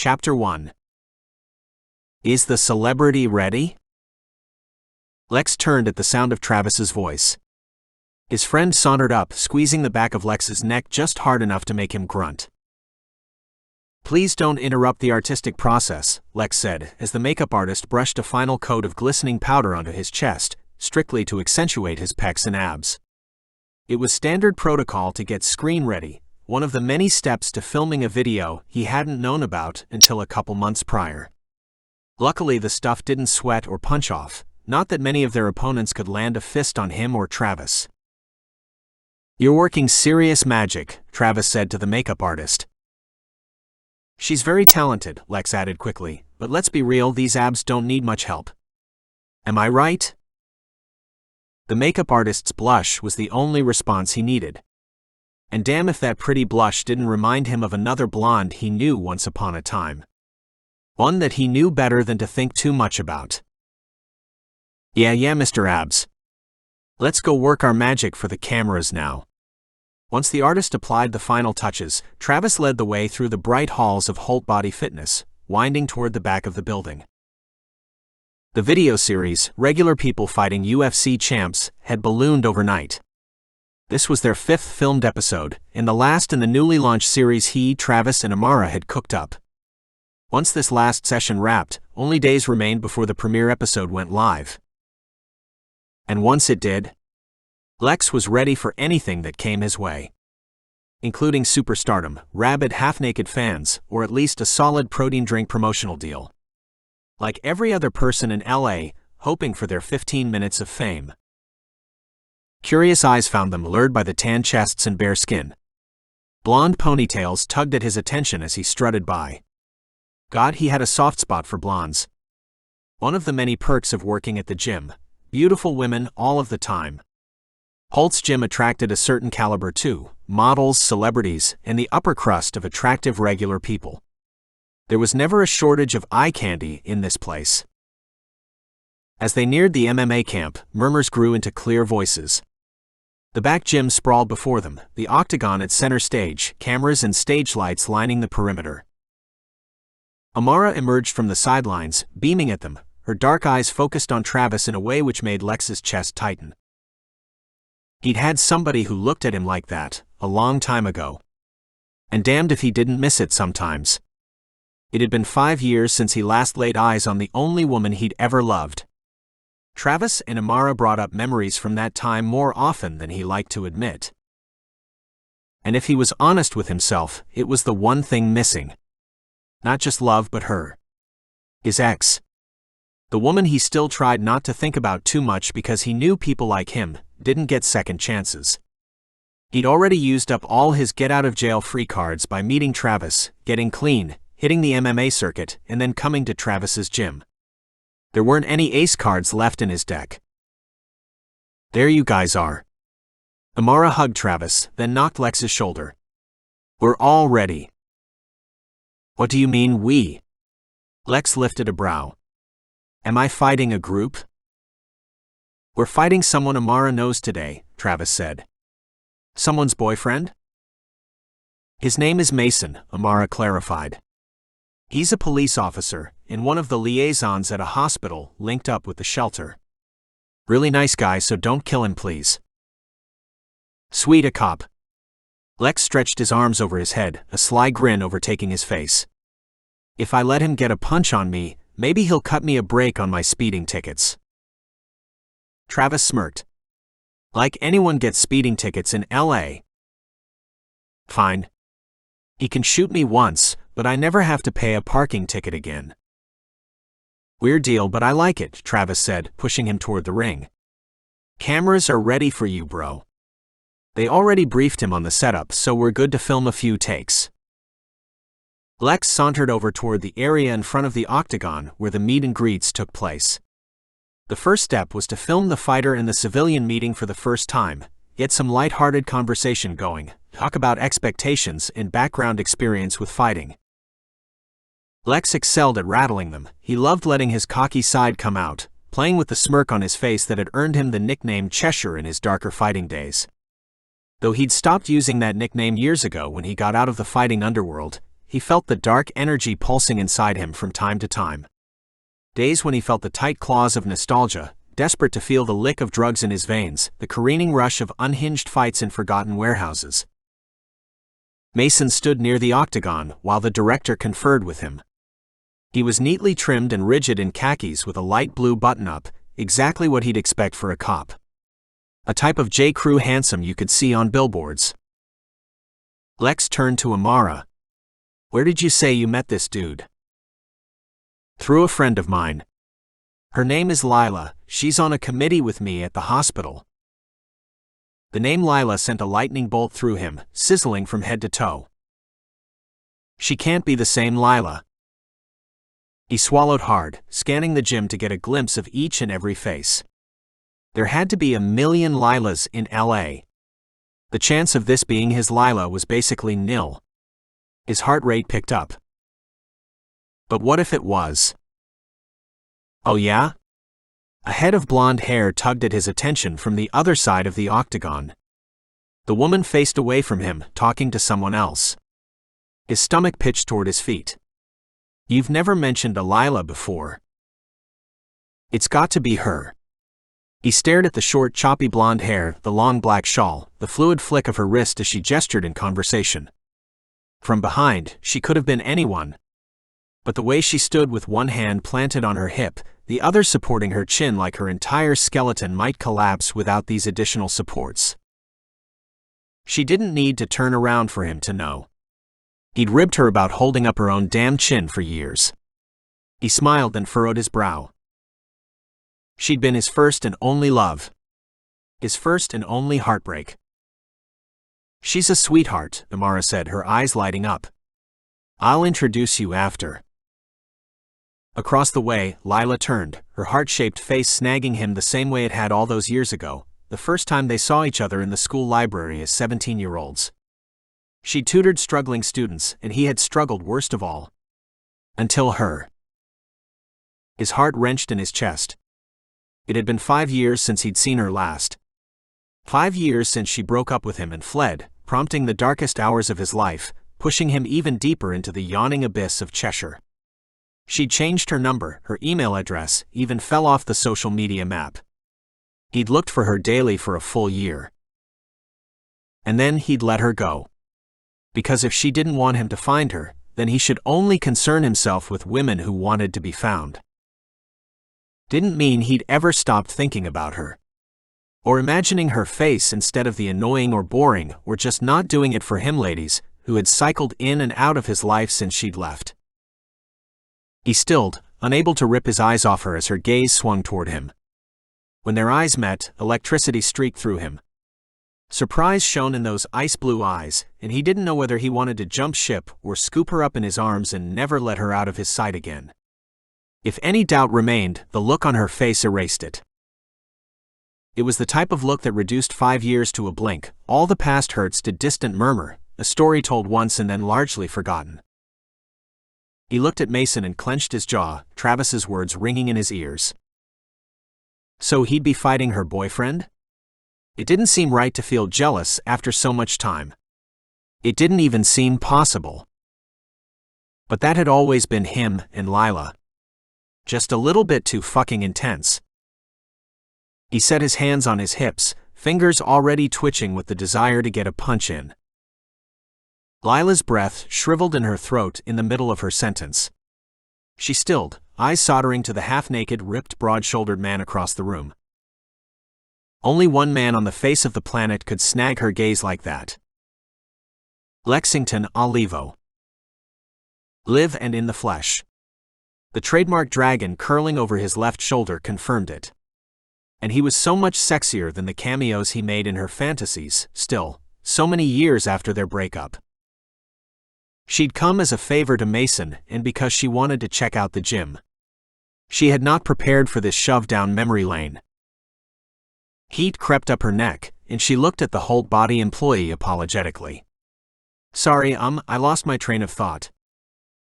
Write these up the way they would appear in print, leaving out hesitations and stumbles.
Chapter 1. Is the celebrity ready? Lex turned at the sound of Travis's voice. His friend sauntered up, squeezing the back of Lex's neck just hard enough to make him grunt. "Please don't interrupt the artistic process," Lex said, as the makeup artist brushed a final coat of glistening powder onto his chest, strictly to accentuate his pecs and abs. It was standard protocol to get screen ready, one of the many steps to filming a video he hadn't known about until a couple months prior. Luckily, the stuff didn't sweat or punch off, not that many of their opponents could land a fist on him or Travis. "You're working serious magic," Travis said to the makeup artist. "She's very talented," Lex added quickly, "but let's be real, these abs don't need much help. Am I right?" The makeup artist's blush was the only response he needed. And damn if that pretty blush didn't remind him of another blonde he knew once upon a time. One that he knew better than to think too much about. Yeah, Mr. Abs. Let's go work our magic for the cameras now." Once the artist applied the final touches, Travis led the way through the bright halls of Holt Body Fitness, winding toward the back of the building. The video series, Regular People Fighting UFC Champs, had ballooned overnight. This was their 5th filmed episode, and the last in the newly launched series he, Travis, and Amara had cooked up. Once this last session wrapped, only days remained before the premiere episode went live. And once it did, Lex was ready for anything that came his way. Including superstardom, rabid half-naked fans, or at least a solid protein drink promotional deal. Like every other person in LA, hoping for their 15 minutes of fame. Curious eyes found them lured by the tan chests and bare skin. Blonde ponytails tugged at his attention as he strutted by. God, he had a soft spot for blondes. One of the many perks of working at the gym. Beautiful women all of the time. Holt's gym attracted a certain caliber too, models, celebrities, and the upper crust of attractive regular people. There was never a shortage of eye candy in this place. As they neared the MMA camp, murmurs grew into clear voices. The back gym sprawled before them, the octagon at center stage, cameras and stage lights lining the perimeter. Amara emerged from the sidelines, beaming at them, her dark eyes focused on Travis in a way which made Lex's chest tighten. He'd had somebody who looked at him like that, a long time ago. And damned if he didn't miss it sometimes. It had been 5 years since he last laid eyes on the only woman he'd ever loved. Travis and Amara brought up memories from that time more often than he liked to admit. And if he was honest with himself, it was the one thing missing. Not just love, but her. His ex. The woman he still tried not to think about too much because he knew people like him didn't get second chances. He'd already used up all his get-out-of-jail-free cards by meeting Travis, getting clean, hitting the MMA circuit, and then coming to Travis's gym. There weren't any ace cards left in his deck. "There you guys are." Amara hugged Travis, then knocked Lex's shoulder. "We're all ready." "What do you mean, we?" Lex lifted a brow. "Am I fighting a group?" "We're fighting someone Amara knows today," Travis said. "Someone's boyfriend?" "His name is Mason," Amara clarified. "He's a police officer, and one of the liaisons at a hospital linked up with the shelter. Really nice guy, so don't kill him, please." "Sweet, a cop." Lex stretched his arms over his head, a sly grin overtaking his face. "If I let him get a punch on me, maybe he'll cut me a break on my speeding tickets." Travis smirked. "Like anyone gets speeding tickets in LA. Fine. He can shoot me once, but I never have to pay a parking ticket again." "Weird deal, but I like it," Travis said, pushing him toward the ring. "Cameras are ready for you, bro." They already briefed him on the setup, so we're good to film a few takes. Lex sauntered over toward the area in front of the octagon where the meet and greets took place. The first step was to film the fighter and the civilian meeting for the first time, get some light-hearted conversation going, talk about expectations and background experience with fighting. Lex excelled at rattling them. He loved letting his cocky side come out, playing with the smirk on his face that had earned him the nickname Cheshire in his darker fighting days. Though he'd stopped using that nickname years ago when he got out of the fighting underworld, he felt the dark energy pulsing inside him from time to time. Days when he felt the tight claws of nostalgia, desperate to feel the lick of drugs in his veins, the careening rush of unhinged fights in forgotten warehouses. Mason stood near the octagon while the director conferred with him. He was neatly trimmed and rigid in khakis with a light blue button-up, exactly what he'd expect for a cop. A type of J. Crew handsome you could see on billboards. Lex turned to Amara. "Where did you say you met this dude?" "Through a friend of mine. Her name is Lila, she's on a committee with me at the hospital." The name Lila sent a lightning bolt through him, sizzling from head to toe. She can't be the same Lila. He swallowed hard, scanning the gym to get a glimpse of each and every face. There had to be 1,000,000 Lilas in LA. The chance of this being his Lila was basically nil. His heart rate picked up. But what if it was? "Oh yeah?" A head of blonde hair tugged at his attention from the other side of the octagon. The woman faced away from him, talking to someone else. His stomach pitched toward his feet. "You've never mentioned a Lila before." "It's got to be her." He stared at the short, choppy blonde hair, the long black shawl, the fluid flick of her wrist as she gestured in conversation. From behind, she could have been anyone. But the way she stood with one hand planted on her hip, the other supporting her chin like her entire skeleton might collapse without these additional supports. She didn't need to turn around for him to know. He'd ribbed her about holding up her own damn chin for years. He smiled and furrowed his brow. She'd been his first and only love. His first and only heartbreak. "She's a sweetheart," Amara said, her eyes lighting up. "I'll introduce you after." Across the way, Lila turned, her heart-shaped face snagging him the same way it had all those years ago, the first time they saw each other in the school library as 17-year-olds. She tutored struggling students, and he had struggled worst of all. Until her. His heart wrenched in his chest. It had been 5 years since he'd seen her last. 5 years since she broke up with him and fled, prompting the darkest hours of his life, pushing him even deeper into the yawning abyss of Cheshire. She'd changed her number, her email address, even fell off the social media map. He'd looked for her daily for a full year. And then he'd let her go. Because if she didn't want him to find her, then he should only concern himself with women who wanted to be found. Didn't mean he'd ever stopped thinking about her. Or imagining her face instead of the annoying or boring, or just not doing it for him ladies, who had cycled in and out of his life since she'd left. He stilled, unable to rip his eyes off her as her gaze swung toward him. When their eyes met, electricity streaked through him. Surprise shone in those ice-blue eyes, and he didn't know whether he wanted to jump ship or scoop her up in his arms and never let her out of his sight again. If any doubt remained, the look on her face erased it. It was the type of look that reduced 5 years to a blink, all the past hurts to distant murmur, a story told once and then largely forgotten. He looked at Mason and clenched his jaw, Travis's words ringing in his ears. So he'd be fighting her boyfriend? It didn't seem right to feel jealous after so much time. It didn't even seem possible. But that had always been him and Lila. Just a little bit too fucking intense. He set his hands on his hips, fingers already twitching with the desire to get a punch in. Lila's breath shriveled in her throat in the middle of her sentence. She stilled, eyes soldering to the half-naked, ripped, broad-shouldered man across the room. Only one man on the face of the planet could snag her gaze like that. Lexington Olivo. Live and in the flesh. The trademark dragon curling over his left shoulder confirmed it. And he was so much sexier than the cameos he made in her fantasies, still, so many years after their breakup. She'd come as a favor to Mason and because she wanted to check out the gym. She had not prepared for this shove down memory lane. Heat crept up her neck, and she looked at the whole-body employee apologetically. Sorry, I lost my train of thought.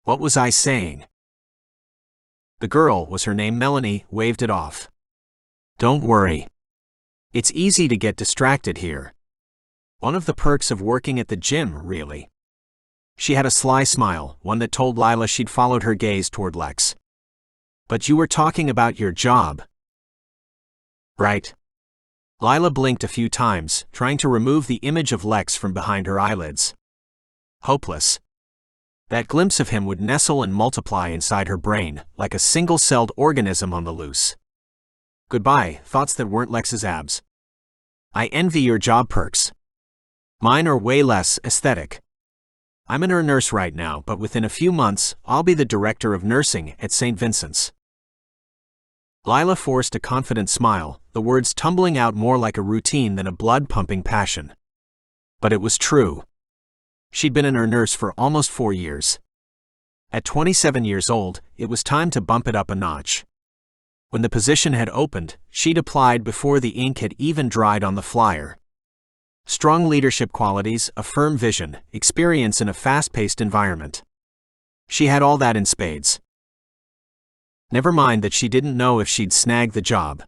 What was I saying? The girl, was her name Melanie, waved it off. Don't worry. It's easy to get distracted here. One of the perks of working at the gym, really. She had a sly smile, one that told Lila she'd followed her gaze toward Lex. But you were talking about your job. Right. Lila blinked a few times, trying to remove the image of Lex from behind her eyelids. Hopeless. That glimpse of him would nestle and multiply inside her brain, like a single-celled organism on the loose. Goodbye, thoughts that weren't Lex's abs. I envy your job perks. Mine are way less aesthetic. I'm a nurse right now, but within a few months, I'll be the director of nursing at St. Vincent's. Lila forced a confident smile, the words tumbling out more like a routine than a blood-pumping passion. But it was true. She'd been a nurse for almost 4 years. At 27 years old, it was time to bump it up a notch. When the position had opened, she'd applied before the ink had even dried on the flyer. Strong leadership qualities, a firm vision, experience in a fast-paced environment. She had all that in spades. Never mind that she didn't know if she'd snag the job.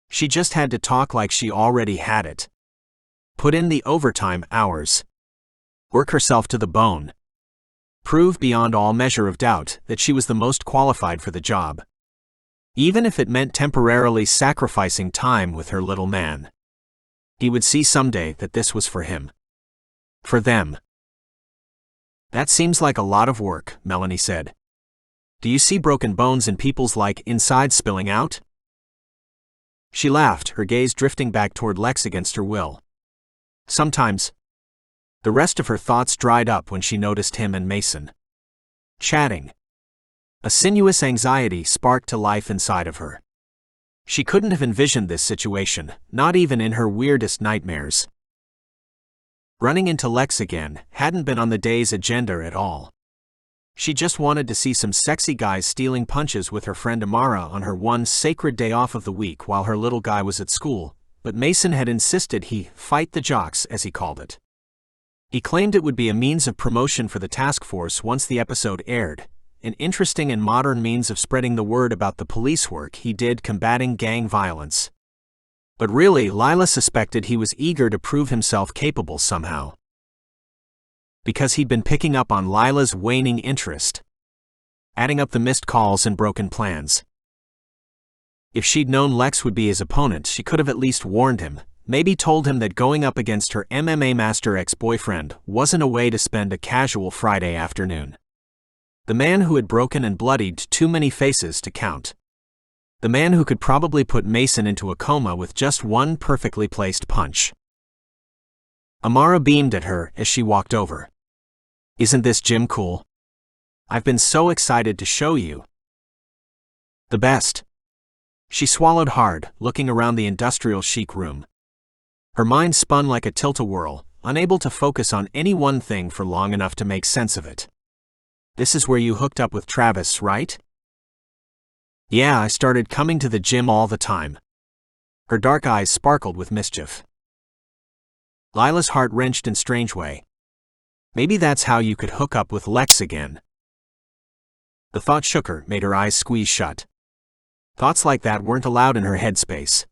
She just had to talk like she already had it. Put in the overtime hours. Work herself to the bone. Prove beyond all measure of doubt that she was the most qualified for the job. Even if it meant temporarily sacrificing time with her little man. He would see someday that this was for him. For them. That seems like a lot of work, Melanie said. Do you see broken bones in people's insides spilling out? She laughed, her gaze drifting back toward Lex against her will. Sometimes. The rest of her thoughts dried up when she noticed him and Mason chatting. A sinuous anxiety sparked to life inside of her. She couldn't have envisioned this situation, not even in her weirdest nightmares. Running into Lex again hadn't been on the day's agenda at all. She just wanted to see some sexy guys stealing punches with her friend Amara on her one sacred day off of the week while her little guy was at school, but Mason had insisted he fight the jocks, as he called it. He claimed it would be a means of promotion for the task force once the episode aired, an interesting and modern means of spreading the word about the police work he did combating gang violence. But really, Lila suspected he was eager to prove himself capable somehow. Because he'd been picking up on Lila's waning interest. Adding up the missed calls and broken plans. If she'd known Lex would be his opponent, she could have at least warned him, maybe told him that going up against her MMA master ex-boyfriend wasn't a way to spend a casual Friday afternoon. The man who had broken and bloodied too many faces to count. The man who could probably put Mason into a coma with just one perfectly placed punch. Amara beamed at her as she walked over. Isn't this gym cool? I've been so excited to show you. The best. She swallowed hard, looking around the industrial chic room. Her mind spun like a tilt-a-whirl, unable to focus on any one thing for long enough to make sense of it. This is where you hooked up with Travis, right? Yeah, I started coming to the gym all the time. Her dark eyes sparkled with mischief. Lila's heart wrenched in a strange way. Maybe that's how you could hook up with Lex again. The thought shook her, made her eyes squeeze shut. Thoughts like that weren't allowed in her headspace.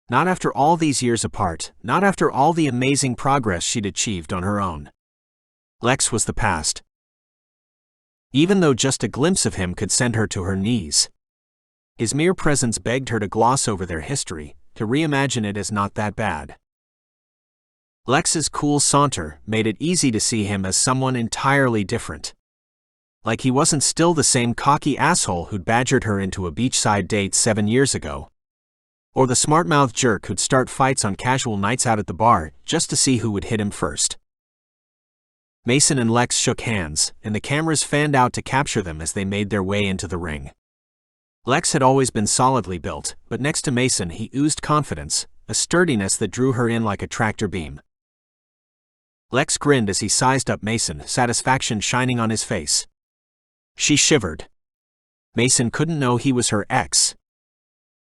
Not after all these years apart, not after all the amazing progress she'd achieved on her own. Lex was the past. Even though just a glimpse of him could send her to her knees. His mere presence begged her to gloss over their history, to reimagine it as not that bad. Lex's cool saunter made it easy to see him as someone entirely different. Like he wasn't still the same cocky asshole who'd badgered her into a beachside date 7 years ago. Or the smart-mouthed jerk who'd start fights on casual nights out at the bar just to see who would hit him first. Mason and Lex shook hands, and the cameras fanned out to capture them as they made their way into the ring. Lex had always been solidly built, but next to Mason he oozed confidence, a sturdiness that drew her in like a tractor beam. Lex grinned as he sized up Mason, satisfaction shining on his face. She shivered. Mason couldn't know he was her ex.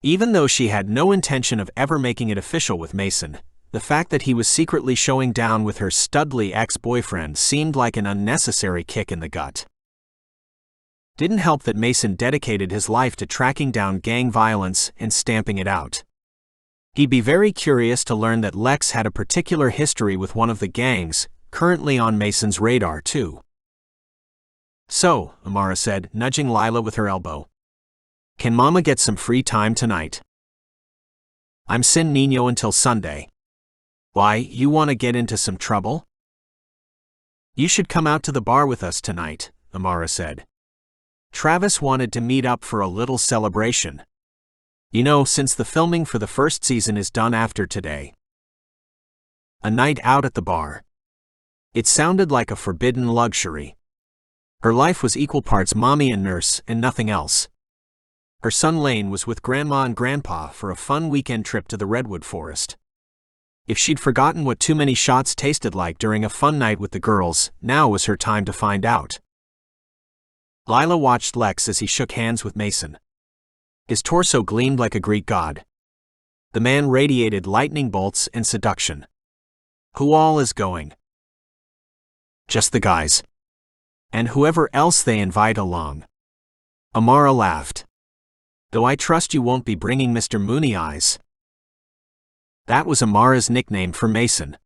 Even though she had no intention of ever making it official with Mason, the fact that he was secretly showing down with her studly ex-boyfriend seemed like an unnecessary kick in the gut. Didn't help that Mason dedicated his life to tracking down gang violence and stamping it out. He'd be very curious to learn that Lex had a particular history with one of the gangs, currently on Mason's radar too. So, Amara said, nudging Lila with her elbow. Can Mama get some free time tonight? I'm sin niño until Sunday. Why, you want to get into some trouble? You should come out to the bar with us tonight, Amara said. Travis wanted to meet up for a little celebration. You know, since the filming for the first season is done after today. A night out at the bar. It sounded like a forbidden luxury. Her life was equal parts mommy and nurse and nothing else. Her son Lane was with Grandma and Grandpa for a fun weekend trip to the redwood forest. If she'd forgotten what too many shots tasted like during a fun night with the girls, now was her time to find out. Lila watched Lex as he shook hands with Mason. His torso gleamed like a Greek god. The man radiated lightning bolts and seduction. Who all is going? Just the guys. And whoever else they invite along. Amara laughed. Though I trust you won't be bringing Mr. Moony Eyes. That was Amara's nickname for Mason.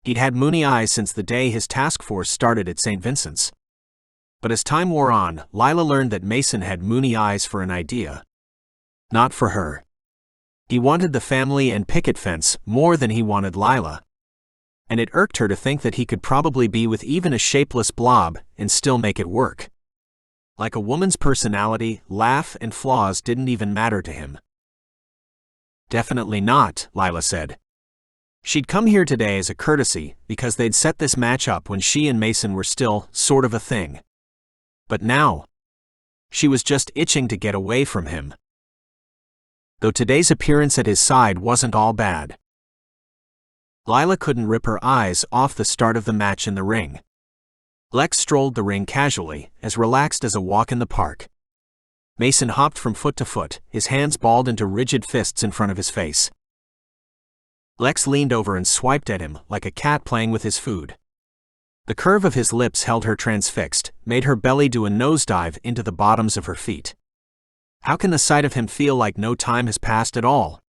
He'd had Moony Eyes since the day his task force started at St. Vincent's. But as time wore on, Lila learned that Mason had Moony Eyes for an idea. Not for her. He wanted the family and picket fence more than he wanted Lila. And it irked her to think that he could probably be with even a shapeless blob and still make it work. Like a woman's personality, laugh and flaws didn't even matter to him. Definitely not, Lila said. She'd come here today as a courtesy because they'd set this match up when she and Mason were still sort of a thing. But now, she was just itching to get away from him. Though today's appearance at his side wasn't all bad. Lila couldn't rip her eyes off the start of the match in the ring. Lex strolled the ring casually, as relaxed as a walk in the park. Mason hopped from foot to foot, his hands balled into rigid fists in front of his face. Lex leaned over and swiped at him like a cat playing with his food. The curve of his lips held her transfixed, made her belly do a nosedive into the bottoms of her feet. How can the sight of him feel like no time has passed at all?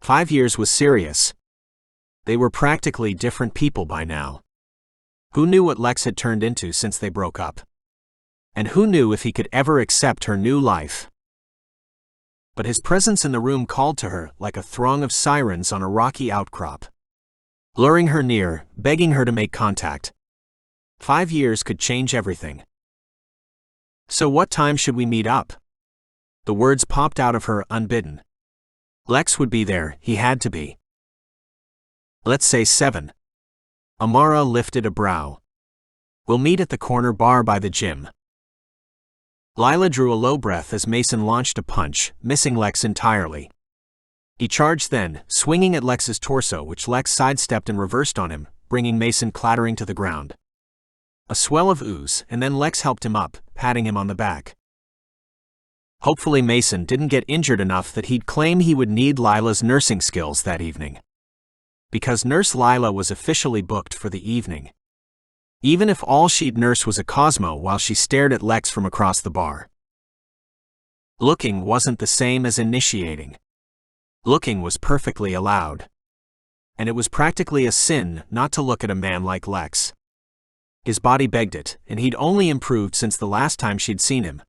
5 years was serious. They were practically different people by now. Who knew what Lex had turned into since they broke up? And who knew if he could ever accept her new life? But his presence in the room called to her like a throng of sirens on a rocky outcrop. Luring her near, begging her to make contact. 5 years could change everything. So what time should we meet up? The words popped out of her unbidden. Lex would be there, he had to be. Let's say 7. Amara lifted a brow. We'll meet at the corner bar by the gym. Lila drew a low breath as Mason launched a punch, missing Lex entirely. He charged then, swinging at Lex's torso, which Lex sidestepped and reversed on him, bringing Mason clattering to the ground. A swell of ooze, and then Lex helped him up, patting him on the back. Hopefully Mason didn't get injured enough that he'd claim he would need Lila's nursing skills that evening. Because Nurse Lila was officially booked for the evening. Even if all she'd nurse was a Cosmo while she stared at Lex from across the bar. Looking wasn't the same as initiating. Looking was perfectly allowed. And it was practically a sin not to look at a man like Lex. His body begged it, and he'd only improved since the last time she'd seen him.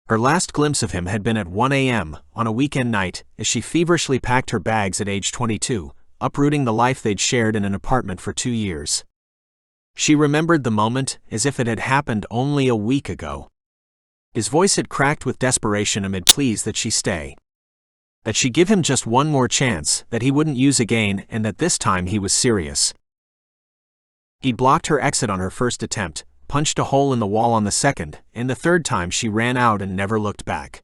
Her last glimpse of him had been at 1 a.m. on a weekend night as she feverishly packed her bags at age 22, uprooting the life they'd shared in an apartment for 2 years. She remembered the moment as if it had happened only a week ago. His voice had cracked with desperation amid pleas that she stay. That she give him just one more chance, that he wouldn't use again, and that this time he was serious. He'd blocked her exit on her first attempt, punched a hole in the wall on the second, and the third time she ran out and never looked back.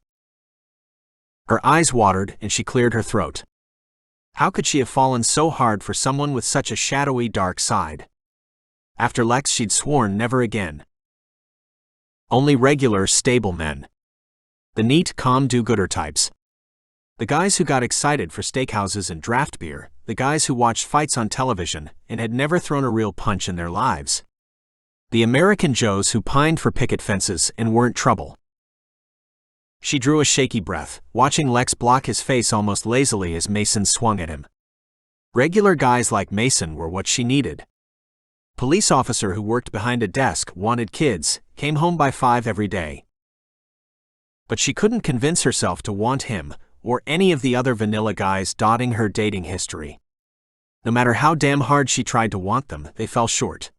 Her eyes watered and she cleared her throat. How could she have fallen so hard for someone with such a shadowy dark side? After Lex she'd sworn never again. Only regular, stable men. The neat, calm do-gooder types. The guys who got excited for steakhouses and draft beer, the guys who watched fights on television and had never thrown a real punch in their lives. The American Joes who pined for picket fences and weren't trouble. She drew a shaky breath, watching Lex block his face almost lazily as Mason swung at him. Regular guys like Mason were what she needed. Police officer who worked behind a desk, wanted kids, came home by 5 every day. But she couldn't convince herself to want him, or any of the other vanilla guys dotting her dating history. No matter how damn hard she tried to want them, they fell short.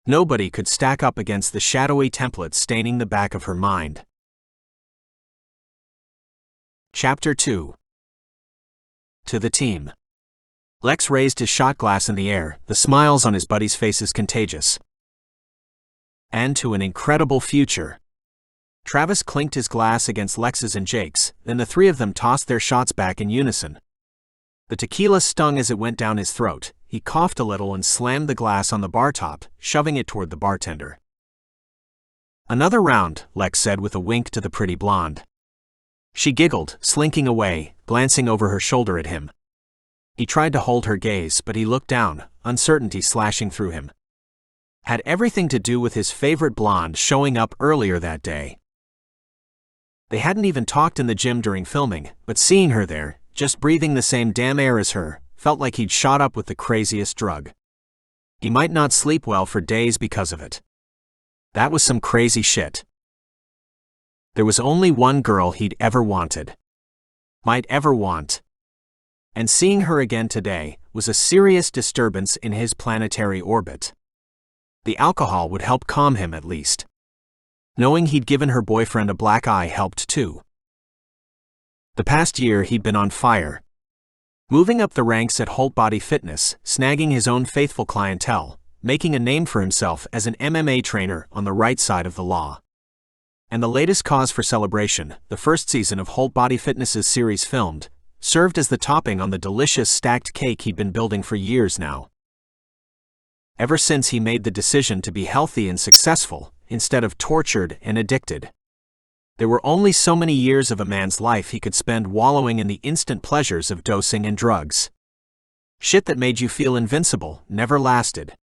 Nobody could stack up against the shadowy templates staining the back of her mind. Chapter 2. To the team. Lex raised his shot glass in the air, the smiles on his buddies' faces contagious. And to an incredible future. Travis clinked his glass against Lex's and Jake's, then the three of them tossed their shots back in unison. The tequila stung as it went down his throat. He coughed a little and slammed the glass on the bar top, shoving it toward the bartender. "Another round," Lex said with a wink to the pretty blonde. She giggled, slinking away, glancing over her shoulder at him. He tried to hold her gaze, but he looked down, uncertainty slashing through him. Had everything to do with his favorite blonde showing up earlier that day. They hadn't even talked in the gym during filming, but seeing her there, just breathing the same damn air as her, felt like he'd shot up with the craziest drug. He might not sleep well for days because of it. That was some crazy shit. There was only one girl he'd ever wanted. Might ever want. And seeing her again today was a serious disturbance in his planetary orbit. The alcohol would help calm him at least. Knowing he'd given her boyfriend a black eye helped too. The past year he'd been on fire. Moving up the ranks at Holt Body Fitness, snagging his own faithful clientele, making a name for himself as an MMA trainer on the right side of the law. And the latest cause for celebration, the first season of Holt Body Fitness's series filmed, served as the topping on the delicious stacked cake he'd been building for years now. Ever since he made the decision to be healthy and successful, instead of tortured and addicted. There were only so many years of a man's life he could spend wallowing in the instant pleasures of dosing and drugs. Shit that made you feel invincible never lasted.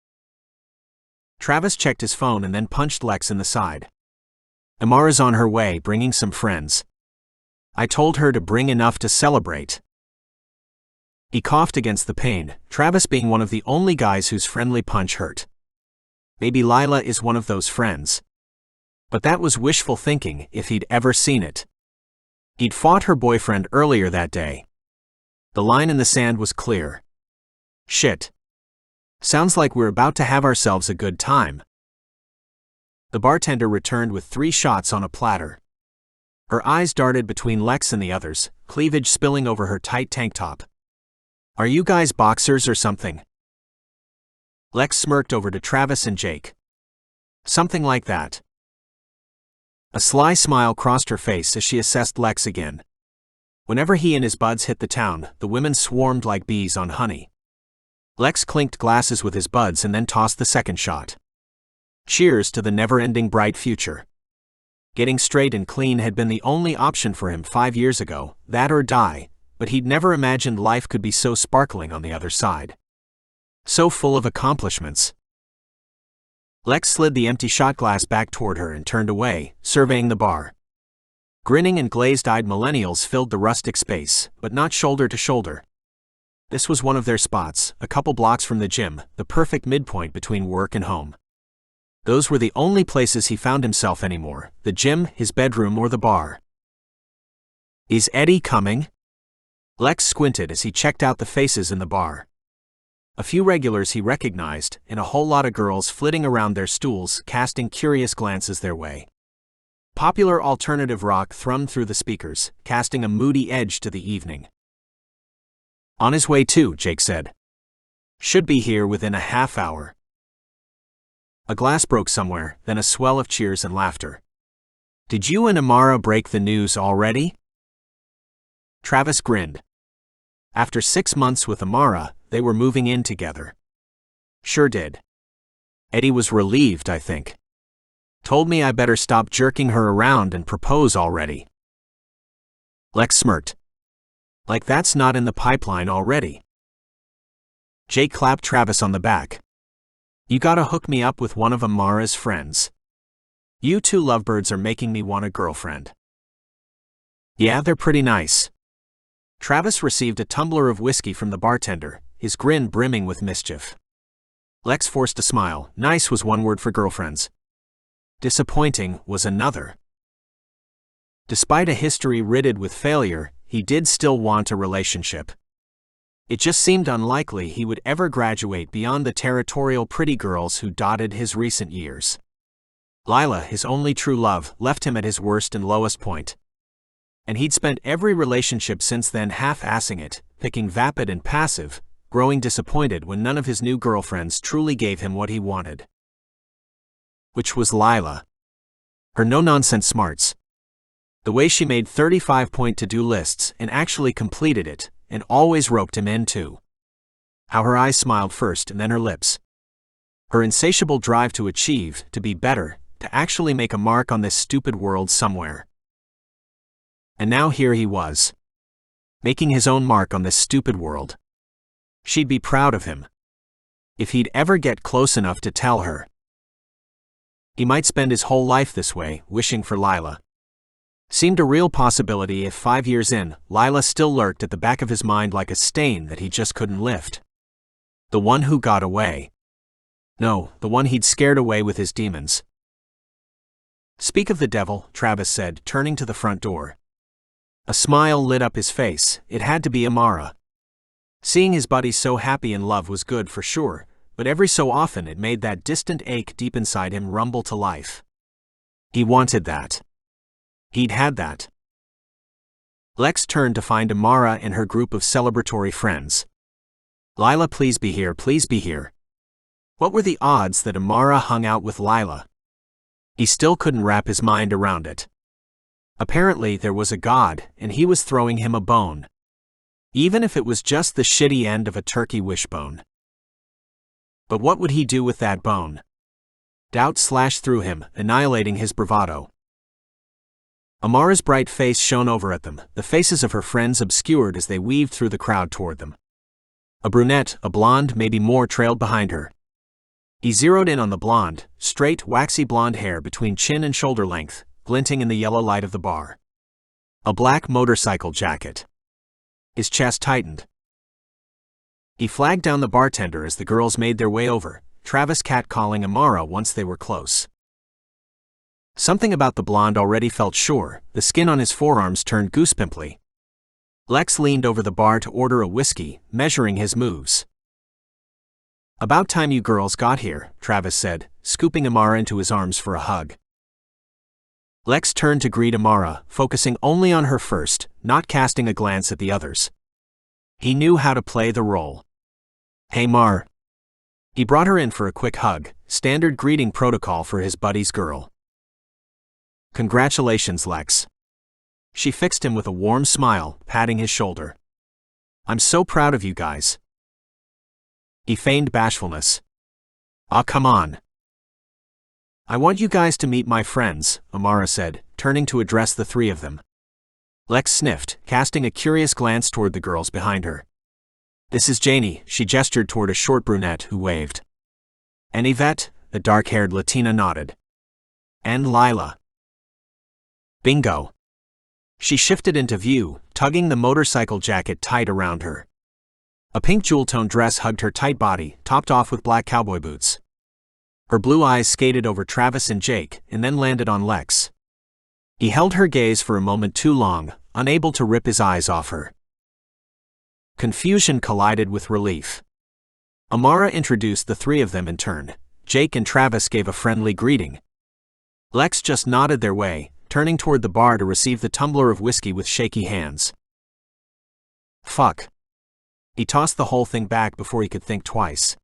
Travis checked his phone and then punched Lex in the side. "Amara's on her way, bringing some friends. I told her to bring enough to celebrate." He coughed against the pain, Travis being one of the only guys whose friendly punch hurt. Maybe Lila is one of those friends. But that was wishful thinking if he'd ever seen it. He'd fought her boyfriend earlier that day. The line in the sand was clear. Shit. Sounds like we're about to have ourselves a good time. The bartender returned with 3 shots on a platter. Her eyes darted between Lex and the others, cleavage spilling over her tight tank top. "Are you guys boxers or something?" Lex smirked over to Travis and Jake. "Something like that." A sly smile crossed her face as she assessed Lex again. Whenever he and his buds hit the town, the women swarmed like bees on honey. Lex clinked glasses with his buds and then tossed the second shot. Cheers to the never-ending bright future. Getting straight and clean had been the only option for him 5 years ago, that or die, but he'd never imagined life could be so sparkling on the other side. So full of accomplishments. Lex slid the empty shot glass back toward her and turned away, surveying the bar. Grinning and glazed-eyed millennials filled the rustic space, but not shoulder to shoulder. This was one of their spots, a couple blocks from the gym, the perfect midpoint between work and home. Those were the only places he found himself anymore, the gym, his bedroom, or the bar. "Is Eddie coming?" Lex squinted as he checked out the faces in the bar. A few regulars he recognized, and a whole lot of girls flitting around their stools, casting curious glances their way. Popular alternative rock thrummed through the speakers, casting a moody edge to the evening. "On his way too," Jake said. "Should be here within a half hour." A glass broke somewhere, then a swell of cheers and laughter. "Did you and Amara break the news already?" Travis grinned. After 6 months with Amara, they were moving in together. "Sure did. Eddie was relieved, I think. Told me I better stop jerking her around and propose already." Lex smirked. "Like that's not in the pipeline already." Jake clapped Travis on the back. "You gotta hook me up with one of Amara's friends. You 2 lovebirds are making me want a girlfriend." "Yeah, they're pretty nice." Travis received a tumbler of whiskey from the bartender, his grin brimming with mischief. Lex forced a smile. Nice was one word for girlfriends. Disappointing was another. Despite a history riddled with failure, he did still want a relationship. It just seemed unlikely he would ever graduate beyond the territorial pretty girls who dotted his recent years. Lila, his only true love, left him at his worst and lowest point. And he'd spent every relationship since then half-assing it, picking vapid and passive, growing disappointed when none of his new girlfriends truly gave him what he wanted. Which was Lila. Her no-nonsense smarts. The way she made 35-point to-do lists and actually completed it, and always roped him in too. How her eyes smiled first and then her lips. Her insatiable drive to achieve, to be better, to actually make a mark on this stupid world somewhere. And now here he was. Making his own mark on this stupid world. She'd be proud of him. If he'd ever get close enough to tell her. He might spend his whole life this way, wishing for Lila. Seemed a real possibility if 5 years in, Lila still lurked at the back of his mind like a stain that he just couldn't lift. The one who got away. No, the one he'd scared away with his demons. Speak of the devil, Travis said, turning to the front door. A smile lit up his face. It had to be Amara. Seeing his buddy so happy in love was good for sure, but every so often it made that distant ache deep inside him rumble to life. He wanted that. He'd had that. Lex turned to find Amara and her group of celebratory friends. Lila, please be here, please be here. What were the odds that Amara hung out with Lila? He still couldn't wrap his mind around it. Apparently there was a god, and he was throwing him a bone. Even if it was just the shitty end of a turkey wishbone. But what would he do with that bone? Doubt slashed through him, annihilating his bravado. Amara's bright face shone over at them, the faces of her friends obscured as they weaved through the crowd toward them. A brunette, a blonde, maybe more trailed behind her. He zeroed in on the blonde, straight, waxy blonde hair between chin and shoulder length, glinting in the yellow light of the bar. A black motorcycle jacket. His chest tightened. He flagged down the bartender as the girls made their way over, Travis catcalling Amara once they were close. Something about the blonde already felt sure, the skin on his forearms turned goosepimply. Lex leaned over the bar to order a whiskey, measuring his moves. About time you girls got here, Travis said, scooping Amara into his arms for a hug. Lex turned to greet Amara, focusing only on her first, not casting a glance at the others. He knew how to play the role. Hey Mar. He brought her in for a quick hug, standard greeting protocol for his buddy's girl. Congratulations, Lex. She fixed him with a warm smile, patting his shoulder. I'm so proud of you guys. He feigned bashfulness. Ah, come on. I want you guys to meet my friends, Amara said, turning to address the three of them. Lex sniffed, casting a curious glance toward the girls behind her. This is Janie, she gestured toward a short brunette who waved. And Yvette, the dark-haired Latina nodded. And Lila. Bingo. She shifted into view, tugging the motorcycle jacket tight around her. A pink jewel-toned dress hugged her tight body, topped off with black cowboy boots. Her blue eyes skated over Travis and Jake, and then landed on Lex. He held her gaze for a moment too long, unable to rip his eyes off her. Confusion collided with relief. Amara introduced the three of them in turn. Jake and Travis gave a friendly greeting. Lex just nodded their way, turning toward the bar to receive the tumbler of whiskey with shaky hands. Fuck. He tossed the whole thing back before he could think twice.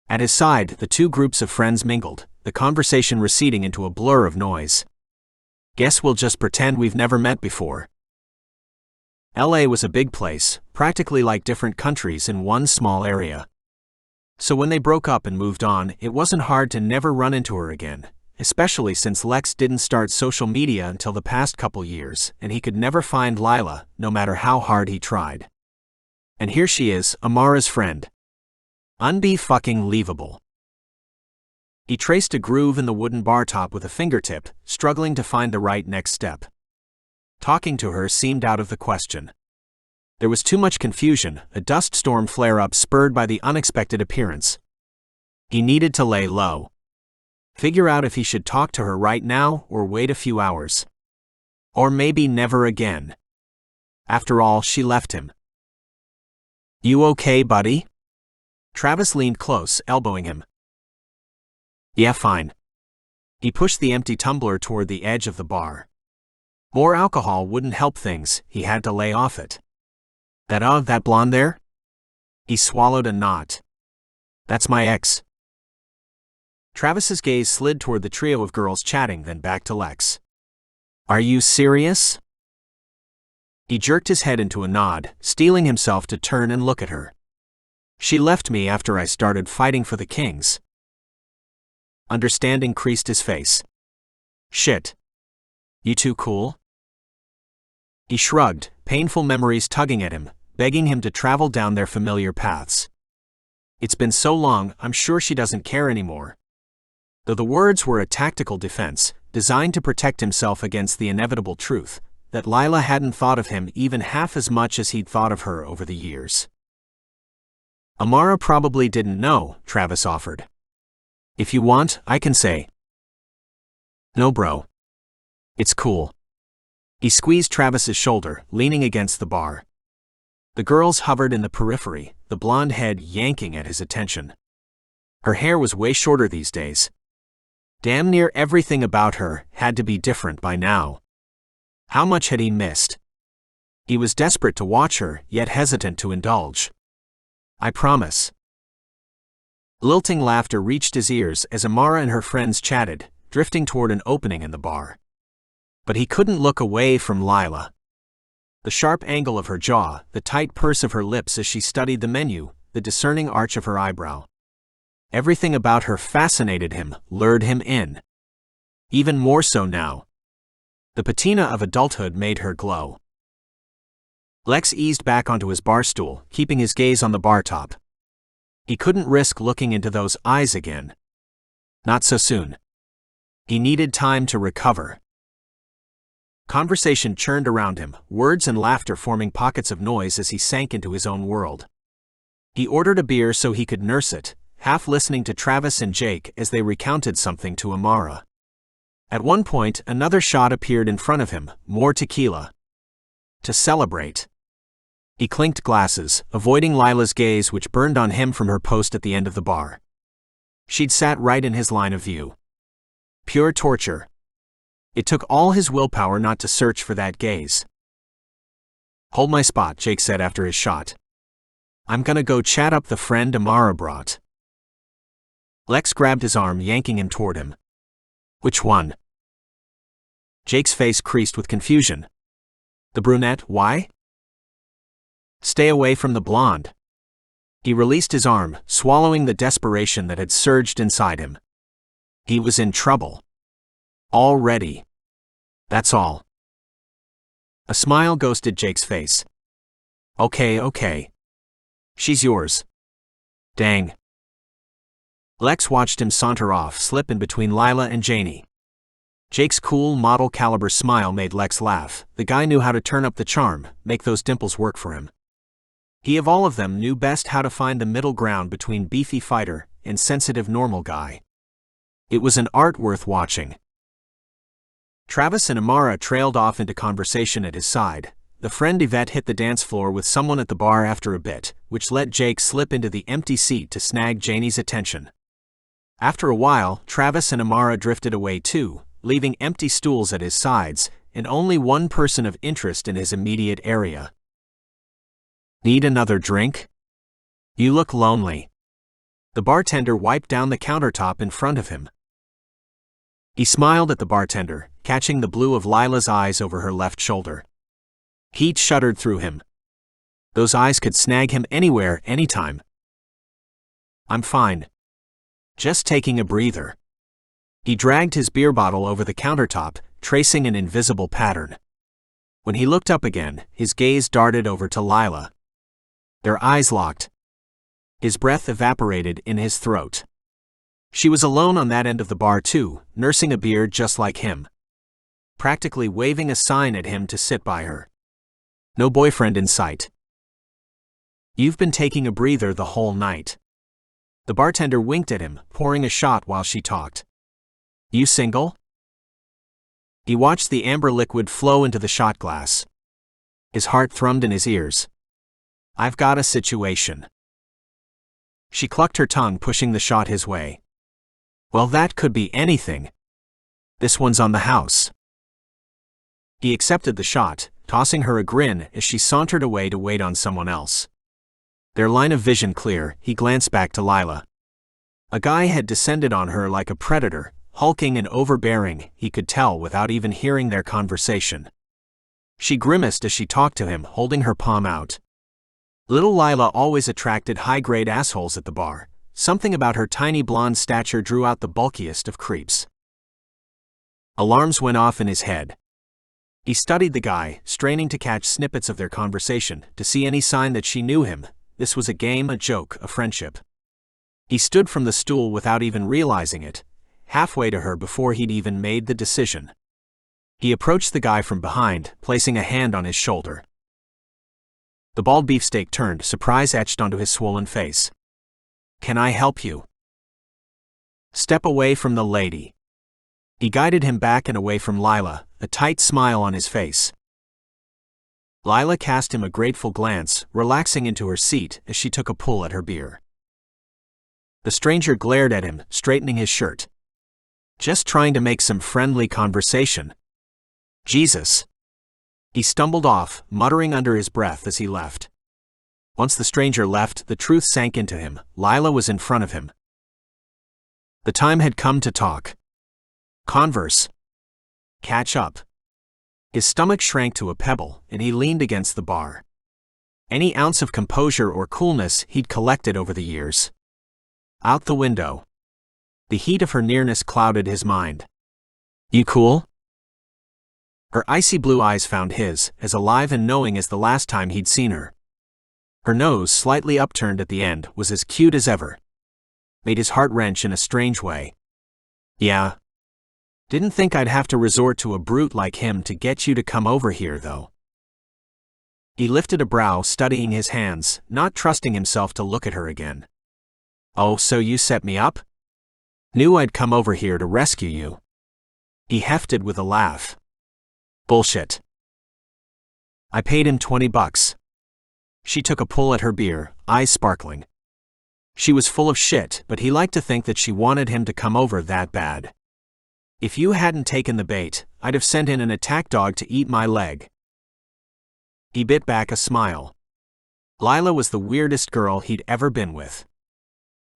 At his side, the two groups of friends mingled, the conversation receding into a blur of noise. Guess we'll just pretend we've never met before. LA was a big place, practically like different countries in one small area. So when they broke up and moved on, it wasn't hard to never run into her again, especially since Lex didn't start social media until the past couple years, and he could never find Lila, no matter how hard he tried. And here she is, Amara's friend. Unbe-fucking-lievable. He traced a groove in the wooden bar top with a fingertip, struggling to find the right next step. Talking to her seemed out of the question. There was too much confusion, a dust storm flare-up spurred by the unexpected appearance. He needed to lay low. Figure out if he should talk to her right now or wait a few hours. Or maybe never again. After all, she left him. "You okay, buddy?" Travis leaned close, elbowing him. "Yeah, fine." He pushed the empty tumbler toward the edge of the bar. More alcohol wouldn't help things, he had to lay off it. That blonde there?" He swallowed a knot. "That's my ex." Travis's gaze slid toward the trio of girls chatting, then back to Lex. "Are you serious?" He jerked his head into a nod, steeling himself to turn and look at her. "She left me after I started fighting for the Kings." Understanding creased his face. "Shit. You too cool?" He shrugged, painful memories tugging at him, begging him to travel down their familiar paths. "It's been so long, I'm sure she doesn't care anymore." Though the words were a tactical defense, designed to protect himself against the inevitable truth, that Lila hadn't thought of him even half as much as he'd thought of her over the years. "Amara probably didn't know," Travis offered. "If you want, I can say." "No, bro. It's cool." He squeezed Travis's shoulder, leaning against the bar. The girls hovered in the periphery, the blonde head yanking at his attention. Her hair was way shorter these days. Damn near everything about her had to be different by now. How much had he missed? He was desperate to watch her, yet hesitant to indulge. "I promise." Lilting laughter reached his ears as Amara and her friends chatted, drifting toward an opening in the bar. But he couldn't look away from Lila. The sharp angle of her jaw, the tight purse of her lips as she studied the menu, the discerning arch of her eyebrow. Everything about her fascinated him, lured him in. Even more so now. The patina of adulthood made her glow. Lex eased back onto his bar stool, keeping his gaze on the bar top. He couldn't risk looking into those eyes again. Not so soon. He needed time to recover. Conversation churned around him, words and laughter forming pockets of noise as he sank into his own world. He ordered a beer so he could nurse it, half listening to Travis and Jake as they recounted something to Amara. At one point, another shot appeared in front of him, more tequila. To celebrate. He clinked glasses, avoiding Lila's gaze which burned on him from her post at the end of the bar. She'd sat right in his line of view. Pure torture. It took all his willpower not to search for that gaze. "Hold my spot," Jake said after his shot. "I'm gonna go chat up the friend Amara brought." Lex grabbed his arm, yanking him toward him. "Which one?" Jake's face creased with confusion. "The brunette, why?" "Stay away from the blonde." He released his arm, swallowing the desperation that had surged inside him. He was in trouble. Already. That's all. A smile ghosted Jake's face. Okay. She's yours." "Dang." Lex watched him saunter off, slip in between Lila and Janie. Jake's cool, model-caliber smile made Lex laugh. The guy knew how to turn up the charm, make those dimples work for him. He of all of them knew best how to find the middle ground between beefy fighter and sensitive normal guy. It was an art worth watching. Travis and Amara trailed off into conversation at his side. The friend Yvette hit the dance floor with someone at the bar after a bit, which let Jake slip into the empty seat to snag Janie's attention. After a while, Travis and Amara drifted away too, leaving empty stools at his sides, and only one person of interest in his immediate area. "Need another drink? You look lonely." The bartender wiped down the countertop in front of him. He smiled at the bartender, catching the blue of Lila's eyes over her left shoulder. Heat shuddered through him. Those eyes could snag him anywhere, anytime. "I'm fine. Just taking a breather." He dragged his beer bottle over the countertop, tracing an invisible pattern. When he looked up again, his gaze darted over to Lila. Their eyes locked. His breath evaporated in his throat. She was alone on that end of the bar too, nursing a beer just like him. Practically waving a sign at him to sit by her. No boyfriend in sight. You've been taking a breather the whole night. The bartender winked at him, pouring a shot while she talked. You single? He watched the amber liquid flow into the shot glass. His heart thrummed in his ears. I've got a situation. She clucked her tongue, pushing the shot his way. Well, that could be anything. This one's on the house. He accepted the shot, tossing her a grin as she sauntered away to wait on someone else. Their line of vision clear, he glanced back to Lila. A guy had descended on her like a predator, hulking and overbearing, he could tell without even hearing their conversation. She grimaced as she talked to him, holding her palm out. Little Lila always attracted high-grade assholes at the bar. Something about her tiny blonde stature drew out the bulkiest of creeps. Alarms went off in his head. He studied the guy, straining to catch snippets of their conversation, to see any sign that she knew him. This was a game, a joke, a friendship. He stood from the stool without even realizing it, halfway to her before he'd even made the decision. He approached the guy from behind, placing a hand on his shoulder. The bald beefsteak turned, surprise etched onto his swollen face. Can I help you? Step away from the lady. He guided him back and away from Lila, a tight smile on his face. Lila cast him a grateful glance, relaxing into her seat as she took a pull at her beer. The stranger glared at him, straightening his shirt. Just trying to make some friendly conversation. Jesus. He stumbled off, muttering under his breath as he left. Once the stranger left, the truth sank into him. Lila was in front of him. The time had come to talk. Converse. Catch up. His stomach shrank to a pebble, and he leaned against the bar. Any ounce of composure or coolness he'd collected over the years. Out the window. The heat of her nearness clouded his mind. You cool? Her icy blue eyes found his, as alive and knowing as the last time he'd seen her. Her nose, slightly upturned at the end, was as cute as ever. Made his heart wrench in a strange way. Yeah. Didn't think I'd have to resort to a brute like him to get you to come over here, though. He lifted a brow, studying his hands, not trusting himself to look at her again. Oh, so you set me up? Knew I'd come over here to rescue you. He hefted with a laugh. Bullshit. I paid him $20. She took a pull at her beer, eyes sparkling. She was full of shit, but he liked to think that she wanted him to come over that bad. If you hadn't taken the bait, I'd have sent in an attack dog to eat my leg. He bit back a smile. Lila was the weirdest girl he'd ever been with.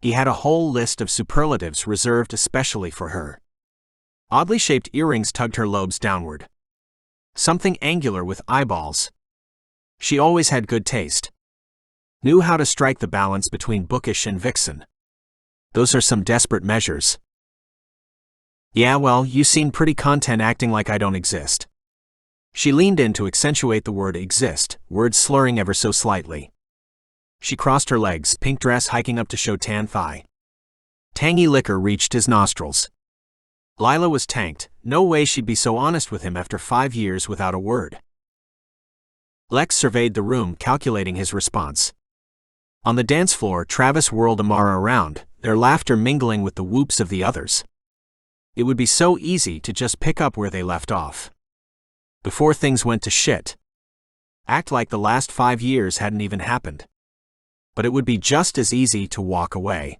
He had a whole list of superlatives reserved especially for her. Oddly shaped earrings tugged her lobes downward. Something angular with eyeballs. She always had good taste. Knew how to strike the balance between bookish and vixen. Those are some desperate measures. Yeah, well, you seem pretty content acting like I don't exist. She leaned in to accentuate the word exist, words slurring ever so slightly. She crossed her legs, pink dress hiking up to show tan thigh. Tangy liquor reached his nostrils. Lila was tanked, no way she'd be so honest with him after 5 years without a word. Lex surveyed the room, calculating his response. On the dance floor, Travis whirled Amara around, their laughter mingling with the whoops of the others. It would be so easy to just pick up where they left off. Before things went to shit. Act like the last 5 years hadn't even happened. But it would be just as easy to walk away.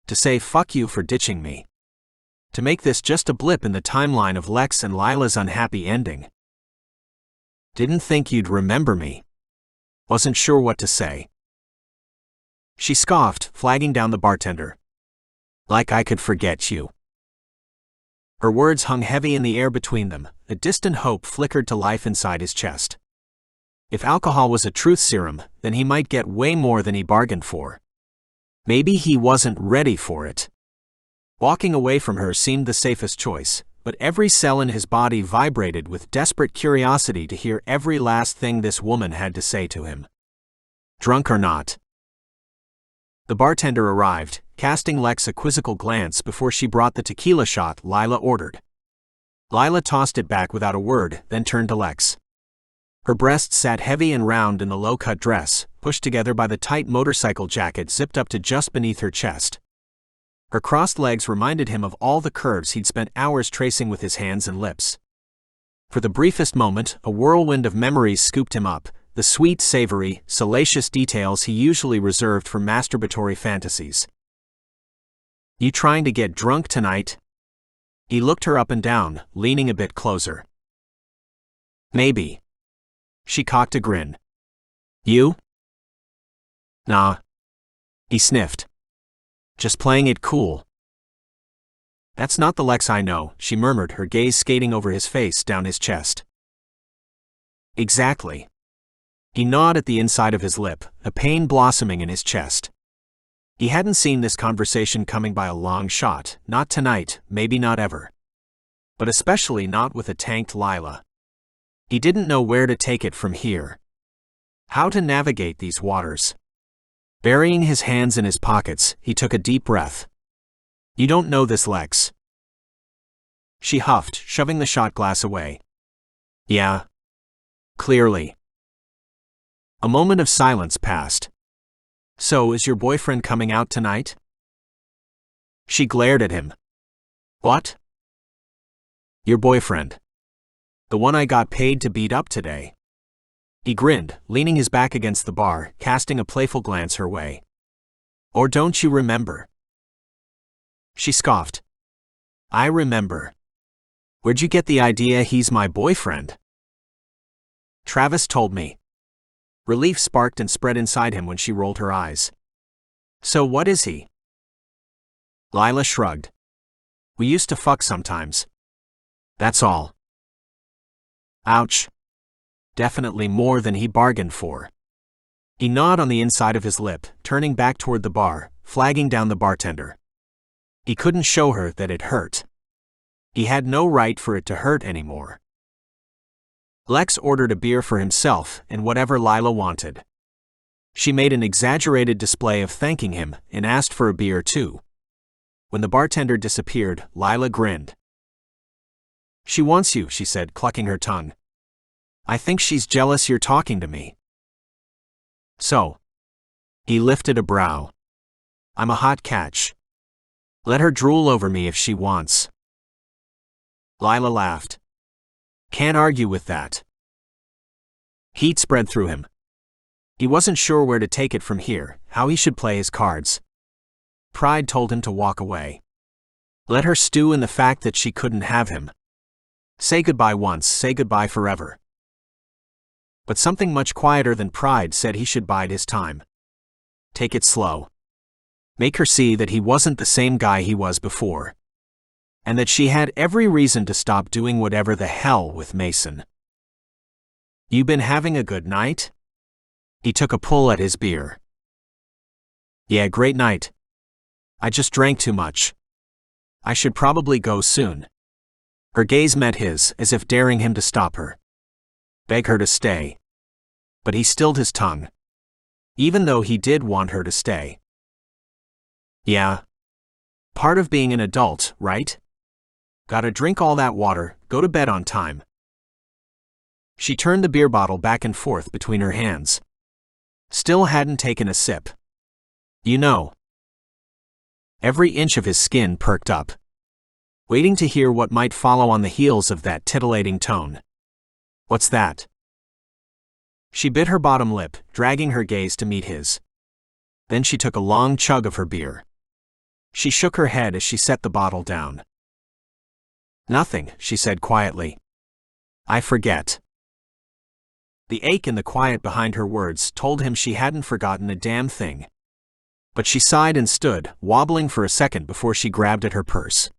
To say fuck you for ditching me. To make this just a blip in the timeline of Lex and Lila's unhappy ending. Didn't think you'd remember me. Wasn't sure what to say. She scoffed, flagging down the bartender. Like I could forget you. Her words hung heavy in the air between them, a distant hope flickered to life inside his chest. If alcohol was a truth serum, then he might get way more than he bargained for. Maybe he wasn't ready for it. Walking away from her seemed the safest choice, but every cell in his body vibrated with desperate curiosity to hear every last thing this woman had to say to him. Drunk or not. The bartender arrived, casting Lex a quizzical glance before she brought the tequila shot Lila ordered. Lila tossed it back without a word, then turned to Lex. Her breasts sat heavy and round in the low-cut dress, pushed together by the tight motorcycle jacket zipped up to just beneath her chest. Her crossed legs reminded him of all the curves he'd spent hours tracing with his hands and lips. For the briefest moment, a whirlwind of memories scooped him up, the sweet, savory, salacious details he usually reserved for masturbatory fantasies. "You trying to get drunk tonight?" He looked her up and down, leaning a bit closer. "Maybe." She cocked a grin. "You?" "Nah." He sniffed. "Just playing it cool." "That's not the Lex I know," she murmured, her gaze skating over his face down his chest. "Exactly." He gnawed at the inside of his lip, a pain blossoming in his chest. He hadn't seen this conversation coming by a long shot, not tonight, maybe not ever. But especially not with a tanked Lila. He didn't know where to take it from here. How to navigate these waters. Burying his hands in his pockets, he took a deep breath. "You don't know this, Lex." She huffed, shoving the shot glass away. "Yeah. Clearly." A moment of silence passed. "So, is your boyfriend coming out tonight?" She glared at him. "What?" "Your boyfriend. The one I got paid to beat up today." He grinned, leaning his back against the bar, casting a playful glance her way. "Or don't you remember?" She scoffed. "I remember. Where'd you get the idea he's my boyfriend?" "Travis told me." Relief sparked and spread inside him when she rolled her eyes. "So what is he?" Lila shrugged. "We used to fuck sometimes. That's all." Ouch. Definitely more than he bargained for. He gnawed on the inside of his lip, turning back toward the bar, flagging down the bartender. He couldn't show her that it hurt. He had no right for it to hurt anymore. Lex ordered a beer for himself and whatever Lila wanted. She made an exaggerated display of thanking him and asked for a beer too. When the bartender disappeared, Lila grinned. "She wants you," she said, clucking her tongue. "I think she's jealous you're talking to me." "So?" He lifted a brow. "I'm a hot catch. Let her drool over me if she wants." Lila laughed. "Can't argue with that." Heat spread through him. He wasn't sure where to take it from here, how he should play his cards. Pride told him to walk away. Let her stew in the fact that she couldn't have him. Say goodbye once, say goodbye forever. But something much quieter than pride said he should bide his time. Take it slow. Make her see that he wasn't the same guy he was before. And that she had every reason to stop doing whatever the hell with Mason. "You been having a good night?" He took a pull at his beer. "Yeah, great night. I just drank too much. I should probably go soon." Her gaze met his, as if daring him to stop her. Beg her to stay. But he stilled his tongue. Even though he did want her to stay. "Yeah. Part of being an adult, right? Gotta drink all that water, go to bed on time." She turned the beer bottle back and forth between her hands. Still hadn't taken a sip. "You know." Every inch of his skin perked up, waiting to hear what might follow on the heels of that titillating tone. "What's that?" She bit her bottom lip, dragging her gaze to meet his. Then she took a long chug of her beer. She shook her head as she set the bottle down. "Nothing," she said quietly. "I forget." The ache in the quiet behind her words told him she hadn't forgotten a damn thing. But she sighed and stood, wobbling for a second before she grabbed at her purse.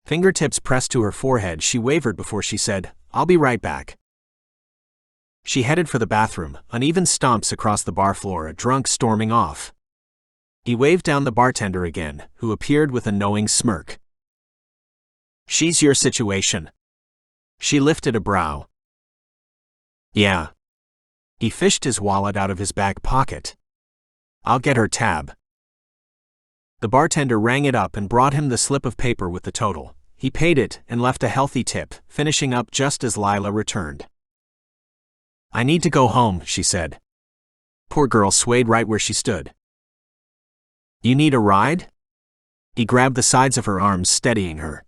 Fingertips pressed to her forehead, she wavered before she said, "I'll be right back." She headed for the bathroom, uneven stomps across the bar floor, a drunk storming off. He waved down the bartender again, who appeared with a knowing smirk. "She's your situation." She lifted a brow. "Yeah." He fished his wallet out of his back pocket. "I'll get her tab." The bartender rang it up and brought him the slip of paper with the total. He paid it and left a healthy tip, finishing up just as Lila returned. I need to go home, she said. Poor girl swayed right where she stood. You need a ride? He grabbed the sides of her arms, steadying her.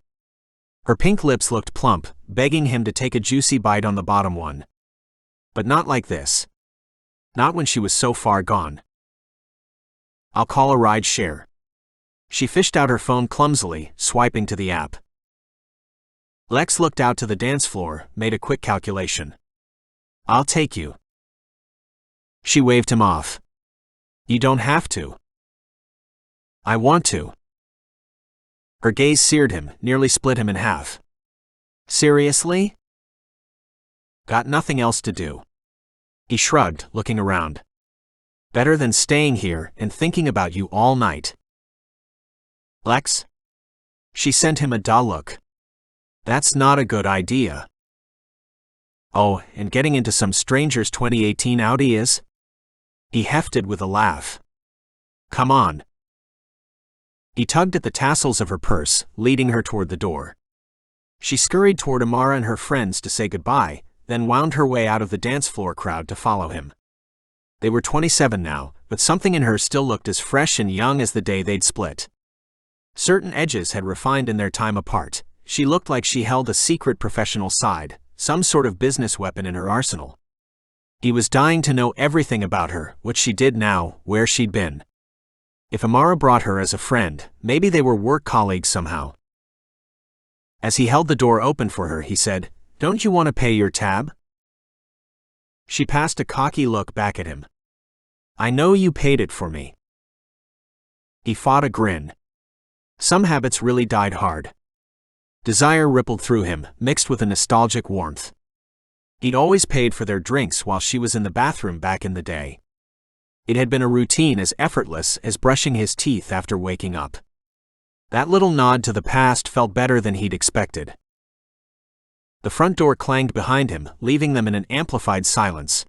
Her pink lips looked plump, begging him to take a juicy bite on the bottom one. But not like this. Not when she was so far gone. I'll call a ride share. She fished out her phone clumsily, swiping to the app. Lex looked out to the dance floor, made a quick calculation. I'll take you. She waved him off. You don't have to. I want to. Her gaze seared him, nearly split him in half. Seriously? Got nothing else to do. He shrugged, looking around. Better than staying here and thinking about you all night. Lex? She sent him a dull look. That's not a good idea. Oh, and getting into some stranger's 2018 Audi is? He hefted with a laugh. Come on. He tugged at the tassels of her purse, leading her toward the door. She scurried toward Amara and her friends to say goodbye, then wound her way out of the dance floor crowd to follow him. They were 27 now, but something in her still looked as fresh and young as the day they'd split. Certain edges had refined in their time apart. She looked like she held a secret professional side, some sort of business weapon in her arsenal. He was dying to know everything about her, what she did now, where she'd been. If Amara brought her as a friend, maybe they were work colleagues somehow. As he held the door open for her, he said, "Don't you want to pay your tab?" She passed a cocky look back at him. "I know you paid it for me." He fought a grin. Some habits really died hard. Desire rippled through him, mixed with a nostalgic warmth. He'd always paid for their drinks while she was in the bathroom back in the day. It had been a routine as effortless as brushing his teeth after waking up. That little nod to the past felt better than he'd expected. The front door clanged behind him, leaving them in an amplified silence.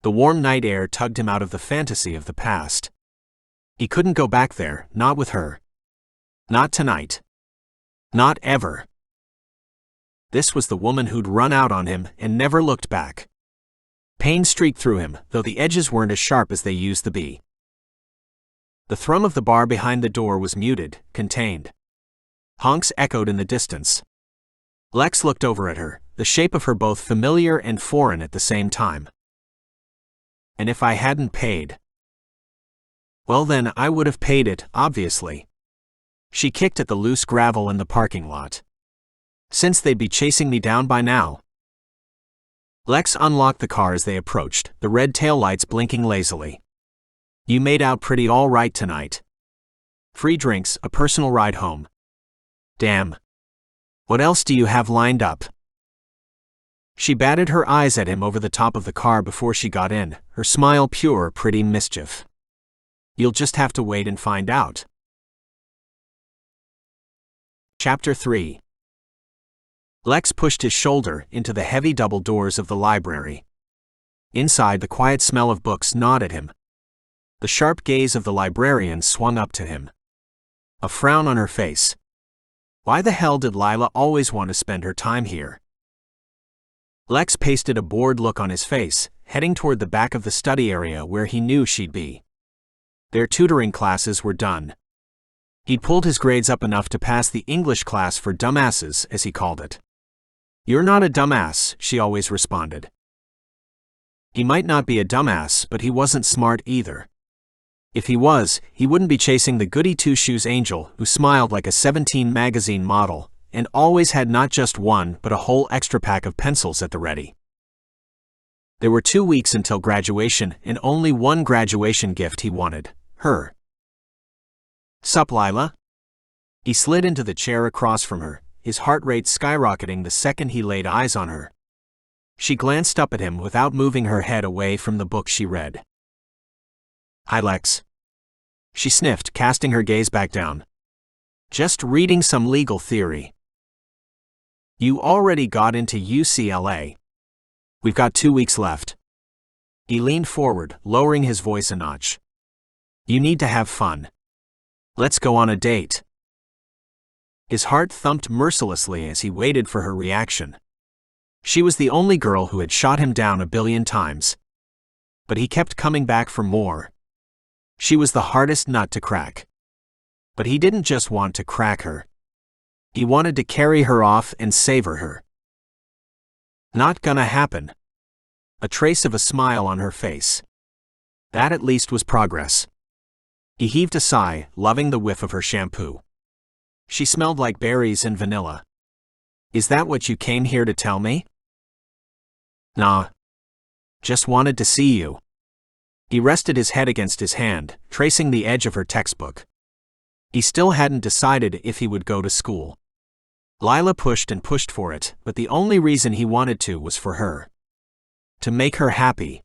The warm night air tugged him out of the fantasy of the past. He couldn't go back there, not with her. Not tonight. Not ever. This was the woman who'd run out on him and never looked back. Pain streaked through him, though the edges weren't as sharp as they used to be. The thrum of the bar behind the door was muted, contained. Honks echoed in the distance. Lex looked over at her, the shape of her both familiar and foreign at the same time. And if I hadn't paid? Well then, I would have paid it, obviously. She kicked at the loose gravel in the parking lot. Since they'd be chasing me down by now. Lex unlocked the car as they approached, the red taillights blinking lazily. You made out pretty all right tonight. Free drinks, a personal ride home. Damn. What else do you have lined up? She batted her eyes at him over the top of the car before she got in, her smile pure, pretty mischief. You'll just have to wait and find out. Chapter 3. Lex pushed his shoulder into the heavy double doors of the library. Inside, the quiet smell of books gnawed at him. The sharp gaze of the librarian swung up to him. A frown on her face. Why the hell did Lila always want to spend her time here? Lex pasted a bored look on his face, heading toward the back of the study area where he knew she'd be. Their tutoring classes were done. He'd pulled his grades up enough to pass the English class for dumbasses, as he called it. You're not a dumbass, she always responded. He might not be a dumbass, but he wasn't smart either. If he was, he wouldn't be chasing the goody two-shoes angel who smiled like a 17 magazine model and always had not just one but a whole extra pack of pencils at the ready. There were 2 weeks until graduation and only one graduation gift he wanted, her. Sup, Lila? He slid into the chair across from her, his heart rate skyrocketing the second he laid eyes on her. She glanced up at him without moving her head away from the book she read. Hi, Lex. She sniffed, casting her gaze back down. Just reading some legal theory. You already got into UCLA. We've got 2 weeks left. He leaned forward, lowering his voice a notch. You need to have fun. Let's go on a date. His heart thumped mercilessly as he waited for her reaction. She was the only girl who had shot him down 1,000,000,000 times. But he kept coming back for more. She was the hardest nut to crack. But he didn't just want to crack her. He wanted to carry her off and savor her. Not gonna happen. A trace of a smile on her face. That at least was progress. He heaved a sigh, loving the whiff of her shampoo. She smelled like berries and vanilla. Is that what you came here to tell me? Nah. Just wanted to see you. He rested his head against his hand, tracing the edge of her textbook. He still hadn't decided if he would go to school. Lila pushed and pushed for it, but the only reason he wanted to was for her. To make her happy.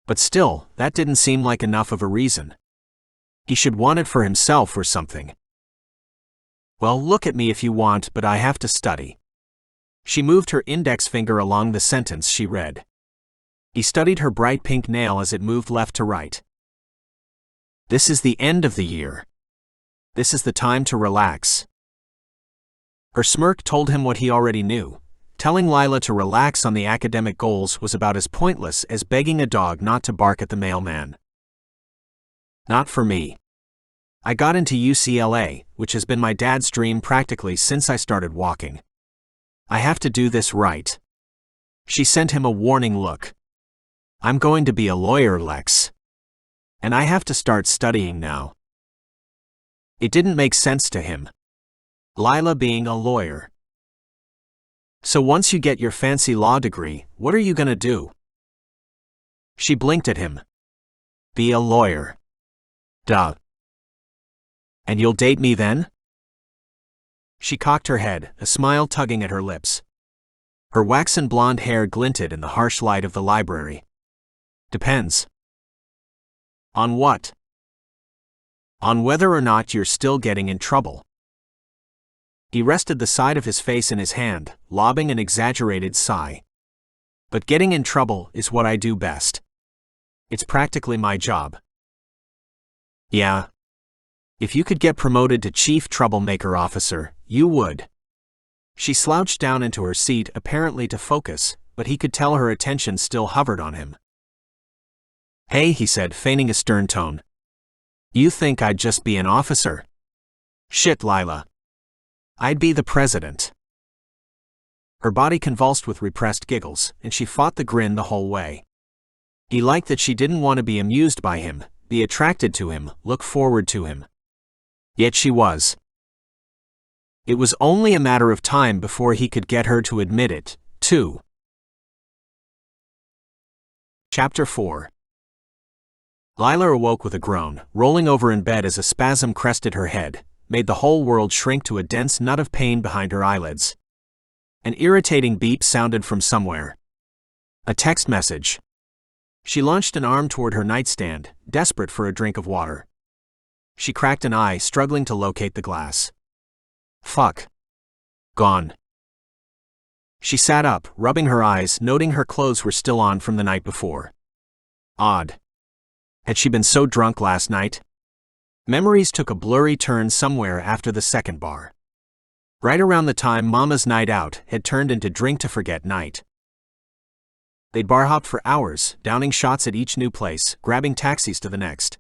But still, that didn't seem like enough of a reason. He should want it for himself or something. Well, look at me if you want, but I have to study. She moved her index finger along the sentence she read. He studied her bright pink nail as it moved left to right. This is the end of the year. This is the time to relax. Her smirk told him what he already knew. Telling Lila to relax on the academic goals was about as pointless as begging a dog not to bark at the mailman. Not for me. I got into UCLA, which has been my dad's dream practically since I started walking. I have to do this right. She sent him a warning look. I'm going to be a lawyer, Lex. And I have to start studying now. It didn't make sense to him. Lila being a lawyer. So once you get your fancy law degree, what are you gonna do? She blinked at him. Be a lawyer. Duh. And you'll date me then? She cocked her head, a smile tugging at her lips. Her waxen blonde hair glinted in the harsh light of the library. Depends. On what? On whether or not you're still getting in trouble. He rested the side of his face in his hand, lobbing an exaggerated sigh. But getting in trouble is what I do best. It's practically my job. Yeah. If you could get promoted to Chief Troublemaker Officer, you would. She slouched down into her seat apparently to focus, but he could tell her attention still hovered on him. Hey, he said, feigning a stern tone. You think I'd just be an officer? Shit, Lila. I'd be the president. Her body convulsed with repressed giggles, and she fought the grin the whole way. He liked that she didn't want to be amused by him, be attracted to him, look forward to him. Yet she was. It was only a matter of time before he could get her to admit it, too. Chapter 4. Lila awoke with a groan, rolling over in bed as a spasm crested her head, made the whole world shrink to a dense nut of pain behind her eyelids. An irritating beep sounded from somewhere. A text message. She launched an arm toward her nightstand, desperate for a drink of water. She cracked an eye, struggling to locate the glass. Fuck. Gone. She sat up, rubbing her eyes, noting her clothes were still on from the night before. Odd. Had she been so drunk last night? Memories took a blurry turn somewhere after the second bar. Right around the time Mama's night out had turned into drink to forget night. They'd bar hopped for hours, downing shots at each new place, grabbing taxis to the next.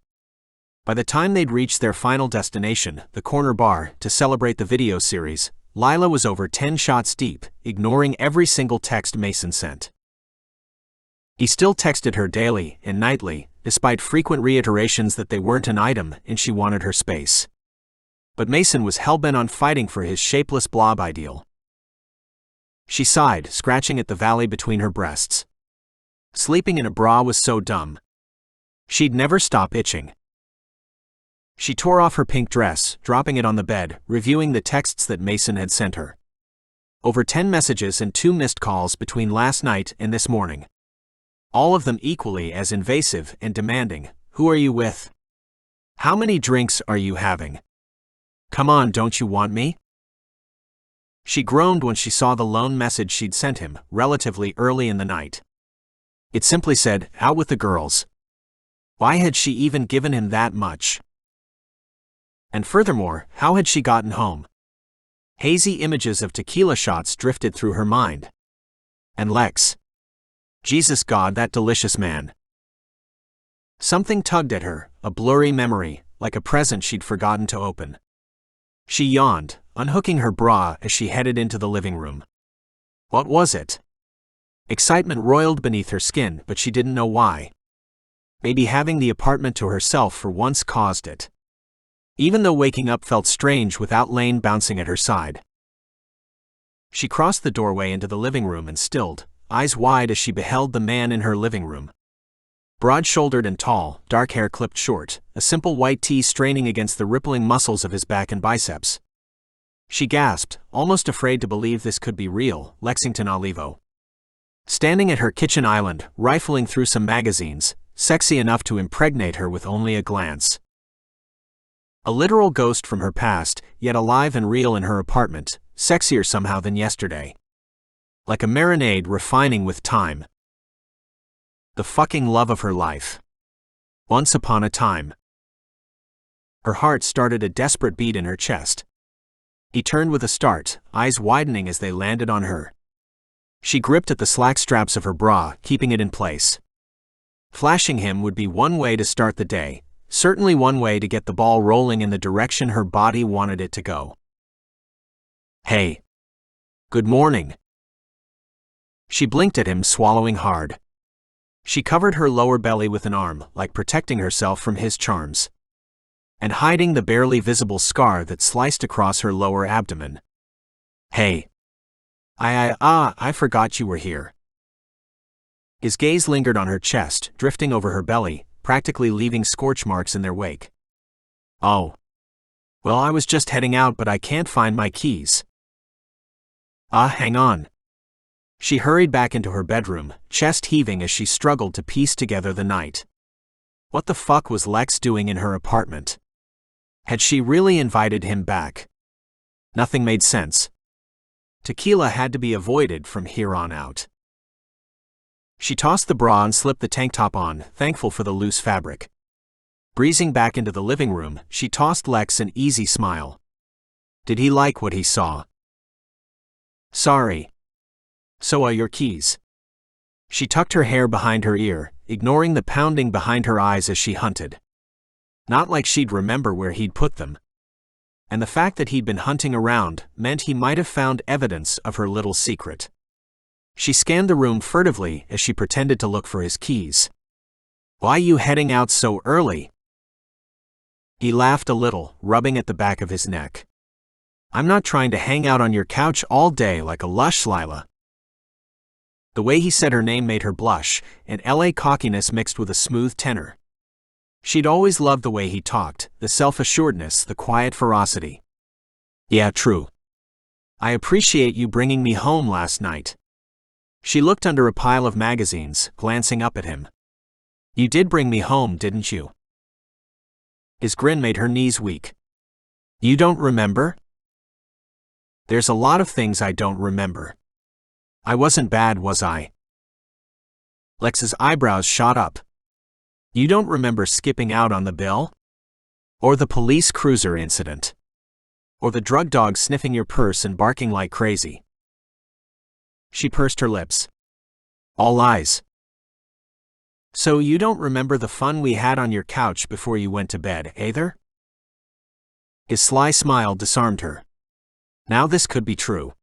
By the time they'd reached their final destination, the corner bar, to celebrate the video series, Lila was over 10 shots deep, ignoring every single text Mason sent. He still texted her daily and nightly, despite frequent reiterations that they weren't an item and she wanted her space. But Mason was hell-bent on fighting for his shapeless blob ideal. She sighed, scratching at the valley between her breasts. Sleeping in a bra was so dumb. She'd never stop itching. She tore off her pink dress, dropping it on the bed, reviewing the texts that Mason had sent her. Over 10 messages and 2 missed calls between last night and this morning. All of them equally as invasive and demanding. Who are you with? How many drinks are you having? Come on, don't you want me? She groaned when she saw the lone message she'd sent him, relatively early in the night. It simply said, out with the girls. Why had she even given him that much? And furthermore, how had she gotten home? Hazy images of tequila shots drifted through her mind. And Lex. Jesus God, that delicious man. Something tugged at her, a blurry memory, like a present she'd forgotten to open. She yawned, unhooking her bra as she headed into the living room. What was it? Excitement roiled beneath her skin, but she didn't know why. Maybe having the apartment to herself for once caused it. Even though waking up felt strange without Lane bouncing at her side. She crossed the doorway into the living room and stilled, eyes wide as she beheld the man in her living room. Broad-shouldered and tall, dark hair clipped short, a simple white tee straining against the rippling muscles of his back and biceps. She gasped, almost afraid to believe this could be real, Lexington Olivo. Standing at her kitchen island, rifling through some magazines, sexy enough to impregnate her with only a glance. A literal ghost from her past, yet alive and real in her apartment, sexier somehow than yesterday. Like a marinade refining with time. The fucking love of her life. Once upon a time. Her heart started a desperate beat in her chest. He turned with a start, eyes widening as they landed on her. She gripped at the slack straps of her bra, keeping it in place. Flashing him would be one way to start the day, certainly one way to get the ball rolling in the direction her body wanted it to go. Hey. Good morning. She blinked at him, swallowing hard. She covered her lower belly with an arm, like protecting herself from his charms. And hiding the barely visible scar that sliced across her lower abdomen. Hey. I forgot you were here. His gaze lingered on her chest, drifting over her belly, practically leaving scorch marks in their wake. Oh. Well, I was just heading out, but I can't find my keys. Hang on. She hurried back into her bedroom, chest heaving as she struggled to piece together the night. What the fuck was Lex doing in her apartment? Had she really invited him back? Nothing made sense. Tequila had to be avoided from here on out. She tossed the bra and slipped the tank top on, thankful for the loose fabric. Breezing back into the living room, she tossed Lex an easy smile. Did he like what he saw? Sorry. So are your keys. She tucked her hair behind her ear, ignoring the pounding behind her eyes as she hunted. Not like she'd remember where he'd put them. And the fact that he'd been hunting around meant he might have found evidence of her little secret. She scanned the room furtively as she pretended to look for his keys. Why you heading out so early? He laughed a little, rubbing at the back of his neck. I'm not trying to hang out on your couch all day like a lush Lila. The way he said her name made her blush, an LA cockiness mixed with a smooth tenor. She'd always loved the way he talked, the self-assuredness, the quiet ferocity. Yeah, true. I appreciate you bringing me home last night. She looked under a pile of magazines, glancing up at him. You did bring me home, didn't you? His grin made her knees weak. You don't remember? There's a lot of things I don't remember. I wasn't bad, was I? Lex's eyebrows shot up. You don't remember skipping out on the bill? Or the police cruiser incident? Or the drug dog sniffing your purse and barking like crazy? She pursed her lips. All lies. So you don't remember the fun we had on your couch before you went to bed, either? His sly smile disarmed her. Now this could be true.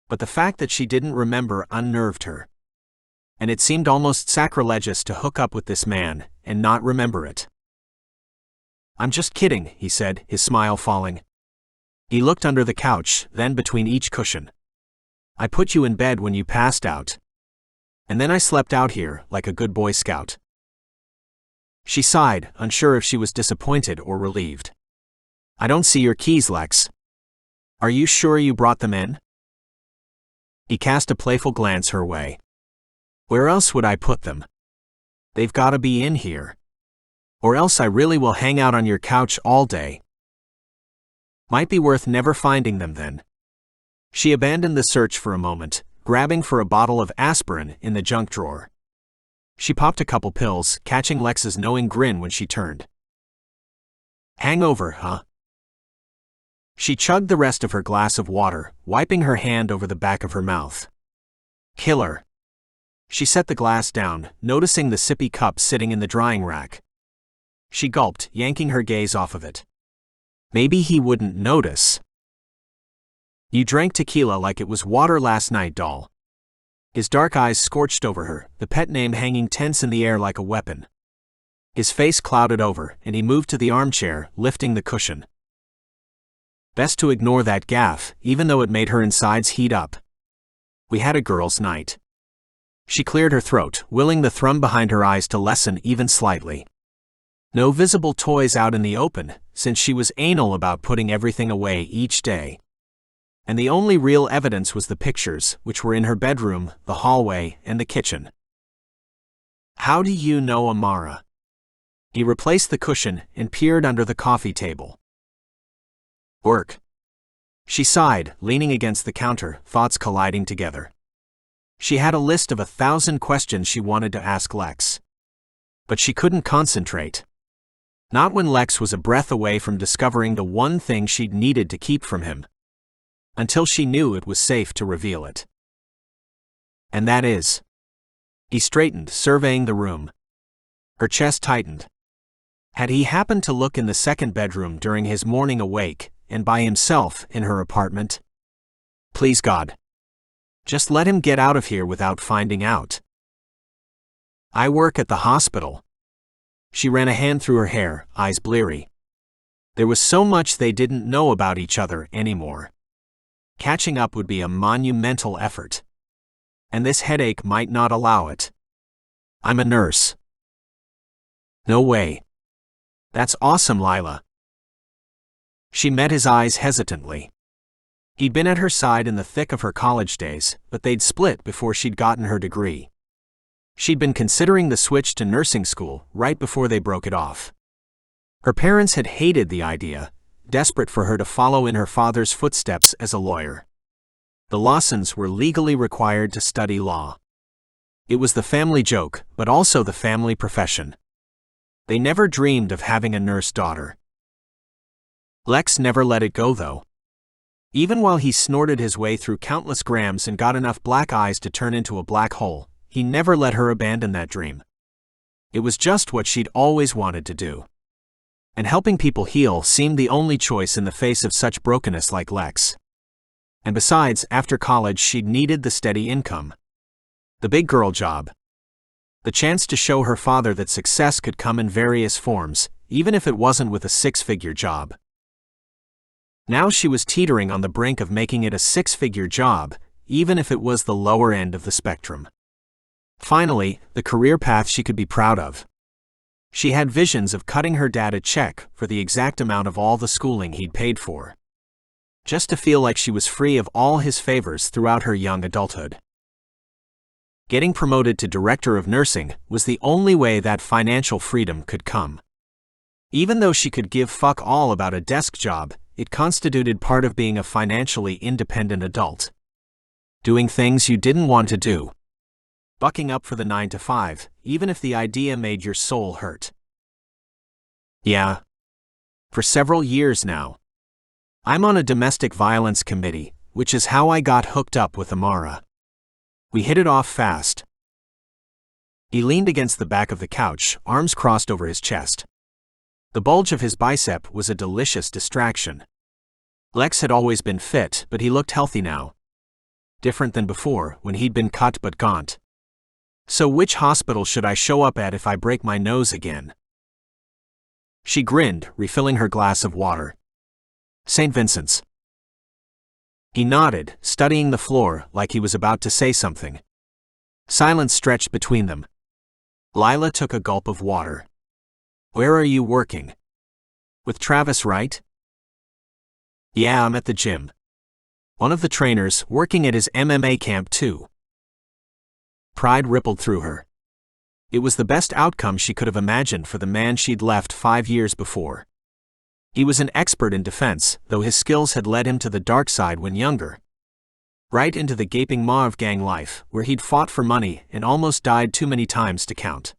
But the fact that she didn't remember unnerved her. And it seemed almost sacrilegious to hook up with this man and not remember it. I'm just kidding, he said, his smile falling. He looked under the couch, then between each cushion. I put you in bed when you passed out. And then I slept out here, like a good Boy Scout. She sighed, unsure if she was disappointed or relieved. I don't see your keys, Lex. Are you sure you brought them in? He cast a playful glance her way. Where else would I put them? They've gotta be in here. Or else I really will hang out on your couch all day. Might be worth never finding them then. She abandoned the search for a moment, grabbing for a bottle of aspirin in the junk drawer. She popped a couple pills, catching Lex's knowing grin when she turned. Hangover, huh? She chugged the rest of her glass of water, wiping her hand over the back of her mouth. Killer. She set the glass down, noticing the sippy cup sitting in the drying rack. She gulped, yanking her gaze off of it. Maybe he wouldn't notice. You drank tequila like it was water last night, doll. His dark eyes scorched over her, the pet name hanging tense in the air like a weapon. His face clouded over, and he moved to the armchair, lifting the cushion. Best to ignore that gaffe, even though it made her insides heat up. We had a girls' night. She cleared her throat, willing the thrum behind her eyes to lessen even slightly. No visible toys out in the open, since she was anal about putting everything away each day. And the only real evidence was the pictures, which were in her bedroom, the hallway, and the kitchen. How do you know Amara? He replaced the cushion and peered under the coffee table. Work. She sighed, leaning against the counter, thoughts colliding together. She had a list of 1,000 questions she wanted to ask Lex. But she couldn't concentrate. Not when Lex was a breath away from discovering the one thing she'd needed to keep from him. Until she knew it was safe to reveal it. And that is. He straightened, surveying the room. Her chest tightened. Had he happened to look in the second bedroom during his morning awake, and by himself in her apartment? Please God. Just let him get out of here without finding out. I work at the hospital. She ran a hand through her hair, eyes bleary. There was so much they didn't know about each other anymore. Catching up would be a monumental effort. And this headache might not allow it. I'm a nurse. No way. That's awesome, Lila. She met his eyes hesitantly. He'd been at her side in the thick of her college days, but they'd split before she'd gotten her degree. She'd been considering the switch to nursing school right before they broke it off. Her parents had hated the idea, desperate for her to follow in her father's footsteps as a lawyer. The Lawsons were legally required to study law. It was the family joke, but also the family profession. They never dreamed of having a nurse daughter. Lex never let it go, though. Even while he snorted his way through countless grams and got enough black eyes to turn into a black hole, he never let her abandon that dream. It was just what she'd always wanted to do. And helping people heal seemed the only choice in the face of such brokenness like Lex. And besides, after college she'd needed the steady income. The big girl job. The chance to show her father that success could come in various forms, even if it wasn't with a six-figure job. Now she was teetering on the brink of making it a six-figure job, even if it was the lower end of the spectrum. Finally, the career path she could be proud of. She had visions of cutting her dad a check for the exact amount of all the schooling he'd paid for. Just to feel like she was free of all his favors throughout her young adulthood. Getting promoted to director of nursing was the only way that financial freedom could come. Even though she could give fuck all about a desk job, it constituted part of being a financially independent adult. Doing things you didn't want to do. Bucking up for the 9 to 5, even if the idea made your soul hurt. Yeah. For several years now. I'm on a domestic violence committee, which is how I got hooked up with Amara. We hit it off fast. He leaned against the back of the couch, arms crossed over his chest. The bulge of his bicep was a delicious distraction. Lex had always been fit, but he looked healthy now. Different than before, when he'd been cut but gaunt. So which hospital should I show up at if I break my nose again? She grinned, refilling her glass of water. St. Vincent's. He nodded, studying the floor like he was about to say something. Silence stretched between them. Lila took a gulp of water. Where are you working? With Travis, right? Yeah, I'm at the gym. One of the trainers, working at his MMA camp too. Pride rippled through her. It was the best outcome she could have imagined for the man she'd left 5 years before. He was an expert in defense, though his skills had led him to the dark side when younger. Right into the gaping maw of gang life, where he'd fought for money and almost died too many times to count.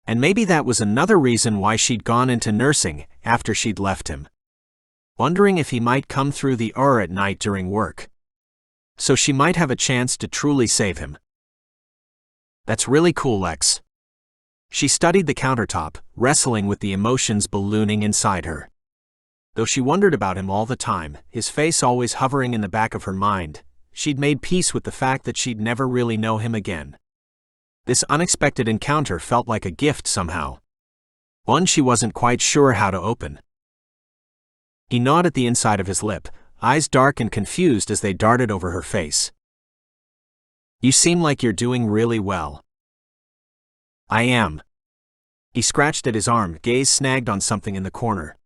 And maybe that was another reason why she'd gone into nursing after she'd left him. Wondering if he might come through the at night during work. So she might have a chance to truly save him. That's really cool, Lex. She studied the countertop, wrestling with the emotions ballooning inside her. Though she wondered about him all the time, his face always hovering in the back of her mind, she'd made peace with the fact that she'd never really know him again. This unexpected encounter felt like a gift somehow. One she wasn't quite sure how to open. He gnawed at the inside of his lip, eyes dark and confused as they darted over her face. You seem like you're doing really well. I am. He scratched at his arm, gaze snagged on something in the corner.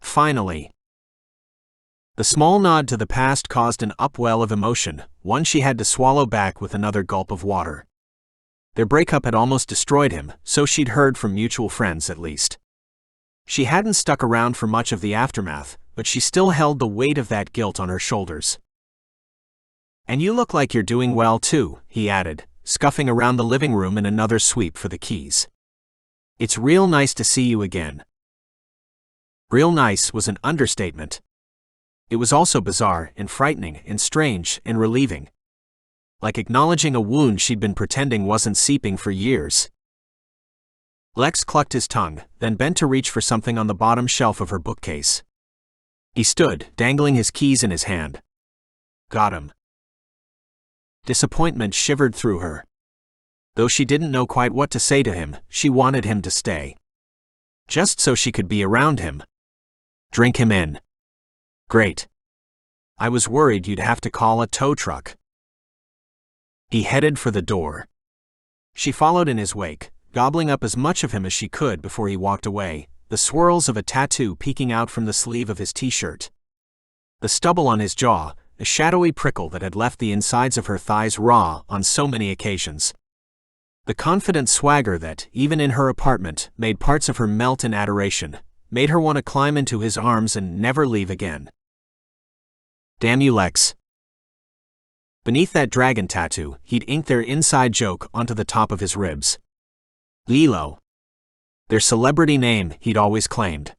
Finally. The small nod to the past caused an upwell of emotion, one she had to swallow back with another gulp of water. Their breakup had almost destroyed him, so she'd heard from mutual friends at least. She hadn't stuck around for much of the aftermath, but she still held the weight of that guilt on her shoulders. And you look like you're doing well too, he added, scuffing around the living room in another sweep for the keys. It's real nice to see you again. Real nice was an understatement. It was also bizarre and frightening and strange and relieving. Like acknowledging a wound she'd been pretending wasn't seeping for years. Lex clucked his tongue, then bent to reach for something on the bottom shelf of her bookcase. He stood, dangling his keys in his hand. Got him. Disappointment shivered through her. Though she didn't know quite what to say to him, she wanted him to stay. Just so she could be around him. Drink him in. Great. I was worried you'd have to call a tow truck. He headed for the door. She followed in his wake, gobbling up as much of him as she could before he walked away, the swirls of a tattoo peeking out from the sleeve of his t-shirt. The stubble on his jaw, a shadowy prickle that had left the insides of her thighs raw on so many occasions. The confident swagger that, even in her apartment, made parts of her melt in adoration, made her want to climb into his arms and never leave again. Damn you, Lex. Beneath that dragon tattoo, he'd inked their inside joke onto the top of his ribs. Lilo. Their celebrity name he'd always claimed.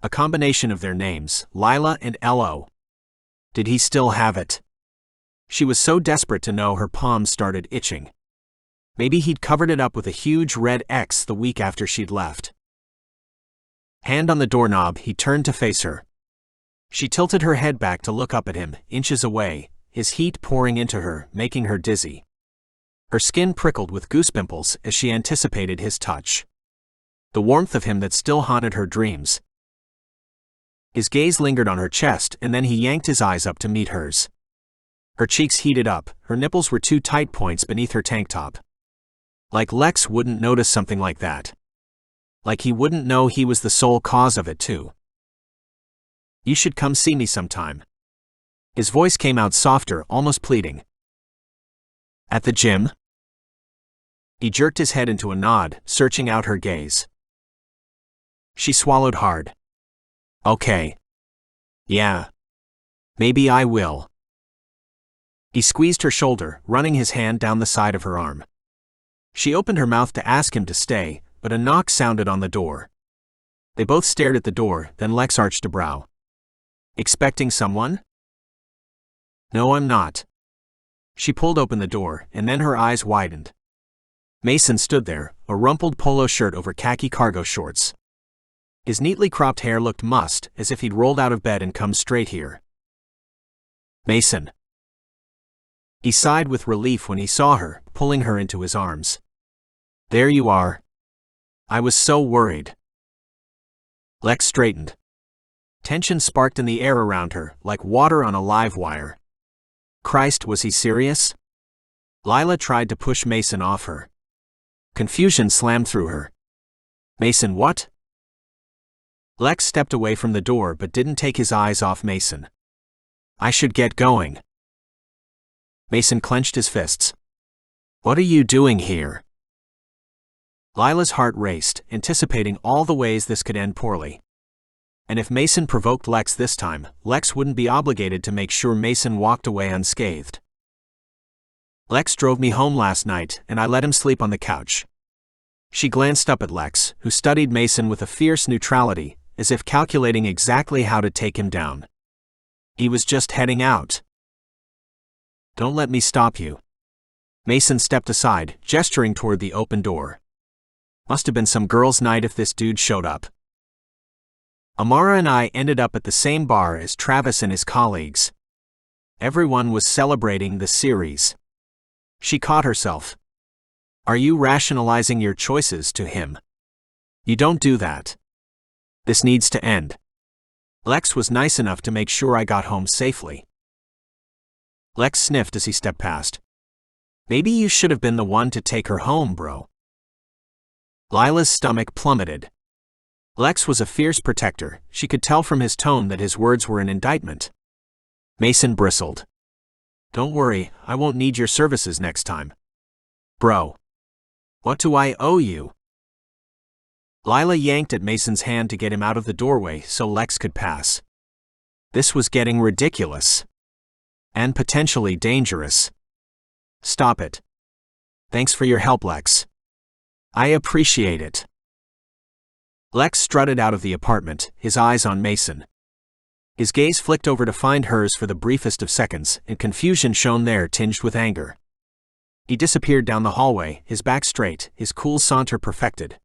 A combination of their names, Lila and Lo. Did he still have it? She was so desperate to know her palms started itching. Maybe he'd covered it up with a huge red X the week after she'd left. Hand on the doorknob, he turned to face her. She tilted her head back to look up at him, inches away, his heat pouring into her, making her dizzy. Her skin prickled with goosepimples as she anticipated his touch. The warmth of him that still haunted her dreams. His gaze lingered on her chest, and then he yanked his eyes up to meet hers. Her cheeks heated up, her nipples were two tight points beneath her tank top. Like Lex wouldn't notice something like that. Like he wouldn't know he was the sole cause of it too. You should come see me sometime. His voice came out softer, almost pleading. At the gym? He jerked his head into a nod, searching out her gaze. She swallowed hard. Okay. Yeah. Maybe I will. He squeezed her shoulder, running his hand down the side of her arm. She opened her mouth to ask him to stay, but a knock sounded on the door. They both stared at the door, then Lex arched a brow. Expecting someone? No, I'm not. She pulled open the door, and then her eyes widened. Mason stood there, a rumpled polo shirt over khaki cargo shorts. His neatly cropped hair looked mussed, as if he'd rolled out of bed and come straight here. Mason. He sighed with relief when he saw her, pulling her into his arms. There you are. I was so worried. Lex straightened. Tension sparked in the air around her, like water on a live wire. Christ, was he serious? Lila tried to push Mason off her. Confusion slammed through her. Mason what? Lex stepped away from the door but didn't take his eyes off Mason. I should get going. Mason clenched his fists. What are you doing here? Lila's heart raced, anticipating all the ways this could end poorly. And if Mason provoked Lex this time, Lex wouldn't be obligated to make sure Mason walked away unscathed. Lex drove me home last night, and I let him sleep on the couch. She glanced up at Lex, who studied Mason with a fierce neutrality, as if calculating exactly how to take him down. He was just heading out. Don't let me stop you. Mason stepped aside, gesturing toward the open door. Must have been some girls' night if this dude showed up. Amara and I ended up at the same bar as Travis and his colleagues. Everyone was celebrating the series. She caught herself. Are you rationalizing your choices to him? You don't do that. This needs to end. Lex was nice enough to make sure I got home safely. Lex sniffed as he stepped past. Maybe you should have been the one to take her home, bro. Lila's stomach plummeted. Lex was a fierce protector. She could tell from his tone that his words were an indictment. Mason bristled. Don't worry, I won't need your services next time. Bro. What do I owe you? Lila yanked at Mason's hand to get him out of the doorway so Lex could pass. This was getting ridiculous. And potentially dangerous. Stop it. Thanks for your help, Lex. I appreciate it. Lex strutted out of the apartment, his eyes on Mason. His gaze flicked over to find hers for the briefest of seconds, and confusion shone there tinged with anger. He disappeared down the hallway, his back straight, his cool saunter perfected.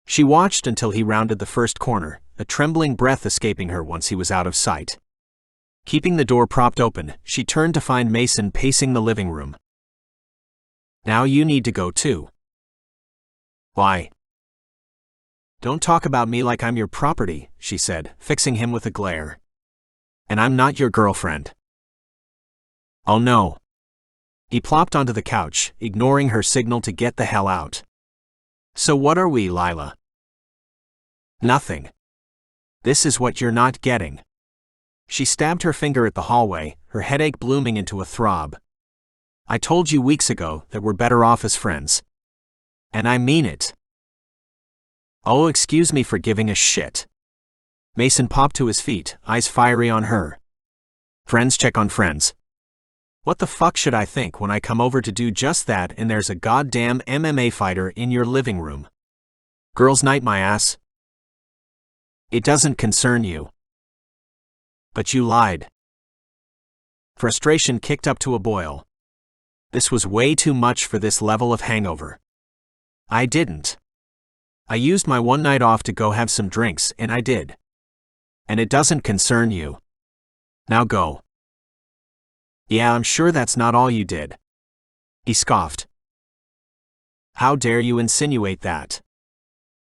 She watched until he rounded the first corner, a trembling breath escaping her once he was out of sight. Keeping the door propped open, she turned to find Mason pacing the living room. Now you need to go too. Why? Don't talk about me like I'm your property, she said, fixing him with a glare. And I'm not your girlfriend. Oh no. He plopped onto the couch, ignoring her signal to get the hell out. So what are we, Lila? Nothing. This is what you're not getting. She stabbed her finger at the hallway, her headache blooming into a throb. I told you weeks ago that we're better off as friends. And I mean it. Oh, excuse me for giving a shit. Mason popped to his feet, eyes fiery on her. Friends check on friends. What the fuck should I think when I come over to do just that and there's a goddamn MMA fighter in your living room? Girls' night, my ass. It doesn't concern you. But you lied. Frustration kicked up to a boil. This was way too much for this level of hangover. I didn't. I used my one night off to go have some drinks, and I did. And it doesn't concern you. Now go. Yeah, I'm sure that's not all you did. He scoffed. How dare you insinuate that?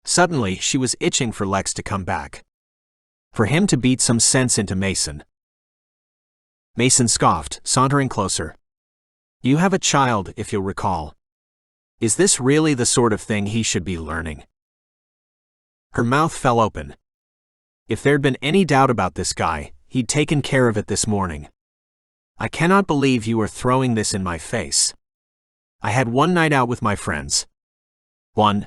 Suddenly, she was itching for Lex to come back. For him to beat some sense into Mason. Mason scoffed, sauntering closer. You have a child, if you'll recall. Is this really the sort of thing he should be learning? Her mouth fell open. If there'd been any doubt about this guy, he'd taken care of it this morning. I cannot believe you are throwing this in my face. I had one night out with my friends. One.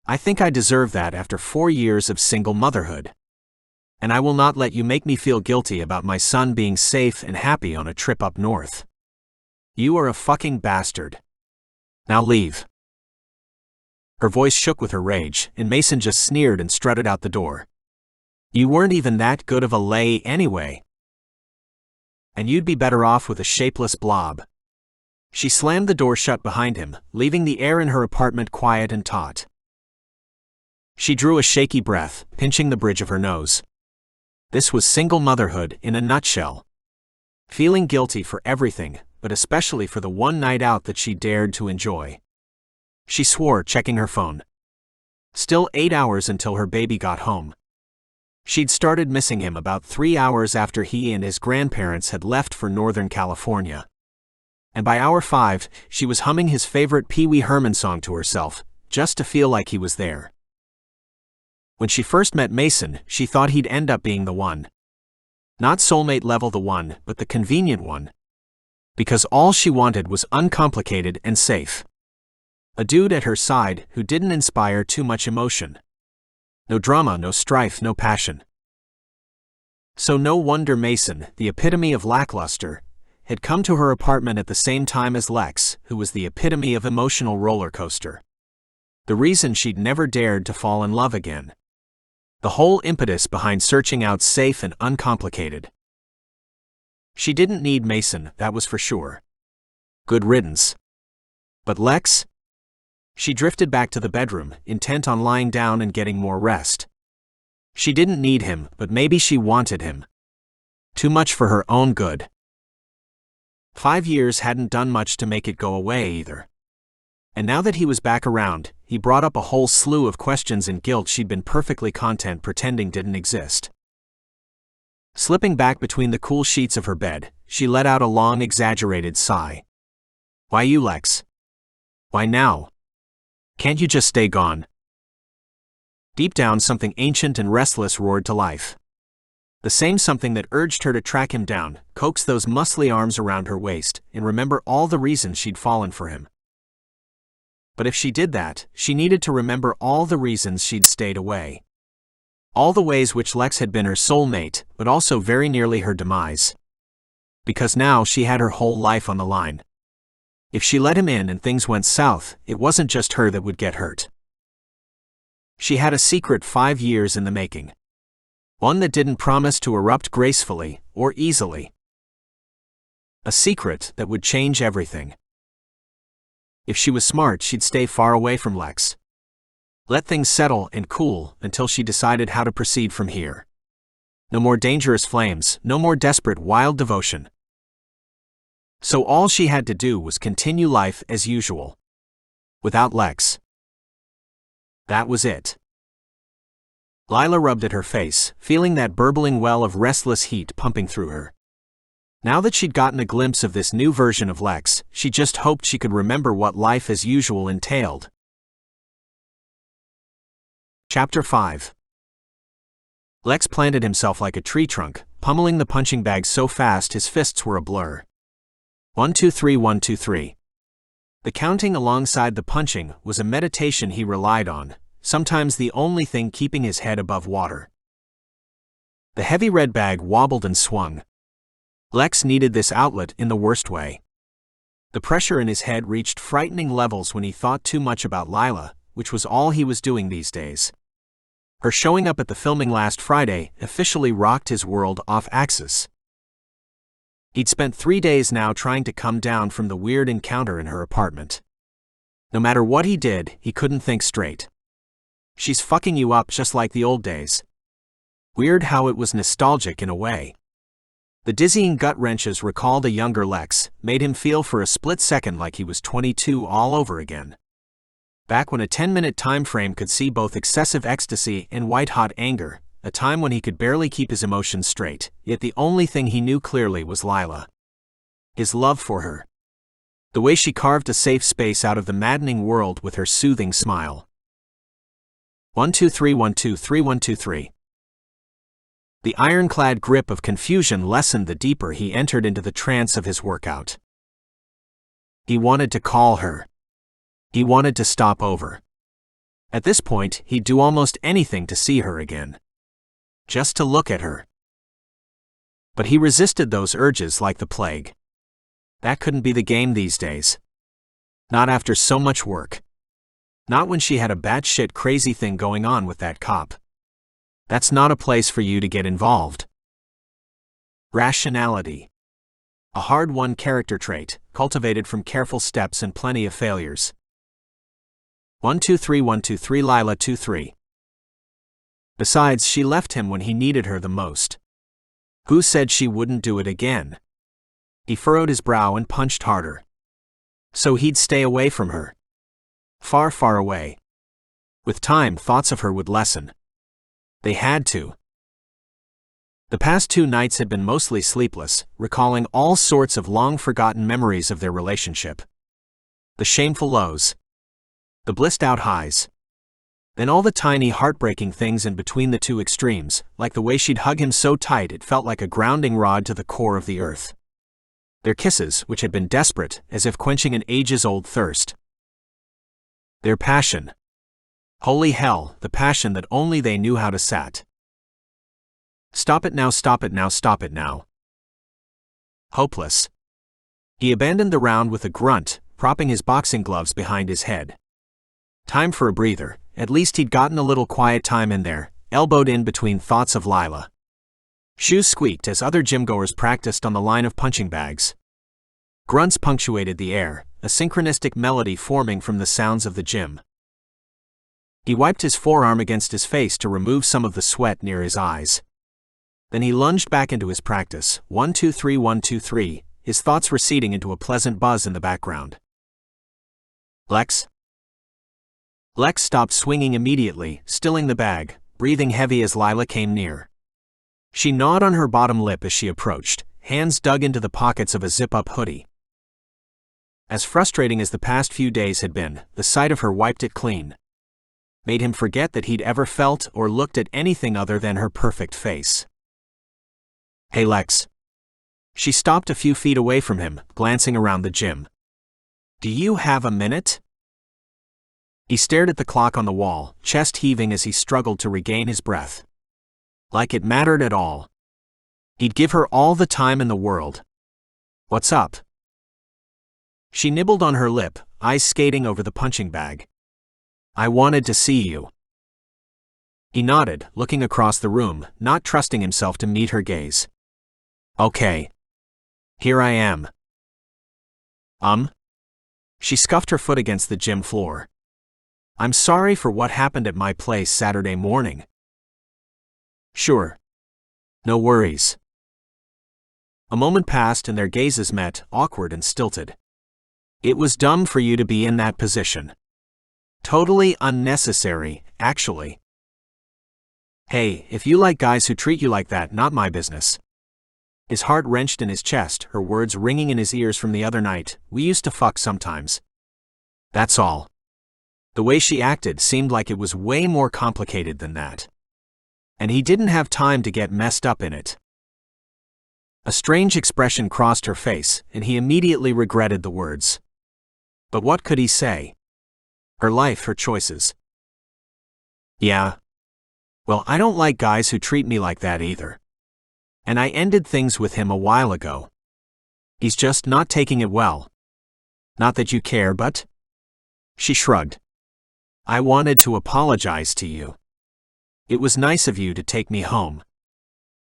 I think I deserve that after 4 years of single motherhood. And I will not let you make me feel guilty about my son being safe and happy on a trip up north. You are a fucking bastard. Now leave. Her voice shook with her rage, and Mason just sneered and strutted out the door. You weren't even that good of a lay anyway. And you'd be better off with a shapeless blob. She slammed the door shut behind him, leaving the air in her apartment quiet and taut. She drew a shaky breath, pinching the bridge of her nose. This was single motherhood in a nutshell. Feeling guilty for everything, but especially for the one night out that she dared to enjoy. She swore, checking her phone. Still 8 hours until her baby got home. She'd started missing him about 3 hours after he and his grandparents had left for Northern California. And by hour 5, she was humming his favorite Pee Wee Herman song to herself, just to feel like he was there. When she first met Mason, she thought he'd end up being the one. Not soulmate level the one, but the convenient one. Because all she wanted was uncomplicated and safe. A dude at her side who didn't inspire too much emotion. No drama, no strife, no passion. So no wonder Mason, the epitome of lackluster, had come to her apartment at the same time as Lex, who was the epitome of emotional roller coaster. The reason she'd never dared to fall in love again. The whole impetus behind searching out safe and uncomplicated. She didn't need Mason, that was for sure. Good riddance. But Lex? She drifted back to the bedroom, intent on lying down and getting more rest. She didn't need him, but maybe she wanted him. Too much for her own good. 5 years hadn't done much to make it go away either. And now that he was back around, he brought up a whole slew of questions and guilt she'd been perfectly content pretending didn't exist. Slipping back between the cool sheets of her bed, she let out a long, exaggerated sigh. Why you, Lex? Why now? Can't you just stay gone? Deep down, something ancient and restless roared to life. The same something that urged her to track him down, coax those muscly arms around her waist, and remember all the reasons she'd fallen for him. But if she did that, she needed to remember all the reasons she'd stayed away. All the ways which Lex had been her soulmate, but also very nearly her demise. Because now she had her whole life on the line. If she let him in and things went south, it wasn't just her that would get hurt. She had a secret 5 years in the making. One that didn't promise to erupt gracefully or easily. A secret that would change everything. If she was smart, she'd stay far away from Lex. Let things settle and cool until she decided how to proceed from here. No more dangerous flames, no more desperate wild devotion. So all she had to do was continue life as usual. Without Lex. That was it. Lila rubbed at her face, feeling that burbling well of restless heat pumping through her. Now that she'd gotten a glimpse of this new version of Lex, she just hoped she could remember what life as usual entailed. Chapter 5. Lex planted himself like a tree trunk, pummeling the punching bag so fast his fists were a blur. 1 2 3 1 2 3. The counting alongside the punching was a meditation he relied on, sometimes the only thing keeping his head above water. The heavy red bag wobbled and swung. Lex needed this outlet in the worst way. The pressure in his head reached frightening levels when he thought too much about Lila, which was all he was doing these days. Her showing up at the filming last Friday officially rocked his world off axis. He'd spent 3 days now trying to come down from the weird encounter in her apartment. No matter what he did, he couldn't think straight. She's fucking you up just like the old days. Weird how it was nostalgic in a way. The dizzying gut wrenches recalled a younger Lex, made him feel for a split second like he was 22 all over again. Back when a 10-minute time frame could see both excessive ecstasy and white-hot anger, a time when he could barely keep his emotions straight, yet the only thing he knew clearly was Lila. His love for her. The way she carved a safe space out of the maddening world with her soothing smile. 1 2 3 1 2 3 1 2 3. The ironclad grip of confusion lessened the deeper he entered into the trance of his workout. He wanted to call her. He wanted to stop over. At this point, he'd do almost anything to see her again. Just to look at her. But he resisted those urges like the plague. That couldn't be the game these days. Not after so much work. Not when she had a batshit crazy thing going on with that cop. That's not a place for you to get involved. Rationality. A hard-won character trait, cultivated from careful steps and plenty of failures. 1 2 3 1 2 3 Lila 2 3. Besides, she left him when he needed her the most. Who said she wouldn't do it again? He furrowed his brow and punched harder. So he'd stay away from her. Far, far away. With time, thoughts of her would lessen. They had to. The past 2 nights had been mostly sleepless, recalling all sorts of long-forgotten memories of their relationship. The shameful lows. The blissed-out highs. Then all the tiny heartbreaking things in between the two extremes, like the way she'd hug him so tight it felt like a grounding rod to the core of the earth. Their kisses, which had been desperate, as if quenching an ages-old thirst. Their passion. Holy hell, the passion that only they knew how to sat. Stop it now, stop it now, stop it now. Hopeless. He abandoned the round with a grunt, propping his boxing gloves behind his head. Time for a breather, at least he'd gotten a little quiet time in there, elbowed in between thoughts of Lila. Shoes squeaked as other gymgoers practiced on the line of punching bags. Grunts punctuated the air, a synchronistic melody forming from the sounds of the gym. He wiped his forearm against his face to remove some of the sweat near his eyes. Then he lunged back into his practice, 1 2 3 1 2 3, his thoughts receding into a pleasant buzz in the background. Lex? Lex stopped swinging immediately, stilling the bag, breathing heavy as Lila came near. She gnawed on her bottom lip as she approached, hands dug into the pockets of a zip-up hoodie. As frustrating as the past few days had been, the sight of her wiped it clean. Made him forget that he'd ever felt or looked at anything other than her perfect face. Hey Lex. She stopped a few feet away from him, glancing around the gym. Do you have a minute? He stared at the clock on the wall, chest heaving as he struggled to regain his breath. Like it mattered at all. He'd give her all the time in the world. What's up? She nibbled on her lip, eyes skating over the punching bag. I wanted to see you. He nodded, looking across the room, not trusting himself to meet her gaze. Okay. Here I am. She scuffed her foot against the gym floor. I'm sorry for what happened at my place Saturday morning. Sure. No worries. A moment passed and their gazes met, awkward and stilted. It was dumb for you to be in that position. Totally unnecessary, actually. Hey, if you like guys who treat you like that, not my business. His heart wrenched in his chest, her words ringing in his ears from the other night. We used to fuck sometimes. That's all. The way she acted seemed like it was way more complicated than that. And he didn't have time to get messed up in it. A strange expression crossed her face, and he immediately regretted the words. But what could he say? Her life, her choices. Yeah. Well, I don't like guys who treat me like that either. And I ended things with him a while ago. He's just not taking it well. Not that you care, but... She shrugged. I wanted to apologize to you. It was nice of you to take me home.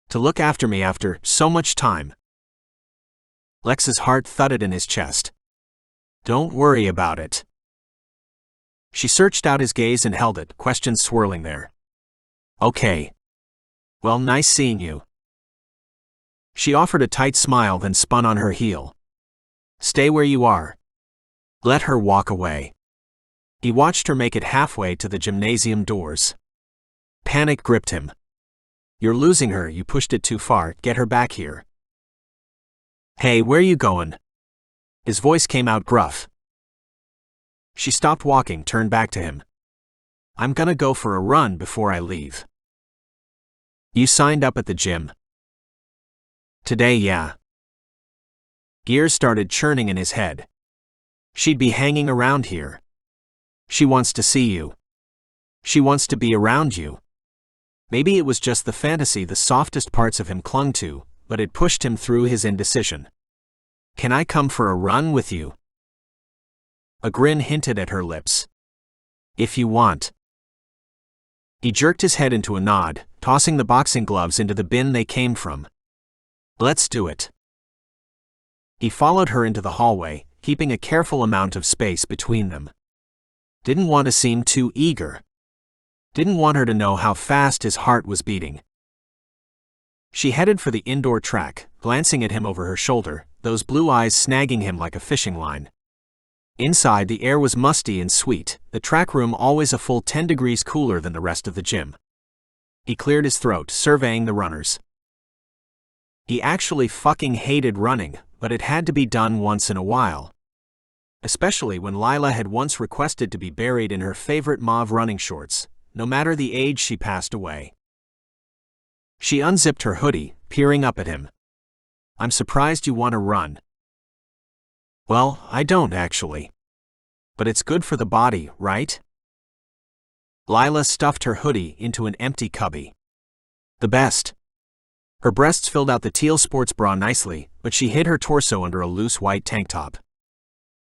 To look after me after so much time. Lex's heart thudded in his chest. Don't worry about it. She searched out his gaze and held it, questions swirling there. Okay. Well, nice seeing you. She offered a tight smile, then spun on her heel. Stay where you are. Let her walk away. He watched her make it halfway to the gymnasium doors. Panic gripped him. You're losing her, you pushed it too far, get her back here. Hey, where you going? His voice came out gruff. She stopped walking, turned back to him. I'm gonna go for a run before I leave. You signed up at the gym? Today, yeah. Gears started churning in his head. She'd be hanging around here. She wants to see you. She wants to be around you. Maybe it was just the fantasy the softest parts of him clung to, but it pushed him through his indecision. Can I come for a run with you? A grin hinted at her lips. If you want. He jerked his head into a nod, tossing the boxing gloves into the bin they came from. Let's do it. He followed her into the hallway, keeping a careful amount of space between them. Didn't want to seem too eager. Didn't want her to know how fast his heart was beating. She headed for the indoor track, glancing at him over her shoulder, those blue eyes snagging him like a fishing line. Inside, the air was musty and sweet, the track room always a full 10 degrees cooler than the rest of the gym. He cleared his throat, surveying the runners. He actually fucking hated running, but it had to be done once in a while. Especially when Lila had once requested to be buried in her favorite mauve running shorts, no matter the age she passed away. She unzipped her hoodie, peering up at him. I'm surprised you want to run. Well, I don't actually. But it's good for the body, right? Lila stuffed her hoodie into an empty cubby. The best. Her breasts filled out the teal sports bra nicely, but she hid her torso under a loose white tank top.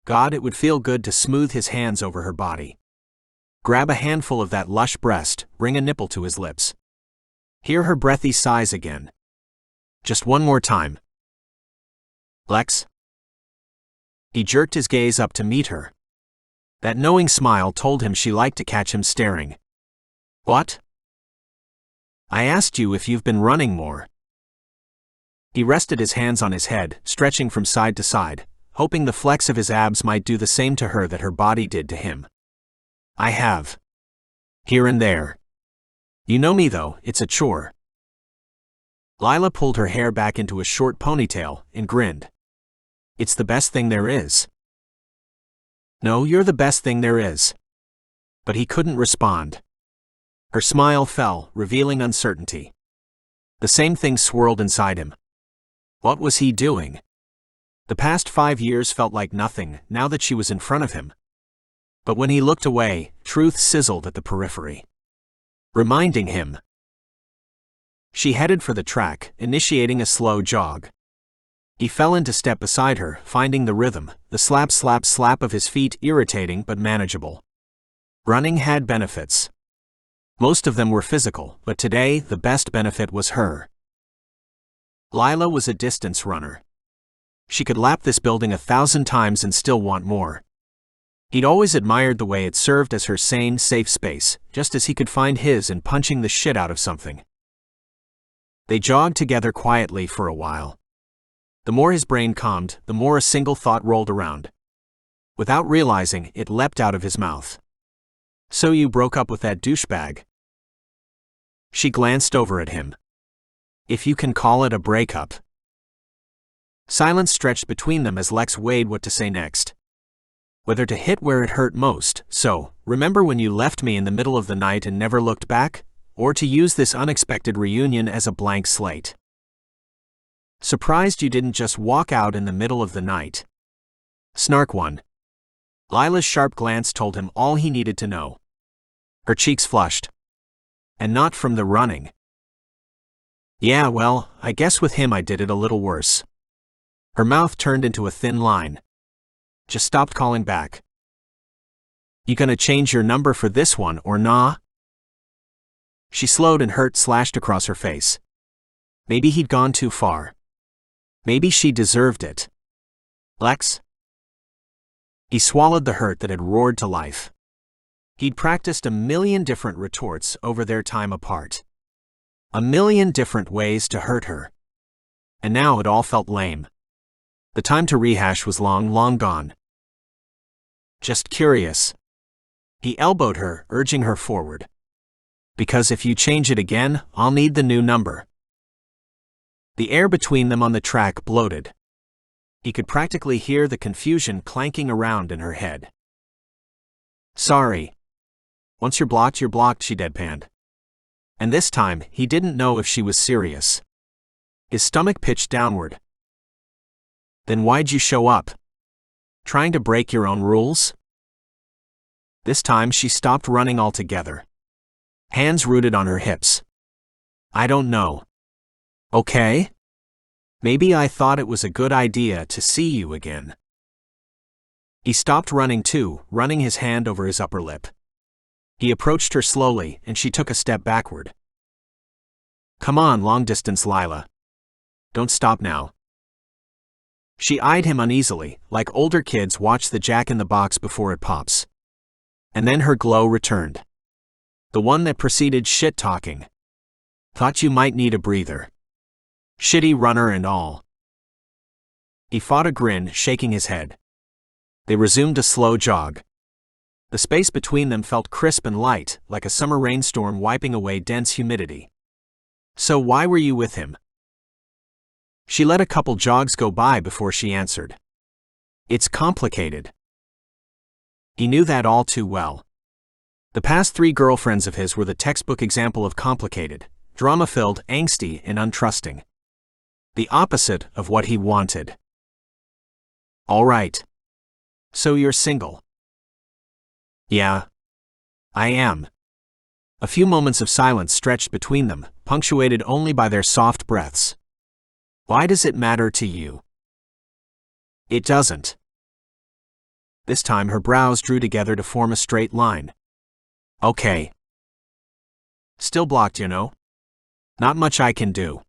God, it would feel good to smooth his hands over her body. Grab a handful of that lush breast, bring a nipple to his lips. Hear her breathy sighs again. Just one more time. Lex? He jerked his gaze up to meet her. That knowing smile told him she liked to catch him staring. What? I asked you if you've been running more. He rested his hands on his head, stretching from side to side, hoping the flex of his abs might do the same to her that her body did to him. I have. Here and there. You know me though, it's a chore. Lila pulled her hair back into a short ponytail and grinned. It's the best thing there is. No, you're the best thing there is. But he couldn't respond. Her smile fell, revealing uncertainty. The same thing swirled inside him. What was he doing? The past 5 years felt like nothing now that she was in front of him. But when he looked away, truth sizzled at the periphery, reminding him. She headed for the track, initiating a slow jog. He fell into step beside her, finding the rhythm, the slap slap slap of his feet irritating but manageable. Running had benefits. Most of them were physical, but today the best benefit was her. Lila was a distance runner. She could lap this building 1,000 times and still want more. He'd always admired the way it served as her sane, safe space, just as he could find his in punching the shit out of something. They jogged together quietly for a while. The more his brain calmed, the more a single thought rolled around. Without realizing, it leapt out of his mouth. So you broke up with that douchebag? She glanced over at him. If you can call it a breakup. Silence stretched between them as Lex weighed what to say next. Whether to hit where it hurt most, so, remember when you left me in the middle of the night and never looked back? Or to use this unexpected reunion as a blank slate. Surprised you didn't just walk out in the middle of the night. Snark one. Lila's sharp glance told him all he needed to know. Her cheeks flushed. And not from the running. Yeah, well, I guess with him I did it a little worse. Her mouth turned into a thin line. Just stopped calling back. You gonna change your number for this one or nah? She slowed and hurt slashed across her face. Maybe he'd gone too far. Maybe she deserved it. Lex? He swallowed the hurt that had roared to life. He'd practiced 1,000,000 different retorts over their time apart. 1,000,000 different ways to hurt her. And now it all felt lame. The time to rehash was long, long gone. Just curious. He elbowed her, urging her forward. Because if you change it again, I'll need the new number. The air between them on the track bloated. He could practically hear the confusion clanking around in her head. Sorry. Once you're blocked, she deadpanned. And this time, he didn't know if she was serious. His stomach pitched downward. Then why'd you show up? Trying to break your own rules? This time she stopped running altogether. Hands rooted on her hips. I don't know. Okay? Maybe I thought it was a good idea to see you again. He stopped running too, running his hand over his upper lip. He approached her slowly, and she took a step backward. Come on, long-distance Lila. Don't stop now. She eyed him uneasily, like older kids watch the jack-in-the-box before it pops. And then her glow returned. The one that preceded shit-talking. Thought you might need a breather. Shitty runner and all. He fought a grin, shaking his head. They resumed a slow jog. The space between them felt crisp and light, like a summer rainstorm wiping away dense humidity. So why were you with him? She let a couple jogs go by before she answered. It's complicated. He knew that all too well. The past 3 girlfriends of his were the textbook example of complicated, drama-filled, angsty, and untrusting. The opposite of what he wanted. All right. So you're single? Yeah. I am. A few moments of silence stretched between them, punctuated only by their soft breaths. Why does it matter to you? It doesn't. This time her brows drew together to form a straight line. Okay. Still blocked, you know? Not much I can do.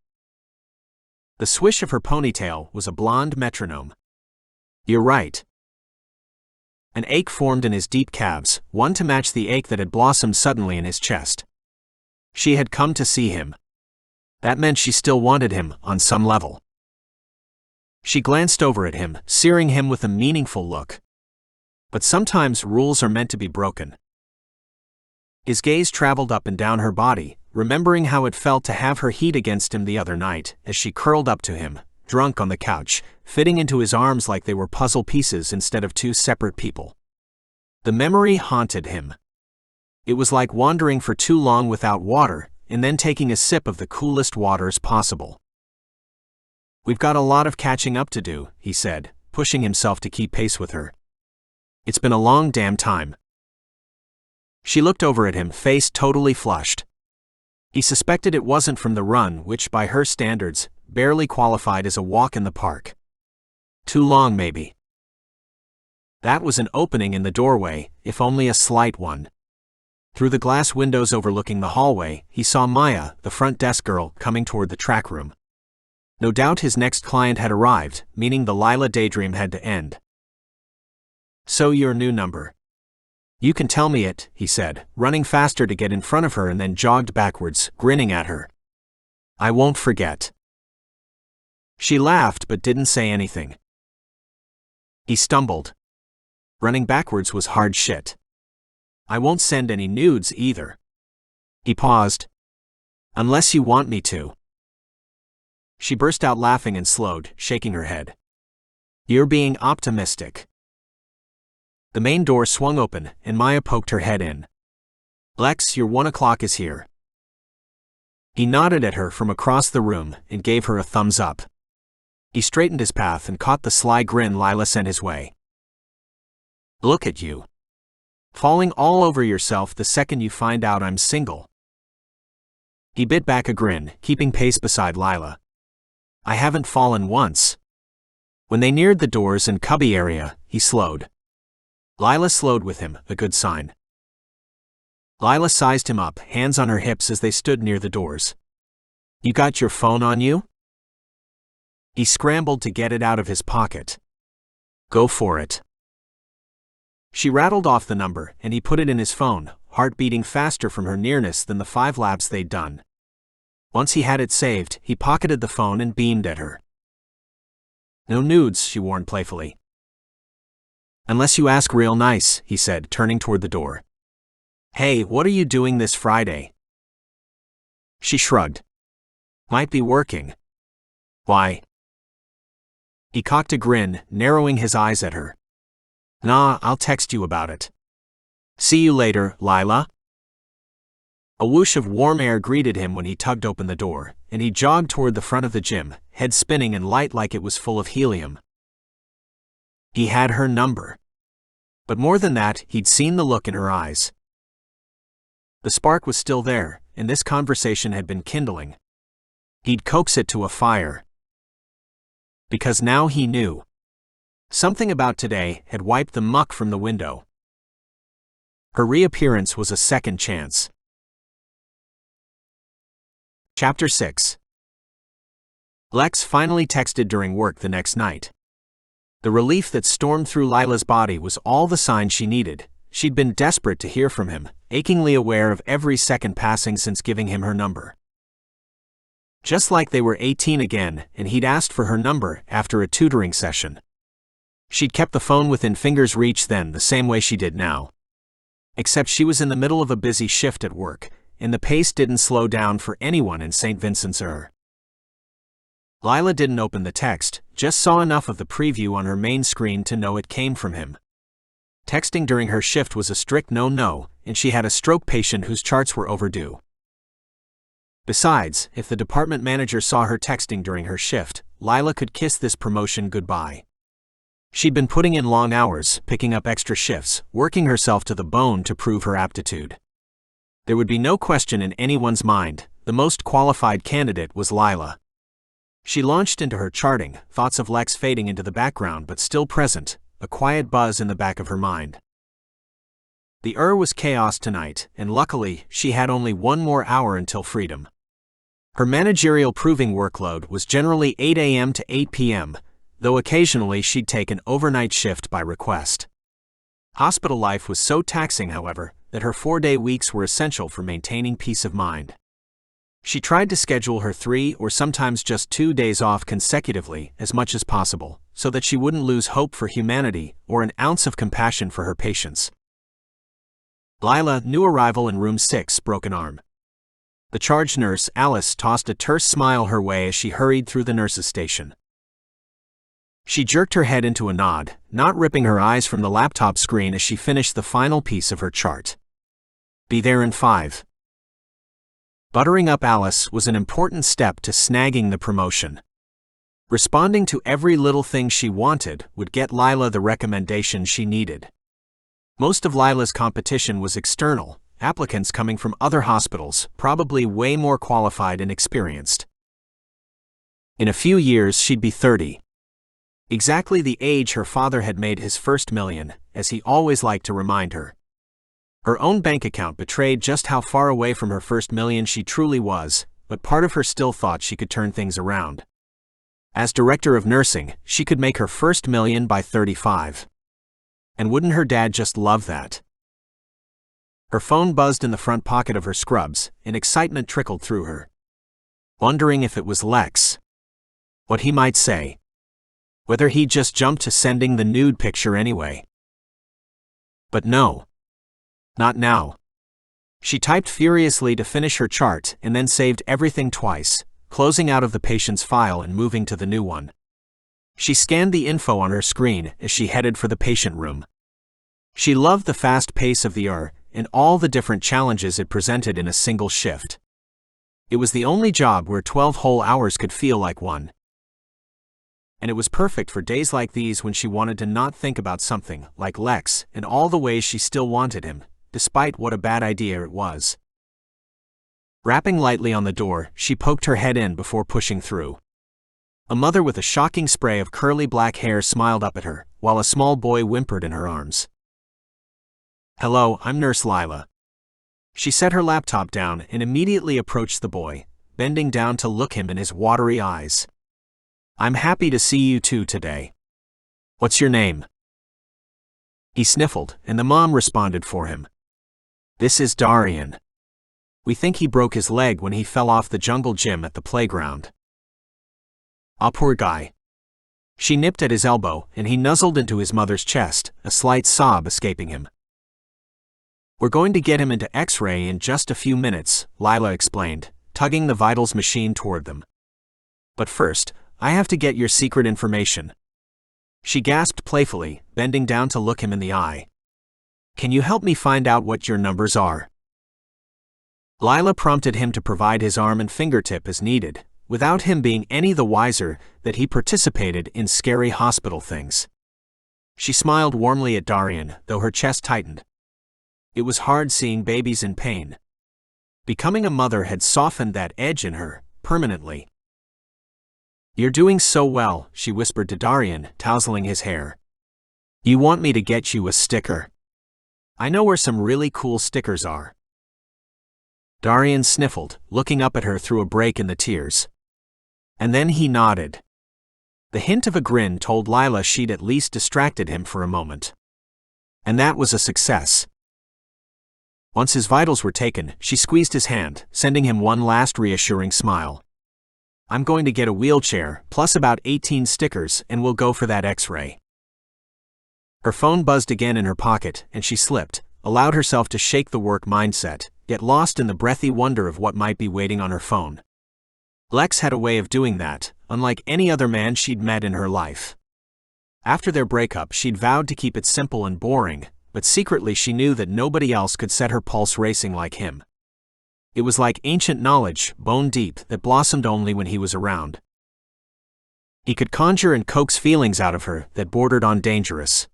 The swish of her ponytail was a blonde metronome. "You're right." An ache formed in his deep calves, one to match the ache that had blossomed suddenly in his chest. She had come to see him. That meant she still wanted him, on some level. She glanced over at him, searing him with a meaningful look. But sometimes rules are meant to be broken. His gaze traveled up and down her body, remembering how it felt to have her heat against him the other night, as she curled up to him, drunk on the couch, fitting into his arms like they were puzzle pieces instead of two separate people. The memory haunted him. It was like wandering for too long without water, and then taking a sip of the coolest waters possible. "We've got a lot of catching up to do," he said, pushing himself to keep pace with her. "It's been a long damn time." She looked over at him, face totally flushed. He suspected it wasn't from the run, which by her standards, barely qualified as a walk in the park. Too long, maybe. That was an opening in the doorway, if only a slight one. Through the glass windows overlooking the hallway, he saw Maya, the front desk girl, coming toward the track room. No doubt his next client had arrived, meaning the Lila daydream had to end. "So your new number. You can tell me it," he said, running faster to get in front of her and then jogged backwards, grinning at her. "I won't forget." She laughed but didn't say anything. He stumbled. Running backwards was hard shit. "I won't send any nudes either." He paused. "Unless you want me to." She burst out laughing and slowed, shaking her head. "You're being optimistic." The main door swung open, and Maya poked her head in. "Lex, your 1 o'clock is here." He nodded at her from across the room and gave her a thumbs up. He straightened his path and caught the sly grin Lila sent his way. "Look at you. Falling all over yourself the second you find out I'm single." He bit back a grin, keeping pace beside Lila. "I haven't fallen once." When they neared the doors and cubby area, he slowed. Lila slowed with him, a good sign. Lila sized him up, hands on her hips as they stood near the doors. "You got your phone on you?" He scrambled to get it out of his pocket. "Go for it." She rattled off the number, and he put it in his phone, heart beating faster from her nearness than the 5 laps they'd done. Once he had it saved, he pocketed the phone and beamed at her. "No nudes," she warned playfully. "Unless you ask real nice," he said, turning toward the door. "Hey, what are you doing this Friday?" She shrugged. "Might be working." "Why?" He cocked a grin, narrowing his eyes at her. "Nah, I'll text you about it." "See you later, Lila." A whoosh of warm air greeted him when he tugged open the door, and he jogged toward the front of the gym, head spinning and light like it was full of helium. He had her number. But more than that, he'd seen the look in her eyes. The spark was still there, and this conversation had been kindling. He'd coax it to a fire. Because now he knew. Something about today had wiped the muck from the window. Her reappearance was a second chance. Chapter 6. Lex finally texted during work the next night. The relief that stormed through Lila's body was all the sign she needed. She'd been desperate to hear from him, achingly aware of every second passing since giving him her number. Just like they were 18 again, and he'd asked for her number after a tutoring session. She'd kept the phone within finger's reach then the same way she did now. Except she was in the middle of a busy shift at work, and the pace didn't slow down for anyone in St. Vincent's. Lila didn't open the text, just saw enough of the preview on her main screen to know it came from him. Texting during her shift was a strict no-no, and she had a stroke patient whose charts were overdue. Besides, if the department manager saw her texting during her shift, Lila could kiss this promotion goodbye. She'd been putting in long hours, picking up extra shifts, working herself to the bone to prove her aptitude. There would be no question in anyone's mind, the most qualified candidate was Lila. She launched into her charting, thoughts of Lex fading into the background but still present, a quiet buzz in the back of her mind. The was chaos tonight, and luckily, she had only 1 more hour until freedom. Her managerial proving workload was generally 8 a.m. to 8 p.m., though occasionally she'd take an overnight shift by request. Hospital life was so taxing, however, that her 4-day weeks were essential for maintaining peace of mind. She tried to schedule her 3 or sometimes just 2 days off consecutively as much as possible, so that she wouldn't lose hope for humanity or an ounce of compassion for her patients. Lila, new arrival in room 6, broken arm. The charge nurse, Alice, tossed a terse smile her way as she hurried through the nurses' station. She jerked her head into a nod, not ripping her eyes from the laptop screen as she finished the final piece of her chart. Be there in 5. Buttering up Alice was an important step to snagging the promotion. Responding to every little thing she wanted would get Lila the recommendation she needed. Most of Lila's competition was external, applicants coming from other hospitals, probably way more qualified and experienced. In a few years she'd be 30. Exactly the age her father had made his first million, as he always liked to remind her. Her own bank account betrayed just how far away from her first million she truly was, but part of her still thought she could turn things around. As director of nursing, she could make her first million by 35. And wouldn't her dad just love that? Her phone buzzed in the front pocket of her scrubs, and excitement trickled through her. Wondering if it was Lex. What he might say. Whether he'd just jumped to sending the nude picture anyway. But no. Not now. She typed furiously to finish her chart and then saved everything twice, closing out of the patient's file and moving to the new one. She scanned the info on her screen as she headed for the patient room. She loved the fast pace of the ER and all the different challenges it presented in a single shift. It was the only job where 12 whole hours could feel like one. And it was perfect for days like these when she wanted to not think about something like Lex and all the ways she still wanted him, despite what a bad idea it was. Rapping lightly on the door, she poked her head in before pushing through. A mother with a shocking spray of curly black hair smiled up at her, while a small boy whimpered in her arms. Hello, I'm Nurse Lila. She set her laptop down and immediately approached the boy, bending down to look him in his watery eyes. I'm happy to see you two today. What's your name? He sniffled, and the mom responded for him. This is Darian. We think he broke his leg when he fell off the jungle gym at the playground. Ah, poor guy. She nipped at his elbow, and he nuzzled into his mother's chest, a slight sob escaping him. We're going to get him into X-ray in just a few minutes, Lila explained, tugging the vitals machine toward them. But first, I have to get your secret information. She gasped playfully, bending down to look him in the eye. Can you help me find out what your numbers are? Lila prompted him to provide his arm and fingertip as needed, without him being any the wiser that he participated in scary hospital things. She smiled warmly at Darian, though her chest tightened. It was hard seeing babies in pain. Becoming a mother had softened that edge in her, permanently. You're doing so well, she whispered to Darian, tousling his hair. You want me to get you a sticker? I know where some really cool stickers are. Darian sniffled, looking up at her through a break in the tears. And then he nodded. The hint of a grin told Lila she'd at least distracted him for a moment. And that was a success. Once his vitals were taken, she squeezed his hand, sending him one last reassuring smile. I'm going to get a wheelchair, plus about 18 stickers, and we'll go for that X-ray. Her phone buzzed again in her pocket, and she slipped, allowed herself to shake the work mindset, yet lost in the breathy wonder of what might be waiting on her phone. Lex had a way of doing that, unlike any other man she'd met in her life. After their breakup, she'd vowed to keep it simple and boring, but secretly she knew that nobody else could set her pulse racing like him. It was like ancient knowledge, bone deep, that blossomed only when he was around. He could conjure and coax feelings out of her that bordered on dangerous.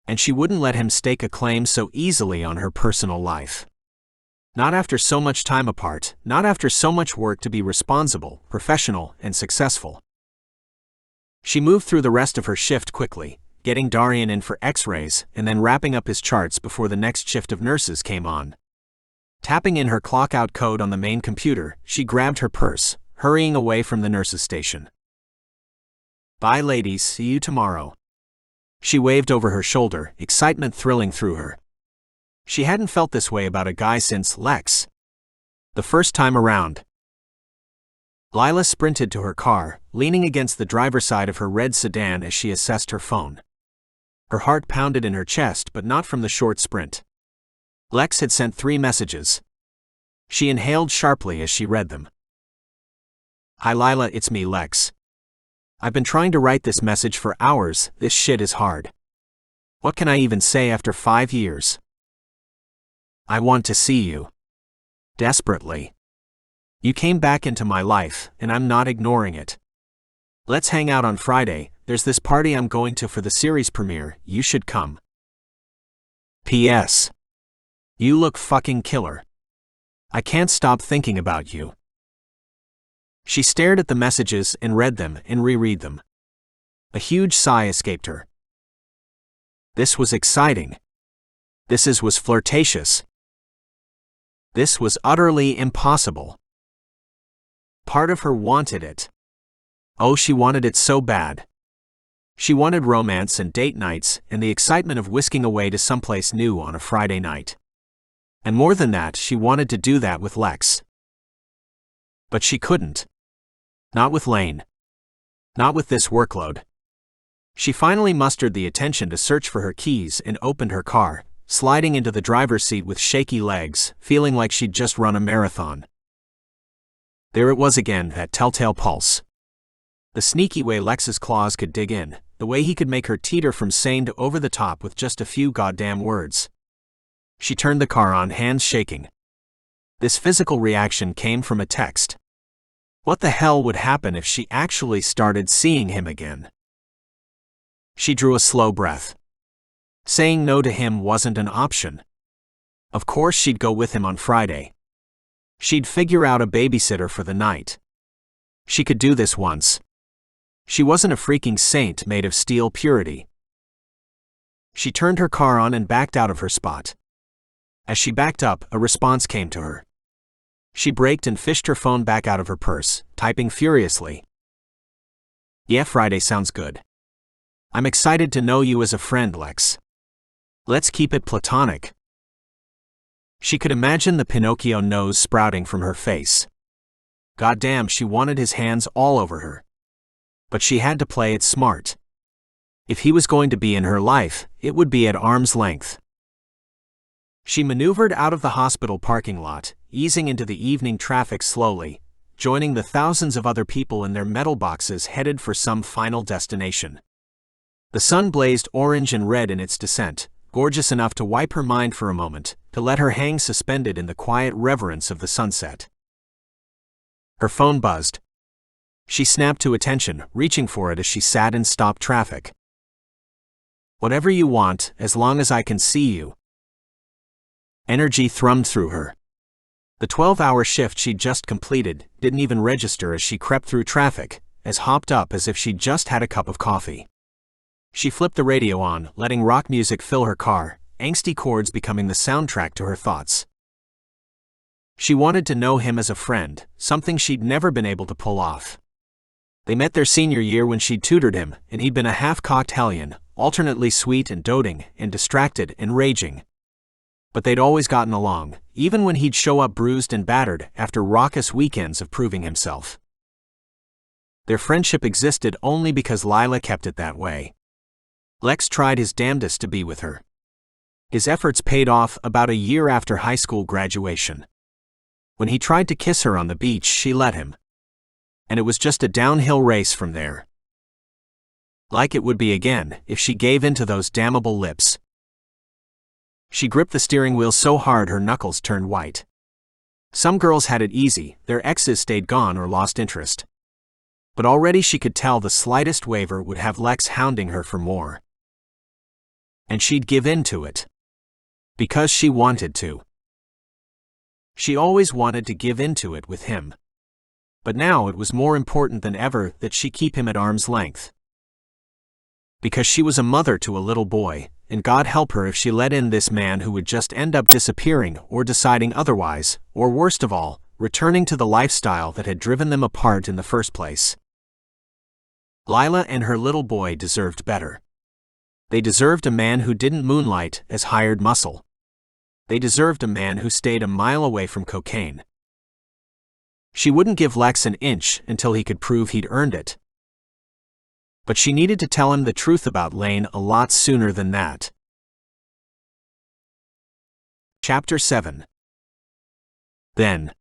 And she wouldn't let him stake a claim so easily on her personal life. Not after so much time apart, not after so much work to be responsible, professional, and successful. She moved through the rest of her shift quickly, getting Darian in for X-rays and then wrapping up his charts before the next shift of nurses came on. Tapping in her clock-out code on the main computer, she grabbed her purse, hurrying away from the nurse's station. "Bye, ladies, see you tomorrow." She waved over her shoulder, excitement thrilling through her. She hadn't felt this way about a guy since Lex. The first time around. Lila sprinted to her car, leaning against the driver's side of her red sedan as she assessed her phone. Her heart pounded in her chest, but not from the short sprint. Lex had sent 3 messages. She inhaled sharply as she read them. "Hi Lila, it's me, Lex. I've been trying to write this message for hours, this shit is hard. What can I even say after 5 years? I want to see you. Desperately. You came back into my life, and I'm not ignoring it. Let's hang out on Friday, there's this party I'm going to for the series premiere, you should come. P.S. You look fucking killer. I can't stop thinking about you." She stared at the messages and read them and reread them. A huge sigh escaped her. This was exciting. This was flirtatious. This was utterly impossible. Part of her wanted it. Oh, she wanted it so bad. She wanted romance and date nights and the excitement of whisking away to someplace new on a Friday night. And more than that, she wanted to do that with Lex. But she couldn't. Not with Lane. Not with this workload. She finally mustered the attention to search for her keys and opened her car, sliding into the driver's seat with shaky legs, feeling like she'd just run a marathon. There it was again, that telltale pulse. The sneaky way Lex's claws could dig in, the way he could make her teeter from sane to over the top with just a few goddamn words. She turned the car on, hands shaking. This physical reaction came from a text. What the hell would happen if she actually started seeing him again? She drew a slow breath. Saying no to him wasn't an option. Of course she'd go with him on Friday. She'd figure out a babysitter for the night. She could do this once. She wasn't a freaking saint made of steel purity. She turned her car on and backed out of her spot. As she backed up, a response came to her. She braked and fished her phone back out of her purse, typing furiously. "Yeah, Friday sounds good. I'm excited to know you as a friend, Lex. Let's keep it platonic." She could imagine the Pinocchio nose sprouting from her face. Goddamn, she wanted his hands all over her. But she had to play it smart. If he was going to be in her life, it would be at arm's length. She maneuvered out of the hospital parking lot, easing into the evening traffic slowly, joining the thousands of other people in their metal boxes headed for some final destination. The sun blazed orange and red in its descent, gorgeous enough to wipe her mind for a moment, to let her hang suspended in the quiet reverence of the sunset. Her phone buzzed. She snapped to attention, reaching for it as she sat in stopped traffic. "Whatever you want, as long as I can see you." Energy thrummed through her. The 12-hour shift she'd just completed didn't even register as she crept through traffic, as hopped up as if she'd just had a cup of coffee. She flipped the radio on, letting rock music fill her car, angsty chords becoming the soundtrack to her thoughts. She wanted to know him as a friend, something she'd never been able to pull off. They met their senior year when she'd tutored him, and he'd been a half-cocked hellion, alternately sweet and doting, and distracted and raging. But they'd always gotten along, even when he'd show up bruised and battered after raucous weekends of proving himself. Their friendship existed only because Lila kept it that way. Lex tried his damnedest to be with her. His efforts paid off about a year after high school graduation. When he tried to kiss her on the beach, she let him. And it was just a downhill race from there. Like it would be again, if she gave in to those damnable lips. She gripped the steering wheel so hard her knuckles turned white. Some girls had it easy, their exes stayed gone or lost interest. But already she could tell the slightest waver would have Lex hounding her for more. And she'd give in to it. Because she wanted to. She always wanted to give in to it with him. But now it was more important than ever that she keep him at arm's length. Because she was a mother to a little boy, and God help her if she let in this man who would just end up disappearing or deciding otherwise, or worst of all, returning to the lifestyle that had driven them apart in the first place. Lila and her little boy deserved better. They deserved a man who didn't moonlight as hired muscle. They deserved a man who stayed a mile away from cocaine. She wouldn't give Lex an inch until he could prove he'd earned it. But she needed to tell him the truth about Lane a lot sooner than that. Chapter 7. Then.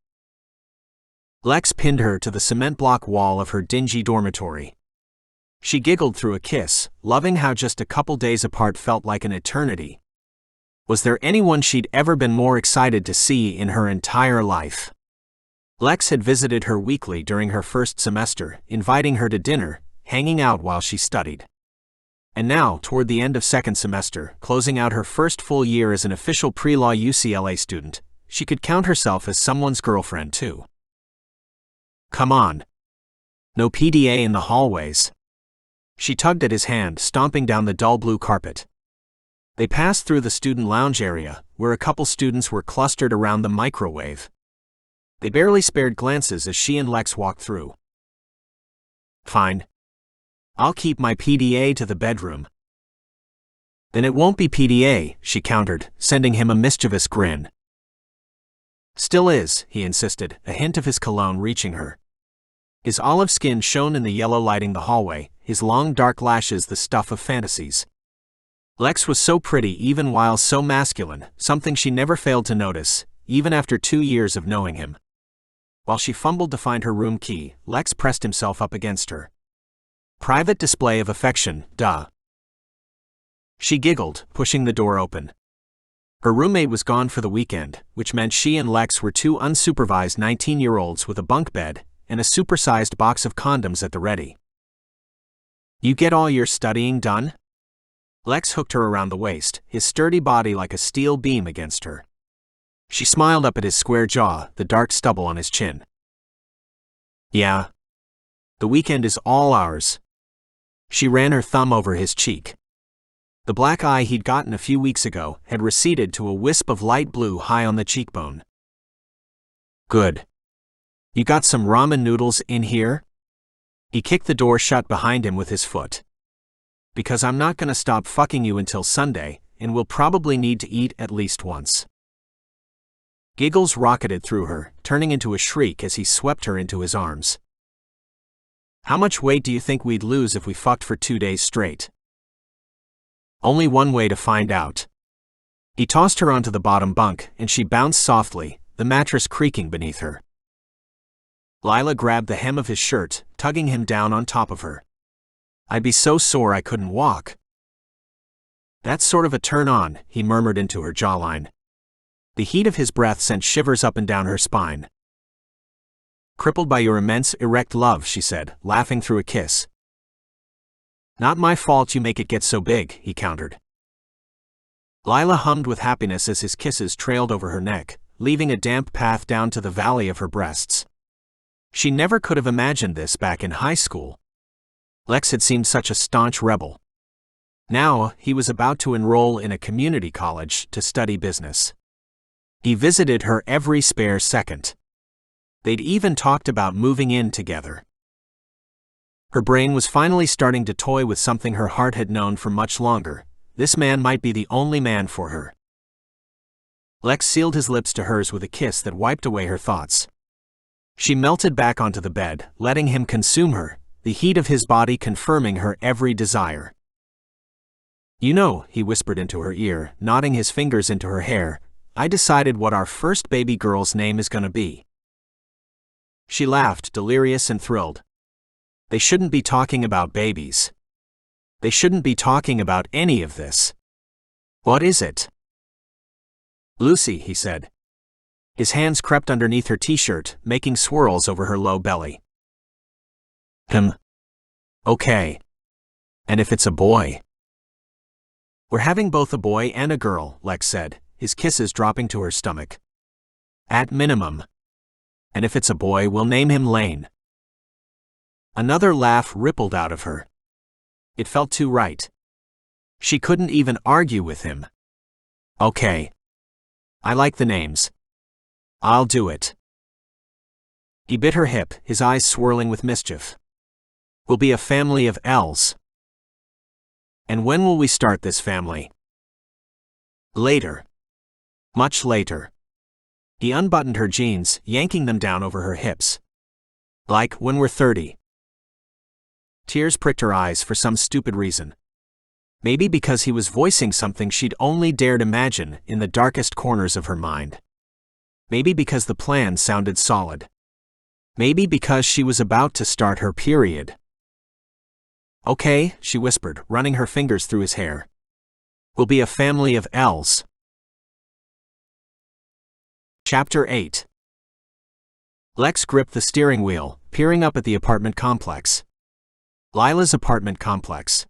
Lex pinned her to the cement block wall of her dingy dormitory. She giggled through a kiss, loving how just a couple days apart felt like an eternity. Was there anyone she'd ever been more excited to see in her entire life? Lex had visited her weekly during her first semester, inviting her to dinner, hanging out while she studied. And now, toward the end of second semester, closing out her first full year as an official pre-law UCLA student, she could count herself as someone's girlfriend too. Come on. No PDA in the hallways. She tugged at his hand, stomping down the dull blue carpet. They passed through the student lounge area, where a couple students were clustered around the microwave. They barely spared glances as she and Lex walked through. Fine. I'll keep my PDA to the bedroom. Then it won't be PDA, she countered, sending him a mischievous grin. Still is, he insisted, a hint of his cologne reaching her. His olive skin shone in the yellow lighting the hallway, his long dark lashes the stuff of fantasies. Lex was so pretty even while so masculine, something she never failed to notice, even after 2 years of knowing him. While she fumbled to find her room key, Lex pressed himself up against her. Private display of affection, duh. She giggled, pushing the door open. Her roommate was gone for the weekend, which meant she and Lex were two unsupervised 19-year-olds with a bunk bed and a supersized box of condoms at the ready. You get all your studying done? Lex hooked her around the waist, his sturdy body like a steel beam against her. She smiled up at his square jaw, the dark stubble on his chin. Yeah. The weekend is all ours. She ran her thumb over his cheek. The black eye he'd gotten a few weeks ago had receded to a wisp of light blue high on the cheekbone. Good. You got some ramen noodles in here? He kicked the door shut behind him with his foot. Because I'm not gonna stop fucking you until Sunday, and we'll probably need to eat at least once. Giggles rocketed through her, turning into a shriek as he swept her into his arms. How much weight do you think we'd lose if we fucked for 2 days straight? Only one way to find out. He tossed her onto the bottom bunk, and she bounced softly, the mattress creaking beneath her. Lila grabbed the hem of his shirt, tugging him down on top of her. I'd be so sore I couldn't walk. That's sort of a turn-on, he murmured into her jawline. The heat of his breath sent shivers up and down her spine. Crippled by your immense, erect love, she said, laughing through a kiss. Not my fault you make it get so big, he countered. Lila hummed with happiness as his kisses trailed over her neck, leaving a damp path down to the valley of her breasts. She never could have imagined this back in high school. Lex had seemed such a staunch rebel. Now, he was about to enroll in a community college to study business. He visited her every spare second. They'd even talked about moving in together. Her brain was finally starting to toy with something her heart had known for much longer. This man might be the only man for her. Lex sealed his lips to hers with a kiss that wiped away her thoughts. She melted back onto the bed, letting him consume her, the heat of his body confirming her every desire. You know, he whispered into her ear, nodding his fingers into her hair, I decided what our first baby girl's name is gonna be. She laughed, delirious and thrilled. They shouldn't be talking about babies. They shouldn't be talking about any of this. What is it? Lucy, he said. His hands crept underneath her t-shirt, making swirls over her low belly. Okay. And if it's a boy? We're having both a boy and a girl, Lex said, his kisses dropping to her stomach. At minimum. And if it's a boy, we'll name him Lane. Another laugh rippled out of her. It felt too right. She couldn't even argue with him. Okay. I like the names. I'll do it. He bit her hip, his eyes swirling with mischief. We'll be a family of L's. And when will we start this family? Later. Much later. He unbuttoned her jeans, yanking them down over her hips. Like when we're 30. Tears pricked her eyes for some stupid reason. Maybe because he was voicing something she'd only dared imagine in the darkest corners of her mind. Maybe because the plan sounded solid. Maybe because she was about to start her period. Okay, she whispered, running her fingers through his hair. We'll be a family of L's. Chapter 8. Lex gripped the steering wheel, peering up at the apartment complex. Lila's apartment complex.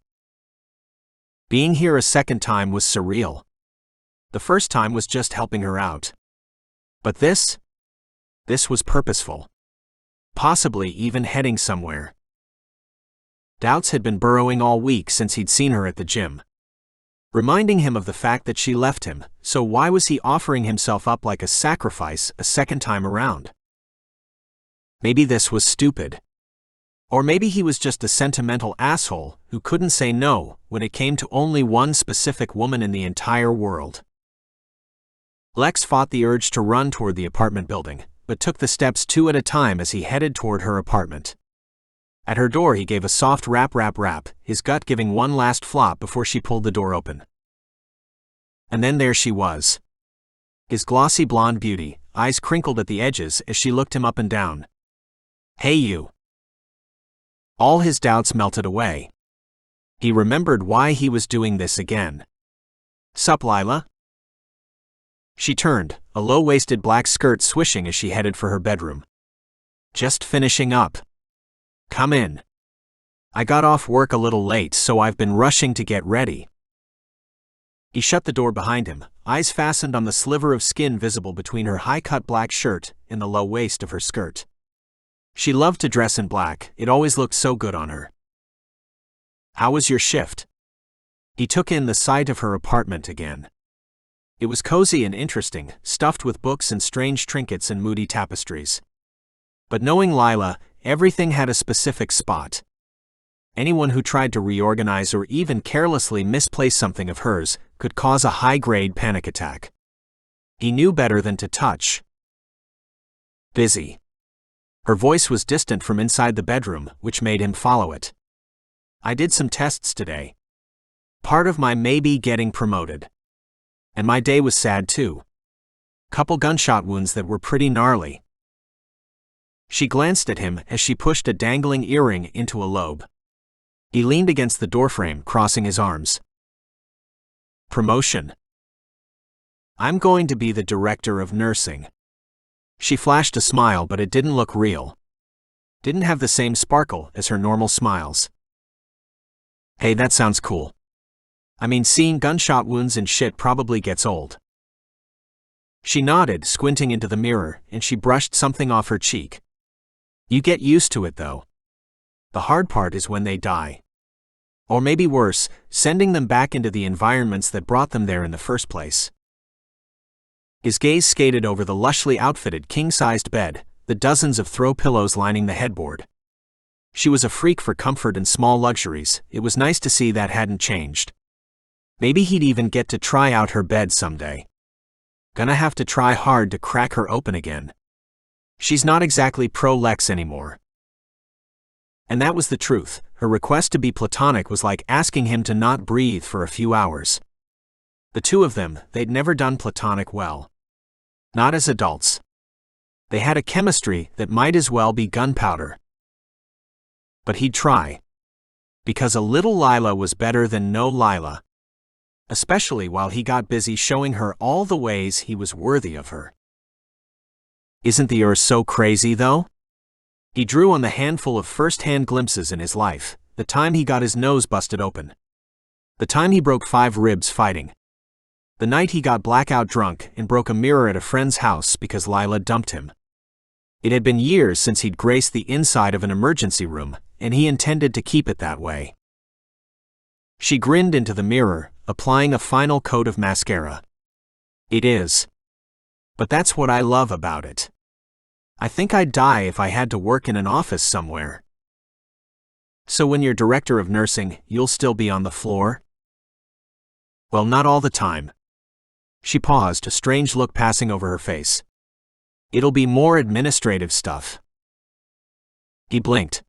Being here a second time was surreal. The first time was just helping her out. But this was purposeful. Possibly even heading somewhere. Doubts had been burrowing all week since he'd seen her at the gym. Reminding him of the fact that she left him, so why was he offering himself up like a sacrifice a second time around? Maybe this was stupid. Or maybe he was just a sentimental asshole who couldn't say no when it came to only one specific woman in the entire world. Lex fought the urge to run toward the apartment building, but took the steps 2 at a time as he headed toward her apartment. At her door he gave a soft rap, his gut giving one last flop before she pulled the door open. And then there she was. His glossy blonde beauty, eyes crinkled at the edges as she looked him up and down. Hey you. All his doubts melted away. He remembered why he was doing this again. Sup, Lila? She turned, a low-waisted black skirt swishing as she headed for her bedroom. Just finishing up. Come in. I got off work a little late, so I've been rushing to get ready. He shut the door behind him, eyes fastened on the sliver of skin visible between her high-cut black shirt and the low waist of her skirt. She loved to dress in black, it always looked so good on her. How was your shift? He took in the sight of her apartment again. It was cozy and interesting, stuffed with books and strange trinkets and moody tapestries. But knowing Lila, everything had a specific spot. Anyone who tried to reorganize or even carelessly misplace something of hers could cause a high-grade panic attack. He knew better than to touch. Busy. Her voice was distant from inside the bedroom, which made him follow it. I did some tests today. Part of my maybe getting promoted. And my day was sad too. Couple gunshot wounds that were pretty gnarly. She glanced at him as she pushed a dangling earring into a lobe. He leaned against the doorframe, crossing his arms. Promotion. I'm going to be the director of nursing. She flashed a smile, but it didn't look real. Didn't have the same sparkle as her normal smiles. Hey, that sounds cool. I mean, seeing gunshot wounds and shit probably gets old. She nodded, squinting into the mirror, and she brushed something off her cheek. You get used to it though. The hard part is when they die. Or maybe worse, sending them back into the environments that brought them there in the first place. His gaze skated over the lushly outfitted king-sized bed, the dozens of throw pillows lining the headboard. She was a freak for comfort and small luxuries, it was nice to see that hadn't changed. Maybe he'd even get to try out her bed someday. Gonna have to try hard to crack her open again. She's not exactly pro-Lex anymore. And that was the truth. Her request to be platonic was like asking him to not breathe for a few hours. The two of them, they'd never done platonic well. Not as adults. They had a chemistry that might as well be gunpowder. But he'd try. Because a little Lila was better than no Lila. Especially while he got busy showing her all the ways he was worthy of her. Isn't the earth so crazy though? He drew on the handful of first-hand glimpses in his life, the time he got his nose busted open. The time he broke 5 ribs fighting. The night he got blackout drunk and broke a mirror at a friend's house because Lila dumped him. It had been years since he'd graced the inside of an emergency room, and he intended to keep it that way. She grinned into the mirror, applying a final coat of mascara. It is. But that's what I love about it. I think I'd die if I had to work in an office somewhere. So when you're director of nursing, you'll still be on the floor? Well, not all the time. She paused, a strange look passing over her face. It'll be more administrative stuff. He blinked.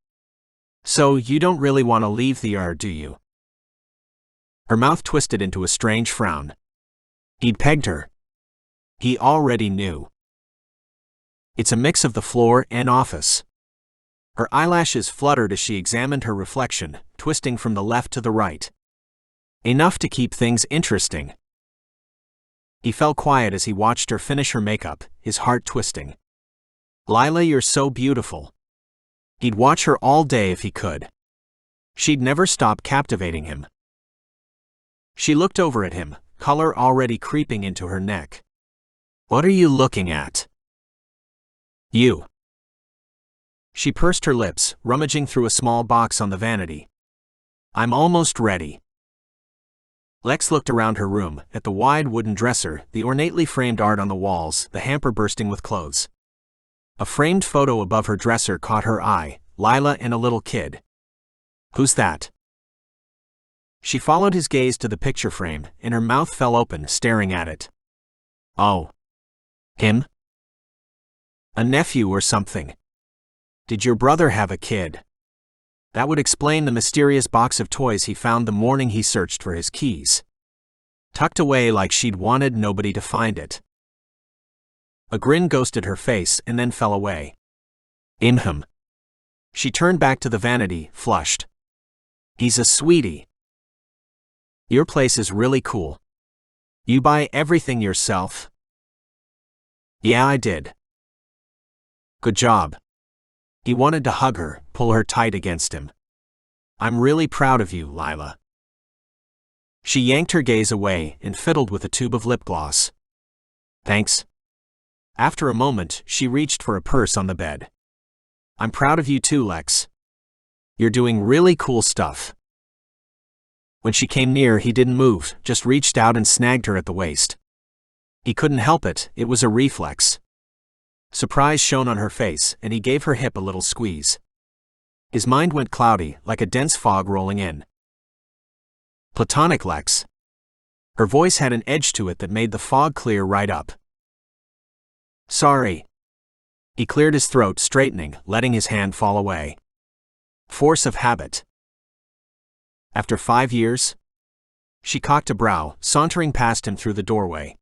So you don't really want to leave the ER, do you? Her mouth twisted into a strange frown. He'd pegged her. He already knew. It's a mix of the floor and office. Her eyelashes fluttered as she examined her reflection, twisting from the left to the right. Enough to keep things interesting. He fell quiet as he watched her finish her makeup, his heart twisting. Lila, you're so beautiful. He'd watch her all day if he could. She'd never stop captivating him. She looked over at him, color already creeping into her neck. What are you looking at? You. She pursed her lips, rummaging through a small box on the vanity. I'm almost ready. Lex looked around her room, at the wide wooden dresser, the ornately framed art on the walls, the hamper bursting with clothes. A framed photo above her dresser caught her eye, Lila and a little kid. Who's that? She followed his gaze to the picture frame, and her mouth fell open, staring at it. Oh. Him? A nephew or something. Did your brother have a kid? That would explain the mysterious box of toys he found the morning he searched for his keys. Tucked away like she'd wanted nobody to find it. A grin ghosted her face and then fell away. Him. She turned back to the vanity, flushed. He's a sweetie. Your place is really cool. You buy everything yourself? Yeah, I did. Good job. He wanted to hug her, pull her tight against him. I'm really proud of you, Lila. She yanked her gaze away and fiddled with a tube of lip gloss. Thanks. After a moment, she reached for a purse on the bed. I'm proud of you too, Lex. You're doing really cool stuff. When she came near, he didn't move, just reached out and snagged her at the waist. He couldn't help it, it was a reflex. Surprise shone on her face, and he gave her hip a little squeeze. His mind went cloudy, like a dense fog rolling in. Platonic, Lex. Her voice had an edge to it that made the fog clear right up. Sorry. He cleared his throat, straightening, letting his hand fall away. Force of habit. After 5 years? She cocked a brow, sauntering past him through the doorway.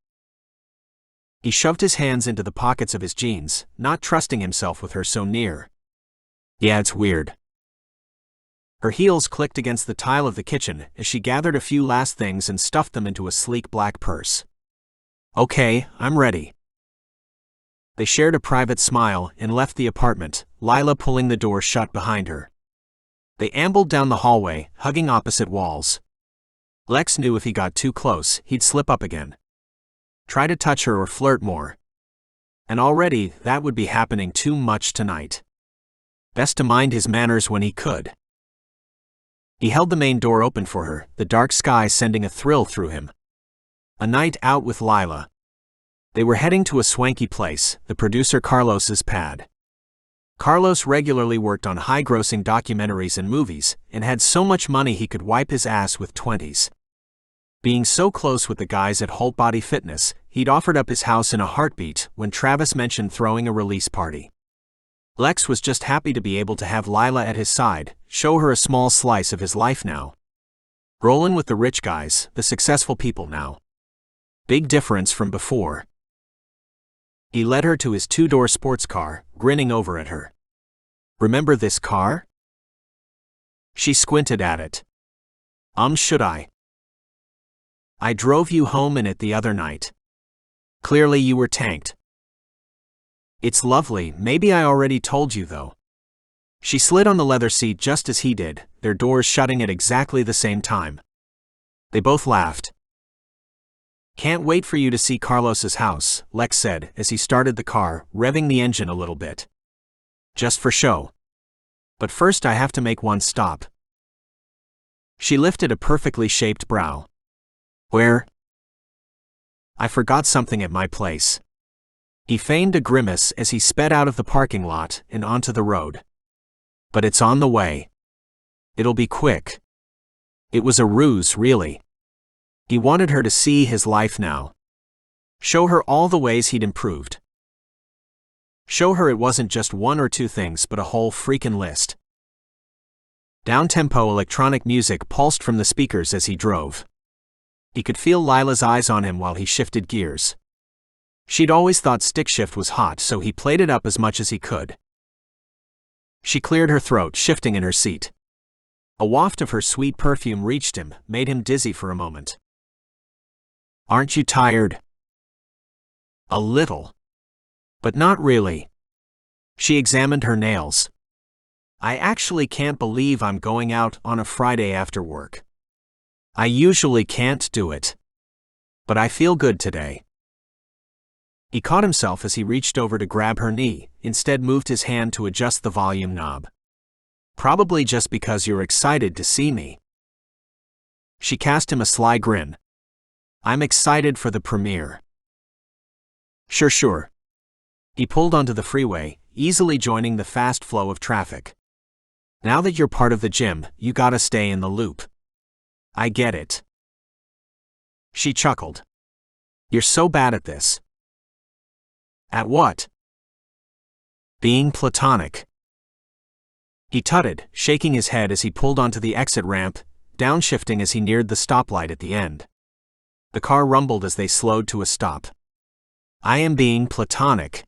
He shoved his hands into the pockets of his jeans, not trusting himself with her so near. Yeah, it's weird. Her heels clicked against the tile of the kitchen as she gathered a few last things and stuffed them into a sleek black purse. Okay, I'm ready. They shared a private smile and left the apartment, Lila pulling the door shut behind her. They ambled down the hallway, hugging opposite walls. Lex knew if he got too close, he'd slip up again. Try to touch her or flirt more. And already, that would be happening too much tonight. Best to mind his manners when he could. He held the main door open for her, the dark sky sending a thrill through him. A night out with Lila. They were heading to a swanky place, the producer Carlos's pad. Carlos regularly worked on high-grossing documentaries and movies, and had so much money he could wipe his ass with 20s. Being so close with the guys at Holt Body Fitness, he'd offered up his house in a heartbeat when Travis mentioned throwing a release party. Lex was just happy to be able to have Lila at his side, show her a small slice of his life now. Rollin' with the rich guys, the successful people now. Big difference from before. He led her to his 2-door sports car, grinning over at her. Remember this car? She squinted at it. Should I? I drove you home in it the other night. Clearly you were tanked. It's lovely, maybe I already told you though. She slid on the leather seat just as he did, their doors shutting at exactly the same time. They both laughed. Can't wait for you to see Carlos's house, Lex said as he started the car, revving the engine a little bit. Just for show. But first I have to make one stop. She lifted a perfectly shaped brow. Where? I forgot something at my place. He feigned a grimace as he sped out of the parking lot and onto the road. But it's on the way. It'll be quick. It was a ruse, really. He wanted her to see his life now. Show her all the ways he'd improved. Show her it wasn't just one or two things but a whole freaking list. Down-tempo electronic music pulsed from the speakers as he drove. He could feel Lila's eyes on him while he shifted gears. She'd always thought stick shift was hot, so he played it up as much as he could. She cleared her throat, shifting in her seat. A waft of her sweet perfume reached him, made him dizzy for a moment. Aren't you tired? A little. But not really. She examined her nails. I actually can't believe I'm going out on a Friday after work. I usually can't do it. But I feel good today. He caught himself as he reached over to grab her knee, instead moved his hand to adjust the volume knob. Probably just because you're excited to see me. She cast him a sly grin. I'm excited for the premiere. Sure. He pulled onto the freeway, easily joining the fast flow of traffic. Now that you're part of the gym, you gotta stay in the loop. I get it. She chuckled. You're so bad at this. At what? Being platonic. He tutted, shaking his head as he pulled onto the exit ramp, downshifting as he neared the stoplight at the end. The car rumbled as they slowed to a stop. I am being platonic.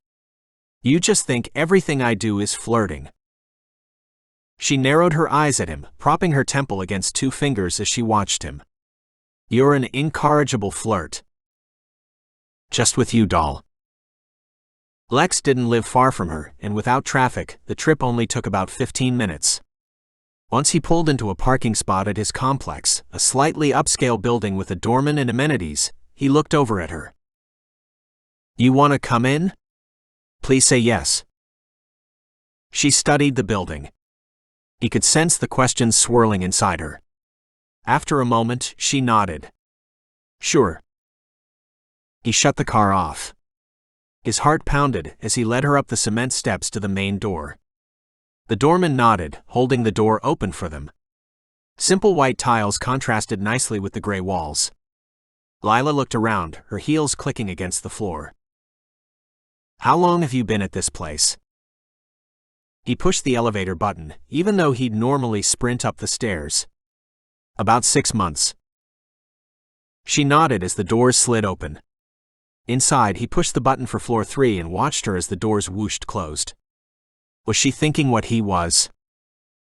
You just think everything I do is flirting. She narrowed her eyes at him, propping her temple against two fingers as she watched him. You're an incorrigible flirt. Just with you, doll. Lex didn't live far from her, and without traffic, the trip only took about 15 minutes. Once he pulled into a parking spot at his complex, a slightly upscale building with a doorman and amenities, he looked over at her. You want to come in? Please say yes. She studied the building. He could sense the questions swirling inside her. After a moment, she nodded. Sure. He shut the car off. His heart pounded as he led her up the cement steps to the main door. The doorman nodded, holding the door open for them. Simple white tiles contrasted nicely with the gray walls. Lila looked around, her heels clicking against the floor. How long have you been at this place? He pushed the elevator button, even though he'd normally sprint up the stairs. About 6 months. She nodded as the doors slid open. Inside, he pushed the button for floor 3 and watched her as the doors whooshed closed. Was she thinking what he was?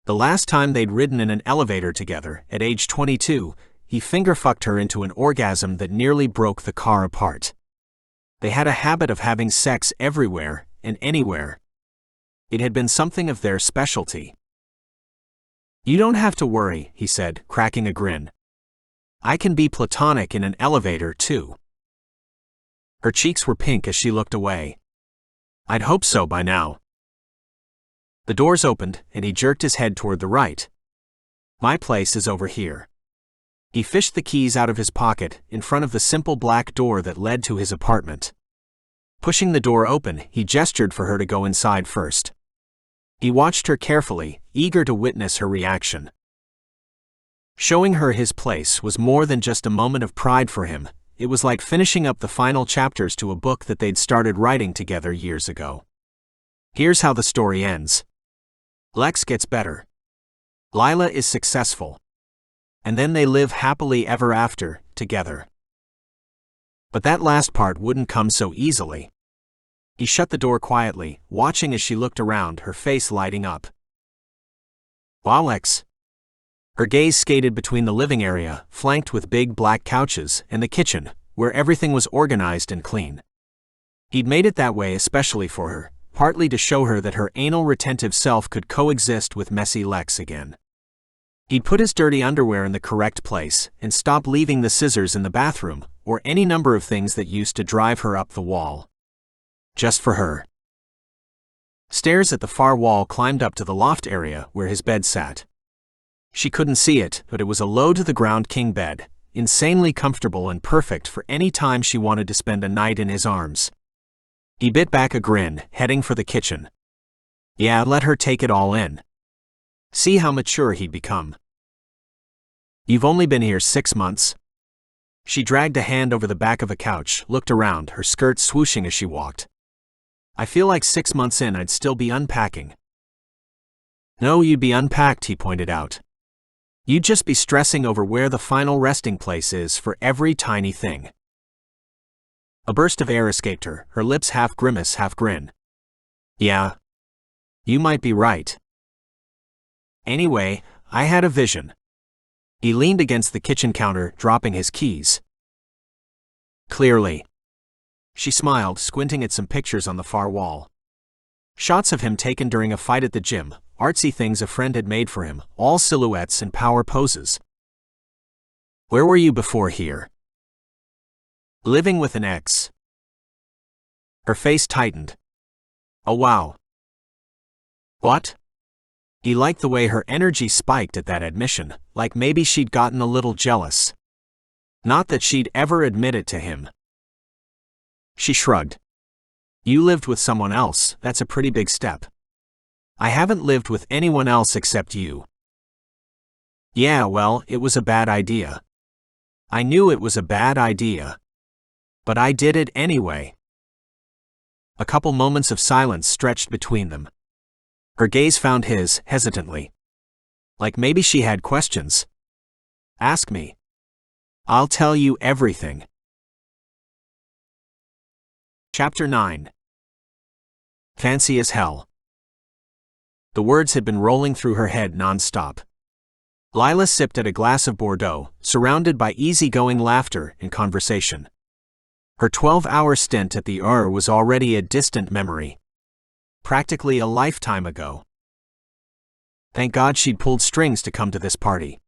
The last time they'd ridden in an elevator together, at age 22, he finger-fucked her into an orgasm that nearly broke the car apart. They had a habit of having sex everywhere and anywhere. It had been something of their specialty. You don't have to worry, he said, cracking a grin. I can be platonic in an elevator, too. Her cheeks were pink as she looked away. I'd hope so by now. The doors opened, and he jerked his head toward the right. My place is over here. He fished the keys out of his pocket, in front of the simple black door that led to his apartment. Pushing the door open, he gestured for her to go inside first. He watched her carefully, eager to witness her reaction. Showing her his place was more than just a moment of pride for him. It was like finishing up the final chapters to a book that they'd started writing together years ago. Here's how the story ends. Lex gets better. Lila is successful. And then they live happily ever after, together. But that last part wouldn't come so easily. He shut the door quietly, watching as she looked around, her face lighting up. Wow, Lex. Her gaze skated between the living area, flanked with big black couches, and the kitchen, where everything was organized and clean. He'd made it that way especially for her, partly to show her that her anal retentive self could coexist with messy Lex again. He'd put his dirty underwear in the correct place, and stopped leaving the scissors in the bathroom, or any number of things that used to drive her up the wall. Just for her. Stairs at the far wall climbed up to the loft area where his bed sat. She couldn't see it, but it was a low-to-the-ground king bed, insanely comfortable and perfect for any time she wanted to spend a night in his arms. He bit back a grin, heading for the kitchen. Yeah, let her take it all in. See how mature he'd become. You've only been here 6 months. She dragged a hand over the back of a couch, looked around, her skirt swooshing as she walked. I feel like 6 months in I'd still be unpacking. No, you'd be unpacked, he pointed out. You'd just be stressing over where the final resting place is for every tiny thing. A burst of air escaped her, her lips half grimace, half grin. Yeah. You might be right. Anyway, I had a vision. He leaned against the kitchen counter, dropping his keys. Clearly. She smiled, squinting at some pictures on the far wall. Shots of him taken during a fight at the gym, artsy things a friend had made for him, all silhouettes and power poses. Where were you before here? Living with an ex. Her face tightened. Oh wow. What? He liked the way her energy spiked at that admission, like maybe she'd gotten a little jealous. Not that she'd ever admit it to him. She shrugged. You lived with someone else, that's a pretty big step. I haven't lived with anyone else except you. Yeah, well, it was a bad idea. I knew it was a bad idea. But I did it anyway. A couple moments of silence stretched between them. Her gaze found his, hesitantly. Like maybe she had questions. Ask me. I'll tell you everything. Chapter 9. Fancy as hell. The words had been rolling through her head non-stop. Lila sipped at a glass of Bordeaux, surrounded by easygoing laughter and conversation. Her 12-hour stint at the was already a distant memory. Practically a lifetime ago. Thank God she'd pulled strings to come to this party.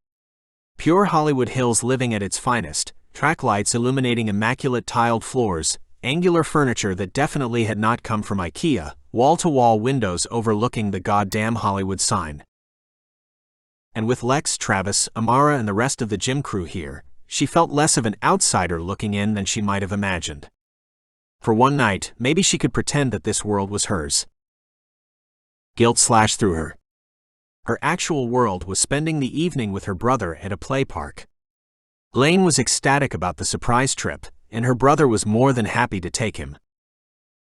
Pure Hollywood Hills living at its finest, track lights illuminating immaculate tiled floors, angular furniture that definitely had not come from IKEA, wall-to-wall windows overlooking the goddamn Hollywood sign. And with Lex, Travis, Amara and the rest of the gym crew here, she felt less of an outsider looking in than she might have imagined. For one night, maybe she could pretend that this world was hers. Guilt slashed through her. Her actual world was spending the evening with her brother at a play park. Lane was ecstatic about the surprise trip, and her brother was more than happy to take him.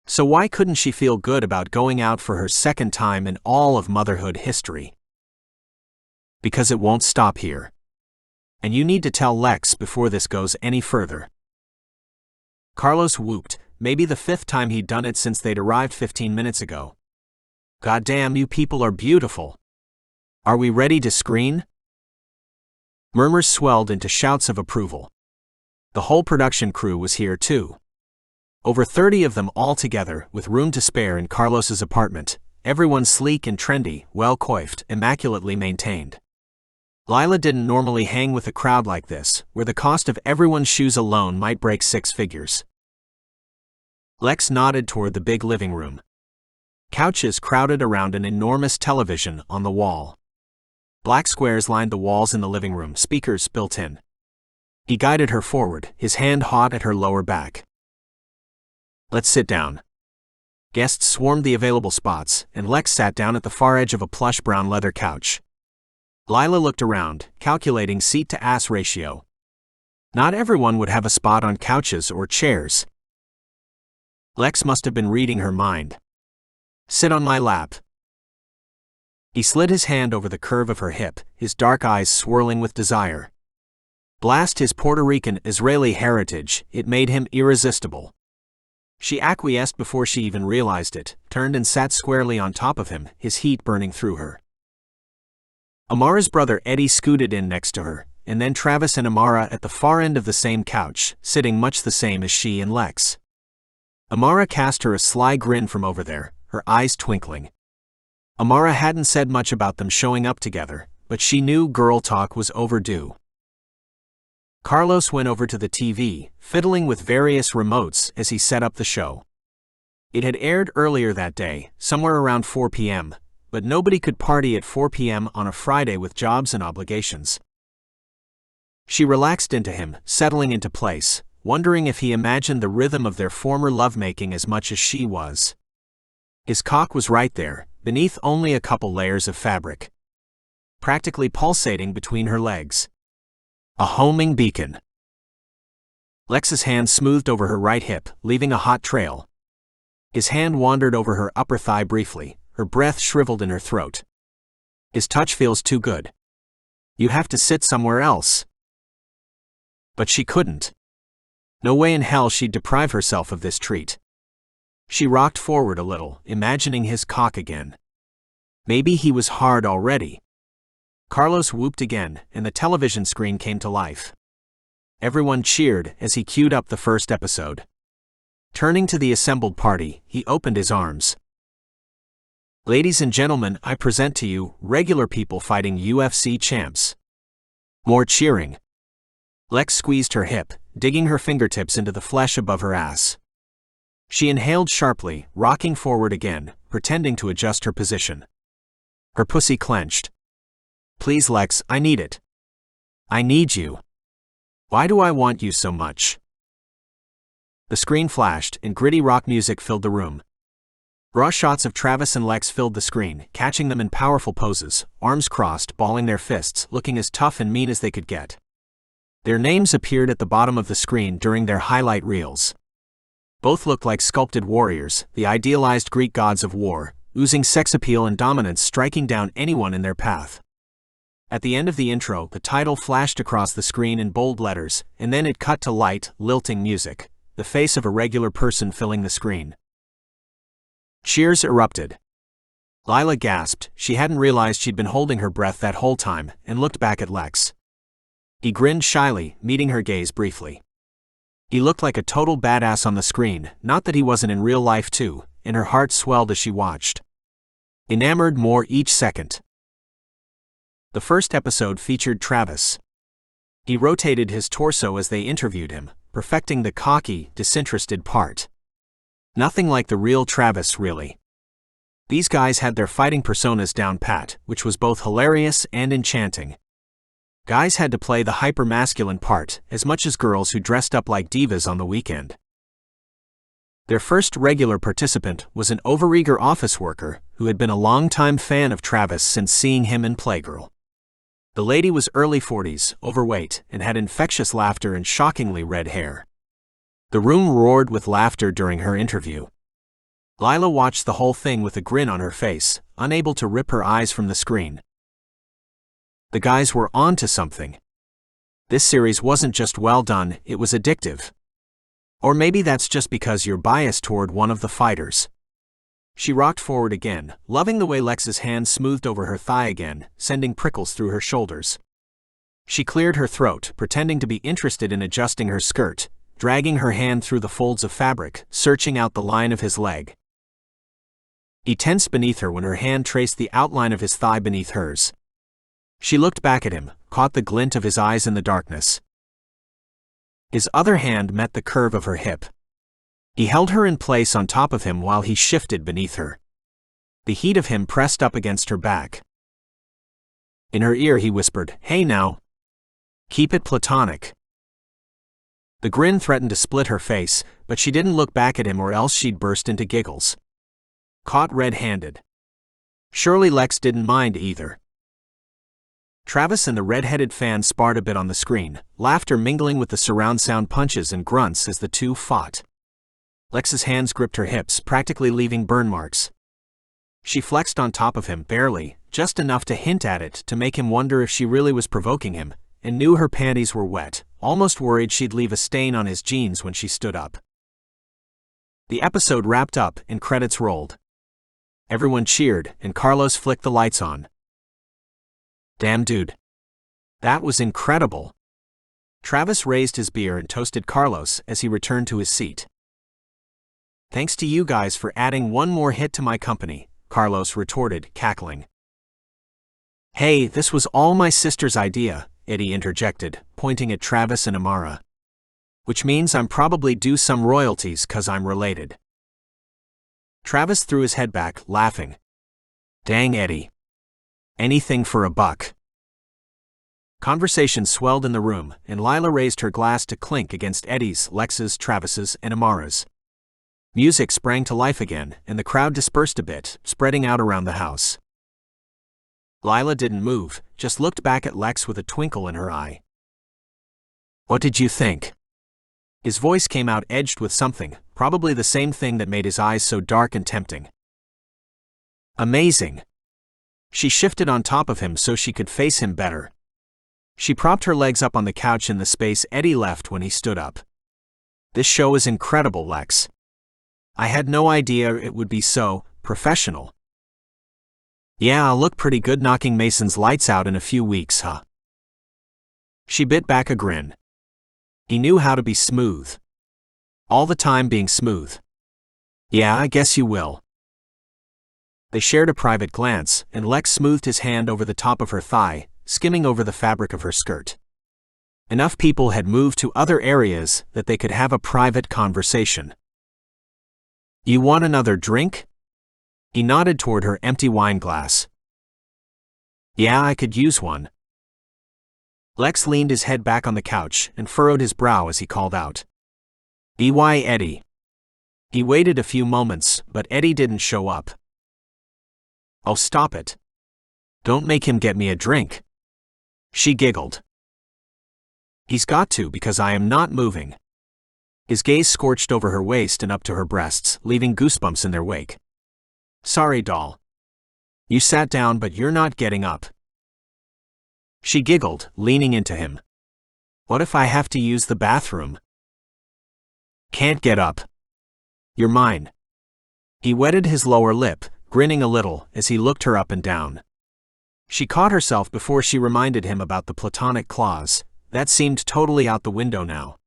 So why couldn't she feel good about going out for her second time in all of motherhood history? Because it won't stop here. And you need to tell Lex before this goes any further. Carlos whooped, maybe the 5th time he'd done it since they'd arrived 15 minutes ago. Goddamn, you people are beautiful. Are we ready to screen? Murmurs swelled into shouts of approval. The whole production crew was here too. Over 30 of them all together, with room to spare in Carlos's apartment, everyone sleek and trendy, well coiffed, immaculately maintained. Lila didn't normally hang with a crowd like this, where the cost of everyone's shoes alone might break 6 figures. Lex nodded toward the big living room. Couches crowded around an enormous television on the wall. Black squares lined the walls in the living room, speakers built in. He guided her forward, his hand hot at her lower back. Let's sit down. Guests swarmed the available spots, and Lex sat down at the far edge of a plush brown leather couch. Lila looked around, calculating seat-to-ass ratio. Not everyone would have a spot on couches or chairs. Lex must have been reading her mind. Sit on my lap. He slid his hand over the curve of her hip, his dark eyes swirling with desire. Blast his Puerto Rican Israeli heritage, it made him irresistible. She acquiesced before she even realized it, turned and sat squarely on top of him, his heat burning through her. Amara's brother Eddie scooted in next to her, and then Travis and Amara at the far end of the same couch, sitting much the same as she and Lex. Amara cast her a sly grin from over there, her eyes twinkling. Amara hadn't said much about them showing up together, but she knew girl talk was overdue. Carlos went over to the TV, fiddling with various remotes as he set up the show. It had aired earlier that day, somewhere around 4 p.m., but nobody could party at 4 p.m. on a Friday with jobs and obligations. She relaxed into him, settling into place, wondering if he imagined the rhythm of their former lovemaking as much as she was. His cock was right there, beneath only a couple layers of fabric, practically pulsating between her legs. A homing beacon. Lex's hand smoothed over her right hip, leaving a hot trail. His hand wandered over her upper thigh briefly, her breath shriveled in her throat. His touch feels too good. You have to sit somewhere else. But she couldn't. No way in hell she'd deprive herself of this treat. She rocked forward a little, imagining his cock again. Maybe he was hard already. Carlos whooped again, and the television screen came to life. Everyone cheered as he queued up the first episode. Turning to the assembled party, he opened his arms. Ladies and gentlemen, I present to you, regular people fighting UFC champs. More cheering. Lex squeezed her hip, digging her fingertips into the flesh above her ass. She inhaled sharply, rocking forward again, pretending to adjust her position. Her pussy clenched. Please, Lex, I need it. I need you. Why do I want you so much? The screen flashed, and gritty rock music filled the room. Raw shots of Travis and Lex filled the screen, catching them in powerful poses, arms crossed, balling their fists, looking as tough and mean as they could get. Their names appeared at the bottom of the screen during their highlight reels. Both looked like sculpted warriors, the idealized Greek gods of war, oozing sex appeal and dominance, striking down anyone in their path. At the end of the intro, the title flashed across the screen in bold letters, and then it cut to light, lilting music, the face of a regular person filling the screen. Cheers erupted. Lila gasped. She hadn't realized she'd been holding her breath that whole time, and looked back at Lex. He grinned shyly, meeting her gaze briefly. He looked like a total badass on the screen, not that he wasn't in real life too, and her heart swelled as she watched. Enamored more each second. The first episode featured Travis. He rotated his torso as they interviewed him, perfecting the cocky, disinterested part. Nothing like the real Travis, really. These guys had their fighting personas down pat, which was both hilarious and enchanting. Guys had to play the hyper-masculine part, as much as girls who dressed up like divas on the weekend. Their first regular participant was an overeager office worker who had been a longtime fan of Travis since seeing him in Playgirl. The lady was early 40s, overweight, and had infectious laughter and shockingly red hair. The room roared with laughter during her interview. Lila watched the whole thing with a grin on her face, unable to rip her eyes from the screen. The guys were on to something. This series wasn't just well done, it was addictive. Or maybe that's just because you're biased toward one of the fighters. She rocked forward again, loving the way Lex's hand smoothed over her thigh again, sending prickles through her shoulders. She cleared her throat, pretending to be interested in adjusting her skirt, dragging her hand through the folds of fabric, searching out the line of his leg. He tensed beneath her when her hand traced the outline of his thigh beneath hers. She looked back at him, caught the glint of his eyes in the darkness. His other hand met the curve of her hip. He held her in place on top of him while he shifted beneath her. The heat of him pressed up against her back. In her ear he whispered, "Hey now. Keep it platonic." The grin threatened to split her face, but she didn't look back at him or else she'd burst into giggles. Caught red-handed. Surely Lex didn't mind either. Travis and the red-headed fan sparred a bit on the screen, laughter mingling with the surround sound punches and grunts as the two fought. Lex's hands gripped her hips, practically leaving burn marks. She flexed on top of him, barely, just enough to hint at it to make him wonder if she really was provoking him, and knew her panties were wet, almost worried she'd leave a stain on his jeans when she stood up. The episode wrapped up and credits rolled. Everyone cheered, and Carlos flicked the lights on. Damn dude. That was incredible. Travis raised his beer and toasted Carlos as he returned to his seat. Thanks to you guys for adding one more hit to my company, Carlos retorted, cackling. Hey, this was all my sister's idea, Eddie interjected, pointing at Travis and Amara. Which means I'm probably due some royalties 'cause I'm related. Travis threw his head back, laughing. Dang, Eddie. Anything for a buck. Conversation swelled in the room, and Lila raised her glass to clink against Eddie's, Lex's, Travis's, and Amara's. Music sprang to life again, and the crowd dispersed a bit, spreading out around the house. Lila didn't move, just looked back at Lex with a twinkle in her eye. What did you think? His voice came out edged with something, probably the same thing that made his eyes so dark and tempting. Amazing. She shifted on top of him so she could face him better. She propped her legs up on the couch in the space Eddie left when he stood up. This show is incredible, Lex. I had no idea it would be so professional. Yeah, I'll look pretty good knocking Mason's lights out in a few weeks, huh? She bit back a grin. He knew how to be smooth. All the time being smooth. Yeah, I guess you will. They shared a private glance, and Lex smoothed his hand over the top of her thigh, skimming over the fabric of her skirt. Enough people had moved to other areas that they could have a private conversation. You want another drink? He nodded toward her empty wine glass. Yeah, I could use one. Lex leaned his head back on the couch and furrowed his brow as he called out. "By Eddie." He waited a few moments, but Eddie didn't show up. Oh, stop it. Don't make him get me a drink. She giggled. He's got to because I am not moving. His gaze scorched over her waist and up to her breasts, leaving goosebumps in their wake. Sorry, doll. You sat down but you're not getting up. She giggled, leaning into him. What if I have to use the bathroom? Can't get up. You're mine. He wetted his lower lip, grinning a little as he looked her up and down. She caught herself before she reminded him about the platonic clause. That seemed totally out the window now.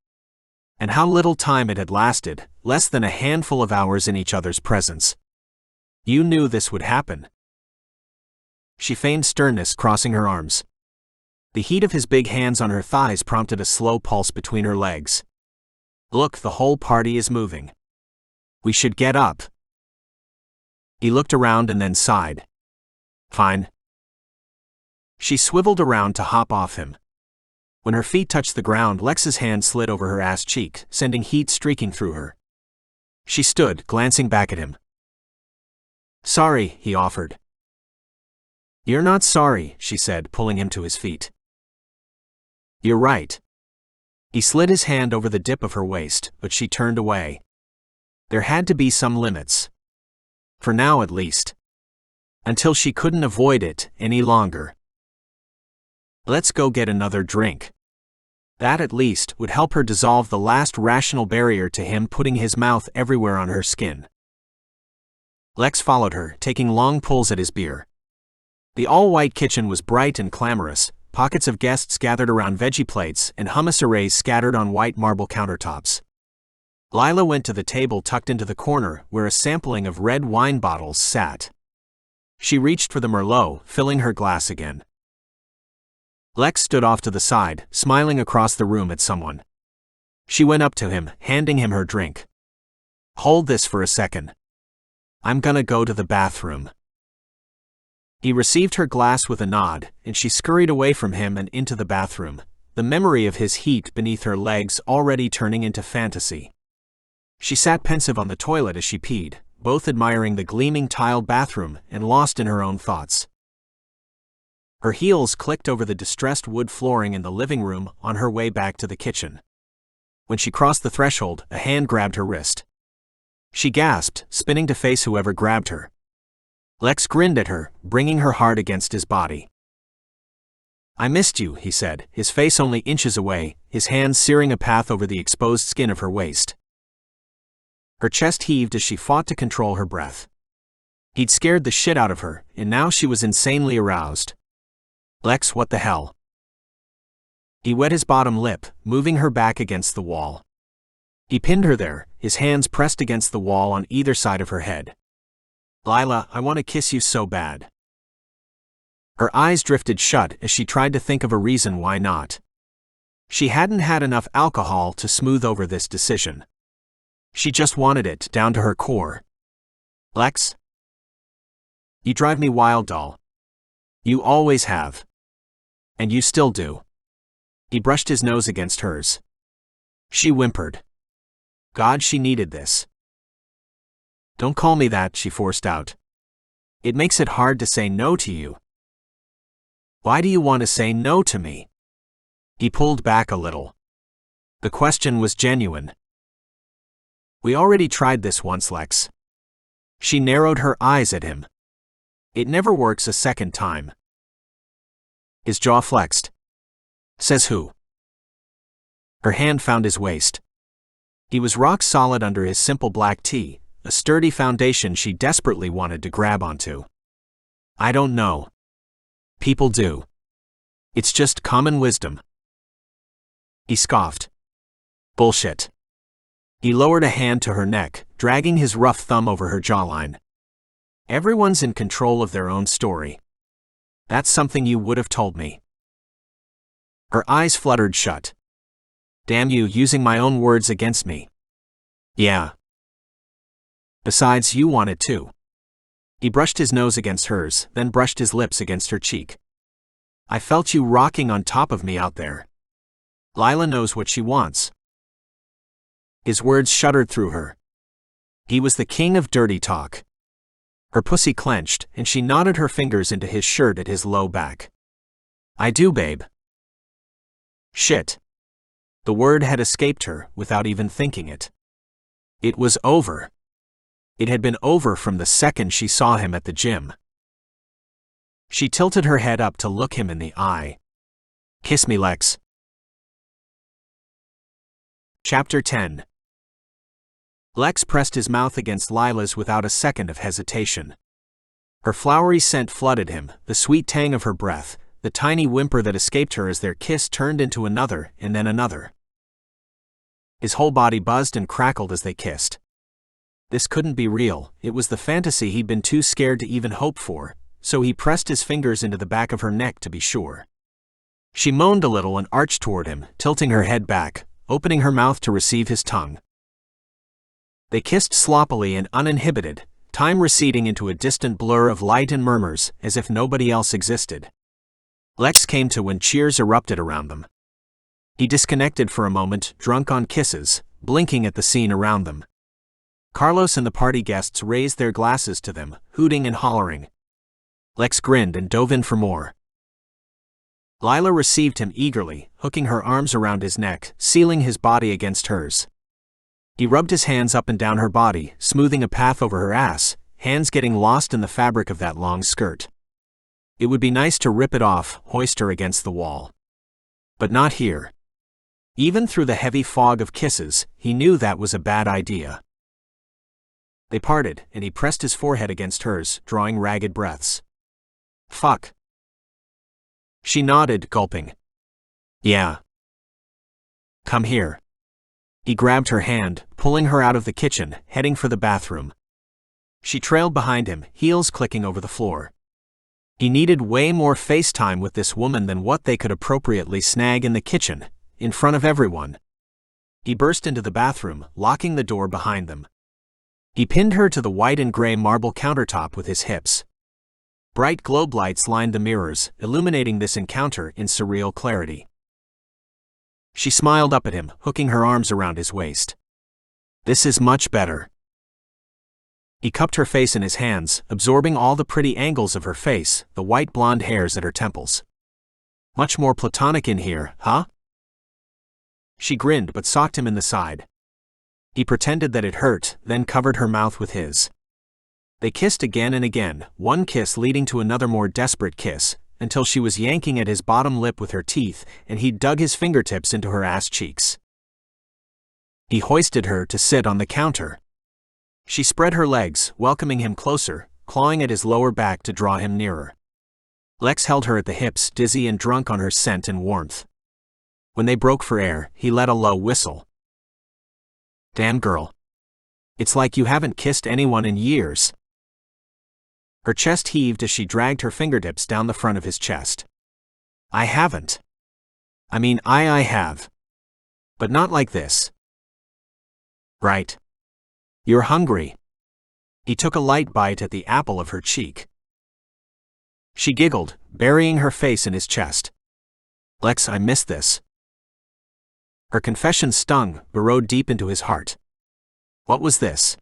And how little time it had lasted, less than a handful of hours in each other's presence. You knew this would happen. She feigned sternness, crossing her arms. The heat of his big hands on her thighs prompted a slow pulse between her legs. Look, the whole party is moving. We should get up. He looked around and then sighed. Fine. She swiveled around to hop off him. When her feet touched the ground, Lex's hand slid over her ass cheek, sending heat streaking through her. She stood, glancing back at him. Sorry, he offered. You're not sorry, she said, pulling him to his feet. You're right. He slid his hand over the dip of her waist, but she turned away. There had to be some limits. For now at least. Until she couldn't avoid it any longer. Let's go get another drink. That at least would help her dissolve the last rational barrier to him putting his mouth everywhere on her skin. Lex followed her, taking long pulls at his beer. The all-white kitchen was bright and clamorous, pockets of guests gathered around veggie plates and hummus arrays scattered on white marble countertops. Lila went to the table tucked into the corner where a sampling of red wine bottles sat. She reached for the Merlot, filling her glass again. Lex stood off to the side, smiling across the room at someone. She went up to him, handing him her drink. Hold this for a second. I'm gonna go to the bathroom. He received her glass with a nod, and she scurried away from him and into the bathroom, the memory of his heat beneath her legs already turning into fantasy. She sat pensive on the toilet as she peed, both admiring the gleaming tiled bathroom and lost in her own thoughts. Her heels clicked over the distressed wood flooring in the living room on her way back to the kitchen. When she crossed the threshold, a hand grabbed her wrist. She gasped, spinning to face whoever grabbed her. Lex grinned at her, bringing her heart against his body. I missed you, he said, his face only inches away, his hands searing a path over the exposed skin of her waist. Her chest heaved as she fought to control her breath. He'd scared the shit out of her, and now she was insanely aroused. Lex, what the hell? He wet his bottom lip, moving her back against the wall. He pinned her there, his hands pressed against the wall on either side of her head. Lila, I want to kiss you so bad. Her eyes drifted shut as she tried to think of a reason why not. She hadn't had enough alcohol to smooth over this decision. She just wanted it down to her core. Lex? You drive me wild, doll. You always have. And you still do. He brushed his nose against hers. She whimpered. God, she needed this. Don't call me that, she forced out. It makes it hard to say no to you. Why do you want to say no to me? He pulled back a little. The question was genuine. We already tried this once, Lex. She narrowed her eyes at him. It never works a second time. His jaw flexed. Says who? Her hand found his waist. He was rock solid under his simple black tee, a sturdy foundation she desperately wanted to grab onto. I don't know. People do. It's just common wisdom. He scoffed. Bullshit. He lowered a hand to her neck, dragging his rough thumb over her jawline. Everyone's in control of their own story. That's something you would have told me. Her eyes fluttered shut. Damn you, using my own words against me. Yeah. Besides, you wanted to. He brushed his nose against hers, then brushed his lips against her cheek. I felt you rocking on top of me out there. Lila knows what she wants. His words shuddered through her. He was the king of dirty talk. Her pussy clenched, and she knotted her fingers into his shirt at his low back. I do, babe. Shit. The word had escaped her, without even thinking it. It was over. It had been over from the second she saw him at the gym. She tilted her head up to look him in the eye. Kiss me, Lex. Chapter 10. Lex pressed his mouth against Lila's without a second of hesitation. Her flowery scent flooded him, the sweet tang of her breath, the tiny whimper that escaped her as their kiss turned into another and then another. His whole body buzzed and crackled as they kissed. This couldn't be real, it was the fantasy he'd been too scared to even hope for, so he pressed his fingers into the back of her neck to be sure. She moaned a little and arched toward him, tilting her head back, opening her mouth to receive his tongue. They kissed sloppily and uninhibited, time receding into a distant blur of light and murmurs, as if nobody else existed. Lex came to when cheers erupted around them. He disconnected for a moment, drunk on kisses, blinking at the scene around them. Carlos and the party guests raised their glasses to them, hooting and hollering. Lex grinned and dove in for more. Lila received him eagerly, hooking her arms around his neck, sealing his body against hers. He rubbed his hands up and down her body, smoothing a path over her ass, hands getting lost in the fabric of that long skirt. It would be nice to rip it off, hoist her against the wall. But not here. Even through the heavy fog of kisses, he knew that was a bad idea. They parted, and he pressed his forehead against hers, drawing ragged breaths. Fuck. She nodded, gulping. Yeah. Come here. He grabbed her hand, pulling her out of the kitchen, heading for the bathroom. She trailed behind him, heels clicking over the floor. He needed way more face time with this woman than what they could appropriately snag in the kitchen, in front of everyone. He burst into the bathroom, locking the door behind them. He pinned her to the white and gray marble countertop with his hips. Bright globe lights lined the mirrors, illuminating this encounter in surreal clarity. She smiled up at him, hooking her arms around his waist. This is much better. He cupped her face in his hands, absorbing all the pretty angles of her face, the white blonde hairs at her temples. Much more platonic in here, huh? She grinned but socked him in the side. He pretended that it hurt, then covered her mouth with his. They kissed again and again, one kiss leading to another more desperate kiss, until she was yanking at his bottom lip with her teeth, and he dug his fingertips into her ass cheeks. He hoisted her to sit on the counter. She spread her legs, welcoming him closer, clawing at his lower back to draw him nearer. Lex held her at the hips, dizzy and drunk on her scent and warmth. When they broke for air, he let a low whistle. Damn girl. It's like you haven't kissed anyone in years. Her chest heaved as she dragged her fingertips down the front of his chest. I haven't. I mean, I have. But not like this. Right. You're hungry. He took a light bite at the apple of her cheek. She giggled, burying her face in his chest. Lex, I missed this. Her confession stung, burrowed deep into his heart. What was this?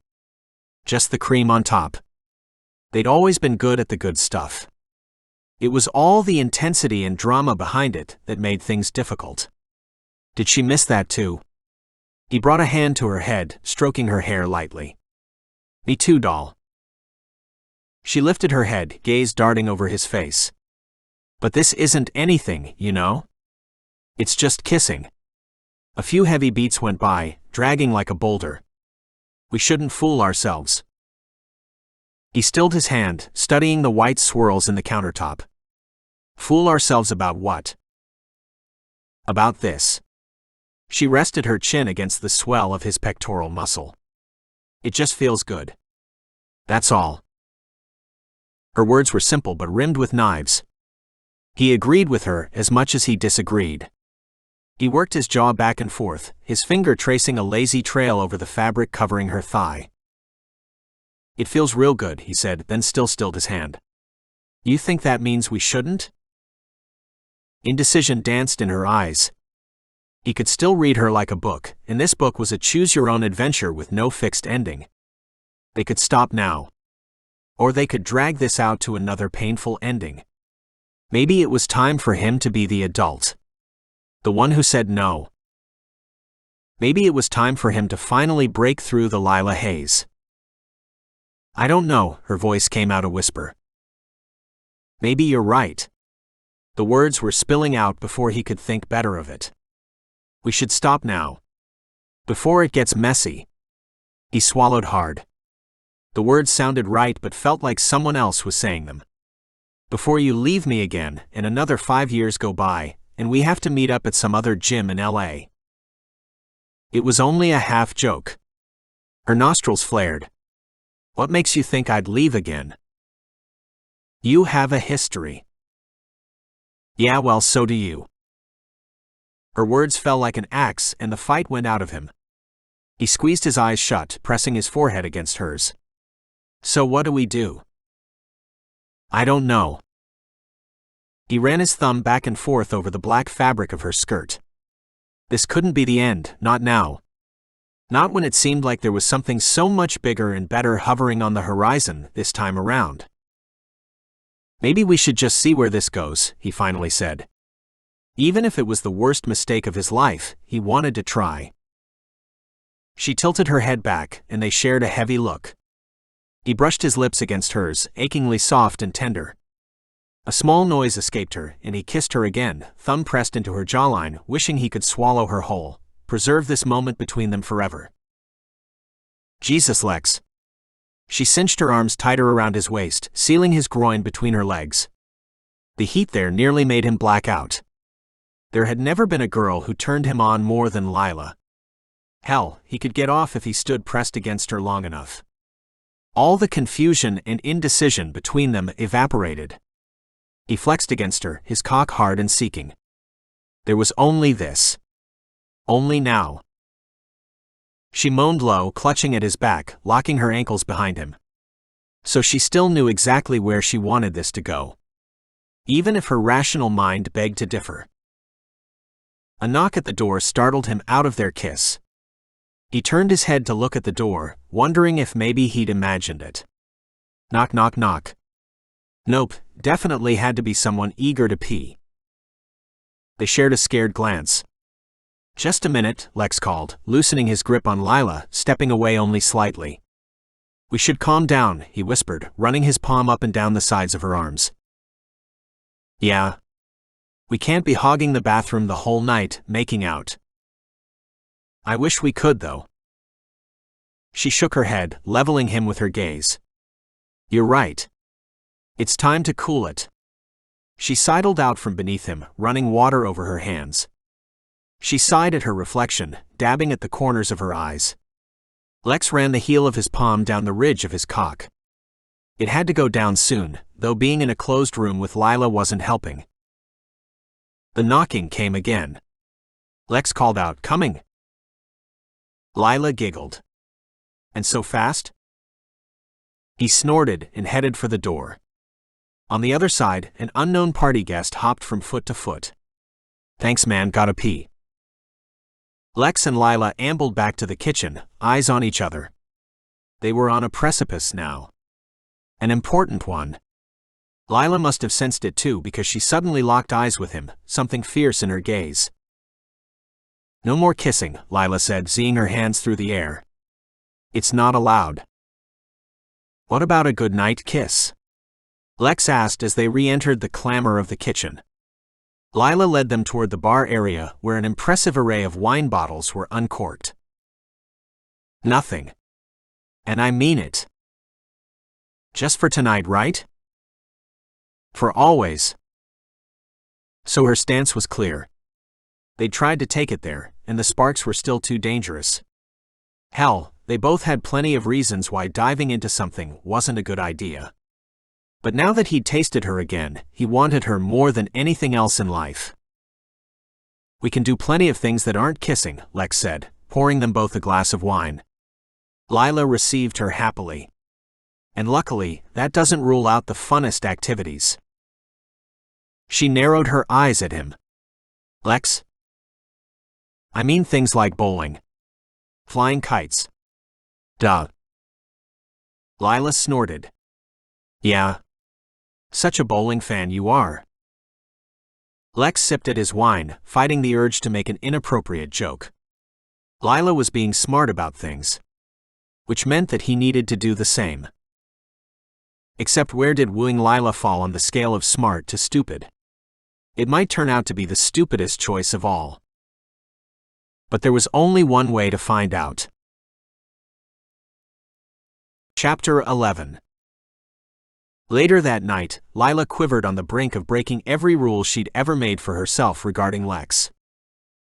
Just the cream on top. They'd always been good at the good stuff. It was all the intensity and drama behind it that made things difficult. Did she miss that too? He brought a hand to her head, stroking her hair lightly. Me too, doll. She lifted her head, gaze darting over his face. But this isn't anything, you know? It's just kissing. A few heavy beats went by, dragging like a boulder. We shouldn't fool ourselves. He stilled his hand, studying the white swirls in the countertop. Fool ourselves about what? About this. She rested her chin against the swell of his pectoral muscle. It just feels good. That's all. Her words were simple but rimmed with knives. He agreed with her as much as he disagreed. He worked his jaw back and forth, his finger tracing a lazy trail over the fabric covering her thigh. It feels real good, he said, then still stilled his hand. You think that means we shouldn't? Indecision danced in her eyes. He could still read her like a book, and this book was a choose-your-own adventure with no fixed ending. They could stop now. Or they could drag this out to another painful ending. Maybe it was time for him to be the adult. The one who said no. Maybe it was time for him to finally break through the Lila haze. I don't know, her voice came out a whisper. Maybe you're right. The words were spilling out before he could think better of it. We should stop now. Before it gets messy. He swallowed hard. The words sounded right but felt like someone else was saying them. Before you leave me again, and another 5 years go by, and we have to meet up at some other gym in LA. It was only a half joke. Her nostrils flared. What makes you think I'd leave again? You have a history. Yeah, well, so do you. Her words fell like an axe and the fight went out of him. He squeezed his eyes shut, pressing his forehead against hers. So what do we do? I don't know. He ran his thumb back and forth over the black fabric of her skirt. This couldn't be the end, not now. Not when it seemed like there was something so much bigger and better hovering on the horizon this time around. Maybe we should just see where this goes, he finally said. Even if it was the worst mistake of his life, he wanted to try. She tilted her head back, and they shared a heavy look. He brushed his lips against hers, achingly soft and tender. A small noise escaped her, and he kissed her again, thumb pressed into her jawline, wishing he could swallow her whole, preserve this moment between them forever. Jesus, Lex. She cinched her arms tighter around his waist, sealing his groin between her legs. The heat there nearly made him black out. There had never been a girl who turned him on more than Lila. Hell, he could get off if he stood pressed against her long enough. All the confusion and indecision between them evaporated. He flexed against her, his cock hard and seeking. There was only this. Only now. She moaned low, clutching at his back, locking her ankles behind him. So she still knew exactly where she wanted this to go. Even if her rational mind begged to differ. A knock at the door startled him out of their kiss. He turned his head to look at the door, wondering if maybe he'd imagined it. Knock, knock, knock. Nope, definitely had to be someone eager to pee. They shared a scared glance. Just a minute, Lex called, loosening his grip on Lila, stepping away only slightly. We should calm down, he whispered, running his palm up and down the sides of her arms. Yeah. We can't be hogging the bathroom the whole night, making out. I wish we could, though. She shook her head, leveling him with her gaze. You're right. It's time to cool it. She sidled out from beneath him, running water over her hands. She sighed at her reflection, dabbing at the corners of her eyes. Lex ran the heel of his palm down the ridge of his cock. It had to go down soon, though being in a closed room with Lila wasn't helping. The knocking came again. Lex called out, "Coming." Lila giggled. And so fast? He snorted and headed for the door. On the other side, an unknown party guest hopped from foot to foot. "Thanks man, gotta pee." Lex and Lila ambled back to the kitchen, eyes on each other. They were on a precipice now. An important one. Lila must have sensed it too because she suddenly locked eyes with him, something fierce in her gaze. "No more kissing," Lila said, zing her hands through the air. "It's not allowed." "What about a good-night kiss?" Lex asked as they re-entered the clamor of the kitchen. Lila led them toward the bar area where an impressive array of wine bottles were uncorked. "Nothing. And I mean it. Just for tonight, right? For always." So her stance was clear. They'd tried to take it there, and the sparks were still too dangerous. Hell, they both had plenty of reasons why diving into something wasn't a good idea. But now that he'd tasted her again, he wanted her more than anything else in life. "We can do plenty of things that aren't kissing," Lex said, pouring them both a glass of wine. Lila received her happily. And luckily, that doesn't rule out the funnest activities. She narrowed her eyes at him. "Lex? I mean things like bowling. Flying kites. Duh." Lila snorted. "Yeah. Such a bowling fan you are." Lex sipped at his wine, fighting the urge to make an inappropriate joke. Lila was being smart about things. Which meant that he needed to do the same. Except where did wooing Lila fall on the scale of smart to stupid? It might turn out to be the stupidest choice of all. But there was only one way to find out. Chapter 11. Later that night, Lila quivered on the brink of breaking every rule she'd ever made for herself regarding Lex.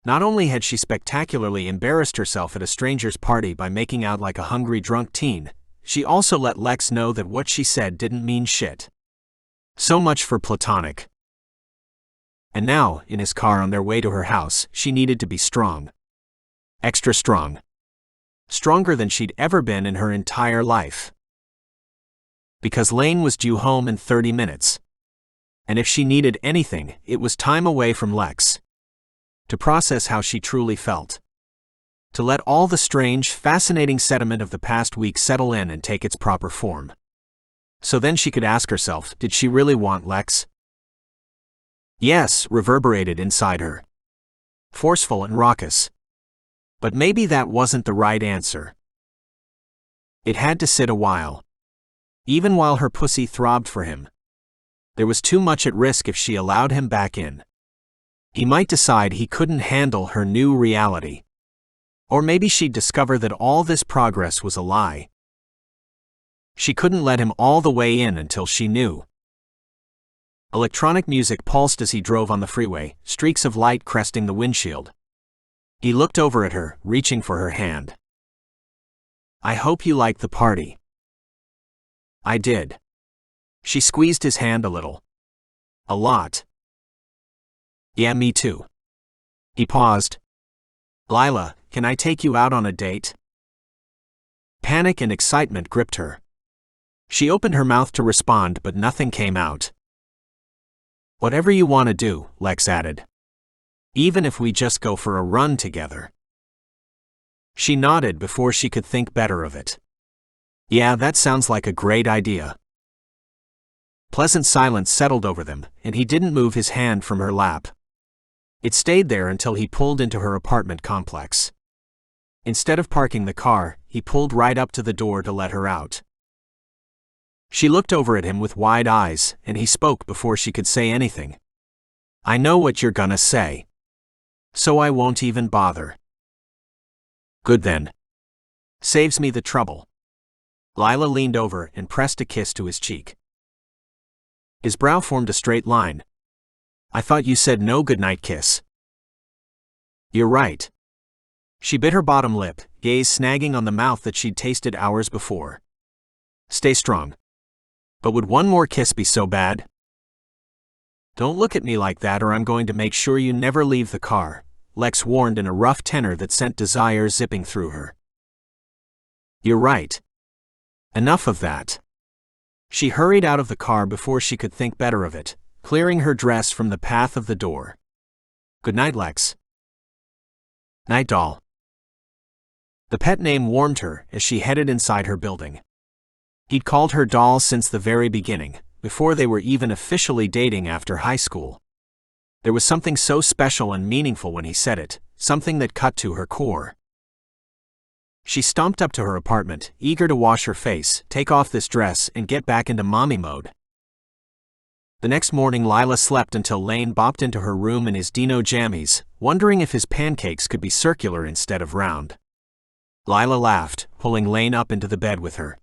Not only had she spectacularly embarrassed herself at a stranger's party by making out like a hungry drunk teen, she also let Lex know that what she said didn't mean shit. So much for platonic. And now, in his car on their way to her house, she needed to be strong. Extra strong. Stronger than she'd ever been in her entire life. Because Lane was due home in 30 minutes. And if she needed anything, it was time away from Lex. To process how she truly felt. To let all the strange, fascinating sediment of the past week settle in and take its proper form. So then she could ask herself, did she really want Lex? Yes, reverberated inside her. Forceful and raucous. But maybe that wasn't the right answer. It had to sit a while. Even while her pussy throbbed for him. There was too much at risk if she allowed him back in. He might decide he couldn't handle her new reality. Or maybe she'd discover that all this progress was a lie. She couldn't let him all the way in until she knew. Electronic music pulsed as he drove on the freeway, streaks of light cresting the windshield. He looked over at her, reaching for her hand. "I hope you liked the party." "I did." She squeezed his hand a little. "A lot." "Yeah, me too." He paused. "Lila, can I take you out on a date?" Panic and excitement gripped her. She opened her mouth to respond, but nothing came out. "Whatever you want to do," Lex added. "Even if we just go for a run together." She nodded before she could think better of it. "Yeah, that sounds like a great idea." Pleasant silence settled over them, and he didn't move his hand from her lap. It stayed there until he pulled into her apartment complex. Instead of parking the car, he pulled right up to the door to let her out. She looked over at him with wide eyes, and he spoke before she could say anything. "I know what you're gonna say. So I won't even bother." "Good then. Saves me the trouble." Lila leaned over and pressed a kiss to his cheek. His brow formed a straight line. "I thought you said no goodnight kiss." "You're right." She bit her bottom lip, gaze snagging on the mouth that she'd tasted hours before. "Stay strong. But would one more kiss be so bad?" "Don't look at me like that or I'm going to make sure you never leave the car," Lex warned in a rough tenor that sent desire zipping through her. "You're right. Enough of that." She hurried out of the car before she could think better of it, clearing her dress from the path of the door. "Good night, Lex." "Night, doll." The pet name warmed her as she headed inside her building. He'd called her doll since the very beginning, before they were even officially dating after high school. There was something so special and meaningful when he said it, something that cut to her core. She stomped up to her apartment, eager to wash her face, take off this dress, and get back into mommy mode. The next morning, Lila slept until Lane bopped into her room in his Dino jammies, wondering if his pancakes could be circular instead of round. Lila laughed, pulling Lane up into the bed with her.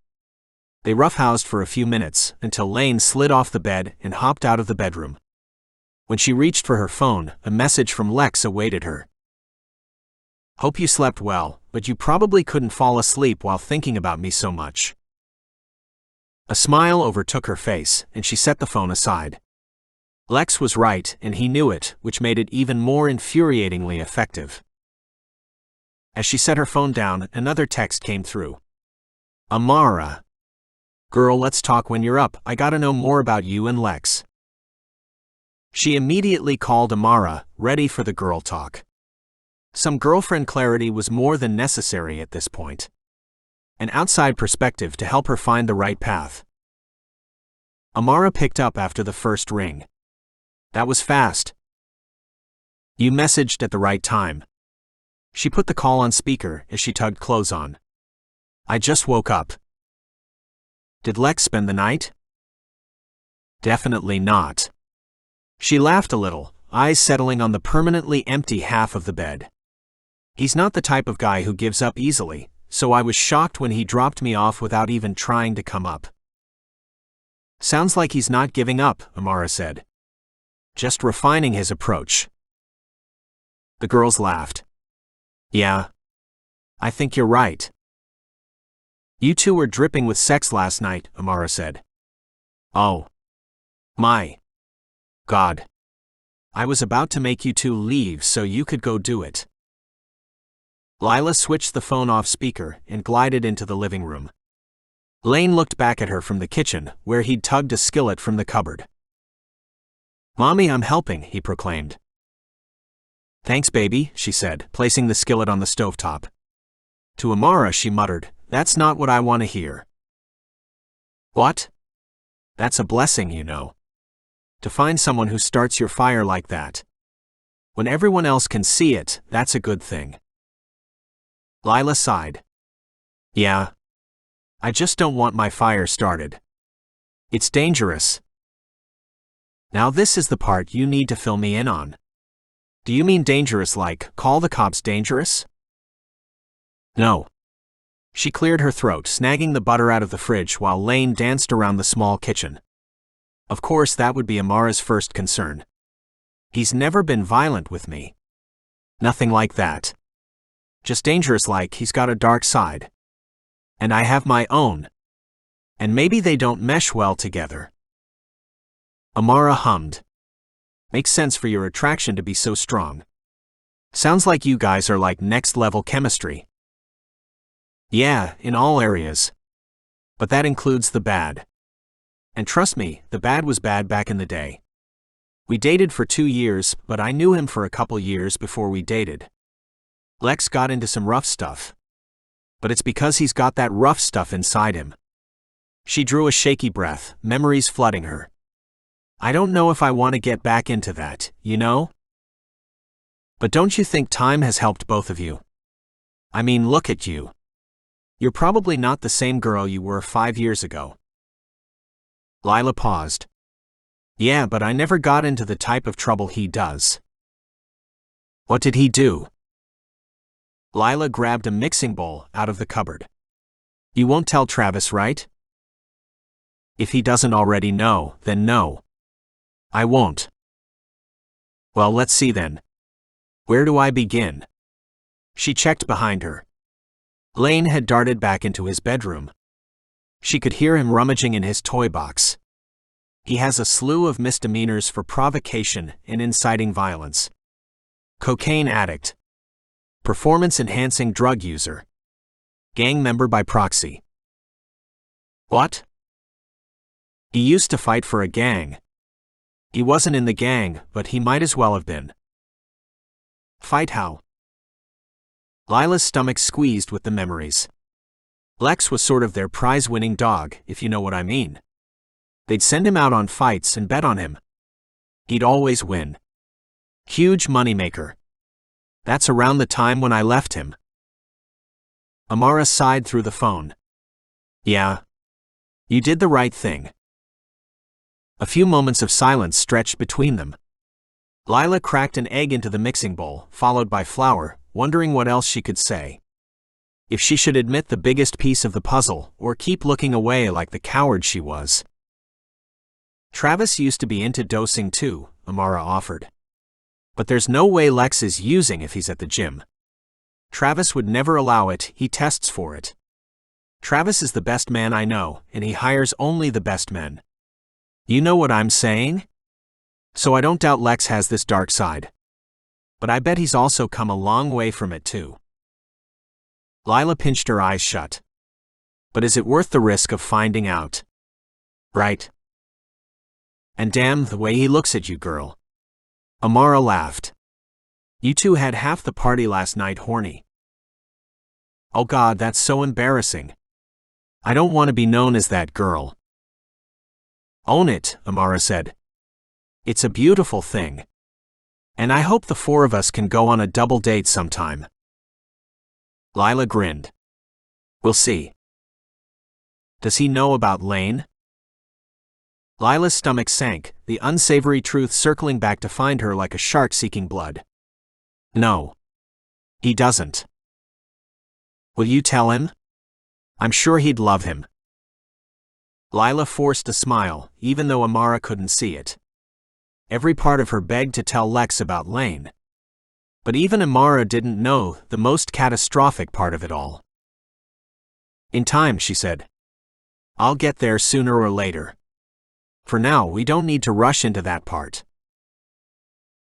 They roughhoused for a few minutes, until Lane slid off the bed and hopped out of the bedroom. When she reached for her phone, a message from Lex awaited her. "Hope you slept well, but you probably couldn't fall asleep while thinking about me so much." A smile overtook her face, and she set the phone aside. Lex was right, and he knew it, which made it even more infuriatingly effective. As she set her phone down, another text came through. "Amara. Girl, let's talk when you're up. I gotta know more about you and Lex." She immediately called Amara, ready for the girl talk. Some girlfriend clarity was more than necessary at this point. An outside perspective to help her find the right path. Amara picked up after the first ring. "That was fast. You messaged at the right time." She put the call on speaker as she tugged clothes on. "I just woke up." "Did Lex spend the night?" "Definitely not." She laughed a little, eyes settling on the permanently empty half of the bed. "He's not the type of guy who gives up easily, so I was shocked when he dropped me off without even trying to come up." "Sounds like he's not giving up," Amara said. "Just refining his approach." The girls laughed. "Yeah. I think you're right." "You two were dripping with sex last night," Amara said. "Oh. My. God. I was about to make you two leave so you could go do it." Lila switched the phone off speaker and glided into the living room. Lane looked back at her from the kitchen, where he'd tugged a skillet from the cupboard. "Mommy, I'm helping," he proclaimed. "Thanks, baby," she said, placing the skillet on the stovetop. To Amara, she muttered, "That's not what I want to hear." "What?" "That's a blessing, you know. To find someone who starts your fire like that. When everyone else can see it, that's a good thing." Lila sighed. "Yeah. I just don't want my fire started. It's dangerous." "Now this is the part you need to fill me in on. Do you mean dangerous like, call the cops dangerous?" "No." She cleared her throat, snagging the butter out of the fridge while Lane danced around the small kitchen. Of course, that would be Amara's first concern. "He's never been violent with me. Nothing like that. Just dangerous like he's got a dark side. And I have my own. And maybe they don't mesh well together." Amara hummed. "Makes sense for your attraction to be so strong. Sounds like you guys are like next-level chemistry." "Yeah, in all areas. But that includes the bad. And trust me, the bad was bad back in the day. We dated for 2 years, but I knew him for a couple years before we dated. Lex got into some rough stuff. But it's because he's got that rough stuff inside him." She drew a shaky breath, memories flooding her. "I don't know if I want to get back into that, you know? But don't you think time has helped both of you? I mean, look at you. You're probably not the same girl you were 5 years ago." Lila paused. "Yeah, but I never got into the type of trouble he does." "What did he do?" Lila grabbed a mixing bowl out of the cupboard. "You won't tell Travis, right?" "If he doesn't already know, then no. I won't." "Well, let's see then. Where do I begin?" She checked behind her. Lane had darted back into his bedroom. She could hear him rummaging in his toy box. He has a slew of misdemeanors for provocation and inciting violence. Cocaine addict. Performance-enhancing drug user. Gang member by proxy. What? He used to fight for a gang. He wasn't in the gang, but he might as well have been. Fight how? Lila's stomach squeezed with the memories. Lex was sort of their prize-winning dog, if you know what I mean. They'd send him out on fights and bet on him. He'd always win. Huge moneymaker. That's around the time when I left him. Amara sighed through the phone. Yeah. You did the right thing. A few moments of silence stretched between them. Lila cracked an egg into the mixing bowl, followed by flour, wondering what else she could say. If she should admit the biggest piece of the puzzle, or keep looking away like the coward she was. Travis used to be into dosing too, Amara offered. But there's no way Lex is using if he's at the gym. Travis would never allow it, he tests for it. Travis is the best man I know, and he hires only the best men. You know what I'm saying? So I don't doubt Lex has this dark side. But I bet he's also come a long way from it too. Lila pinched her eyes shut. But is it worth the risk of finding out? Right. And damn the way he looks at you, girl. Amara laughed. You two had half the party last night horny. Oh God, that's so embarrassing. I don't want to be known as that girl. Own it, Amara said. It's a beautiful thing. And I hope the four of us can go on a double date sometime. Lila grinned. We'll see. Does he know about Lane? Lila's stomach sank, the unsavory truth circling back to find her like a shark seeking blood. No. He doesn't. Will you tell him? I'm sure he'd love him. Lila forced a smile, even though Amara couldn't see it. Every part of her begged to tell Lex about Lane. But even Amara didn't know the most catastrophic part of it all. In time, she said. I'll get there sooner or later. For now, we don't need to rush into that part.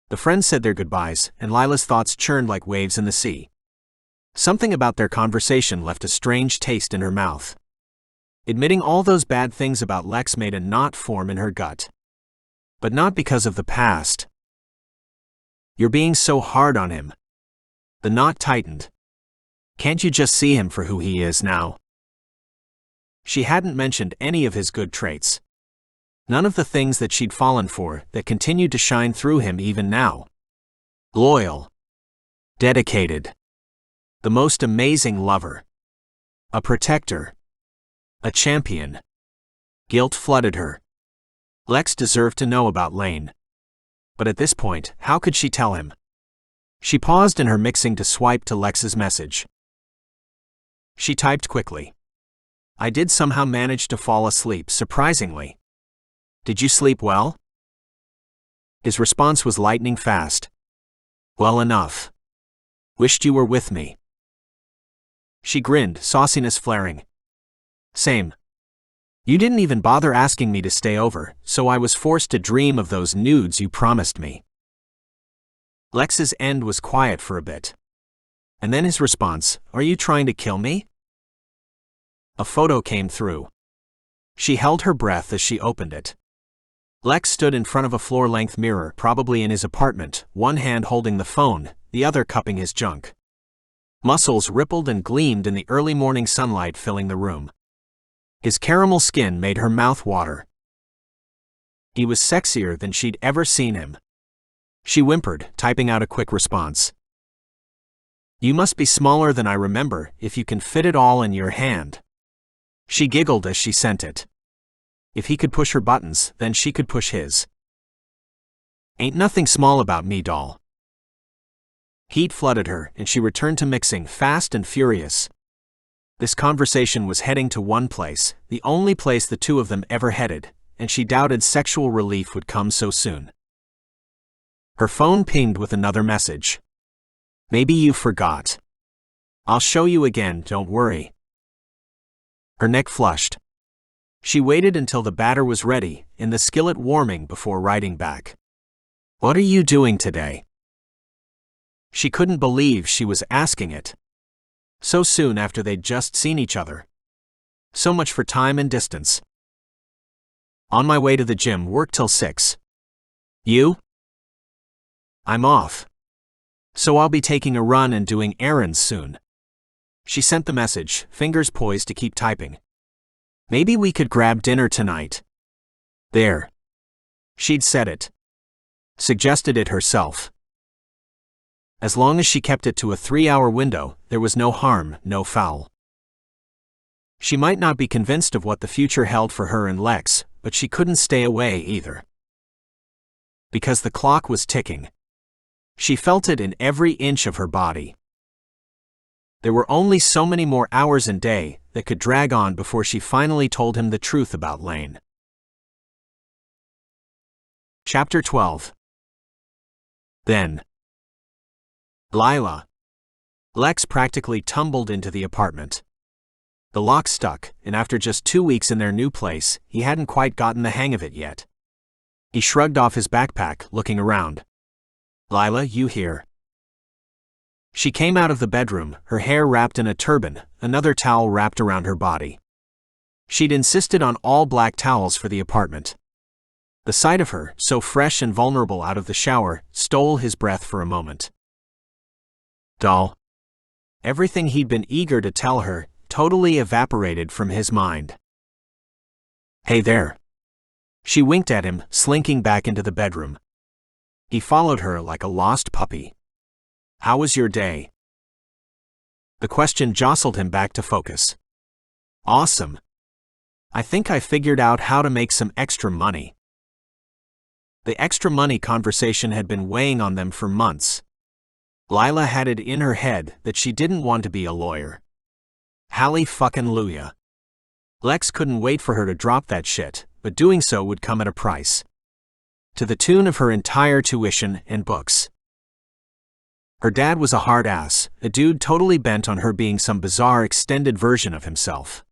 The friends said their goodbyes, and Lila's thoughts churned like waves in the sea. Something about their conversation left a strange taste in her mouth. Admitting all those bad things about Lex made a knot form in her gut. But not because of the past. You're being so hard on him. The knot tightened. Can't you just see him for who he is now? She hadn't mentioned any of his good traits. None of the things that she'd fallen for that continued to shine through him even now. Loyal. Dedicated. The most amazing lover. A protector. A champion. Guilt flooded her. Lex deserved to know about Lane. But at this point, how could she tell him? She paused in her mixing to swipe to Lex's message. She typed quickly. I did somehow manage to fall asleep, surprisingly. Did you sleep well? His response was lightning fast. Well enough. Wished you were with me. She grinned, sauciness flaring. Same. You didn't even bother asking me to stay over, so I was forced to dream of those nudes you promised me. Lex's end was quiet for a bit. And then his response, are you trying to kill me? A photo came through. She held her breath as she opened it. Lex stood in front of a floor-length mirror, probably in his apartment, one hand holding the phone, the other cupping his junk. Muscles rippled and gleamed in the early morning sunlight filling the room. His caramel skin made her mouth water. He was sexier than she'd ever seen him. She whimpered, typing out a quick response. You must be smaller than I remember, if you can fit it all in your hand. She giggled as she sent it. If he could push her buttons, then she could push his. Ain't nothing small about me, doll. Heat flooded her, and she returned to mixing, fast and furious. This conversation was heading to one place, the only place the two of them ever headed, and she doubted sexual relief would come so soon. Her phone pinged with another message. Maybe you forgot. I'll show you again, don't worry. Her neck flushed. She waited until the batter was ready, and the skillet warming before writing back. What are you doing today? She couldn't believe she was asking it. So soon after they'd just seen each other. So much for time and distance. On my way to the gym, work till 6. You? I'm off. So I'll be taking a run and doing errands soon. She sent the message, fingers poised to keep typing. Maybe we could grab dinner tonight. There. She'd said it. Suggested it herself. As long as she kept it to a 3-hour window, there was no harm, no foul. She might not be convinced of what the future held for her and Lex, but she couldn't stay away either. Because the clock was ticking. She felt it in every inch of her body. There were only so many more hours and day that could drag on before she finally told him the truth about Lane. Chapter 12. Then. Lila. Lex practically tumbled into the apartment. The lock stuck, and after just 2 weeks in their new place, he hadn't quite gotten the hang of it yet. He shrugged off his backpack, looking around. Lila, you here? She came out of the bedroom, her hair wrapped in a turban, another towel wrapped around her body. She'd insisted on all black towels for the apartment. The sight of her, so fresh and vulnerable out of the shower, stole his breath for a moment. Doll. Everything he'd been eager to tell her totally evaporated from his mind. Hey there. She winked at him, slinking back into the bedroom. He followed her like a lost puppy. How was your day? The question jostled him back to focus. Awesome. I think I figured out how to make some extra money. The extra money conversation had been weighing on them for months. Lila had it in her head that she didn't want to be a lawyer. Hallelujah. Lex couldn't wait for her to drop that shit, but doing so would come at a price. To the tune of her entire tuition and books. Her dad was a hard ass, a dude totally bent on her being some bizarre extended version of himself.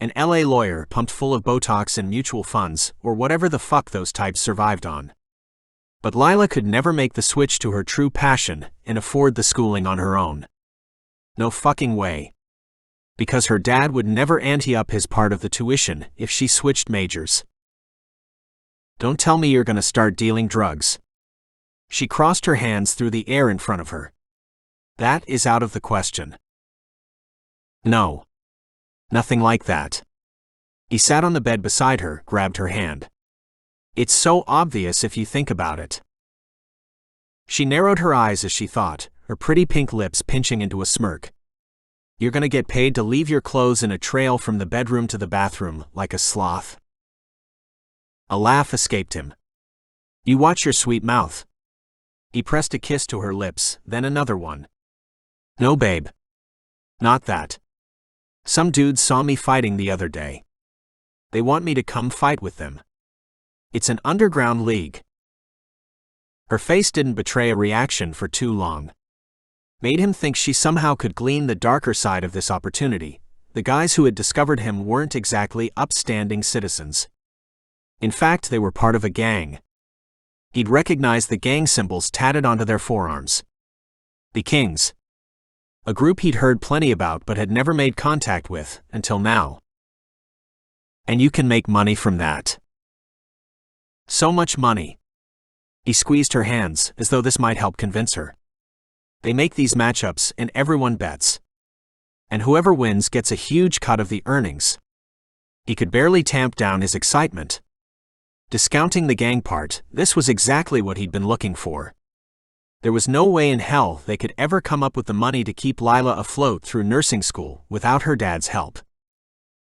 An LA lawyer pumped full of Botox and mutual funds, or whatever the fuck those types survived on. But Lila could never make the switch to her true passion and afford the schooling on her own. No fucking way. Because her dad would never ante up his part of the tuition if she switched majors. Don't tell me you're gonna start dealing drugs. She crossed her hands through the air in front of her. That is out of the question. No. Nothing like that. He sat on the bed beside her, grabbed her hand. It's so obvious if you think about it. She narrowed her eyes as she thought, her pretty pink lips pinching into a smirk. You're gonna get paid to leave your clothes in a trail from the bedroom to the bathroom, like a sloth. A laugh escaped him. You watch your sweet mouth. He pressed a kiss to her lips, then another one. No, babe. Not that. Some dudes saw me fighting the other day. They want me to come fight with them. It's an underground league. Her face didn't betray a reaction for too long. Made him think she somehow could glean the darker side of this opportunity. The guys who had discovered him weren't exactly upstanding citizens. In fact, they were part of a gang. He'd recognized the gang symbols tatted onto their forearms. The Kings. A group he'd heard plenty about but had never made contact with, until now. And you can make money from that. So much money. He squeezed her hands, as though this might help convince her. They make these matchups and everyone bets. And whoever wins gets a huge cut of the earnings. He could barely tamp down his excitement. Discounting the gang part, this was exactly what he'd been looking for. There was no way in hell they could ever come up with the money to keep Lila afloat through nursing school without her dad's help.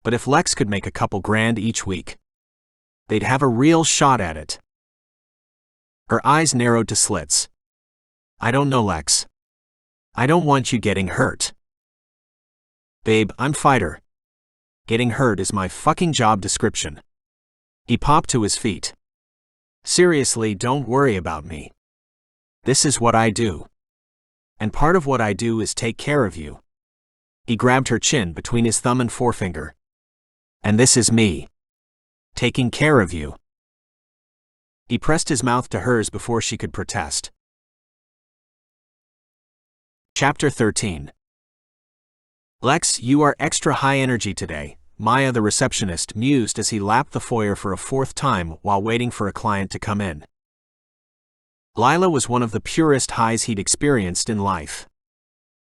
But if Lex could make a couple grand each week, they'd have a real shot at it. Her eyes narrowed to slits. I don't know, Lex. I don't want you getting hurt. Babe, I'm fighter. Getting hurt is my fucking job description. He popped to his feet. Seriously, don't worry about me. This is what I do. And part of what I do is take care of you. He grabbed her chin between his thumb and forefinger. And this is me. Taking care of you. He pressed his mouth to hers before she could protest. Chapter 13. Lex, you are extra high energy today. Maya the receptionist mused as he lapped the foyer for a fourth time while waiting for a client to come in. Lila was one of the purest highs he'd experienced in life.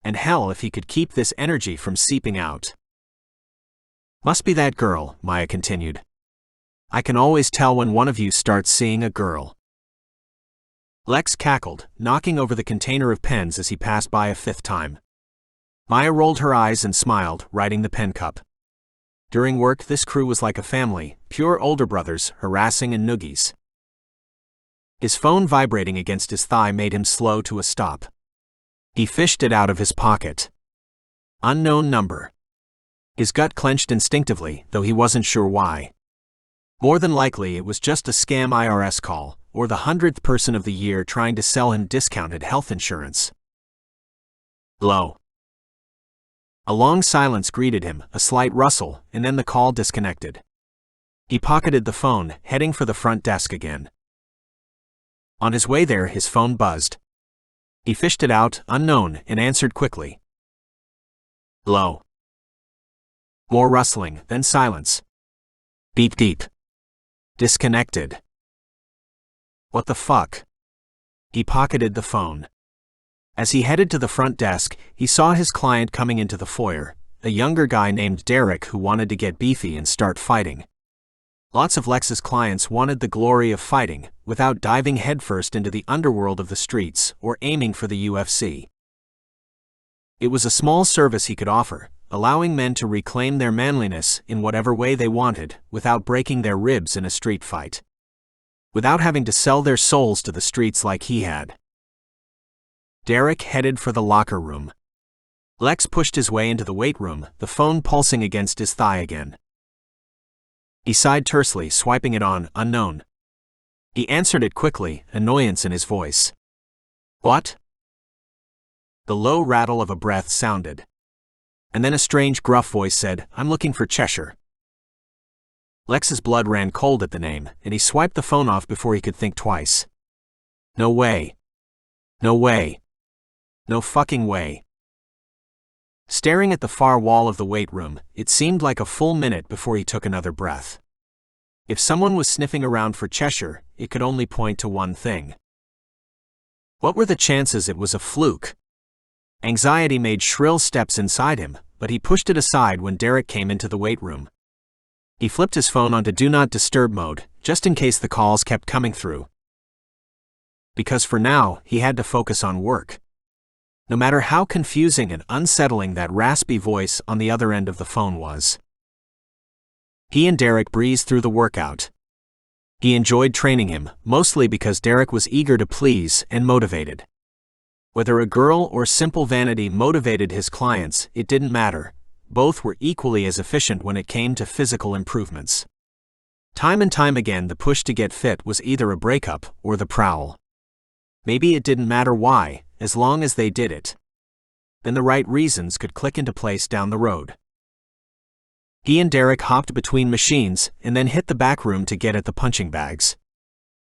And hell if he could keep this energy from seeping out. Must be that girl, Maya continued. I can always tell when one of you starts seeing a girl. Lex cackled, knocking over the container of pens as he passed by a fifth time. Maya rolled her eyes and smiled, riding the pen cup. During work, this crew was like a family, pure older brothers, harassing and noogies. His phone vibrating against his thigh made him slow to a stop. He fished it out of his pocket. Unknown number. His gut clenched instinctively, though he wasn't sure why. More than likely it was just a scam IRS call, or the 100th person of the year trying to sell him discounted health insurance. Low. A long silence greeted him, a slight rustle, and then the call disconnected. He pocketed the phone, heading for the front desk again. On his way there, his phone buzzed. He fished it out, unknown, and answered quickly. Low. More rustling, then silence. Beep deep. Disconnected. What the fuck? He pocketed the phone. As he headed to the front desk, he saw his client coming into the foyer, a younger guy named Derek who wanted to get beefy and start fighting. Lots of Lex's clients wanted the glory of fighting, without diving headfirst into the underworld of the streets or aiming for the UFC. It was a small service he could offer, allowing men to reclaim their manliness in whatever way they wanted, without breaking their ribs in a street fight. Without having to sell their souls to the streets like he had. Derek headed for the locker room. Lex pushed his way into the weight room, the phone pulsing against his thigh again. He sighed tersely, swiping it on, unknown. He answered it quickly, annoyance in his voice. What? The low rattle of a breath sounded. And then a strange gruff voice said, I'm looking for Cheshire. Lex's blood ran cold at the name, and he swiped the phone off before he could think twice. No way. No way. No fucking way. Staring at the far wall of the weight room, it seemed like a full minute before he took another breath. If someone was sniffing around for Cheshire, it could only point to one thing. What were the chances it was a fluke? Anxiety made shrill steps inside him, but he pushed it aside when Derek came into the weight room. He flipped his phone onto Do Not Disturb mode, just in case the calls kept coming through. Because for now, he had to focus on work. No matter how confusing and unsettling that raspy voice on the other end of the phone was. He and Derek breezed through the workout. He enjoyed training him, mostly because Derek was eager to please and motivated. Whether a girl or simple vanity motivated his clients, it didn't matter. Both were equally as efficient when it came to physical improvements. Time and time again, the push to get fit was either a breakup or the prowl. Maybe it didn't matter why, as long as they did it. Then the right reasons could click into place down the road. He and Derek hopped between machines and then hit the back room to get at the punching bags.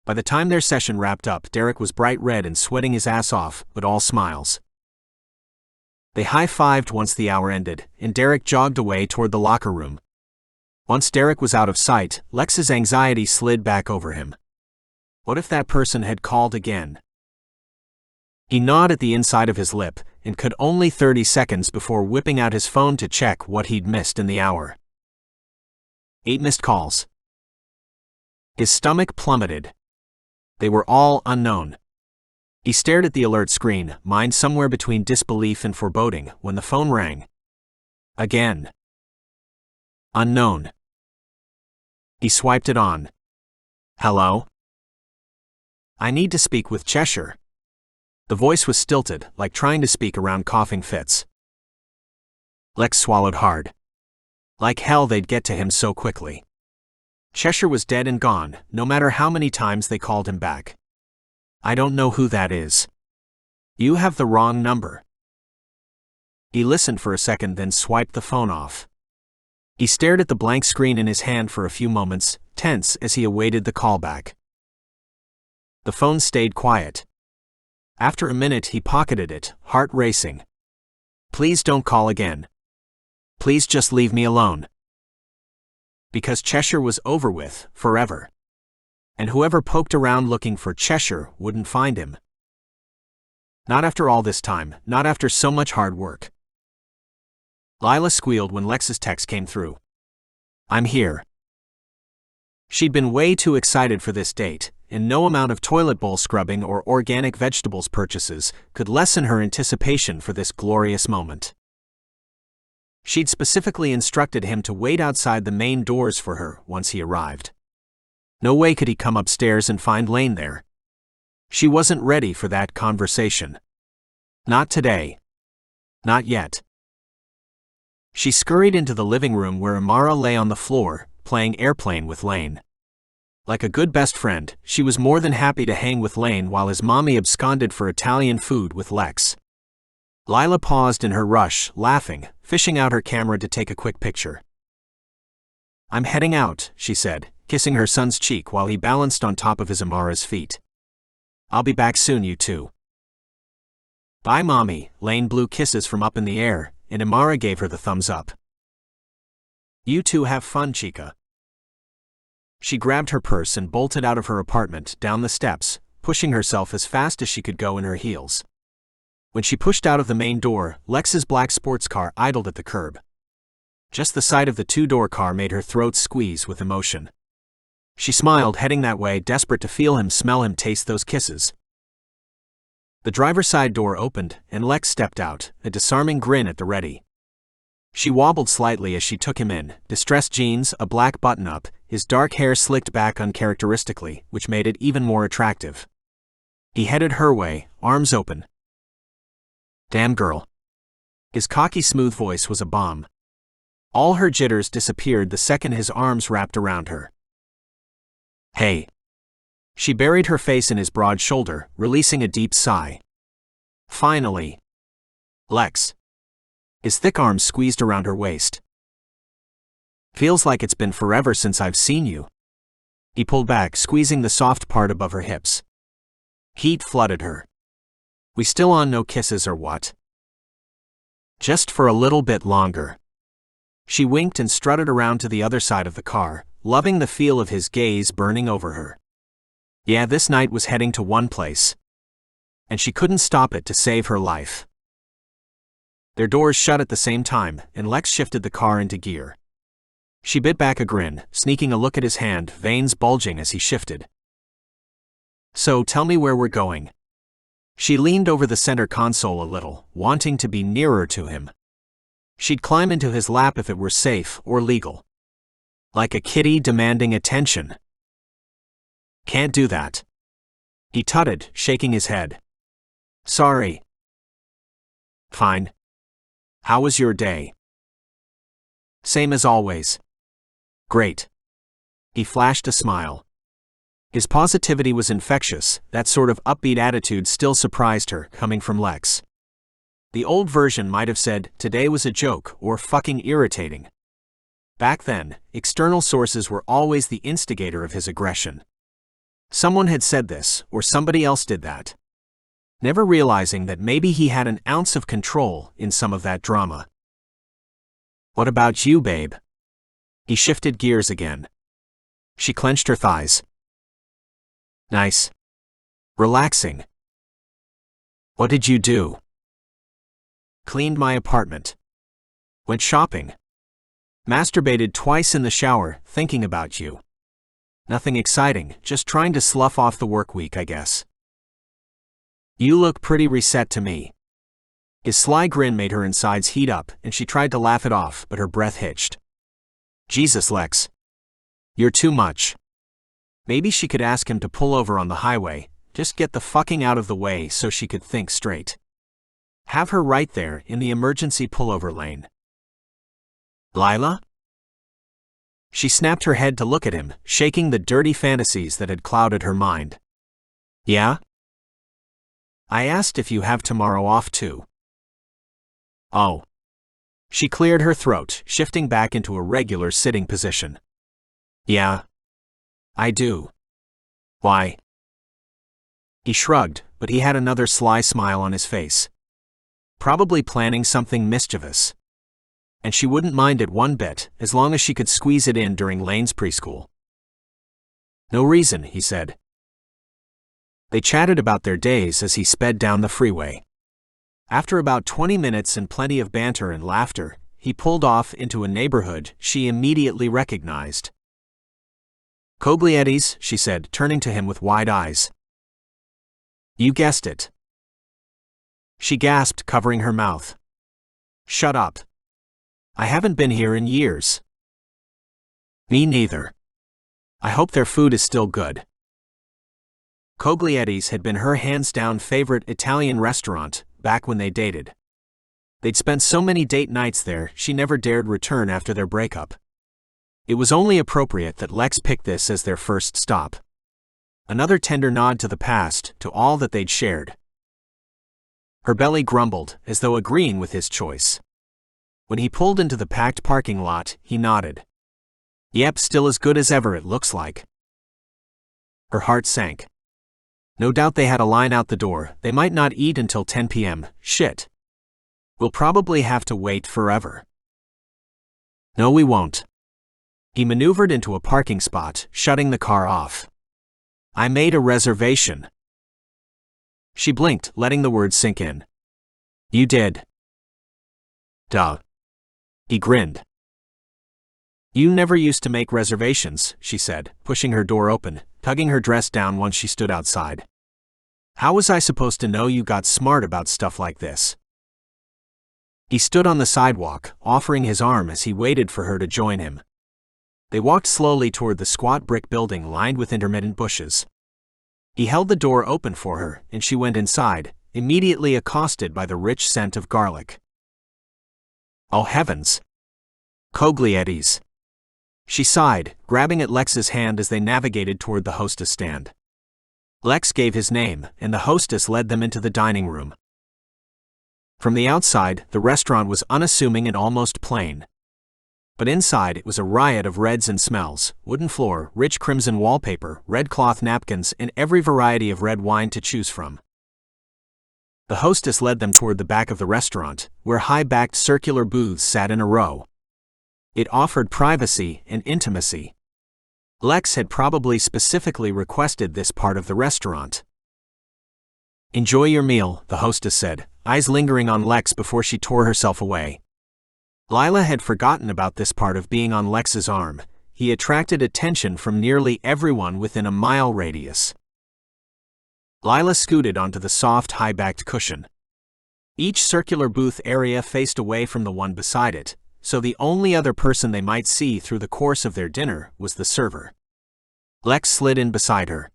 By the time their session wrapped up, Derek was bright red and sweating his ass off, but all smiles. They high-fived once the hour ended, and Derek jogged away toward the locker room. Once Derek was out of sight, Lex's anxiety slid back over him. What if that person had called again? He gnawed at the inside of his lip, and could only 30 seconds before whipping out his phone to check what he'd missed in the hour. 8 missed calls. His stomach plummeted. They were all unknown. He stared at the alert screen, mind somewhere between disbelief and foreboding, when the phone rang. Again. Unknown. He swiped it on. Hello? I need to speak with Cheshire. The voice was stilted, like trying to speak around coughing fits. Lex swallowed hard. Like hell they'd get to him so quickly. Cheshire was dead and gone, no matter how many times they called him back. I don't know who that is. You have the wrong number. He listened for a second, then swiped the phone off. He stared at the blank screen in his hand for a few moments, tense as he awaited the callback. The phone stayed quiet. After a minute he pocketed it, heart racing. Please don't call again. Please just leave me alone. Because Cheshire was over with, forever. And whoever poked around looking for Cheshire wouldn't find him. Not after all this time, not after so much hard work. Lila squealed when Lex's text came through. I'm here. She'd been way too excited for this date, and no amount of toilet bowl scrubbing or organic vegetables purchases could lessen her anticipation for this glorious moment. She'd specifically instructed him to wait outside the main doors for her once he arrived. No way could he come upstairs and find Lane there. She wasn't ready for that conversation. Not today. Not yet. She scurried into the living room where Amara lay on the floor, playing airplane with Lane. Like a good best friend, she was more than happy to hang with Lane while his mommy absconded for Italian food with Lex. Lila paused in her rush, laughing, fishing out her camera to take a quick picture. I'm heading out, she said, kissing her son's cheek while he balanced on top of his Amara's feet. I'll be back soon, you two. Bye, Mommy. Lane blew kisses from up in the air, and Amara gave her the thumbs up. You two have fun, Chica. She grabbed her purse and bolted out of her apartment, down the steps, pushing herself as fast as she could go in her heels. When she pushed out of the main door, Lex's black sports car idled at the curb. Just the sight of the two-door car made her throat squeeze with emotion. She smiled, heading that way, desperate to feel him, smell him, taste those kisses. The driver's side door opened, and Lex stepped out, a disarming grin at the ready. She wobbled slightly as she took him in, distressed jeans, a black button-up, his dark hair slicked back uncharacteristically, which made it even more attractive. He headed her way, arms open. Damn girl. His cocky, smooth voice was a bomb. All her jitters disappeared the second his arms wrapped around her. Hey. She buried her face in his broad shoulder, releasing a deep sigh. Finally. Lex. His thick arms squeezed around her waist. Feels like it's been forever since I've seen you. He pulled back, squeezing the soft part above her hips. Heat flooded her. We still on no kisses or what? Just for a little bit longer. She winked and strutted around to the other side of the car, loving the feel of his gaze burning over her. Yeah, this night was heading to one place. And she couldn't stop it to save her life. Their doors shut at the same time, and Lex shifted the car into gear. She bit back a grin, sneaking a look at his hand, veins bulging as he shifted. So tell me where we're going. She leaned over the center console a little, wanting to be nearer to him. She'd climb into his lap if it were safe or legal. Like a kitty demanding attention. Can't do that. He tutted, shaking his head. Sorry. Fine. How was your day? Same as always. Great. He flashed a smile. His positivity was infectious, that sort of upbeat attitude still surprised her, coming from Lex. The old version might have said, today was a joke, or fucking irritating. Back then, external sources were always the instigator of his aggression. Someone had said this, or somebody else did that. Never realizing that maybe he had an ounce of control in some of that drama. What about you, babe? He shifted gears again. She clenched her thighs. Nice. Relaxing. What did you do? Cleaned my apartment. Went shopping. Masturbated twice in the shower, thinking about you. Nothing exciting, just trying to slough off the work week, I guess. You look pretty reset to me. His sly grin made her insides heat up, and she tried to laugh it off, but her breath hitched. Jesus, Lex. You're too much. Maybe she could ask him to pull over on the highway, just get the fucking out of the way so she could think straight. Have her right there in the emergency pullover lane. Lila? She snapped her head to look at him, shaking the dirty fantasies that had clouded her mind. Yeah? I asked if you have tomorrow off too. Oh. She cleared her throat, shifting back into a regular sitting position. Yeah. I do. Why? He shrugged, but he had another sly smile on his face. Probably planning something mischievous. And she wouldn't mind it one bit, as long as she could squeeze it in during Lane's preschool. No reason, he said. They chatted about their days as he sped down the freeway. After about 20 minutes and plenty of banter and laughter, he pulled off into a neighborhood she immediately recognized. "Cogliettes," she said, turning to him with wide eyes. "You guessed it." She gasped, covering her mouth. "Shut up. I haven't been here in years." "Me neither. I hope their food is still good." Cogliettes had been her hands-down favorite Italian restaurant back when they dated. They'd spent so many date nights there, she never dared return after their breakup. It was only appropriate that Lex pick this as their first stop. Another tender nod to the past, to all that they'd shared. Her belly grumbled, as though agreeing with his choice. When he pulled into the packed parking lot, he nodded. "Yep, still as good as ever, it looks like." Her heart sank. No doubt they had a line out the door. They might not eat until 10 p.m. Shit. We'll probably have to wait forever. No, we won't. He maneuvered into a parking spot, shutting the car off. "I made a reservation." She blinked, letting the words sink in. "You did?" "Duh." He grinned. "You never used to make reservations," she said, pushing her door open, tugging her dress down once she stood outside. "How was I supposed to know you got smart about stuff like this?" He stood on the sidewalk, offering his arm as he waited for her to join him. They walked slowly toward the squat brick building lined with intermittent bushes. He held the door open for her, and she went inside, immediately accosted by the rich scent of garlic. "Oh heavens! Cogliettes." She sighed, grabbing at Lex's hand as they navigated toward the hostess stand. Lex gave his name, and the hostess led them into the dining room. From the outside, the restaurant was unassuming and almost plain. But inside it was a riot of reds and smells: wooden floor, rich crimson wallpaper, red cloth napkins, and every variety of red wine to choose from. The hostess led them toward the back of the restaurant, where high-backed circular booths sat in a row. It offered privacy and intimacy. Lex had probably specifically requested this part of the restaurant. "Enjoy your meal," the hostess said, eyes lingering on Lex before she tore herself away. Lila had forgotten about this part of being on Lex's arm. He attracted attention from nearly everyone within a mile radius. Lila scooted onto the soft, high-backed cushion. Each circular booth area faced away from the one beside it, so the only other person they might see through the course of their dinner was the server. Lex slid in beside her.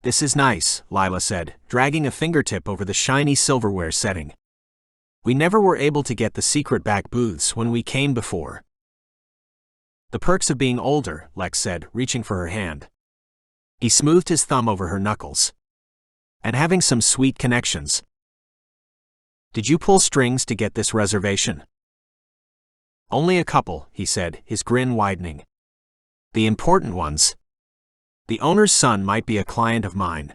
"This is nice," Lila said, dragging a fingertip over the shiny silverware setting. "We never were able to get the secret back booths when we came before." "The perks of being older," Lex said, reaching for her hand. He smoothed his thumb over her knuckles. "And having some sweet connections." "Did you pull strings to get this reservation?" "Only a couple," he said, his grin widening. "The important ones. The owner's son might be a client of mine."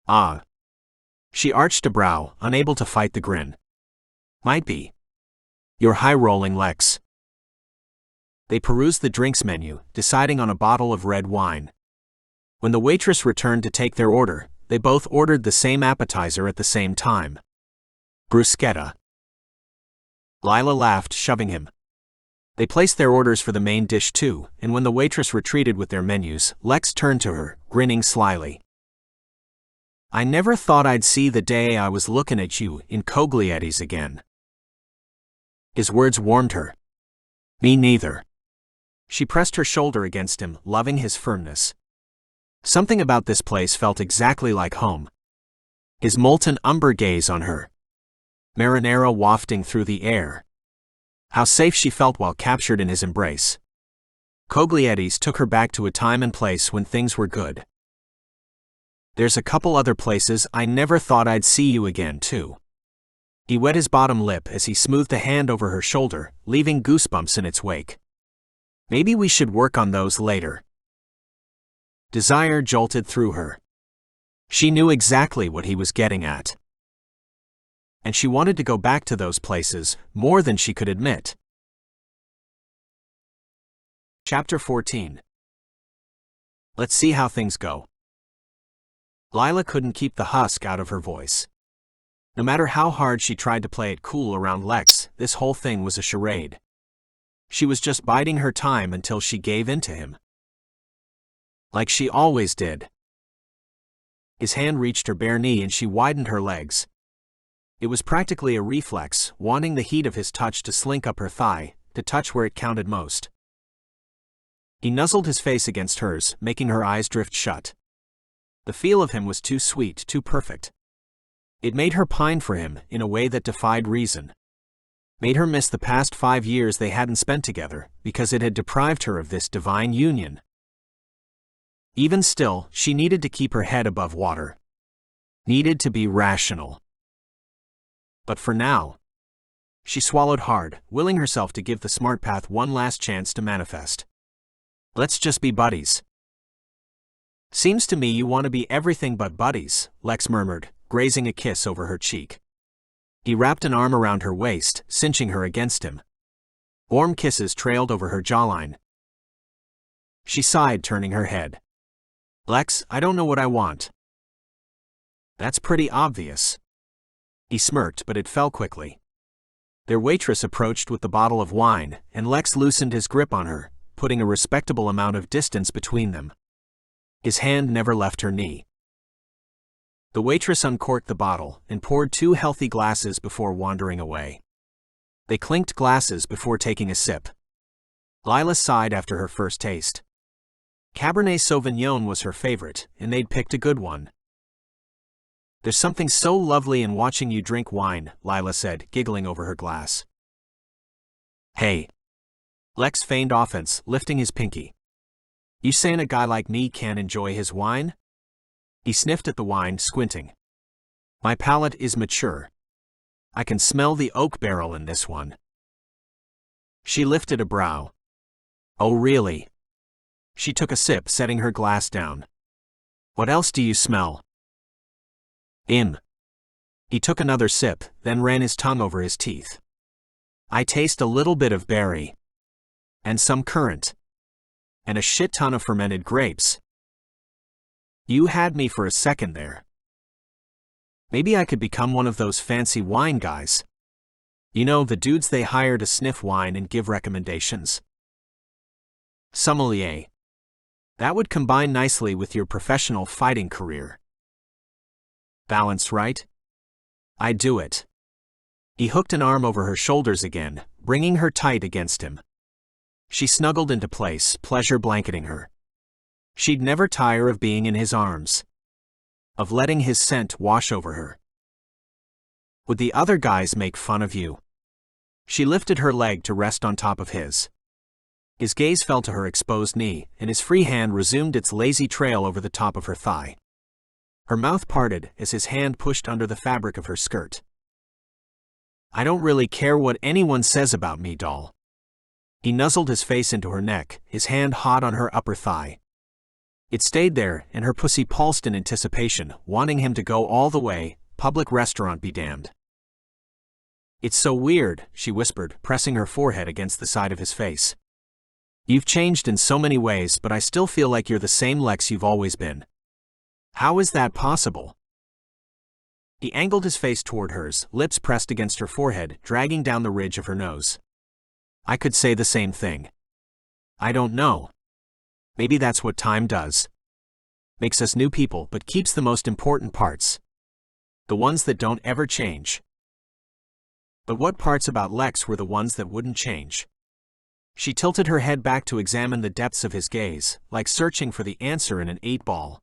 "Ah." She arched a brow, unable to fight the grin. "Might be. You're high-rolling, Lex." They perused the drinks menu, deciding on a bottle of red wine. When the waitress returned to take their order, they both ordered the same appetizer at the same time. Bruschetta. Lila laughed, shoving him. They placed their orders for the main dish too, and when the waitress retreated with their menus, Lex turned to her, grinning slyly. "I never thought I'd see the day I was looking at you in Cogliettes again." His words warmed her. "Me neither." She pressed her shoulder against him, loving his firmness. Something about this place felt exactly like home. His molten umber gaze on her. Marinara wafting through the air. How safe she felt while captured in his embrace. Cogliettes took her back to a time and place when things were good. "There's a couple other places I never thought I'd see you again, too." He wet his bottom lip as he smoothed a hand over her shoulder, leaving goosebumps in its wake. "Maybe we should work on those later." Desire jolted through her. She knew exactly what he was getting at. And she wanted to go back to those places, more than she could admit. Chapter 14. Let's see how things go. Lila couldn't keep the husk out of her voice. No matter how hard she tried to play it cool around Lex, this whole thing was a charade. She was just biding her time until she gave in to him. Like she always did. His hand reached her bare knee and she widened her legs. It was practically a reflex, wanting the heat of his touch to slink up her thigh, to touch where it counted most. He nuzzled his face against hers, making her eyes drift shut. The feel of him was too sweet, too perfect. It made her pine for him in a way that defied reason. Made her miss the past 5 years they hadn't spent together, because it had deprived her of this divine union. Even still, she needed to keep her head above water. Needed to be rational. But for now, she swallowed hard, willing herself to give the smart path one last chance to manifest. Let's just be buddies. Seems to me you want to be everything but buddies, Lex murmured, grazing a kiss over her cheek. He wrapped an arm around her waist, cinching her against him. Warm kisses trailed over her jawline. She sighed, turning her head. Lex, I don't know what I want. That's pretty obvious. He smirked, but it fell quickly. Their waitress approached with the bottle of wine, and Lex loosened his grip on her, putting a respectable amount of distance between them. His hand never left her knee. The waitress uncorked the bottle and poured 2 healthy glasses before wandering away. They clinked glasses before taking a sip. Lila sighed after her first taste. Cabernet Sauvignon was her favorite, and they'd picked a good one. There's something so lovely in watching you drink wine, Lila said, giggling over her glass. Hey. Lex feigned offense, lifting his pinky. You saying a guy like me can't enjoy his wine? He sniffed at the wine, squinting. My palate is mature. I can smell the oak barrel in this one. She lifted a brow. Oh really? She took a sip, setting her glass down. What else do you smell? He took another sip, then ran his tongue over his teeth. I taste a little bit of berry. And some currant. And a shit ton of fermented grapes. You had me for a second there. Maybe I could become one of those fancy wine guys. You know, the dudes they hire to sniff wine and give recommendations. Sommelier. That would combine nicely with your professional fighting career. Balance, right? I'd do it. He hooked an arm over her shoulders again, bringing her tight against him. She snuggled into place, pleasure blanketing her. She'd never tire of being in his arms. Of letting his scent wash over her. Would the other guys make fun of you? She lifted her leg to rest on top of his. His gaze fell to her exposed knee, and his free hand resumed its lazy trail over the top of her thigh. Her mouth parted as his hand pushed under the fabric of her skirt. I don't really care what anyone says about me, doll. He nuzzled his face into her neck, his hand hot on her upper thigh. It stayed there, and her pussy pulsed in anticipation, wanting him to go all the way, public restaurant be damned. It's so weird, she whispered, pressing her forehead against the side of his face. You've changed in so many ways, but I still feel like you're the same Lex you've always been. How is that possible? He angled his face toward hers, lips pressed against her forehead, dragging down the ridge of her nose. I could say the same thing. I don't know. Maybe that's what time does. Makes us new people, but keeps the most important parts. The ones that don't ever change. But what parts about Lex were the ones that wouldn't change? She tilted her head back to examine the depths of his gaze, like searching for the answer in an 8-ball.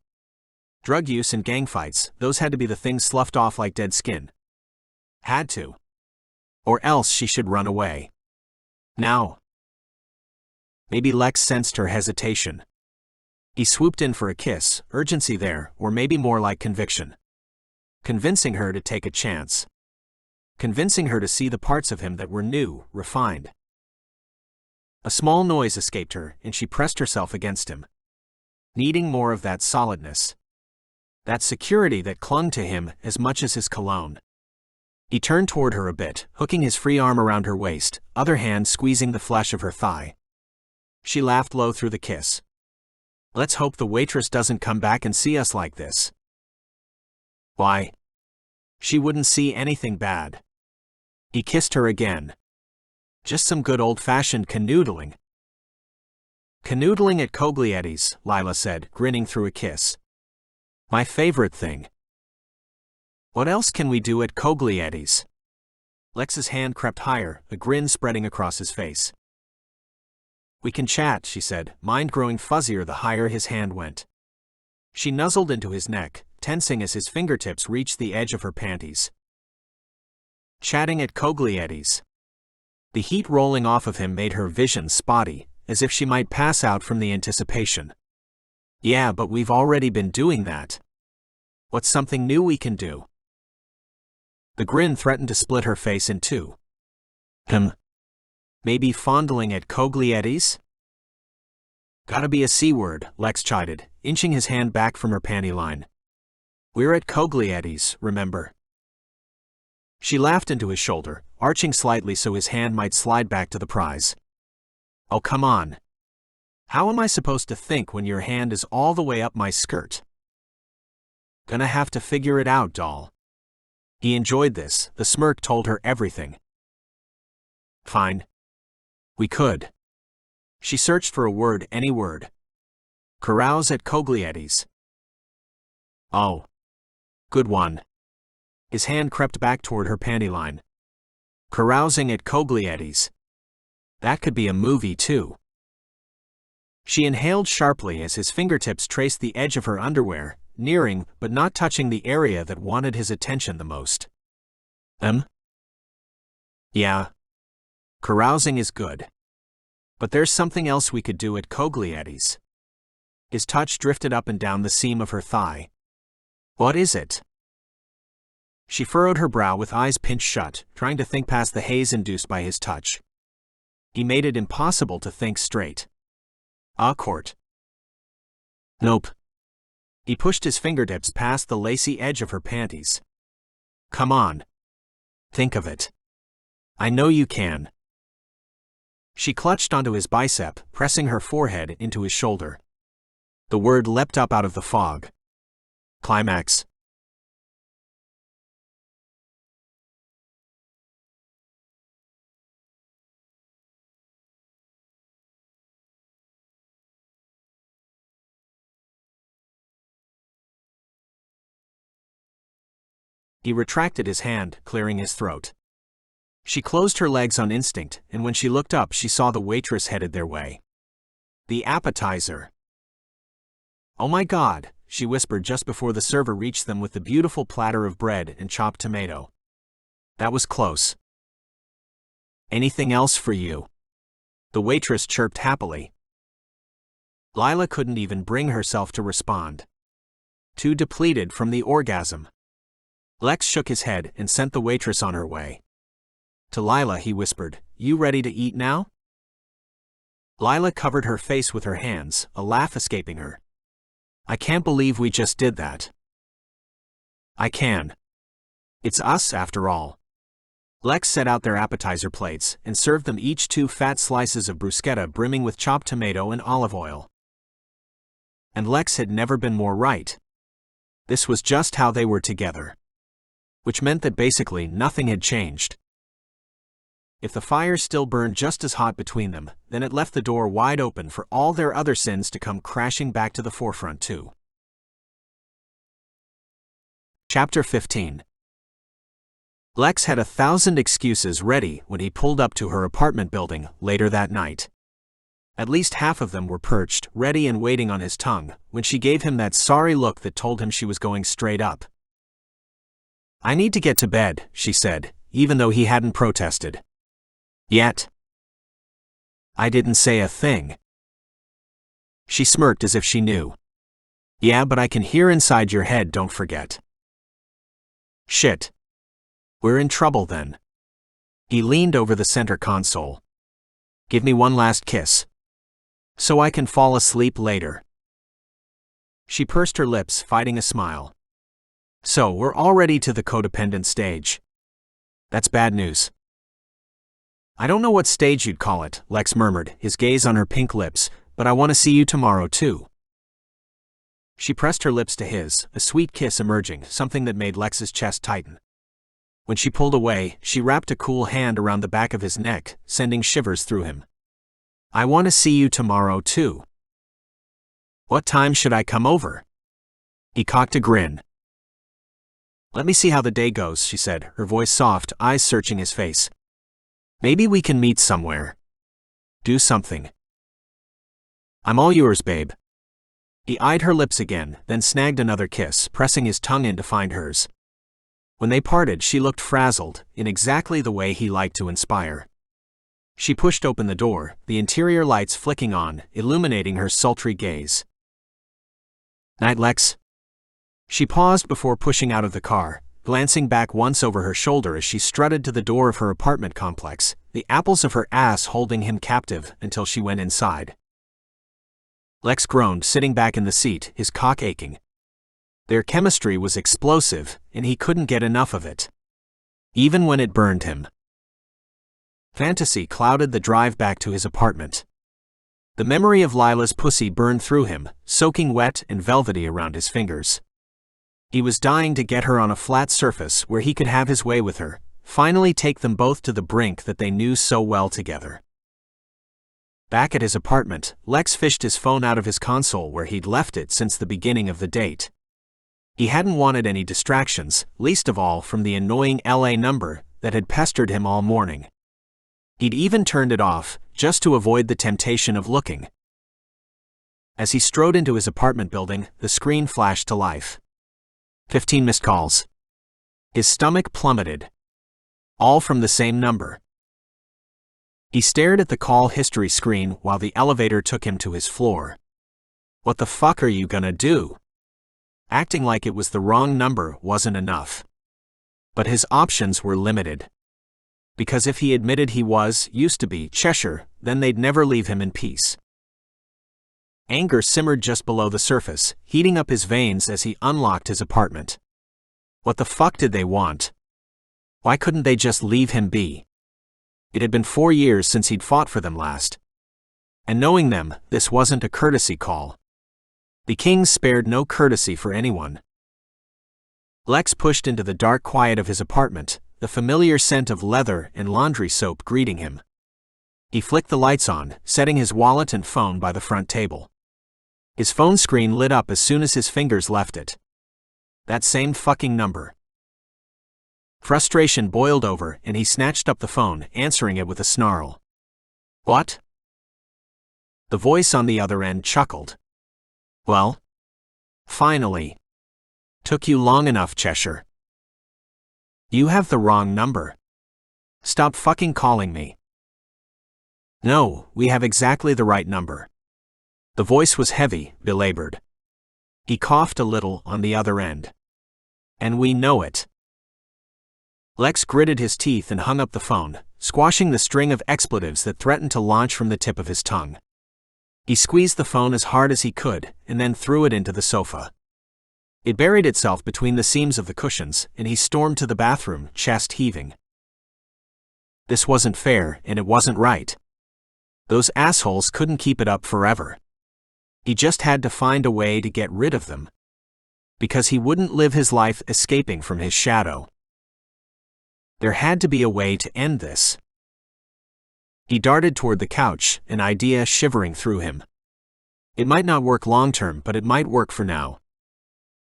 Drug use and gang fights, those had to be the things sloughed off like dead skin. Had to. Or else she should run away. Now. Maybe Lex sensed her hesitation. He swooped in for a kiss, urgency there, or maybe more like conviction. Convincing her to take a chance. Convincing her to see the parts of him that were new, refined. A small noise escaped her, and she pressed herself against him. Needing more of that solidness. That security that clung to him as much as his cologne. He turned toward her a bit, hooking his free arm around her waist, other hand squeezing the flesh of her thigh. She laughed low through the kiss. Let's hope the waitress doesn't come back and see us like this. Why? She wouldn't see anything bad. He kissed her again. Just some good old-fashioned canoodling. Canoodling at Cogliettie's, Lila said, grinning through a kiss. My favorite thing. What else can we do at Cogliettie's? Lex's hand crept higher, a grin spreading across his face. We can chat, she said, mind growing fuzzier the higher his hand went. She nuzzled into his neck, tensing as his fingertips reached the edge of her panties. Chatting at Cogliettie's. The heat rolling off of him made her vision spotty, as if she might pass out from the anticipation. Yeah, but we've already been doing that. What's something new we can do? The grin threatened to split her face in two. Maybe fondling at Cogliettie's? Gotta be a C word, Lex chided, inching his hand back from her panty line. We're at Cogliettie's, remember? She laughed into his shoulder, arching slightly so his hand might slide back to the prize. Oh, come on. How am I supposed to think when your hand is all the way up my skirt? Gonna have to figure it out, doll. He enjoyed this, the smirk told her everything. Fine. We could. She searched for a word, any word. Carouse at Cogliettie's. Oh. Good one. His hand crept back toward her panty line. Carousing at Cogliettie's. That could be a movie too. She inhaled sharply as his fingertips traced the edge of her underwear, nearing but not touching the area that wanted his attention the most. Yeah. Carousing is good. But there's something else we could do at Cogliettie's. His touch drifted up and down the seam of her thigh. What is it? She furrowed her brow with eyes pinched shut, trying to think past the haze induced by his touch. He made it impossible to think straight. Court. Nope. He pushed his fingertips past the lacy edge of her panties. Come on. Think of it. I know you can. She clutched onto his bicep, pressing her forehead into his shoulder. The word leapt up out of the fog. Climax. He retracted his hand, clearing his throat. She closed her legs on instinct, and when she looked up she saw the waitress headed their way. The appetizer. Oh my God, she whispered just before the server reached them with the beautiful platter of bread and chopped tomato. That was close. Anything else for you? The waitress chirped happily. Lila couldn't even bring herself to respond. Too depleted from the orgasm. Lex shook his head and sent the waitress on her way. To Lila he whispered, You ready to eat now? Lila covered her face with her hands, a laugh escaping her. I can't believe we just did that. I can. It's us after all. Lex set out their appetizer plates and served them each 2 fat slices of bruschetta brimming with chopped tomato and olive oil. And Lex had never been more right. This was just how they were together. Which meant that basically nothing had changed. If the fire still burned just as hot between them, then it left the door wide open for all their other sins to come crashing back to the forefront too. Chapter 15. Lex had 1,000 excuses ready when he pulled up to her apartment building later that night. At least half of them were perched, ready and waiting on his tongue, when she gave him that sorry look that told him she was going straight up. I need to get to bed, she said, even though he hadn't protested. Yet. I didn't say a thing. She smirked as if she knew. Yeah, but I can hear inside your head, don't forget. Shit. We're in trouble then. He leaned over the center console. Give me one last kiss. So I can fall asleep later. She pursed her lips, fighting a smile. So we're already to the codependent stage. That's bad news. I don't know what stage you'd call it, Lex murmured, his gaze on her pink lips, but I want to see you tomorrow too. She pressed her lips to his, a sweet kiss emerging, something that made Lex's chest tighten. When she pulled away, she wrapped a cool hand around the back of his neck, sending shivers through him. I want to see you tomorrow too. What time should I come over? He cocked a grin. Let me see how the day goes, she said, her voice soft, eyes searching his face. Maybe we can meet somewhere. Do something. I'm all yours, babe. He eyed her lips again, then snagged another kiss, pressing his tongue in to find hers. When they parted, she looked frazzled, in exactly the way he liked to inspire. She pushed open the door, the interior lights flicking on, illuminating her sultry gaze. Night, Lex. She paused before pushing out of the car, glancing back once over her shoulder as she strutted to the door of her apartment complex, the apples of her ass holding him captive until she went inside. Lex groaned, sitting back in the seat, his cock aching. Their chemistry was explosive, and he couldn't get enough of it. Even when it burned him. Fantasy clouded the drive back to his apartment. The memory of Lila's pussy burned through him, soaking wet and velvety around his fingers. He was dying to get her on a flat surface where he could have his way with her, finally take them both to the brink that they knew so well together. Back at his apartment, Lex fished his phone out of his console where he'd left it since the beginning of the date. He hadn't wanted any distractions, least of all from the annoying LA number that had pestered him all morning. He'd even turned it off, just to avoid the temptation of looking. As he strode into his apartment building, the screen flashed to life. 15 missed calls. His stomach plummeted. All from the same number. He stared at the call history screen while the elevator took him to his floor. What the fuck are you gonna do? Acting like it was the wrong number wasn't enough. But his options were limited. Because if he admitted he used to be, Cheshire, then they'd never leave him in peace. Anger simmered just below the surface, heating up his veins as he unlocked his apartment. What the fuck did they want? Why couldn't they just leave him be? It had been 4 years since he'd fought for them last. And knowing them, this wasn't a courtesy call. The Kings spared no courtesy for anyone. Lex pushed into the dark quiet of his apartment, the familiar scent of leather and laundry soap greeting him. He flicked the lights on, setting his wallet and phone by the front table. His phone screen lit up as soon as his fingers left it. That same fucking number. Frustration boiled over and he snatched up the phone, answering it with a snarl. What? The voice on the other end chuckled. Well? Finally. Took you long enough, Cheshire. You have the wrong number. Stop fucking calling me. No, we have exactly the right number. The voice was heavy, belabored. He coughed a little on the other end. And we know it. Lex gritted his teeth and hung up the phone, squashing the string of expletives that threatened to launch from the tip of his tongue. He squeezed the phone as hard as he could, and then threw it into the sofa. It buried itself between the seams of the cushions, and he stormed to the bathroom, chest heaving. This wasn't fair, and it wasn't right. Those assholes couldn't keep it up forever. He just had to find a way to get rid of them. Because he wouldn't live his life escaping from his shadow. There had to be a way to end this. He darted toward the couch, an idea shivering through him. It might not work long-term, but it might work for now.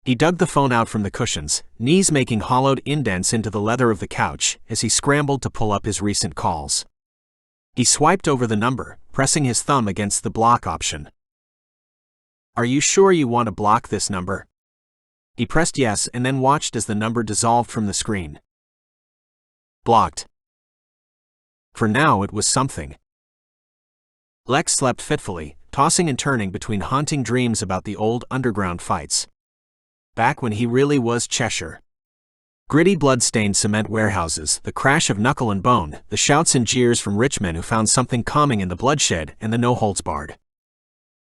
He dug the phone out from the cushions, knees making hollowed indents into the leather of the couch as he scrambled to pull up his recent calls. He swiped over the number, pressing his thumb against the block option. Are you sure you want to block this number? He pressed yes and then watched as the number dissolved from the screen. Blocked. For now it was something. Lex slept fitfully, tossing and turning between haunting dreams about the old underground fights. Back when he really was Cheshire. Gritty blood-stained cement warehouses, the crash of knuckle and bone, the shouts and jeers from rich men who found something calming in the bloodshed and the no-holds-barred.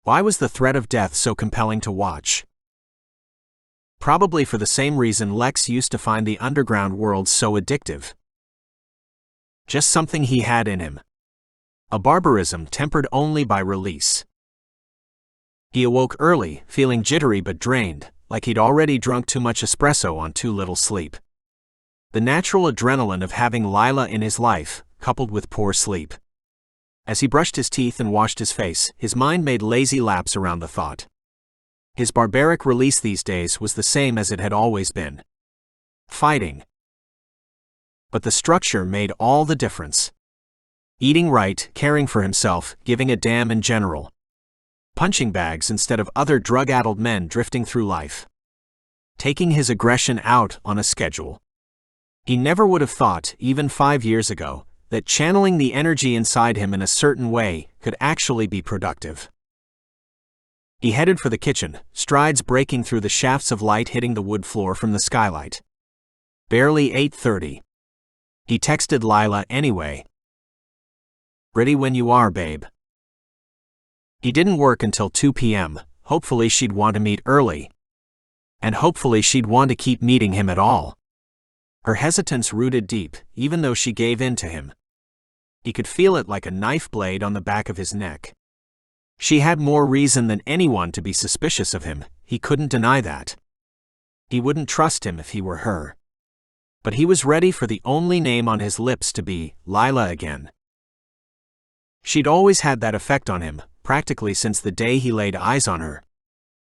Why was the threat of death so compelling to watch? Probably for the same reason Lex used to find the underground world so addictive. Just something he had in him. A barbarism tempered only by release. He awoke early, feeling jittery but drained, like he'd already drunk too much espresso on too little sleep. The natural adrenaline of having Lila in his life, coupled with poor sleep. As he brushed his teeth and washed his face, his mind made lazy laps around the thought. His barbaric release these days was the same as it had always been. Fighting. But the structure made all the difference. Eating right, caring for himself, giving a damn in general. Punching bags instead of other drug-addled men drifting through life. Taking his aggression out on a schedule. He never would have thought, even 5 years ago, that channeling the energy inside him in a certain way could actually be productive. He headed for the kitchen, strides breaking through the shafts of light hitting the wood floor from the skylight. Barely 8:30. He texted Lila anyway. "Ready when you are, babe." He didn't work until 2 p.m., hopefully she'd want to meet early. And hopefully she'd want to keep meeting him at all. Her hesitance rooted deep, even though she gave in to him. He could feel it like a knife blade on the back of his neck. She had more reason than anyone to be suspicious of him, he couldn't deny that. He wouldn't trust him if he were her. But he was ready for the only name on his lips to be Lila again. She'd always had that effect on him, practically since the day he laid eyes on her.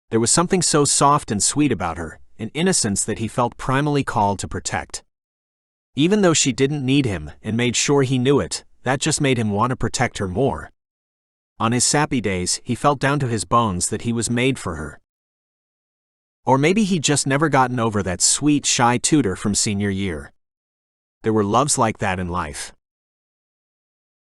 There was something so soft and sweet about her, an innocence that he felt primally called to protect. Even though she didn't need him and made sure he knew it, that just made him want to protect her more. On his sappy days, he felt down to his bones that he was made for her. Or maybe he'd just never gotten over that sweet, shy tutor from senior year. There were loves like that in life.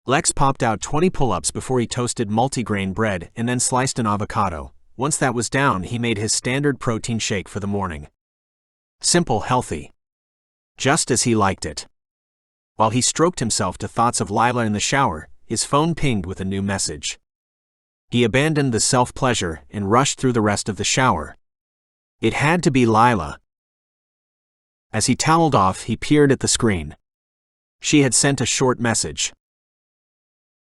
Lex popped out 20 pull-ups before he toasted multigrain bread and then sliced an avocado. Once that was down, he made his standard protein shake for the morning. Simple, healthy. Just as he liked it. While he stroked himself to thoughts of Lila in the shower, his phone pinged with a new message. He abandoned the self-pleasure and rushed through the rest of the shower. It had to be Lila. As he toweled off, he peered at the screen. She had sent a short message.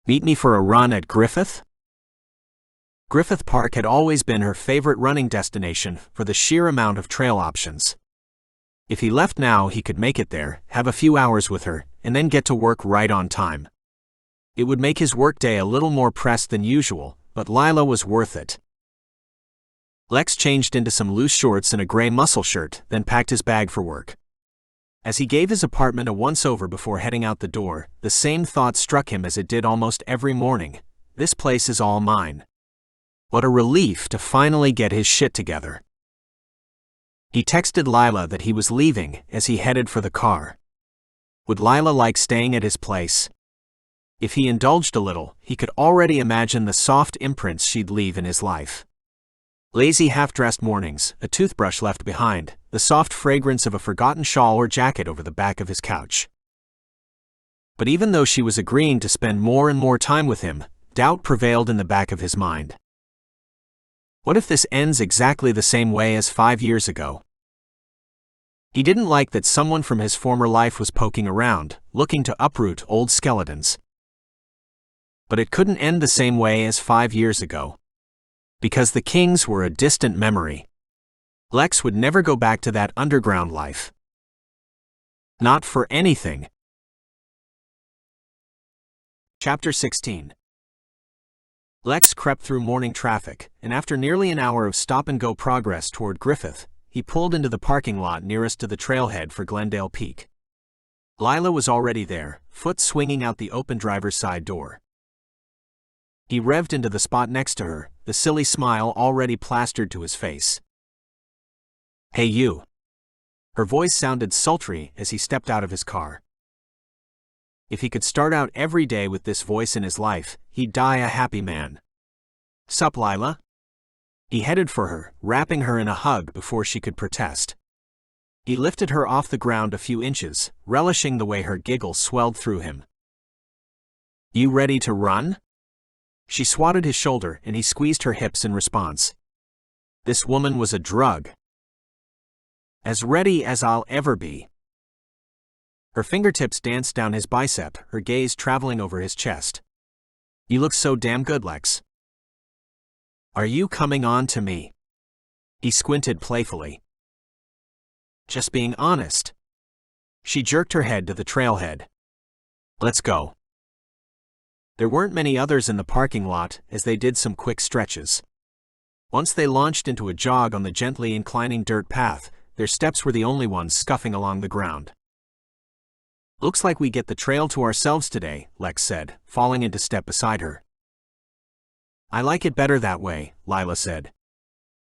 "Meet me for a run at Griffith?" Griffith Park had always been her favorite running destination for the sheer amount of trail options. If he left now, he could make it there, have a few hours with her, and then get to work right on time. It would make his workday a little more pressed than usual, but Lila was worth it. Lex changed into some loose shorts and a gray muscle shirt, then packed his bag for work. As he gave his apartment a once-over before heading out the door, the same thought struck him as it did almost every morning. This place is all mine. What a relief to finally get his shit together. He texted Lila that he was leaving as he headed for the car. Would Lila like staying at his place? If he indulged a little, he could already imagine the soft imprints she'd leave in his life. Lazy half-dressed mornings, a toothbrush left behind, the soft fragrance of a forgotten shawl or jacket over the back of his couch. But even though she was agreeing to spend more and more time with him, doubt prevailed in the back of his mind. What if this ends exactly the same way as 5 years ago? He didn't like that someone from his former life was poking around, looking to uproot old skeletons. But it couldn't end the same way as 5 years ago. Because the Kings were a distant memory. Lex would never go back to that underground life. Not for anything. Chapter 16. Lex crept through morning traffic, and after nearly an hour of stop-and-go progress toward Griffith, he pulled into the parking lot nearest to the trailhead for Glendale Peak. Lila was already there, foot swinging out the open driver's side door. He revved into the spot next to her, the silly smile already plastered to his face. "Hey you." Her voice sounded sultry as he stepped out of his car. If he could start out every day with this voice in his life, he'd die a happy man. "Sup, Lila?" He headed for her, wrapping her in a hug before she could protest. He lifted her off the ground a few inches, relishing the way her giggle swelled through him. "You ready to run?" She swatted his shoulder and he squeezed her hips in response. This woman was a drug. "As ready as I'll ever be." Her fingertips danced down his bicep, her gaze traveling over his chest. You look so damn good, Lex. Are you coming on to me? He squinted playfully. Just being honest. She jerked her head to the trailhead. Let's go. There weren't many others in the parking lot as they did some quick stretches. Once they launched into a jog on the gently inclining dirt path, their steps were the only ones scuffing along the ground. Looks like we get the trail to ourselves today, Lex said, falling into step beside her. I like it better that way, Lila said.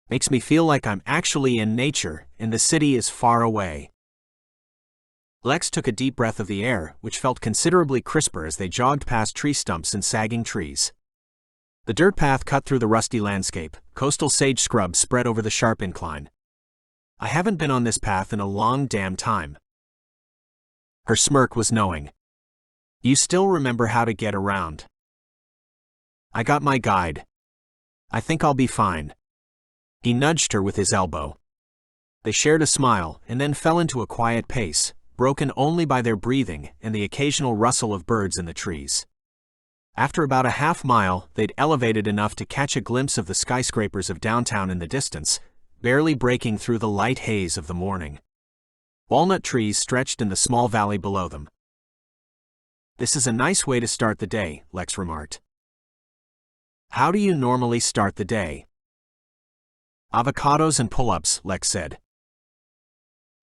Makes me feel like I'm actually in nature, and the city is far away. Lex took a deep breath of the air, which felt considerably crisper as they jogged past tree stumps and sagging trees. The dirt path cut through the rusty landscape, coastal sage scrub spread over the sharp incline. I haven't been on this path in a long damn time. Her smirk was knowing. You still remember how to get around. I got my guide. I think I'll be fine. He nudged her with his elbow. They shared a smile and then fell into a quiet pace, broken only by their breathing and the occasional rustle of birds in the trees. After about a half-mile, they'd elevated enough to catch a glimpse of the skyscrapers of downtown in the distance, barely breaking through the light haze of the morning. Walnut trees stretched in the small valley below them. This is a nice way to start the day, Lex remarked. How do you normally start the day? Avocados and pull-ups, Lex said.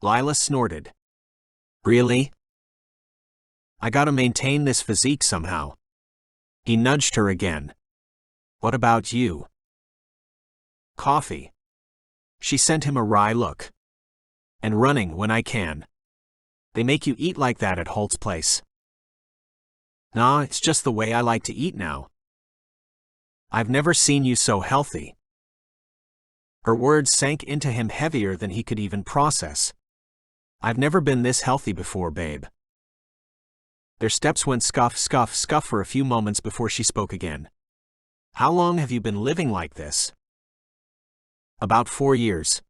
Lila snorted. Really? I gotta maintain this physique somehow. He nudged her again. What about you? Coffee. She sent him a wry look. And running when I can. They make you eat like that at Holt's place. Nah, it's just the way I like to eat now. I've never seen you so healthy. Her words sank into him heavier than he could even process. I've never been this healthy before, babe. Their steps went scuff, scuff, scuff for a few moments before she spoke again. How long have you been living like this? About 4 years.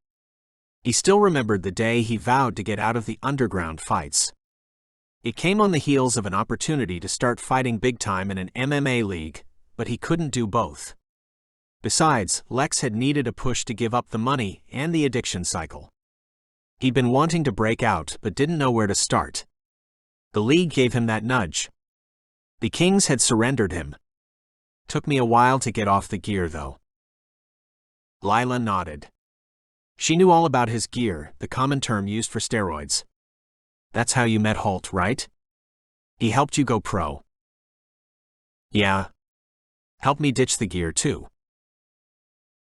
He still remembered the day he vowed to get out of the underground fights. It came on the heels of an opportunity to start fighting big time in an MMA league, but he couldn't do both. Besides, Lex had needed a push to give up the money and the addiction cycle. He'd been wanting to break out but didn't know where to start. The league gave him that nudge. The Kings had surrendered him. Took me a while to get off the gear, though. Lila nodded. She knew all about his gear, the common term used for steroids. That's how you met Holt, right? He helped you go pro. Yeah. Helped me ditch the gear, too.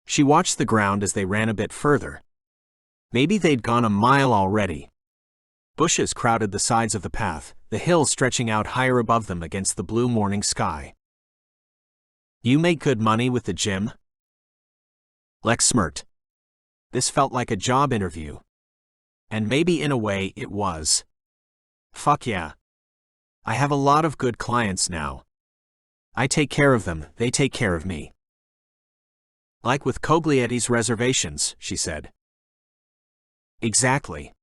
She watched the ground as they ran a bit further. Maybe they'd gone a mile already. Bushes crowded the sides of the path, the hills stretching out higher above them against the blue morning sky. You make good money with the gym? Lex smirked. This felt like a job interview. And maybe in a way it was. Fuck yeah. I have a lot of good clients now. I take care of them, they take care of me. Like with Coglietti's reservations, she said. Exactly.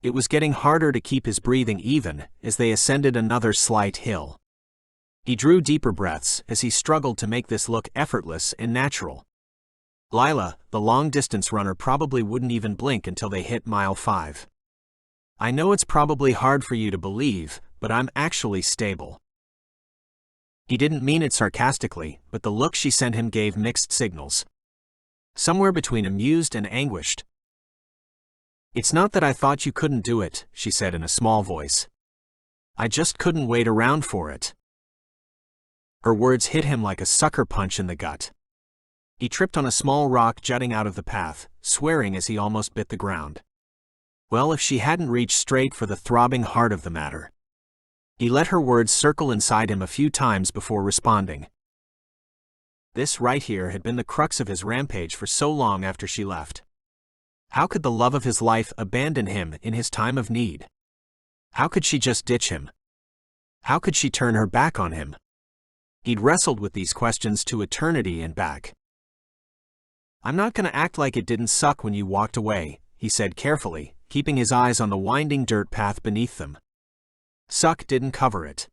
It was getting harder to keep his breathing even as they ascended another slight hill. He drew deeper breaths as he struggled to make this look effortless and natural. Lila, the long-distance runner, probably wouldn't even blink until they hit mile 5. I know it's probably hard for you to believe, but I'm actually stable. He didn't mean it sarcastically, but the look she sent him gave mixed signals. Somewhere between amused and anguished. It's not that I thought you couldn't do it, she said in a small voice. I just couldn't wait around for it. Her words hit him like a sucker punch in the gut. He tripped on a small rock jutting out of the path, swearing as he almost bit the ground. Well, if she hadn't reached straight for the throbbing heart of the matter. He let her words circle inside him a few times before responding. This right here had been the crux of his rampage for so long after she left. How could the love of his life abandon him in his time of need? How could she just ditch him? How could she turn her back on him? He'd wrestled with these questions to eternity and back. I'm not gonna act like it didn't suck when you walked away, he said carefully, keeping his eyes on the winding dirt path beneath them. Suck didn't cover it.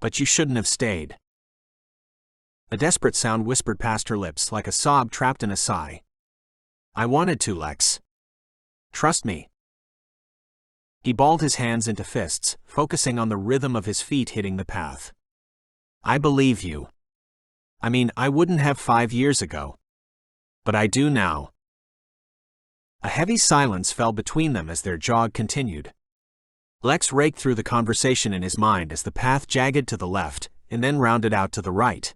But you shouldn't have stayed. A desperate sound whispered past her lips like a sob trapped in a sigh. I wanted to, Lex. Trust me. He balled his hands into fists, focusing on the rhythm of his feet hitting the path. I believe you. I mean, I wouldn't have 5 years ago. But I do now. A heavy silence fell between them as their jog continued. Lex raked through the conversation in his mind as the path jagged to the left, and then rounded out to the right.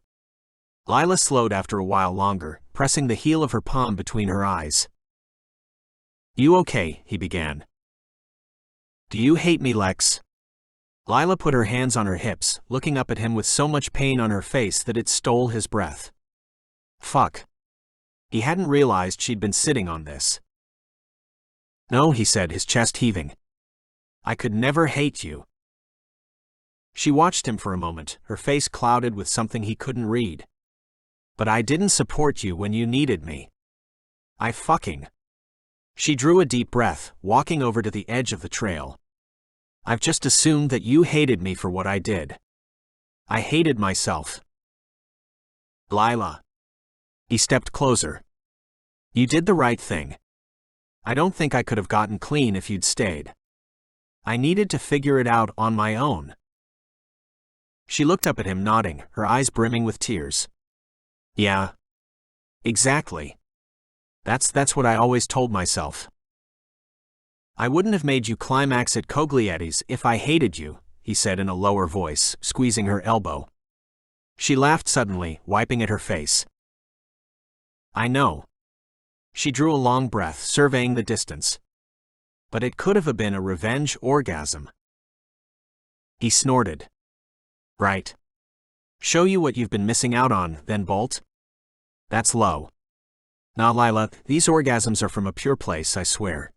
Lila slowed after a while longer, pressing the heel of her palm between her eyes. You okay? He began. Do you hate me, Lex? Lila put her hands on her hips, looking up at him with so much pain on her face that it stole his breath. Fuck. He hadn't realized she'd been sitting on this. No, he said, his chest heaving. I could never hate you. She watched him for a moment, her face clouded with something he couldn't read. But I didn't support you when you needed me. I fucking. She drew a deep breath, walking over to the edge of the trail. I've just assumed that you hated me for what I did. I hated myself. Lila. He stepped closer. You did the right thing. I don't think I could have gotten clean if you'd stayed. I needed to figure it out on my own. She looked up at him, nodding, her eyes brimming with tears. Yeah. Exactly. That's what I always told myself. I wouldn't have made you climax at Coglietti's if I hated you, he said in a lower voice, squeezing her elbow. She laughed suddenly, wiping at her face. I know. She drew a long breath, surveying the distance. But it could have been a revenge orgasm. He snorted. Right. Show you what you've been missing out on, then bolt? That's low. Nah, Lila, these orgasms are from a pure place, I swear.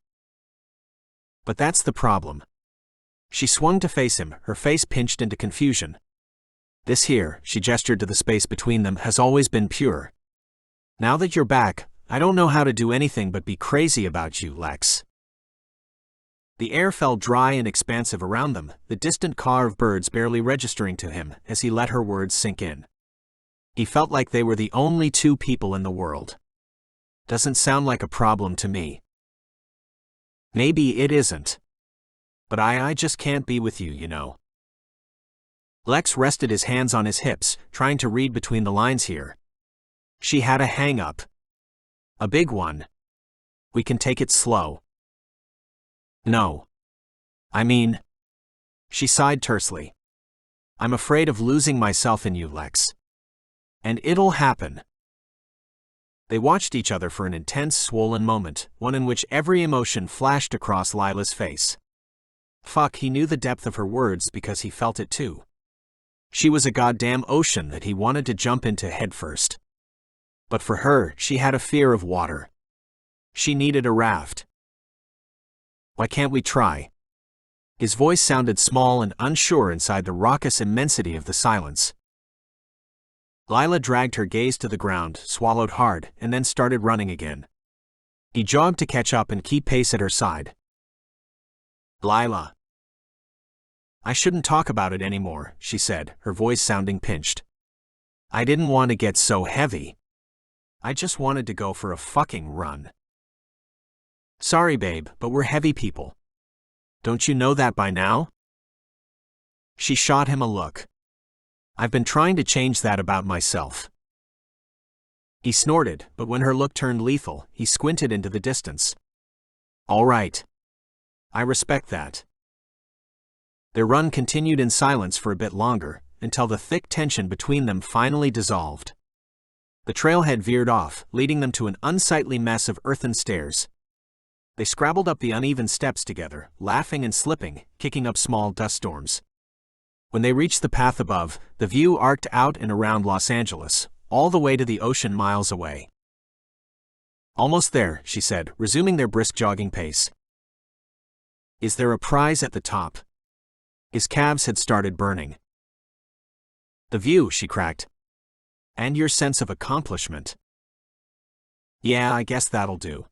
But that's the problem. She swung to face him, her face pinched into confusion. This here, she gestured to the space between them, has always been pure. Now that you're back, I don't know how to do anything but be crazy about you, Lex. The air felt dry and expansive around them, the distant caw of birds barely registering to him as he let her words sink in. He felt like they were the only two people in the world. Doesn't sound like a problem to me. Maybe it isn't. But I just can't be with you, you know. Lex rested his hands on his hips, trying to read between the lines here. She had a hang-up. A big one. We can take it slow. No. I mean... She sighed tersely. I'm afraid of losing myself in you, Lex. And it'll happen. They watched each other for an intense, swollen moment, one in which every emotion flashed across Lila's face. Fuck, he knew the depth of her words because he felt it too. She was a goddamn ocean that he wanted to jump into headfirst. But for her, she had a fear of water. She needed a raft. Why can't we try? His voice sounded small and unsure inside the raucous immensity of the silence. Lila dragged her gaze to the ground, swallowed hard, and then started running again. He jogged to catch up and keep pace at her side. Lila. I shouldn't talk about it anymore, she said, her voice sounding pinched. I didn't want to get so heavy. I just wanted to go for a fucking run. Sorry, babe, but we're heavy people. Don't you know that by now? She shot him a look. I've been trying to change that about myself. He snorted, but when her look turned lethal, he squinted into the distance. All right. I respect that. Their run continued in silence for a bit longer, until the thick tension between them finally dissolved. The trailhead veered off, leading them to an unsightly mess of earthen stairs. They scrabbled up the uneven steps together, laughing and slipping, kicking up small dust storms. When they reached the path above, the view arced out and around Los Angeles, all the way to the ocean miles away. Almost there, she said, resuming their brisk jogging pace. Is there a prize at the top? His calves had started burning. The view, she cracked. And your sense of accomplishment. Yeah, I guess that'll do.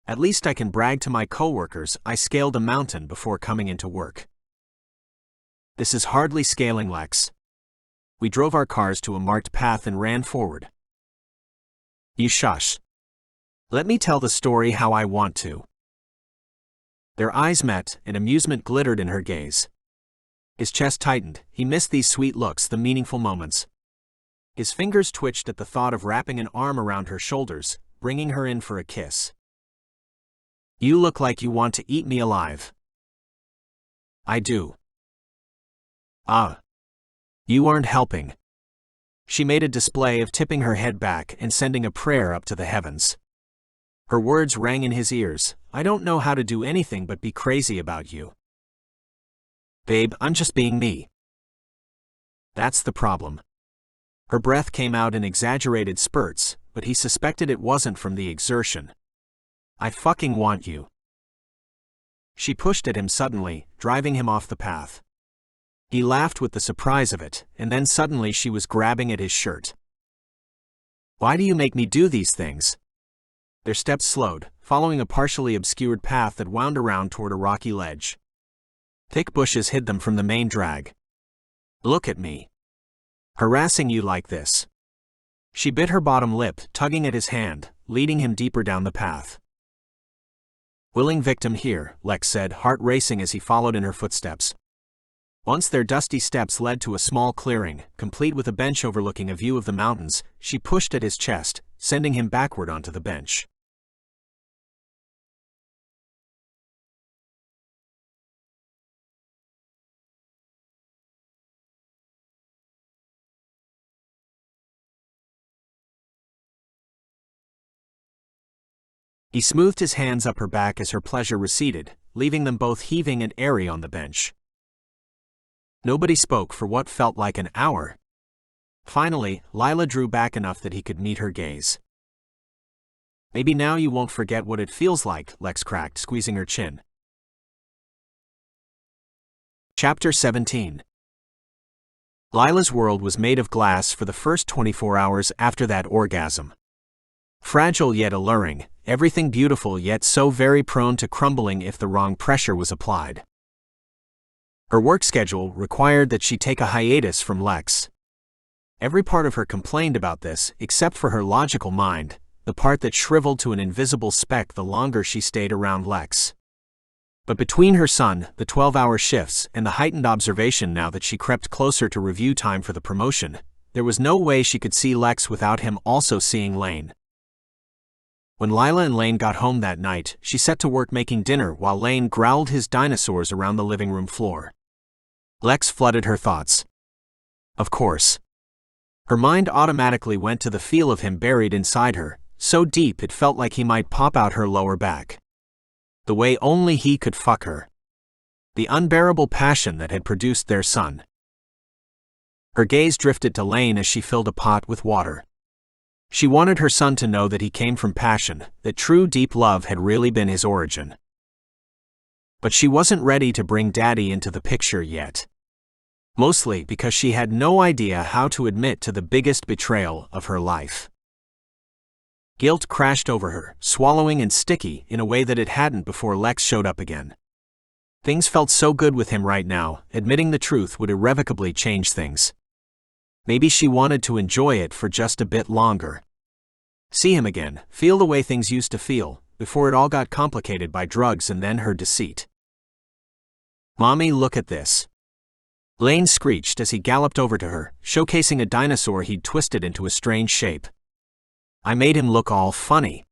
At least I can brag to my coworkers I scaled a mountain before coming into work. This is hardly scaling, Lex. We drove our cars to a marked path and ran forward. You shush. Let me tell the story how I want to. Their eyes met, and amusement glittered in her gaze. His chest tightened. He missed these sweet looks, the meaningful moments. His fingers twitched at the thought of wrapping an arm around her shoulders, bringing her in for a kiss. You look like you want to eat me alive. I do. Ah. You aren't helping. She made a display of tipping her head back and sending a prayer up to the heavens. Her words rang in his ears. I don't know how to do anything but be crazy about you. Babe, I'm just being me. That's the problem. Her breath came out in exaggerated spurts, but he suspected it wasn't from the exertion. I fucking want you. She pushed at him suddenly, driving him off the path. He laughed with the surprise of it, and then suddenly she was grabbing at his shirt. Why do you make me do these things? Their steps slowed, following a partially obscured path that wound around toward a rocky ledge. Thick bushes hid them from the main drag. Look at me. Harassing you like this. She bit her bottom lip, tugging at his hand, leading him deeper down the path. Willing victim here, Lex said, heart racing as he followed in her footsteps. Once their dusty steps led to a small clearing, complete with a bench overlooking a view of the mountains, she pushed at his chest, sending him backward onto the bench. He smoothed his hands up her back as her pleasure receded, leaving them both heaving and airy on the bench. Nobody spoke for what felt like an hour. Finally, Lila drew back enough that he could meet her gaze. Maybe now you won't forget what it feels like, Lex cracked, squeezing her chin. Chapter 17. Lila's world was made of glass for the first 24 hours after that orgasm. Fragile yet alluring, everything beautiful yet so very prone to crumbling if the wrong pressure was applied. Her work schedule required that she take a hiatus from Lex. Every part of her complained about this, except for her logical mind, the part that shriveled to an invisible speck the longer she stayed around Lex. But between her son, the 12-hour shifts, and the heightened observation now that she crept closer to review time for the promotion, there was no way she could see Lex without him also seeing Lane. When Lila and Lane got home that night, she set to work making dinner while Lane growled his dinosaurs around the living room floor. Lex flooded her thoughts. Of course. Her mind automatically went to the feel of him buried inside her, so deep it felt like he might pop out her lower back. The way only he could fuck her. The unbearable passion that had produced their son. Her gaze drifted to Lane as she filled a pot with water. She wanted her son to know that he came from passion, that true deep love had really been his origin. But she wasn't ready to bring Daddy into the picture yet. Mostly because she had no idea how to admit to the biggest betrayal of her life. Guilt crashed over her, swallowing and sticky in a way that it hadn't before Lex showed up again. Things felt so good with him right now, admitting the truth would irrevocably change things. Maybe she wanted to enjoy it for just a bit longer. See him again, feel the way things used to feel, before it all got complicated by drugs and then her deceit. Mommy, look at this. Lane screeched as he galloped over to her, showcasing a dinosaur he'd twisted into a strange shape. I made him look all funny.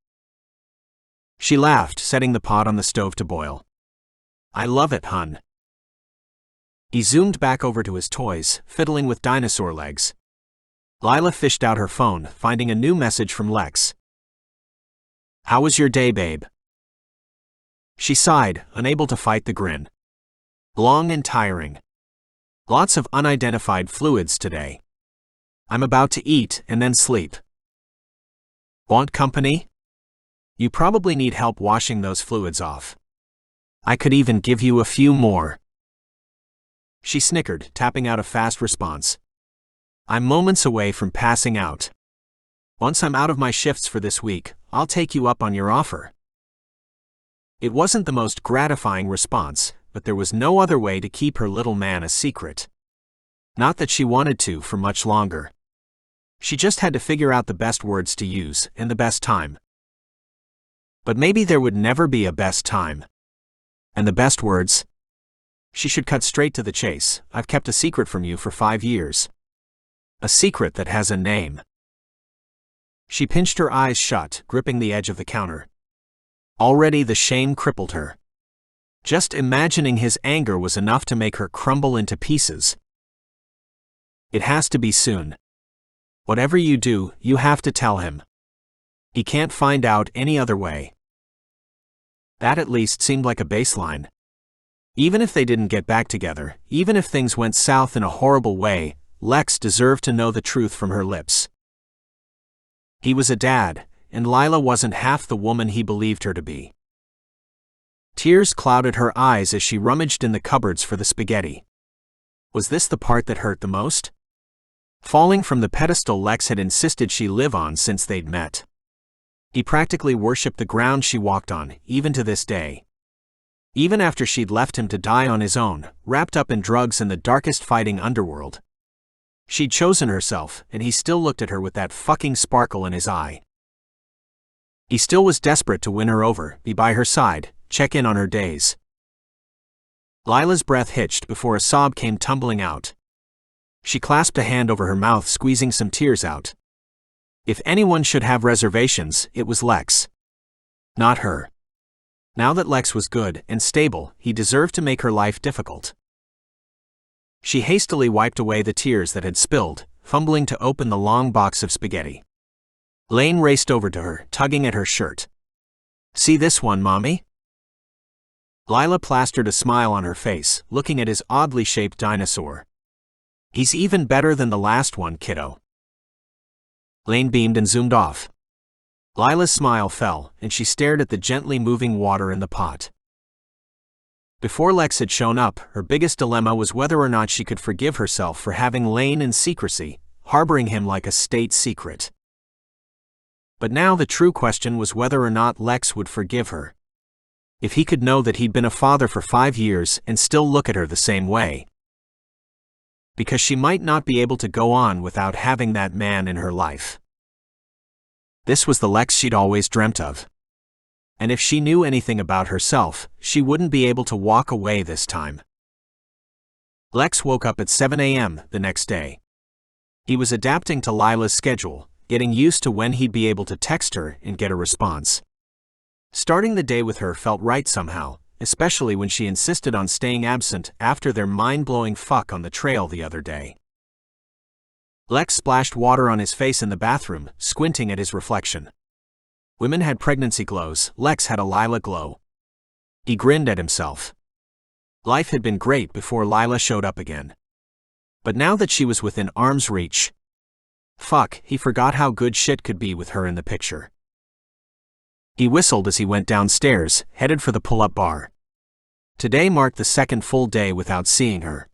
She laughed, setting the pot on the stove to boil. I love it, hun. He zoomed back over to his toys, fiddling with dinosaur legs. Lila fished out her phone, finding a new message from Lex. How was your day, babe? She sighed, unable to fight the grin. Long and tiring. Lots of unidentified fluids today. I'm about to eat and then sleep. Want company? You probably need help washing those fluids off. I could even give you a few more. She snickered, tapping out a fast response. I'm moments away from passing out. Once I'm out of my shifts for this week, I'll take you up on your offer. It wasn't the most gratifying response, but there was no other way to keep her little man a secret. Not that she wanted to for much longer. She just had to figure out the best words to use and the best time. But maybe there would never be a best time. And the best words? She should cut straight to the chase. I've kept a secret from you for 5 years. A secret that has a name. She pinched her eyes shut, gripping the edge of the counter. Already the shame crippled her. Just imagining his anger was enough to make her crumble into pieces. It has to be soon. Whatever you do, you have to tell him. He can't find out any other way. That at least seemed like a baseline. Even if they didn't get back together, even if things went south in a horrible way, Lex deserved to know the truth from her lips. He was a dad, and Lila wasn't half the woman he believed her to be. Tears clouded her eyes as she rummaged in the cupboards for the spaghetti. Was this the part that hurt the most? Falling from the pedestal Lex had insisted she live on since they'd met. He practically worshipped the ground she walked on, even to this day. Even after she'd left him to die on his own, wrapped up in drugs in the darkest fighting underworld. She'd chosen herself, and he still looked at her with that fucking sparkle in his eye. He still was desperate to win her over, be by her side, check in on her days. Lila's breath hitched before a sob came tumbling out. She clasped a hand over her mouth, squeezing some tears out. If anyone should have reservations, it was Lex. Not her. Now that Lex was good and stable, he deserved to make her life difficult. She hastily wiped away the tears that had spilled, fumbling to open the long box of spaghetti. Lane raced over to her, tugging at her shirt. See this one, Mommy? Lila plastered a smile on her face, looking at his oddly shaped dinosaur. He's even better than the last one, kiddo. Lane beamed and zoomed off. Lila's smile fell, and she stared at the gently moving water in the pot. Before Lex had shown up, her biggest dilemma was whether or not she could forgive herself for having Lane in secrecy, harboring him like a state secret. But now the true question was whether or not Lex would forgive her. If he could know that he'd been a father for 5 years and still look at her the same way. Because she might not be able to go on without having that man in her life. This was the Lex she'd always dreamt of. And if she knew anything about herself, she wouldn't be able to walk away this time. Lex woke up at 7 a.m. the next day. He was adapting to Lila's schedule, getting used to when he'd be able to text her and get a response. Starting the day with her felt right somehow, especially when she insisted on staying absent after their mind-blowing fuck on the trail the other day. Lex splashed water on his face in the bathroom, squinting at his reflection. Women had pregnancy glows, Lex had a Lila glow. He grinned at himself. Life had been great before Lila showed up again. But now that she was within arm's reach, fuck, he forgot how good shit could be with her in the picture. He whistled as he went downstairs, headed for the pull-up bar. Today marked the second full day without seeing her.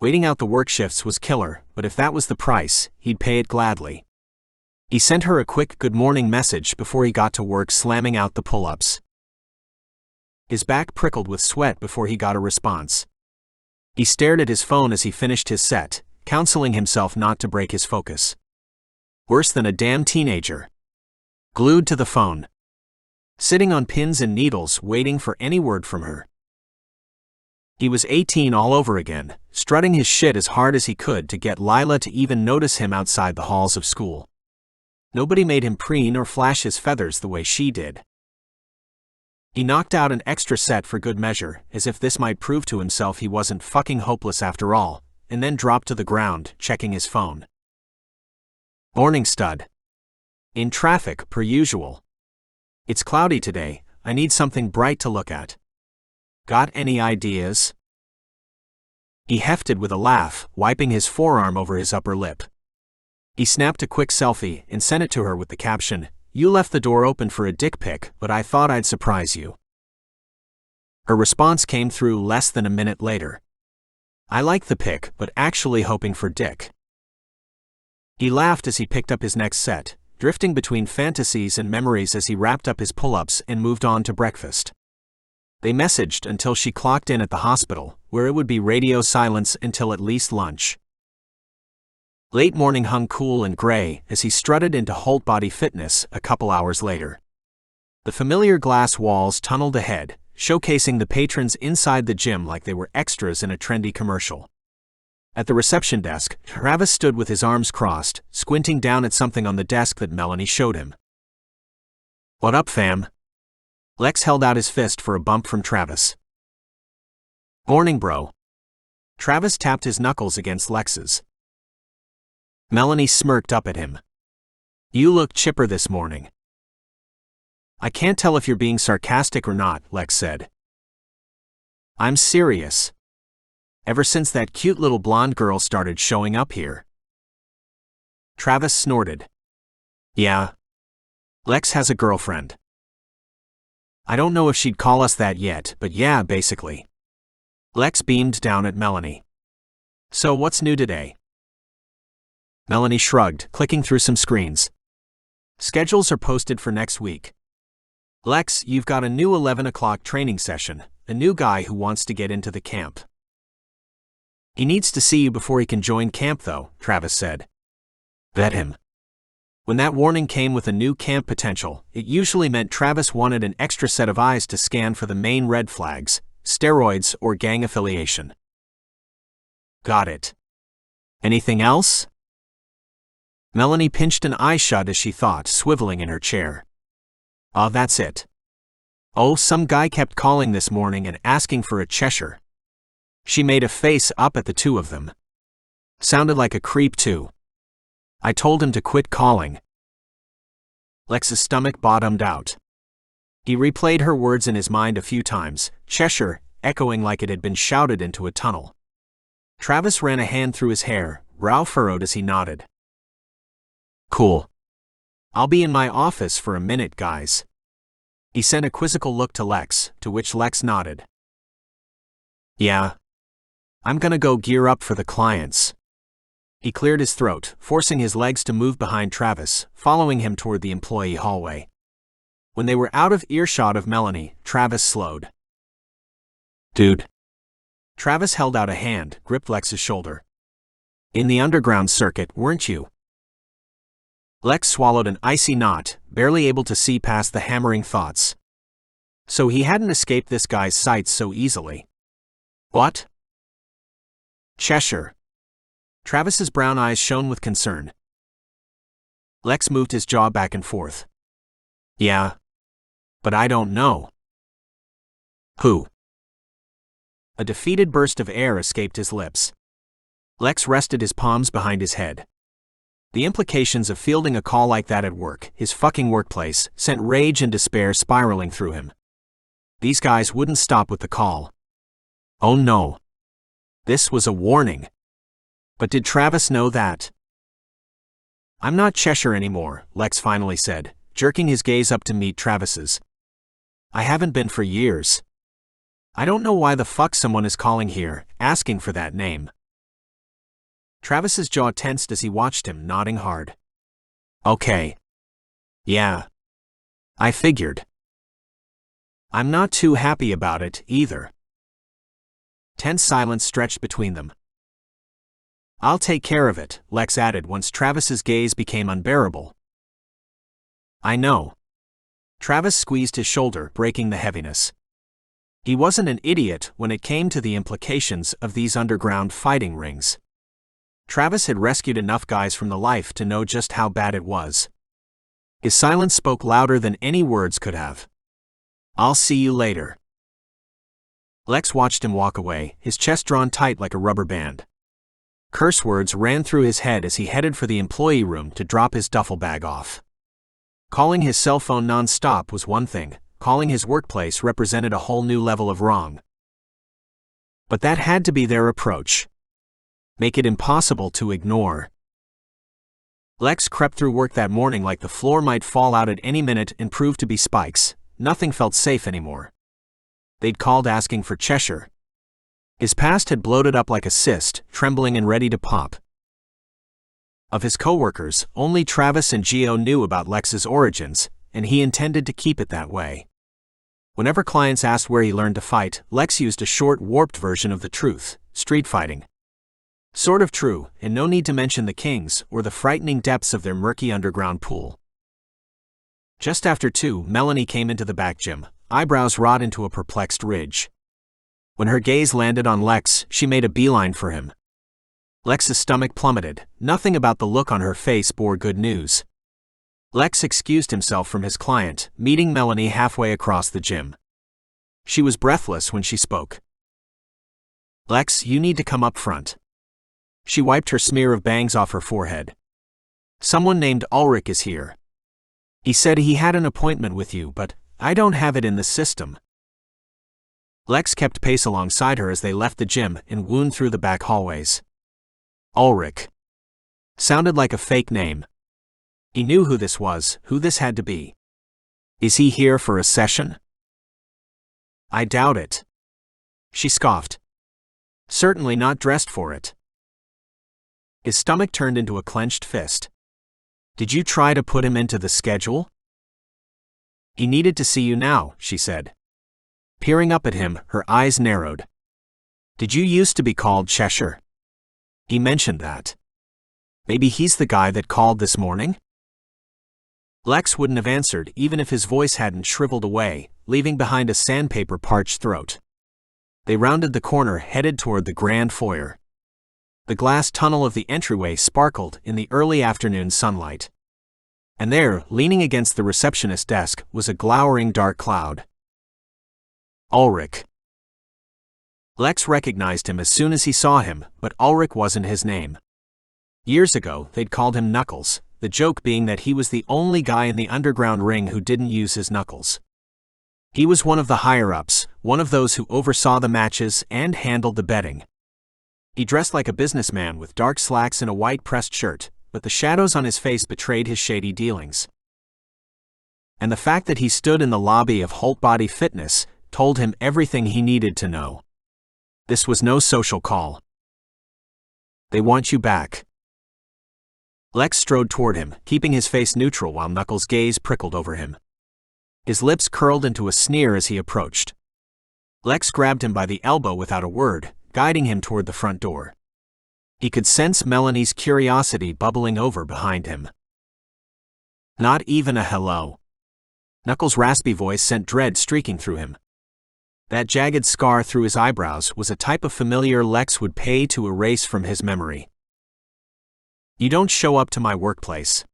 Waiting out the work shifts was killer, but if that was the price, he'd pay it gladly. He sent her a quick good morning message before he got to work, slamming out the pull-ups. His back prickled with sweat before he got a response. He stared at his phone as he finished his set, counseling himself not to break his focus. Worse than a damn teenager. Glued to the phone. Sitting on pins and needles, waiting for any word from her. He was 18 all over again, strutting his shit as hard as he could to get Lila to even notice him outside the halls of school. Nobody made him preen or flash his feathers the way she did. He knocked out an extra set for good measure, as if this might prove to himself he wasn't fucking hopeless after all, and then dropped to the ground, checking his phone. Morning, stud. In traffic, per usual. It's cloudy today, I need something bright to look at. Got any ideas? He hefted with a laugh, wiping his forearm over his upper lip. He snapped a quick selfie and sent it to her with the caption, "You left the door open for a dick pic, but I thought I'd surprise you." Her response came through less than a minute later. "I like the pic, but actually hoping for dick." He laughed as he picked up his next set, drifting between fantasies and memories as he wrapped up his pull-ups and moved on to breakfast. They messaged until she clocked in at the hospital, where it would be radio silence until at least lunch. Late morning hung cool and gray as he strutted into Holt Body Fitness a couple hours later. The familiar glass walls tunneled ahead, showcasing the patrons inside the gym like they were extras in a trendy commercial. At the reception desk, Travis stood with his arms crossed, squinting down at something on the desk that Melanie showed him. "What up, fam?" Lex held out his fist for a bump from Travis. "Morning, bro." Travis tapped his knuckles against Lex's. Melanie smirked up at him. "You look chipper this morning." "I can't tell if you're being sarcastic or not," Lex said. "I'm serious. Ever since that cute little blonde girl started showing up here." Travis snorted. "Yeah. Lex has a girlfriend. I don't know if she'd call us that yet, but yeah, basically." Lex beamed down at Melanie. "So what's new today?" Melanie shrugged, clicking through some screens. "Schedules are posted for next week. Lex, you've got a new 11 o'clock training session, a new guy who wants to get into the camp." "He needs to see you before he can join camp though," Travis said. "Vet him." When that warning came with a new camp potential, it usually meant Travis wanted an extra set of eyes to scan for the main red flags, steroids or gang affiliation. "Got it. Anything else?" Melanie pinched an eye shut as she thought, swiveling in her chair. "Oh, that's it. Oh, some guy kept calling this morning and asking for a Cheshire." She made a face up at the two of them. "Sounded like a creep too. I told him to quit calling." Lex's stomach bottomed out. He replayed her words in his mind a few times, Cheshire echoing like it had been shouted into a tunnel. Travis ran a hand through his hair, brow furrowed as he nodded. "Cool. I'll be in my office for a minute, guys." He sent a quizzical look to Lex, to which Lex nodded. "Yeah. I'm gonna go gear up for the clients." He cleared his throat, forcing his legs to move behind Travis, following him toward the employee hallway. When they were out of earshot of Melanie, Travis slowed. "Dude." Travis held out a hand, gripped Lex's shoulder. "In the underground circuit, weren't you?" Lex swallowed an icy knot, barely able to see past the hammering thoughts. So he hadn't escaped this guy's sights so easily. "What?" "Cheshire." Travis's brown eyes shone with concern. Lex moved his jaw back and forth. "Yeah. But I don't know." "Who?" A defeated burst of air escaped his lips. Lex rested his palms behind his head. The implications of fielding a call like that at work, his fucking workplace, sent rage and despair spiraling through him. These guys wouldn't stop with the call. Oh no. This was a warning. But did Travis know that? "I'm not Cheshire anymore," Lex finally said, jerking his gaze up to meet Travis's. "I haven't been for years. I don't know why the fuck someone is calling here, asking for that name." Travis's jaw tensed as he watched him, nodding hard. "Okay. Yeah. I figured. I'm not too happy about it, either." Tense silence stretched between them. "I'll take care of it," Lex added once Travis's gaze became unbearable. "I know." Travis squeezed his shoulder, breaking the heaviness. He wasn't an idiot when it came to the implications of these underground fighting rings. Travis had rescued enough guys from the life to know just how bad it was. His silence spoke louder than any words could have. "I'll see you later." Lex watched him walk away, his chest drawn tight like a rubber band. Curse words ran through his head as he headed for the employee room to drop his duffel bag off. Calling his cell phone non-stop was one thing, calling his workplace represented a whole new level of wrong. But that had to be their approach. Make it impossible to ignore. Lex crept through work that morning like the floor might fall out at any minute and prove to be spikes. Nothing felt safe anymore. They'd called asking for Cheshire. His past had bloated up like a cyst, trembling and ready to pop. Of his coworkers, only Travis and Gio knew about Lex's origins, and he intended to keep it that way. Whenever clients asked where he learned to fight, Lex used a short, warped version of the truth: street fighting. Sort of true, and no need to mention the kings or the frightening depths of their murky underground pool. Just after 2, Melanie came into the back gym, eyebrows wrought into a perplexed ridge. When her gaze landed on Lex, she made a beeline for him. Lex's stomach plummeted. Nothing about the look on her face bore good news. Lex excused himself from his client, meeting Melanie halfway across the gym. She was breathless when she spoke. "Lex, you need to come up front." She wiped her smear of bangs off her forehead. "Someone named Ulrich is here. He said he had an appointment with you, but I don't have it in the system." Lex kept pace alongside her as they left the gym and wound through the back hallways. Ulrich. Sounded like a fake name. He knew who this was, who this had to be. "Is he here for a session?" "I doubt it." She scoffed. "Certainly not dressed for it." His stomach turned into a clenched fist. "Did you try to put him into the schedule?" "He needed to see you now," she said. Peering up at him, her eyes narrowed. "Did you used to be called Cheshire?" He mentioned that. "Maybe he's the guy that called this morning?" Lex wouldn't have answered even if his voice hadn't shriveled away, leaving behind a sandpaper-parched throat. They rounded the corner, headed toward the grand foyer. The glass tunnel of the entryway sparkled in the early afternoon sunlight. And there, leaning against the receptionist desk, was a glowering dark cloud. Ulrich. Lex recognized him as soon as he saw him, but Ulrich wasn't his name. Years ago, they'd called him Knuckles, the joke being that he was the only guy in the underground ring who didn't use his knuckles. He was one of the higher-ups, one of those who oversaw the matches and handled the betting. He dressed like a businessman with dark slacks and a white pressed shirt, but the shadows on his face betrayed his shady dealings. And the fact that he stood in the lobby of Holt Body Fitness told him everything he needed to know. This was no social call. "They want you back." Lex strode toward him, keeping his face neutral while Knuckles' gaze prickled over him. His lips curled into a sneer as he approached. Lex grabbed him by the elbow without a word, guiding him toward the front door. He could sense Melanie's curiosity bubbling over behind him. "Not even a hello." Knuckles' raspy voice sent dread streaking through him. That jagged scar through his eyebrows was a type of familiar Lex would pay to erase from his memory. "You don't show up to my workplace."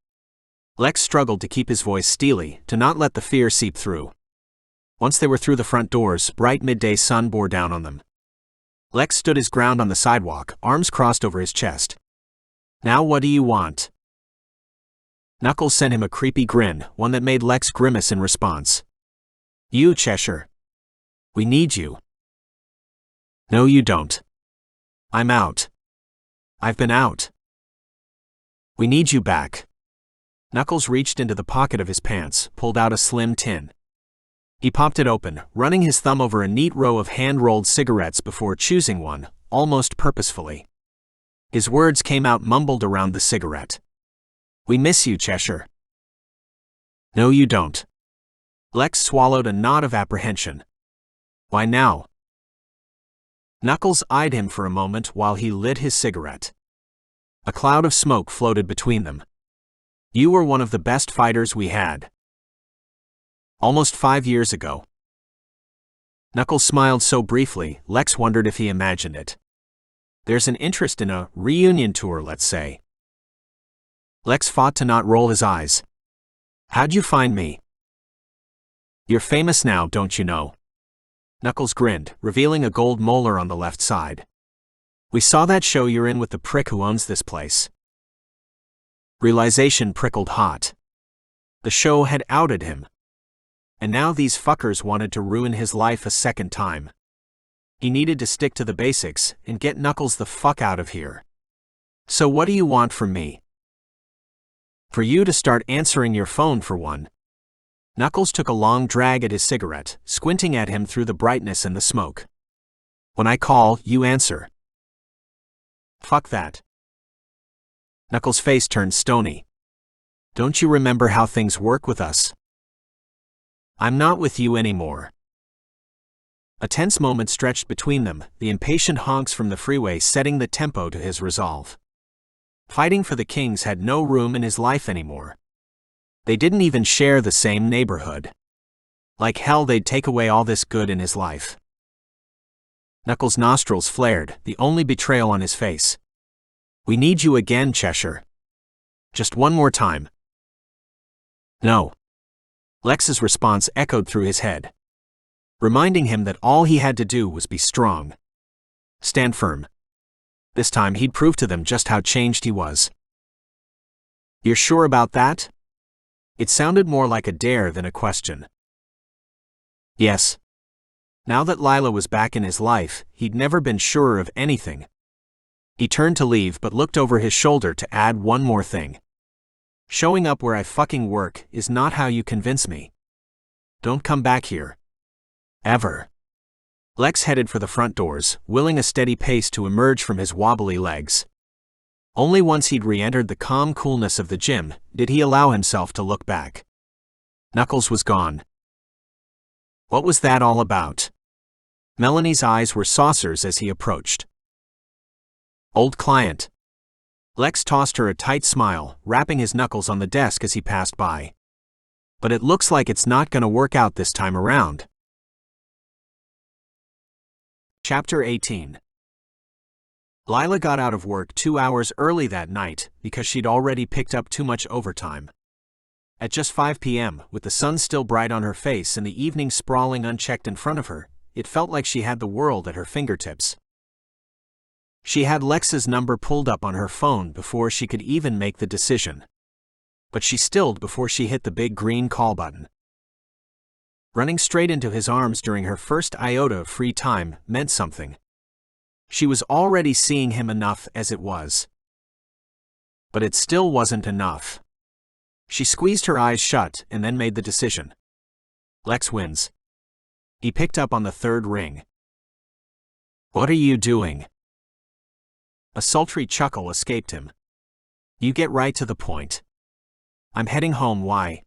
Lex struggled to keep his voice steely, to not let the fear seep through. Once they were through the front doors, bright midday sun bore down on them. Lex stood his ground on the sidewalk, arms crossed over his chest. "Now what do you want?" Knuckles sent him a creepy grin, one that made Lex grimace in response. "You, Cheshire. We need you." "No you don't. I'm out. I've been out." "We need you back." Knuckles reached into the pocket of his pants, pulled out a slim tin. He popped it open, running his thumb over a neat row of hand-rolled cigarettes before choosing one, almost purposefully. His words came out mumbled around the cigarette. "We miss you, Cheshire." "No you don't." Lex swallowed a nod of apprehension. "Why now?" Knuckles eyed him for a moment while he lit his cigarette. A cloud of smoke floated between them. "You were one of the best fighters we had. Almost 5 years ago." Knuckles smiled so briefly, Lex wondered if he imagined it. "There's an interest in a reunion tour, let's say." Lex fought to not roll his eyes. "How'd you find me?" "You're famous now, don't you know?" Knuckles grinned, revealing a gold molar on the left side. "We saw that show you're in with the prick who owns this place." Realization prickled hot. The show had outed him. And now these fuckers wanted to ruin his life a second time. He needed to stick to the basics and get Knuckles the fuck out of here. "So what do you want from me?" "For you to start answering your phone for one." Knuckles took a long drag at his cigarette, squinting at him through the brightness and the smoke. "When I call, you answer." "Fuck that." Knuckles' face turned stony. "Don't you remember how things work with us?" "I'm not with you anymore." A tense moment stretched between them, the impatient honks from the freeway setting the tempo to his resolve. Fighting for the Kings had no room in his life anymore. They didn't even share the same neighborhood. Like hell they'd take away all this good in his life. Knuckles' nostrils flared, the only betrayal on his face. "We need you again, Cheshire. Just one more time." "No." Lex's response echoed through his head, reminding him that all he had to do was be strong. Stand firm. This time he'd prove to them just how changed he was. "You're sure about that?" It sounded more like a dare than a question. Yes. Now that Lila was back in his life, he'd never been surer of anything. He turned to leave but looked over his shoulder to add one more thing. "Showing up where I fucking work is not how you convince me. Don't come back here. Ever." Lex headed for the front doors, willing a steady pace to emerge from his wobbly legs. Only once he'd re-entered the calm coolness of the gym did he allow himself to look back. Knuckles was gone. What was that all about? Melanie's eyes were saucers as he approached. "Old client." Lex tossed her a tight smile, rapping his knuckles on the desk as he passed by. "But it looks like it's not gonna work out this time around." Chapter 18. Lila got out of work 2 hours early that night because she'd already picked up too much overtime. At just 5 p.m., with the sun still bright on her face and the evening sprawling unchecked in front of her, it felt like she had the world at her fingertips. She had Lex's number pulled up on her phone before she could even make the decision. But she stilled before she hit the big green call button. Running straight into his arms during her first iota of free time meant something. She was already seeing him enough as it was. But it still wasn't enough. She squeezed her eyes shut and then made the decision. Lex wins. He picked up on the third ring. "What are you doing?" A sultry chuckle escaped him. "You get right to the point." "I'm heading home. Why?"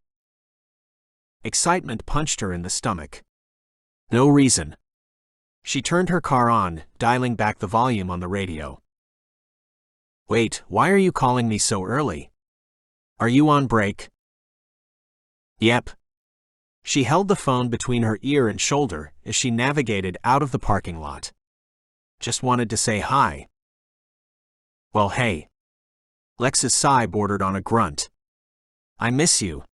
Excitement punched her in the stomach. "No reason." She turned her car on, dialing back the volume on the radio. "Wait, why are you calling me so early? Are you on break?" "Yep." She held the phone between her ear and shoulder as she navigated out of the parking lot. "Just wanted to say hi." "Well, hey." Lex's sigh bordered on a grunt. "I miss you."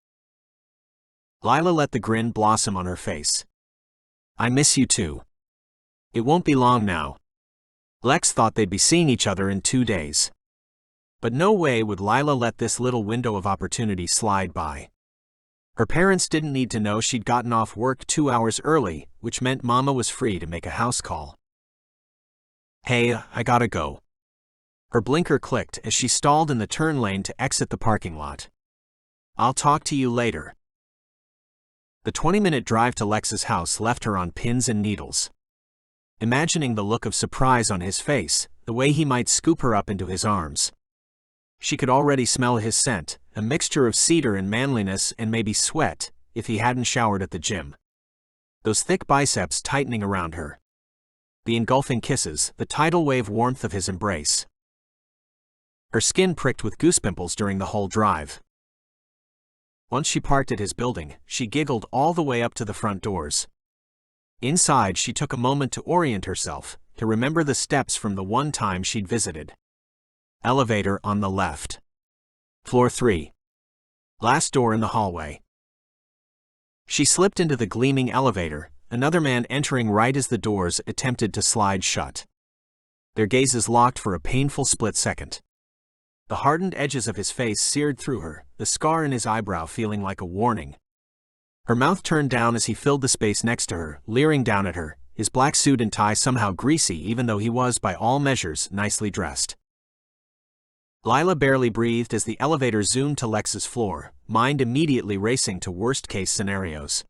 Lila let the grin blossom on her face. "I miss you too. It won't be long now." Lex thought they'd be seeing each other in 2 days. But no way would Lila let this little window of opportunity slide by. Her parents didn't need to know she'd gotten off work 2 hours early, which meant Mama was free to make a house call. "Hey, I gotta go." Her blinker clicked as she stalled in the turn lane to exit the parking lot. "I'll talk to you later." The 20-minute drive to Lex's house left her on pins and needles. Imagining the look of surprise on his face, the way he might scoop her up into his arms. She could already smell his scent, a mixture of cedar and manliness and maybe sweat, if he hadn't showered at the gym. Those thick biceps tightening around her. The engulfing kisses, the tidal wave warmth of his embrace. Her skin pricked with goose pimples during the whole drive. Once she parked at his building, she giggled all the way up to the front doors. Inside, she took a moment to orient herself, to remember the steps from the one time she'd visited. Elevator on the left. Floor 3. Last door in the hallway. She slipped into the gleaming elevator, another man entering right as the doors attempted to slide shut. Their gazes locked for a painful split second. The hardened edges of his face seared through her, the scar in his eyebrow feeling like a warning. Her mouth turned down as he filled the space next to her, leering down at her, his black suit and tie somehow greasy even though he was by all measures nicely dressed. Lila barely breathed as the elevator zoomed to Lex's floor, mind immediately racing to worst-case scenarios.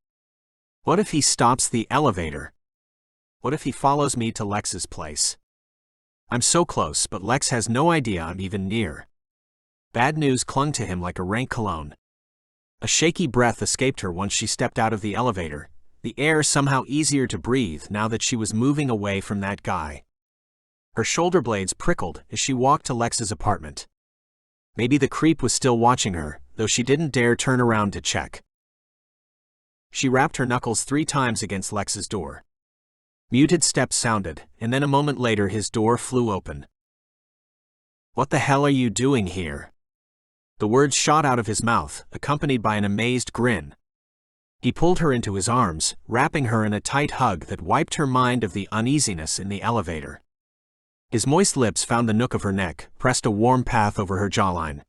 What if he stops the elevator? What if he follows me to Lex's place? I'm so close, but Lex has no idea I'm even near. Bad news clung to him like a rank cologne. A shaky breath escaped her once she stepped out of the elevator, the air somehow easier to breathe now that she was moving away from that guy. Her shoulder blades prickled as she walked to Lex's apartment. Maybe the creep was still watching her, though she didn't dare turn around to check. She rapped her knuckles 3 times against Lex's door. Muted steps sounded, and then a moment later his door flew open. "What the hell are you doing here?" The words shot out of his mouth, accompanied by an amazed grin. He pulled her into his arms, wrapping her in a tight hug that wiped her mind of the uneasiness in the elevator. His moist lips found the nook of her neck, pressed a warm path over her jawline.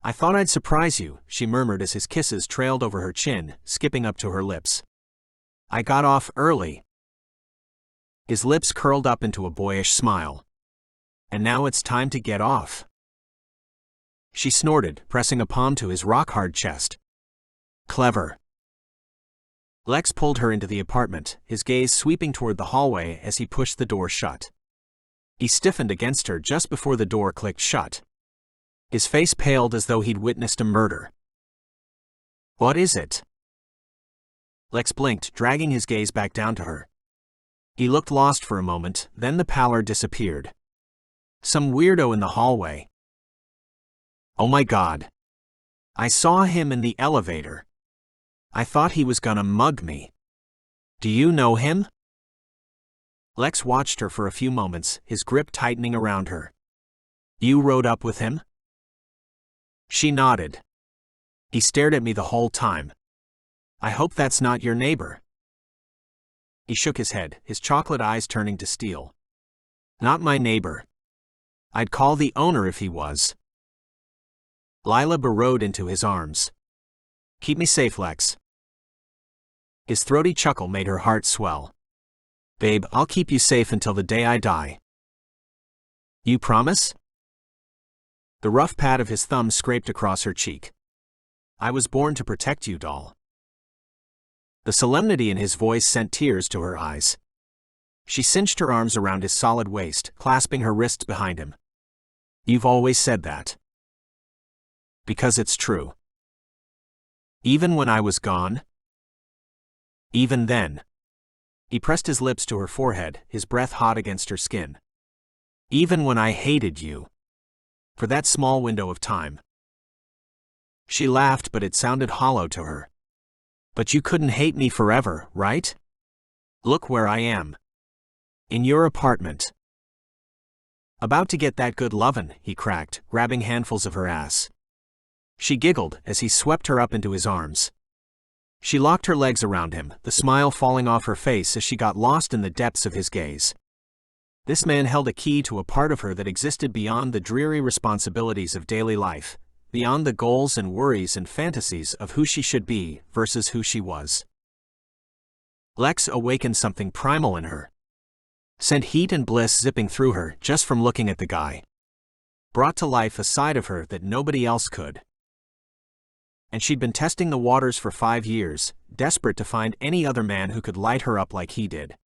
"I thought I'd surprise you," she murmured as his kisses trailed over her chin, skipping up to her lips. "I got off early." His lips curled up into a boyish smile. "And now it's time to get off." She snorted, pressing a palm to his rock-hard chest. "Clever." Lex pulled her into the apartment, his gaze sweeping toward the hallway as he pushed the door shut. He stiffened against her just before the door clicked shut. His face paled as though he'd witnessed a murder. "What is it?" Lex blinked, dragging his gaze back down to her. He looked lost for a moment, then the pallor disappeared. "Some weirdo in the hallway." "Oh my God. I saw him in the elevator. I thought he was gonna mug me. Do you know him?" Lex watched her for a few moments, his grip tightening around her. "You rode up with him?" She nodded. "He stared at me the whole time. I hope that's not your neighbor." He shook his head, his chocolate eyes turning to steel. "Not my neighbor. I'd call the owner if he was." Lila burrowed into his arms. "Keep me safe, Lex." His throaty chuckle made her heart swell. "Babe, I'll keep you safe until the day I die." "You promise?" The rough pad of his thumb scraped across her cheek. "I was born to protect you, doll." The solemnity in his voice sent tears to her eyes. She cinched her arms around his solid waist, clasping her wrists behind him. "You've always said that." "Because it's true." "Even when I was gone?" "Even then." He pressed his lips to her forehead, his breath hot against her skin. "Even when I hated you. For that small window of time." She laughed, but it sounded hollow to her. "But you couldn't hate me forever, right? Look where I am. In your apartment." "About to get that good lovin'," he cracked, grabbing handfuls of her ass. She giggled as he swept her up into his arms. She locked her legs around him, the smile falling off her face as she got lost in the depths of his gaze. This man held a key to a part of her that existed beyond the dreary responsibilities of daily life, beyond the goals and worries and fantasies of who she should be versus who she was. Lex awakened something primal in her. Sent heat and bliss zipping through her just from looking at the guy. Brought to life a side of her that nobody else could. And she'd been testing the waters for 5 years, desperate to find any other man who could light her up like he did.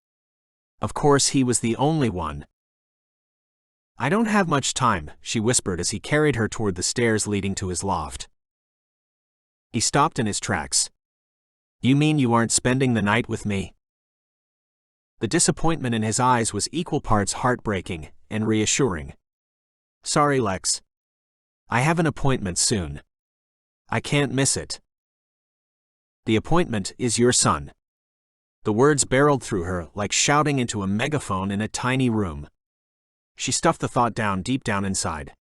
Of course, he was the only one. "I don't have much time," she whispered as he carried her toward the stairs leading to his loft. He stopped in his tracks. "You mean you aren't spending the night with me?" The disappointment in his eyes was equal parts heartbreaking and reassuring. "Sorry, Lex. I have an appointment soon. I can't miss it." "The appointment is your son." The words barreled through her like shouting into a megaphone in a tiny room. She stuffed the thought down deep down inside.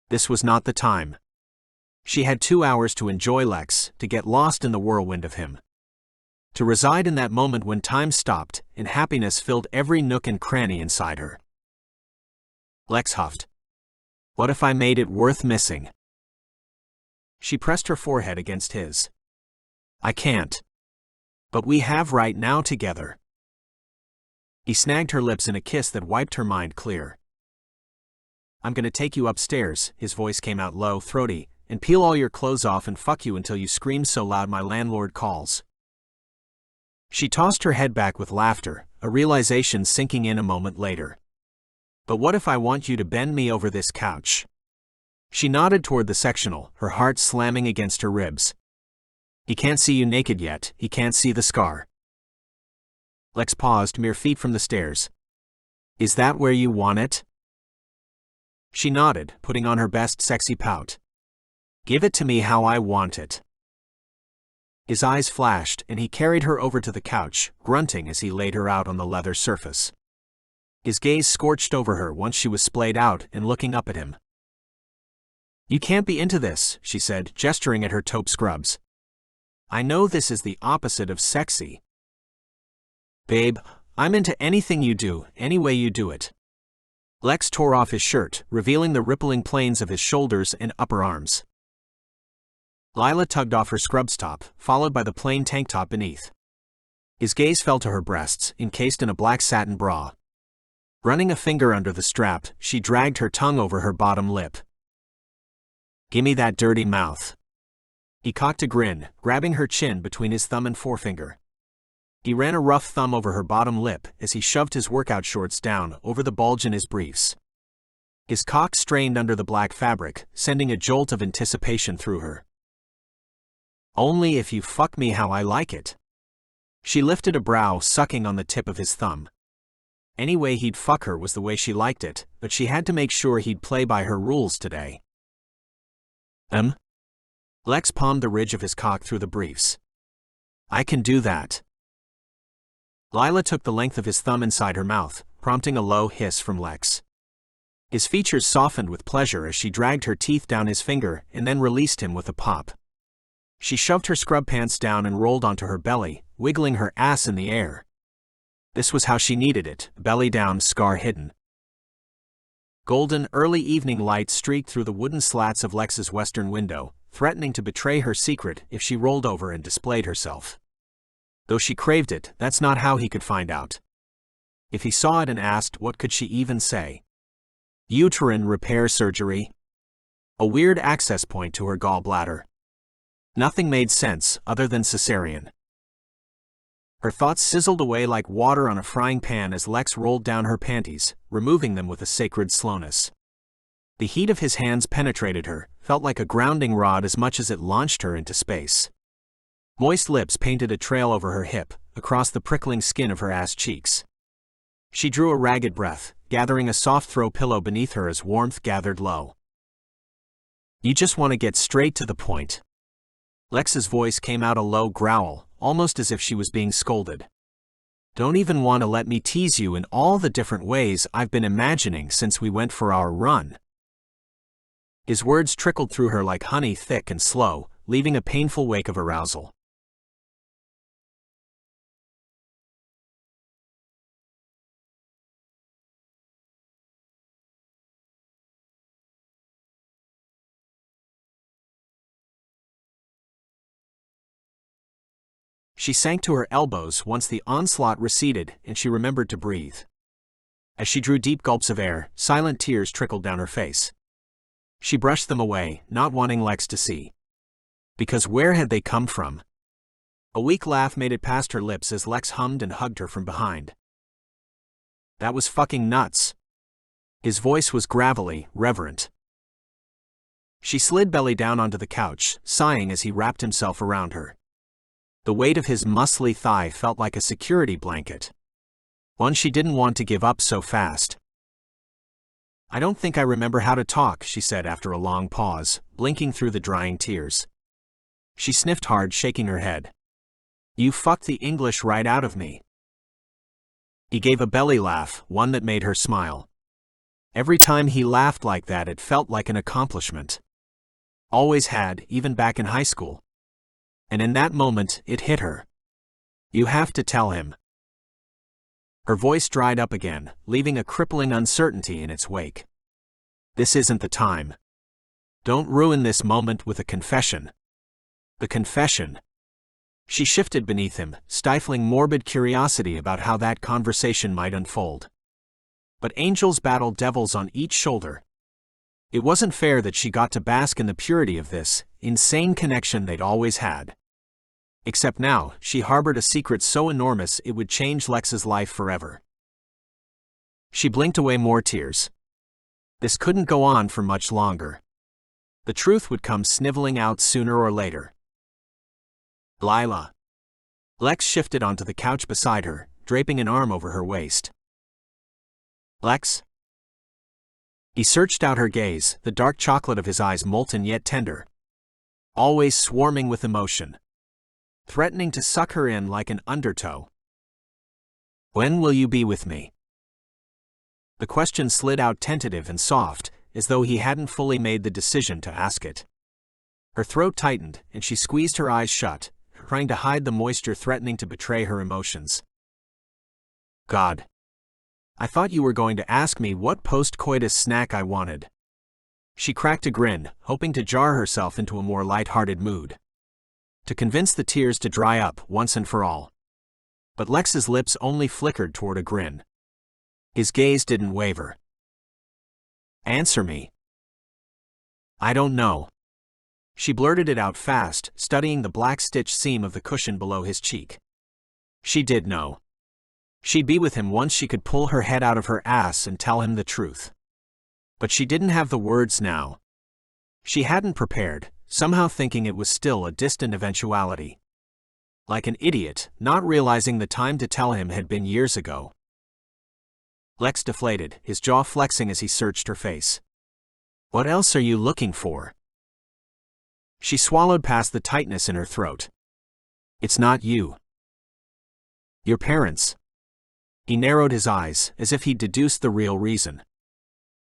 This was not the time. She had 2 hours to enjoy Lex, to get lost in the whirlwind of him. To reside in that moment when time stopped and happiness filled every nook and cranny inside her. Lex huffed. "What if I made it worth missing?" She pressed her forehead against his. "I can't. But we have right now together." He snagged her lips in a kiss that wiped her mind clear. "I'm gonna take you upstairs," his voice came out low, throaty, "and peel all your clothes off and fuck you until you scream so loud my landlord calls." She tossed her head back with laughter, a realization sinking in a moment later. "But what if I want you to bend me over this couch?" She nodded toward the sectional, her heart slamming against her ribs. He can't see you naked yet, he can't see the scar. Lex paused mere feet from the stairs. Is that where you want it? She nodded, putting on her best sexy pout. Give it to me how I want it. His eyes flashed, and he carried her over to the couch, grunting as he laid her out on the leather surface. His gaze scorched over her once she was splayed out and looking up at him. You can't be into this, she said, gesturing at her taupe scrubs. I know this is the opposite of sexy. Babe, I'm into anything you do, any way you do it. Lex tore off his shirt, revealing the rippling planes of his shoulders and upper arms. Lila tugged off her scrubs top, followed by the plain tank top beneath. His gaze fell to her breasts, encased in a black satin bra. Running a finger under the strap, she dragged her tongue over her bottom lip. Gimme that dirty mouth. He cocked a grin, grabbing her chin between his thumb and forefinger. He ran a rough thumb over her bottom lip as he shoved his workout shorts down over the bulge in his briefs. His cock strained under the black fabric, sending a jolt of anticipation through her. Only if you fuck me how I like it. She lifted a brow, sucking on the tip of his thumb. Any way he'd fuck her was the way she liked it, but she had to make sure he'd play by her rules today. Lex palmed the ridge of his cock through the briefs. I can do that. Lila took the length of his thumb inside her mouth, prompting a low hiss from Lex. His features softened with pleasure as she dragged her teeth down his finger and then released him with a pop. She shoved her scrub pants down and rolled onto her belly, wiggling her ass in the air. This was how she needed it, belly down, scar hidden. Golden, early evening light streaked through the wooden slats of Lex's western window, threatening to betray her secret if she rolled over and displayed herself. Though she craved it, that's not how he could find out. If he saw it and asked, what could she even say? Uterine repair surgery? A weird access point to her gallbladder. Nothing made sense, other than cesarean. Her thoughts sizzled away like water on a frying pan as Lex rolled down her panties, removing them with a sacred slowness. The heat of his hands penetrated her, felt like a grounding rod as much as it launched her into space. Moist lips painted a trail over her hip, across the prickling skin of her ass cheeks. She drew a ragged breath, gathering a soft throw pillow beneath her as warmth gathered low. You just want to get straight to the point. Lex's voice came out a low growl, almost as if she was being scolded. Don't even want to let me tease you in all the different ways I've been imagining since we went for our run. His words trickled through her like honey, thick and slow, leaving a painful wake of arousal. She sank to her elbows once the onslaught receded and she remembered to breathe. As she drew deep gulps of air, silent tears trickled down her face. She brushed them away, not wanting Lex to see. Because where had they come from? A weak laugh made it past her lips as Lex hummed and hugged her from behind. That was fucking nuts. His voice was gravelly, reverent. She slid belly down onto the couch, sighing as he wrapped himself around her. The weight of his muscly thigh felt like a security blanket. One she didn't want to give up so fast. I don't think I remember how to talk, she said after a long pause, blinking through the drying tears. She sniffed hard, shaking her head. You fucked the English right out of me. He gave a belly laugh, one that made her smile. Every time he laughed like that, it felt like an accomplishment. Always had, even back in high school. And in that moment, it hit her. You have to tell him. Her voice dried up again, leaving a crippling uncertainty in its wake. This isn't the time. Don't ruin this moment with a confession. The confession. She shifted beneath him, stifling morbid curiosity about how that conversation might unfold. But angels battle devils on each shoulder. It wasn't fair that she got to bask in the purity of this insane connection they'd always had. Except now, she harbored a secret so enormous it would change Lex's life forever. She blinked away more tears. This couldn't go on for much longer. The truth would come sniveling out sooner or later. Lila. Lex shifted onto the couch beside her, draping an arm over her waist. Lex? He searched out her gaze, the dark chocolate of his eyes molten yet tender. Always swarming with emotion. Threatening to suck her in like an undertow. When will you be with me? The question slid out tentative and soft, as though he hadn't fully made the decision to ask it. Her throat tightened, and she squeezed her eyes shut, trying to hide the moisture threatening to betray her emotions. God. I thought you were going to ask me what post-coitus snack I wanted. She cracked a grin, hoping to jar herself into a more light-hearted mood. To convince the tears to dry up once and for all. But Lex's lips only flickered toward a grin. His gaze didn't waver. Answer me. I don't know. She blurted it out fast, studying the black stitch seam of the cushion below his cheek. She did know. She'd be with him once she could pull her head out of her ass and tell him the truth. But she didn't have the words now. She hadn't prepared, somehow thinking it was still a distant eventuality. Like an idiot, not realizing the time to tell him had been years ago. Lex deflated, his jaw flexing as he searched her face. What else are you looking for? She swallowed past the tightness in her throat. It's not you. Your parents. He narrowed his eyes, as if he'd deduced the real reason.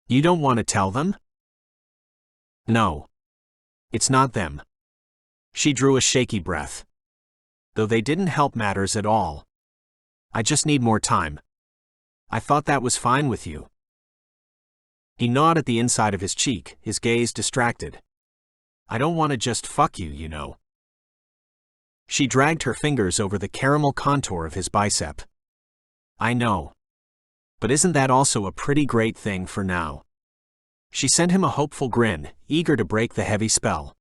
You don't want to tell them? No. It's not them. She drew a shaky breath. Though they didn't help matters at all. I just need more time. I thought that was fine with you. He gnawed at the inside of his cheek, his gaze distracted. I don't want to just fuck you, you know. She dragged her fingers over the caramel contour of his bicep. I know. But isn't that also a pretty great thing for now? She sent him a hopeful grin, eager to break the heavy spell.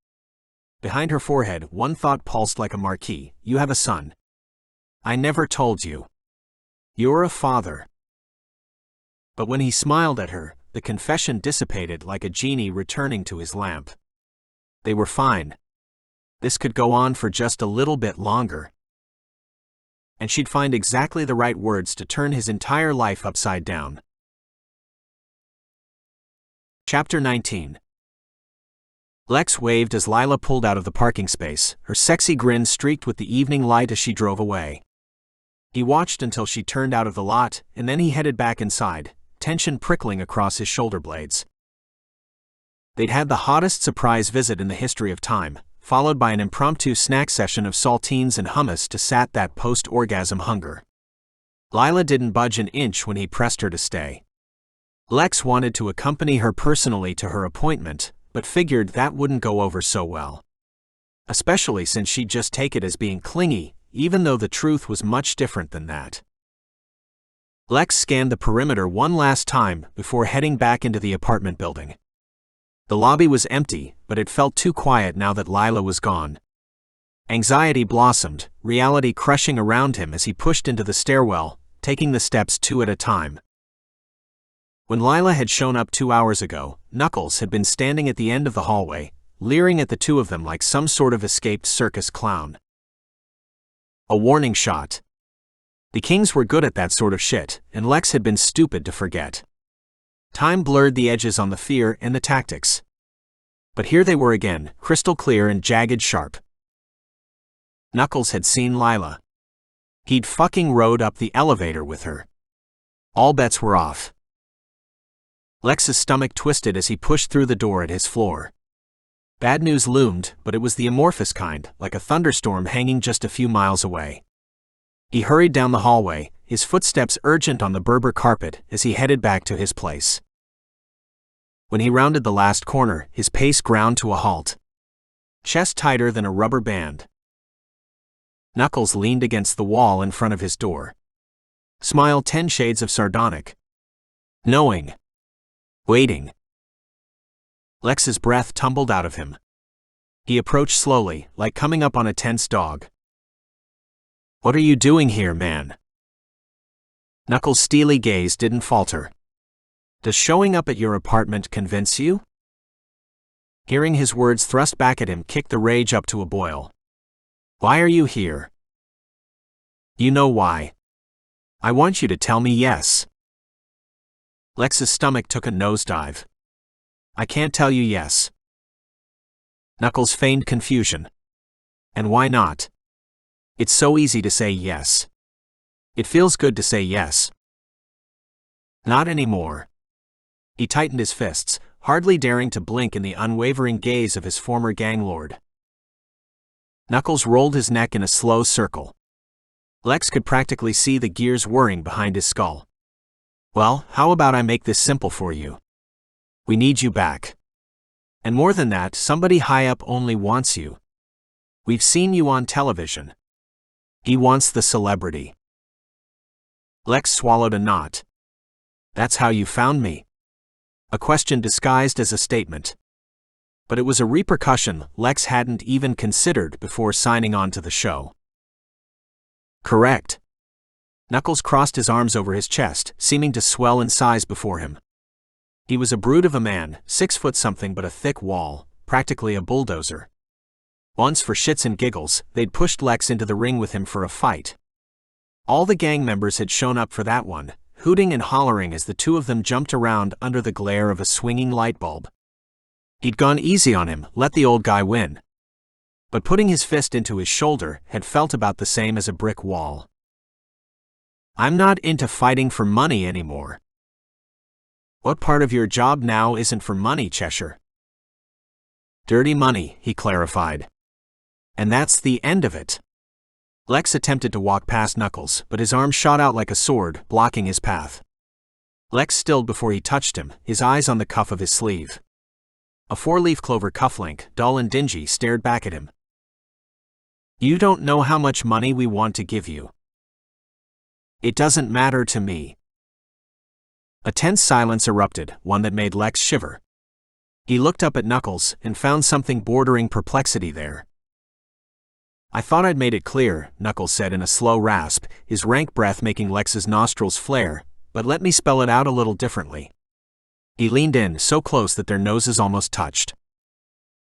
Behind her forehead, one thought pulsed like a marquee. You have a son. I never told you. You're a father. But when he smiled at her, the confession dissipated like a genie returning to his lamp. They were fine. This could go on for just a little bit longer. And she'd find exactly the right words to turn his entire life upside down. Chapter 19. Lex waved as Lila pulled out of the parking space, her sexy grin streaked with the evening light as she drove away. He watched until she turned out of the lot, and then he headed back inside, tension prickling across his shoulder blades. They'd had the hottest surprise visit in the history of time, followed by an impromptu snack session of saltines and hummus to sat that post-orgasm hunger. Lila didn't budge an inch when he pressed her to stay. Lex wanted to accompany her personally to her appointment, but figured that wouldn't go over so well. Especially since she'd just take it as being clingy, even though the truth was much different than that. Lex scanned the perimeter one last time before heading back into the apartment building. The lobby was empty, but it felt too quiet now that Lila was gone. Anxiety blossomed, reality crushing around him as he pushed into the stairwell, taking the steps two at a time. When Lila had shown up 2 hours ago, Knuckles had been standing at the end of the hallway, leering at the two of them like some sort of escaped circus clown. A warning shot. The Kings were good at that sort of shit, and Lex had been stupid to forget. Time blurred the edges on the fear and the tactics. But here they were again, crystal clear and jagged sharp. Knuckles had seen Lila. He'd fucking rode up the elevator with her. All bets were off. Lex's stomach twisted as he pushed through the door at his floor. Bad news loomed, but it was the amorphous kind, like a thunderstorm hanging just a few miles away. He hurried down the hallway, his footsteps urgent on the Berber carpet as he headed back to his place. When he rounded the last corner, his pace ground to a halt. Chest tighter than a rubber band. Knuckles leaned against the wall in front of his door. Smile 10 shades of sardonic. Knowing. Waiting. Lex's breath tumbled out of him. He approached slowly, like coming up on a tense dog. What are you doing here, man? Knuckles' steely gaze didn't falter. Does showing up at your apartment convince you? Hearing his words thrust back at him kicked the rage up to a boil. Why are you here? You know why. I want you to tell me yes. Lex's stomach took a nosedive. I can't tell you yes. Knuckles feigned confusion. And why not? It's so easy to say yes. It feels good to say yes. Not anymore. He tightened his fists, hardly daring to blink in the unwavering gaze of his former gang lord. Knuckles rolled his neck in a slow circle. Lex could practically see the gears whirring behind his skull. Well, how about I make this simple for you? We need you back. And more than that, somebody high up only wants you. We've seen you on television. He wants the celebrity. Lex swallowed a knot. That's how you found me? A question disguised as a statement. But it was a repercussion Lex hadn't even considered before signing on to the show. Correct. Knuckles crossed his arms over his chest, seeming to swell in size before him. He was a brute of a man, 6 foot something but a thick wall, practically a bulldozer. Once for shits and giggles, they'd pushed Lex into the ring with him for a fight. All the gang members had shown up for that one, hooting and hollering as the two of them jumped around under the glare of a swinging light bulb. He'd gone easy on him, let the old guy win. But putting his fist into his shoulder had felt about the same as a brick wall. I'm not into fighting for money anymore. What part of your job now isn't for money, Cheshire? Dirty money, he clarified. And that's the end of it. Lex attempted to walk past Knuckles, but his arm shot out like a sword, blocking his path. Lex stilled before he touched him, his eyes on the cuff of his sleeve. A 4-leaf clover cufflink, dull and dingy, stared back at him. You don't know how much money we want to give you. It doesn't matter to me. A tense silence erupted, one that made Lex shiver. He looked up at Knuckles and found something bordering perplexity there. I thought I'd made it clear, Knuckles said in a slow rasp, his rank breath making Lex's nostrils flare, but let me spell it out a little differently. He leaned in, so close that their noses almost touched.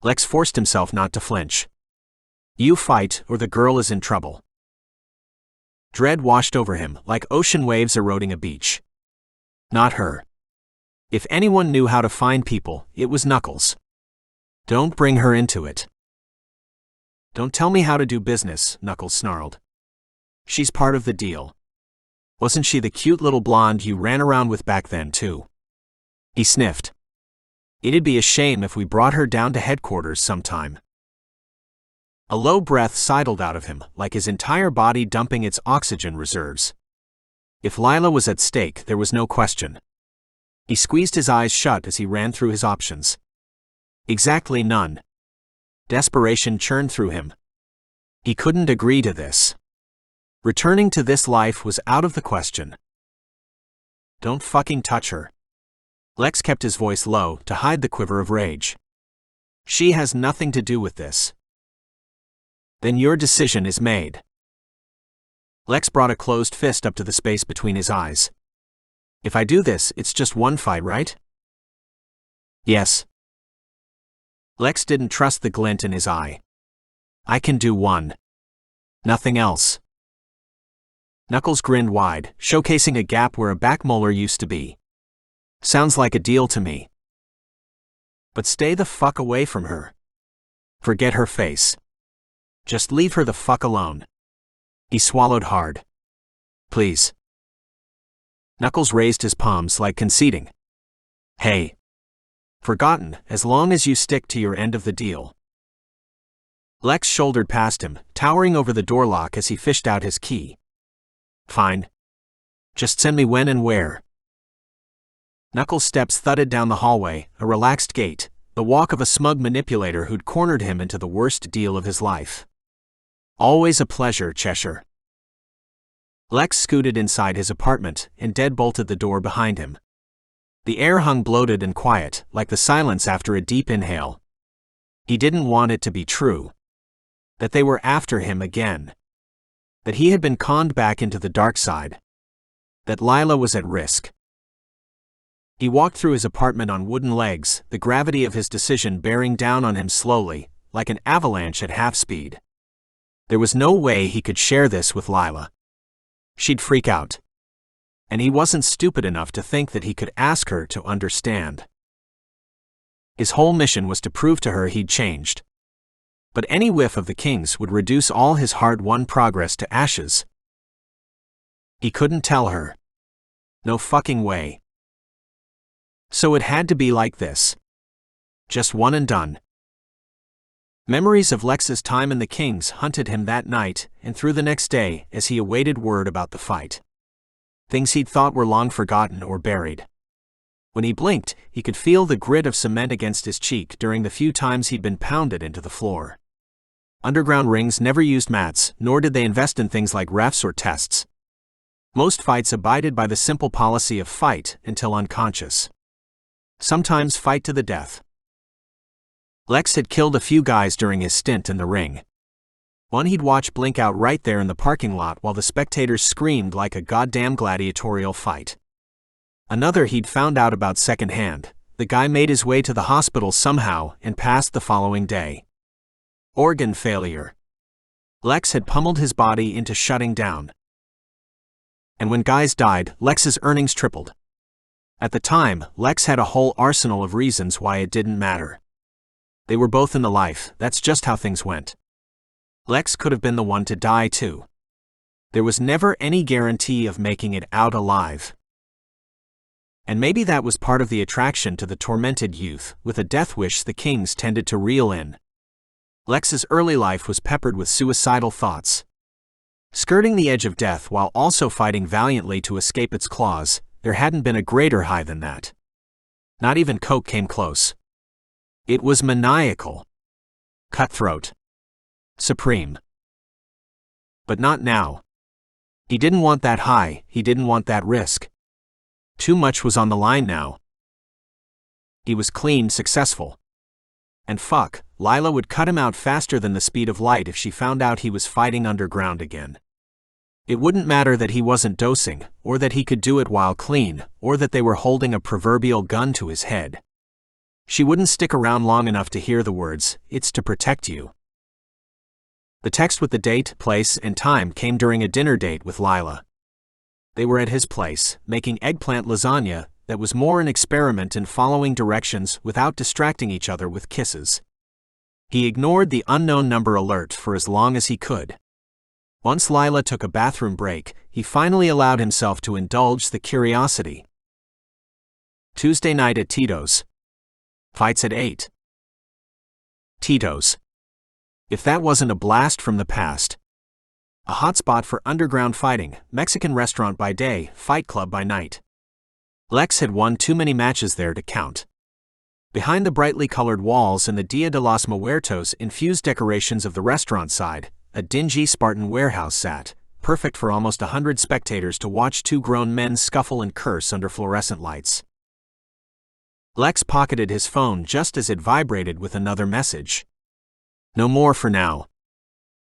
Lex forced himself not to flinch. You fight, or the girl is in trouble. Dread washed over him, like ocean waves eroding a beach. Not her. If anyone knew how to find people, it was Knuckles. Don't bring her into it. Don't tell me how to do business, Knuckles snarled. She's part of the deal. Wasn't she the cute little blonde you ran around with back then, too? He sniffed. It'd be a shame if we brought her down to headquarters sometime. A low breath sidled out of him, like his entire body dumping its oxygen reserves. If Lila was at stake, there was no question. He squeezed his eyes shut as he ran through his options. Exactly none. Desperation churned through him. He couldn't agree to this. Returning to this life was out of the question. Don't fucking touch her. Lex kept his voice low to hide the quiver of rage. She has nothing to do with this. Then your decision is made. Lex brought a closed fist up to the space between his eyes. If I do this, it's just one fight, right? Yes. Lex didn't trust the glint in his eye. I can do one. Nothing else. Knuckles grinned wide, showcasing a gap where a back molar used to be. Sounds like a deal to me. But stay the fuck away from her. Forget her face. Just leave her the fuck alone. He swallowed hard. Please. Knuckles raised his palms like conceding. Hey. Forgotten, as long as you stick to your end of the deal. Lex shouldered past him, towering over the door lock as he fished out his key. Fine. Just send me when and where. Knuckles' steps thudded down the hallway, a relaxed gait, the walk of a smug manipulator who'd cornered him into the worst deal of his life. Always a pleasure, Cheshire. Lex scooted inside his apartment and deadbolted the door behind him. The air hung bloated and quiet, like the silence after a deep inhale. He didn't want it to be true. That they were after him again. That he had been conned back into the dark side. That Lila was at risk. He walked through his apartment on wooden legs, the gravity of his decision bearing down on him slowly, like an avalanche at half speed. There was no way he could share this with Lila. She'd freak out. And he wasn't stupid enough to think that he could ask her to understand. His whole mission was to prove to her he'd changed. But any whiff of the King's would reduce all his hard-won progress to ashes. He couldn't tell her. No fucking way. So it had to be like this. Just one and done. Memories of Lex's time in the King's hunted him that night and through the next day as he awaited word about the fight. Things he'd thought were long forgotten or buried. When he blinked, he could feel the grit of cement against his cheek during the few times he'd been pounded into the floor. Underground rings never used mats, nor did they invest in things like refs or tests. Most fights abided by the simple policy of fight until unconscious. Sometimes fight to the death. Lex had killed a few guys during his stint in the ring. One he'd watch blink out right there in the parking lot while the spectators screamed like a goddamn gladiatorial fight. Another he'd found out about secondhand. The guy made his way to the hospital somehow and passed the following day. Organ failure. Lex had pummeled his body into shutting down. And when guys died, Lex's earnings tripled. At the time, Lex had a whole arsenal of reasons why it didn't matter. They were both in the life, that's just how things went. Lex could have been the one to die too. There was never any guarantee of making it out alive. And maybe that was part of the attraction to the tormented youth, with a death wish the Kings tended to reel in. Lex's early life was peppered with suicidal thoughts. Skirting the edge of death while also fighting valiantly to escape its claws, there hadn't been a greater high than that. Not even coke came close. It was maniacal. Cutthroat. Supreme. But not now. He didn't want that high, he didn't want that risk. Too much was on the line now. He was clean, successful. And fuck, Lila would cut him out faster than the speed of light if she found out he was fighting underground again. It wouldn't matter that he wasn't dosing, or that he could do it while clean, or that they were holding a proverbial gun to his head. She wouldn't stick around long enough to hear the words, "It's to protect you." The text with the date, place, and time came during a dinner date with Lila. They were at his place, making eggplant lasagna that was more an experiment in following directions without distracting each other with kisses. He ignored the unknown number alert for as long as he could. Once Lila took a bathroom break, he finally allowed himself to indulge the curiosity. Tuesday night at Tito's. Fights at 8. Tito's. If that wasn't a blast from the past. A hotspot for underground fighting, Mexican restaurant by day, fight club by night. Lex had won too many matches there to count. Behind the brightly colored walls and the Dia de los Muertos infused decorations of the restaurant side, a dingy Spartan warehouse sat, perfect for almost 100 spectators to watch two grown men scuffle and curse under fluorescent lights. Lex pocketed his phone just as it vibrated with another message. No more for now.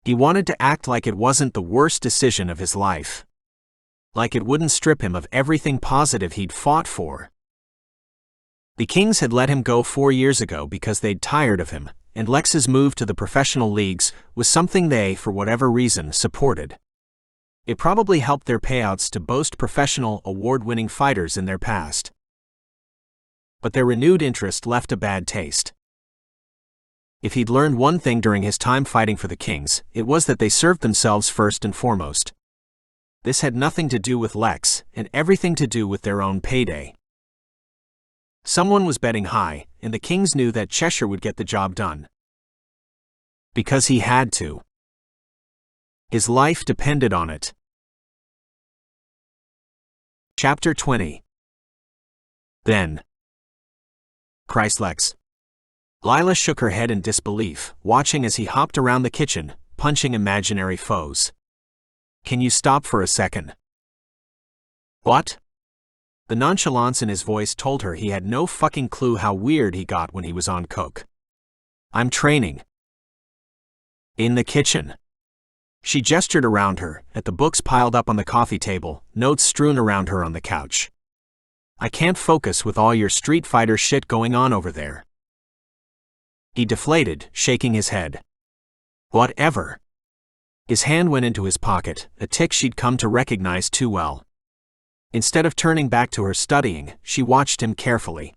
He wanted to act like it wasn't the worst decision of his life. Like it wouldn't strip him of everything positive he'd fought for. The Kings had let him go 4 years ago because they'd tired of him, and Lex's move to the professional leagues was something they, for whatever reason, supported. It probably helped their payouts to boast professional, award-winning fighters in their past. But their renewed interest left a bad taste. If he'd learned one thing during his time fighting for the Kings, it was that they served themselves first and foremost. This had nothing to do with Lex, and everything to do with their own payday. Someone was betting high, and the Kings knew that Cheshire would get the job done. Because he had to. His life depended on it. Chapter 20. Then. Christ, Lex. Lila shook her head in disbelief, watching as he hopped around the kitchen, punching imaginary foes. Can you stop for a second? What? The nonchalance in his voice told her he had no fucking clue how weird he got when he was on coke. I'm training. In the kitchen. She gestured around her, at the books piled up on the coffee table, notes strewn around her on the couch. I can't focus with all your Street Fighter shit going on over there. He deflated, shaking his head. Whatever. His hand went into his pocket, a tic she'd come to recognize too well. Instead of turning back to her studying, she watched him carefully.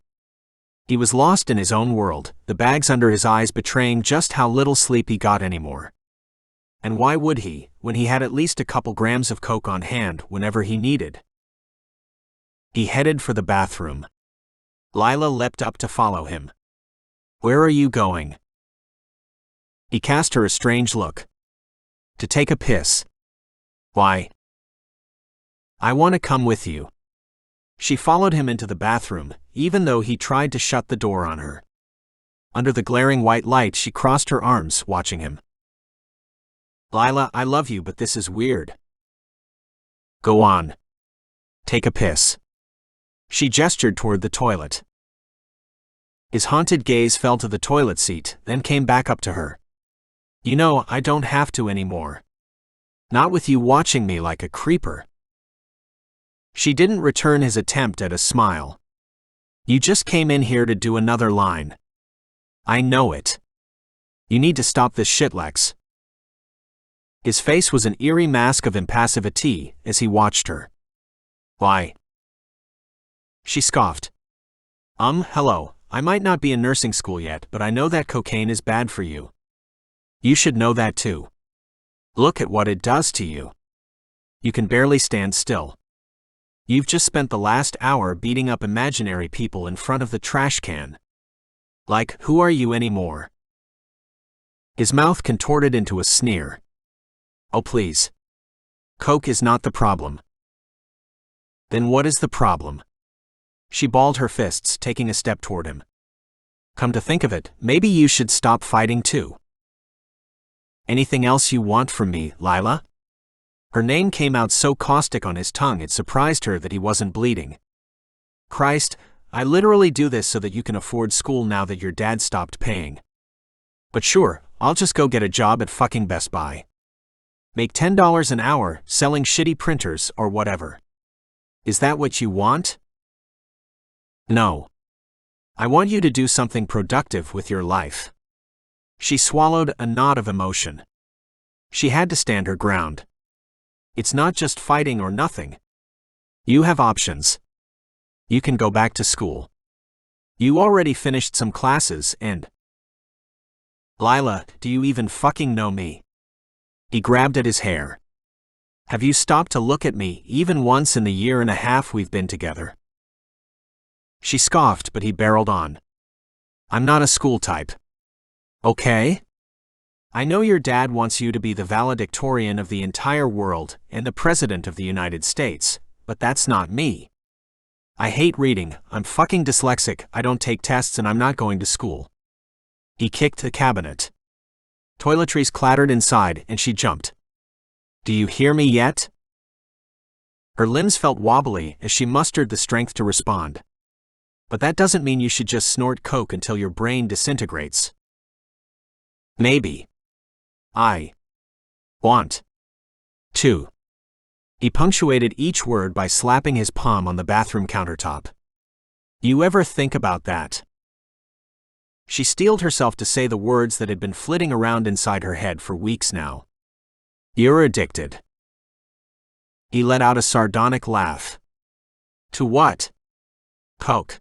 He was lost in his own world, the bags under his eyes betraying just how little sleep he got anymore. And why would he, when he had at least a couple grams of coke on hand whenever he needed? He headed for the bathroom. Lila leapt up to follow him. "Where are you going?" He cast her a strange look. "To take a piss." "Why?" "I want to come with you." She followed him into the bathroom, even though he tried to shut the door on her. Under the glaring white light, she crossed her arms, watching him. "Lila, I love you, but this is weird." "Go on. Take a piss." She gestured toward the toilet. His haunted gaze fell to the toilet seat, then came back up to her. "You know, I don't have to anymore. Not with you watching me like a creeper." She didn't return his attempt at a smile. "You just came in here to do another line. I know it. You need to stop this shit, Lex." His face was an eerie mask of impassivity as he watched her. "Why?" She scoffed. Hello, I might not be in nursing school yet, but I know that cocaine is bad for you. You should know that too. Look at what it does to you. You can barely stand still. You've just spent the last hour beating up imaginary people in front of the trash can. Like, who are you anymore?" His mouth contorted into a sneer. "Oh please. Coke is not the problem." "Then what is the problem?" She balled her fists, taking a step toward him. "Come to think of it, maybe you should stop fighting too." "Anything else you want from me, Lila?" Her name came out so caustic on his tongue it surprised her that he wasn't bleeding. "Christ, I literally do this so that you can afford school now that your dad stopped paying. But sure, I'll just go get a job at fucking Best Buy. Make $10 an hour, selling shitty printers or whatever. Is that what you want?" "No. I want you to do something productive with your life." She swallowed a knot of emotion. She had to stand her ground. It's not just fighting or nothing. You have options. You can go back to school. You already finished some classes and… Lila, do you even fucking know me? He grabbed at his hair. Have you stopped to look at me even once in the year and a half we've been together? She scoffed, but he barreled on. I'm not a school type. Okay? I know your dad wants you to be the valedictorian of the entire world and the president of the United States, but that's not me. I hate reading, I'm fucking dyslexic, I don't take tests, and I'm not going to school. He kicked the cabinet. Toiletries clattered inside and she jumped. Do you hear me yet? Her limbs felt wobbly as she mustered the strength to respond. But that doesn't mean you should just snort coke until your brain disintegrates. Maybe. I want to. He punctuated each word by slapping his palm on the bathroom countertop. You ever think about that? She steeled herself to say the words that had been flitting around inside her head for weeks now. You're addicted. He let out a sardonic laugh. To what? Coke.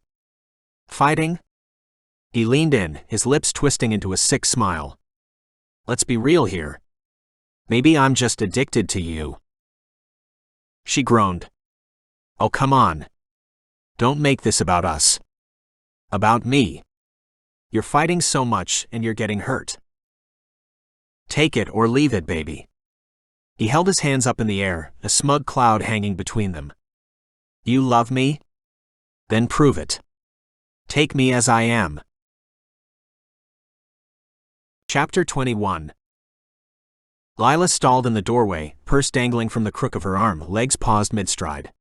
Fighting? He leaned in, his lips twisting into a sick smile. Let's be real here. Maybe I'm just addicted to you. She groaned. Oh, come on. Don't make this about us. About me. You're fighting so much and you're getting hurt. Take it or leave it, baby. He held his hands up in the air, a smug cloud hanging between them. You love me? Then prove it. Take me as I am. Chapter 21. Lila stalled in the doorway, purse dangling from the crook of her arm, legs paused mid-stride.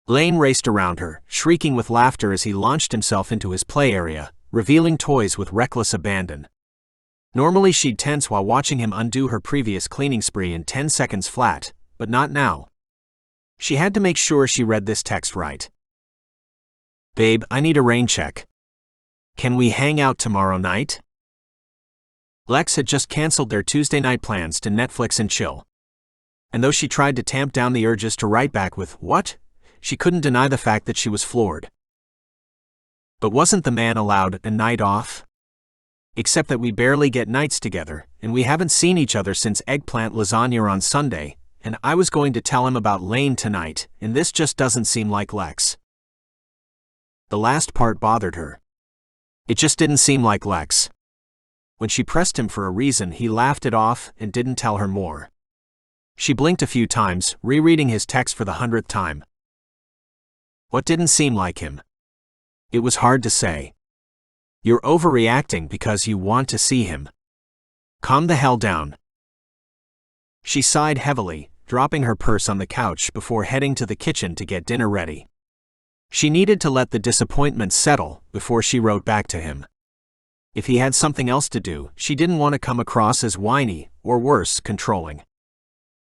Lane raced around her, shrieking with laughter as he launched himself into his play area, revealing toys with reckless abandon. Normally she'd tense while watching him undo her previous cleaning spree in 10 seconds flat, but not now. She had to make sure she read this text right. Babe, I need a rain check. Can we hang out tomorrow night? Lex had just canceled their Tuesday night plans to Netflix and chill. And though she tried to tamp down the urges to write back with, "What?" she couldn't deny the fact that she was floored. But wasn't the man allowed a night off? Except that we barely get nights together, and we haven't seen each other since eggplant lasagna on Sunday, and I was going to tell him about Lane tonight, and this just doesn't seem like Lex. The last part bothered her. It just didn't seem like Lex. When she pressed him for a reason, he laughed it off and didn't tell her more. She blinked a few times, rereading his text for the 100th time. What didn't seem like him? It was hard to say. You're overreacting because you want to see him. Calm the hell down. She sighed heavily, dropping her purse on the couch before heading to the kitchen to get dinner ready. She needed to let the disappointment settle before she wrote back to him. If he had something else to do, she didn't want to come across as whiny, or worse, controlling.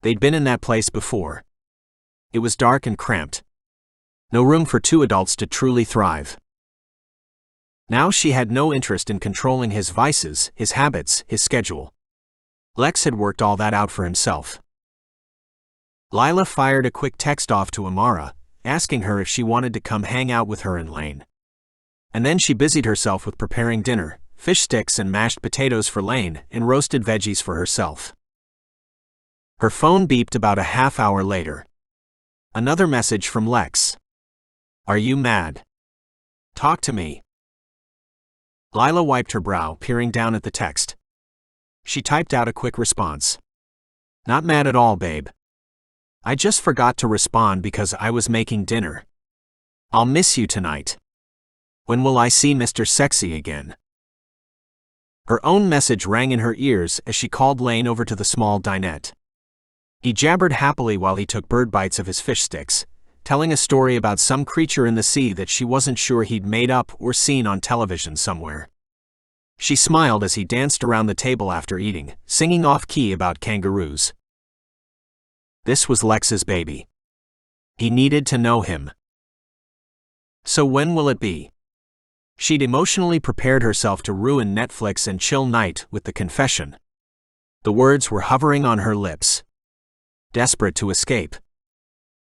They'd been in that place before. It was dark and cramped. No room for two adults to truly thrive. Now she had no interest in controlling his vices, his habits, his schedule. Lex had worked all that out for himself. Lila fired a quick text off to Amara, asking her if she wanted to come hang out with her and Lane. And then she busied herself with preparing dinner, fish sticks and mashed potatoes for Lane, and roasted veggies for herself. Her phone beeped about a half hour later. Another message from Lex. Are you mad? Talk to me. Lila wiped her brow, peering down at the text. She typed out a quick response. Not mad at all, babe. I just forgot to respond because I was making dinner. I'll miss you tonight. When will I see Mr. Sexy again? Her own message rang in her ears as she called Lane over to the small dinette. He jabbered happily while he took bird bites of his fish sticks, telling a story about some creature in the sea that she wasn't sure he'd made up or seen on television somewhere. She smiled as he danced around the table after eating, singing off-key about kangaroos. This was Lex's baby. He needed to know him. So when will it be? She'd emotionally prepared herself to ruin Netflix and chill night with the confession. The words were hovering on her lips. Desperate to escape.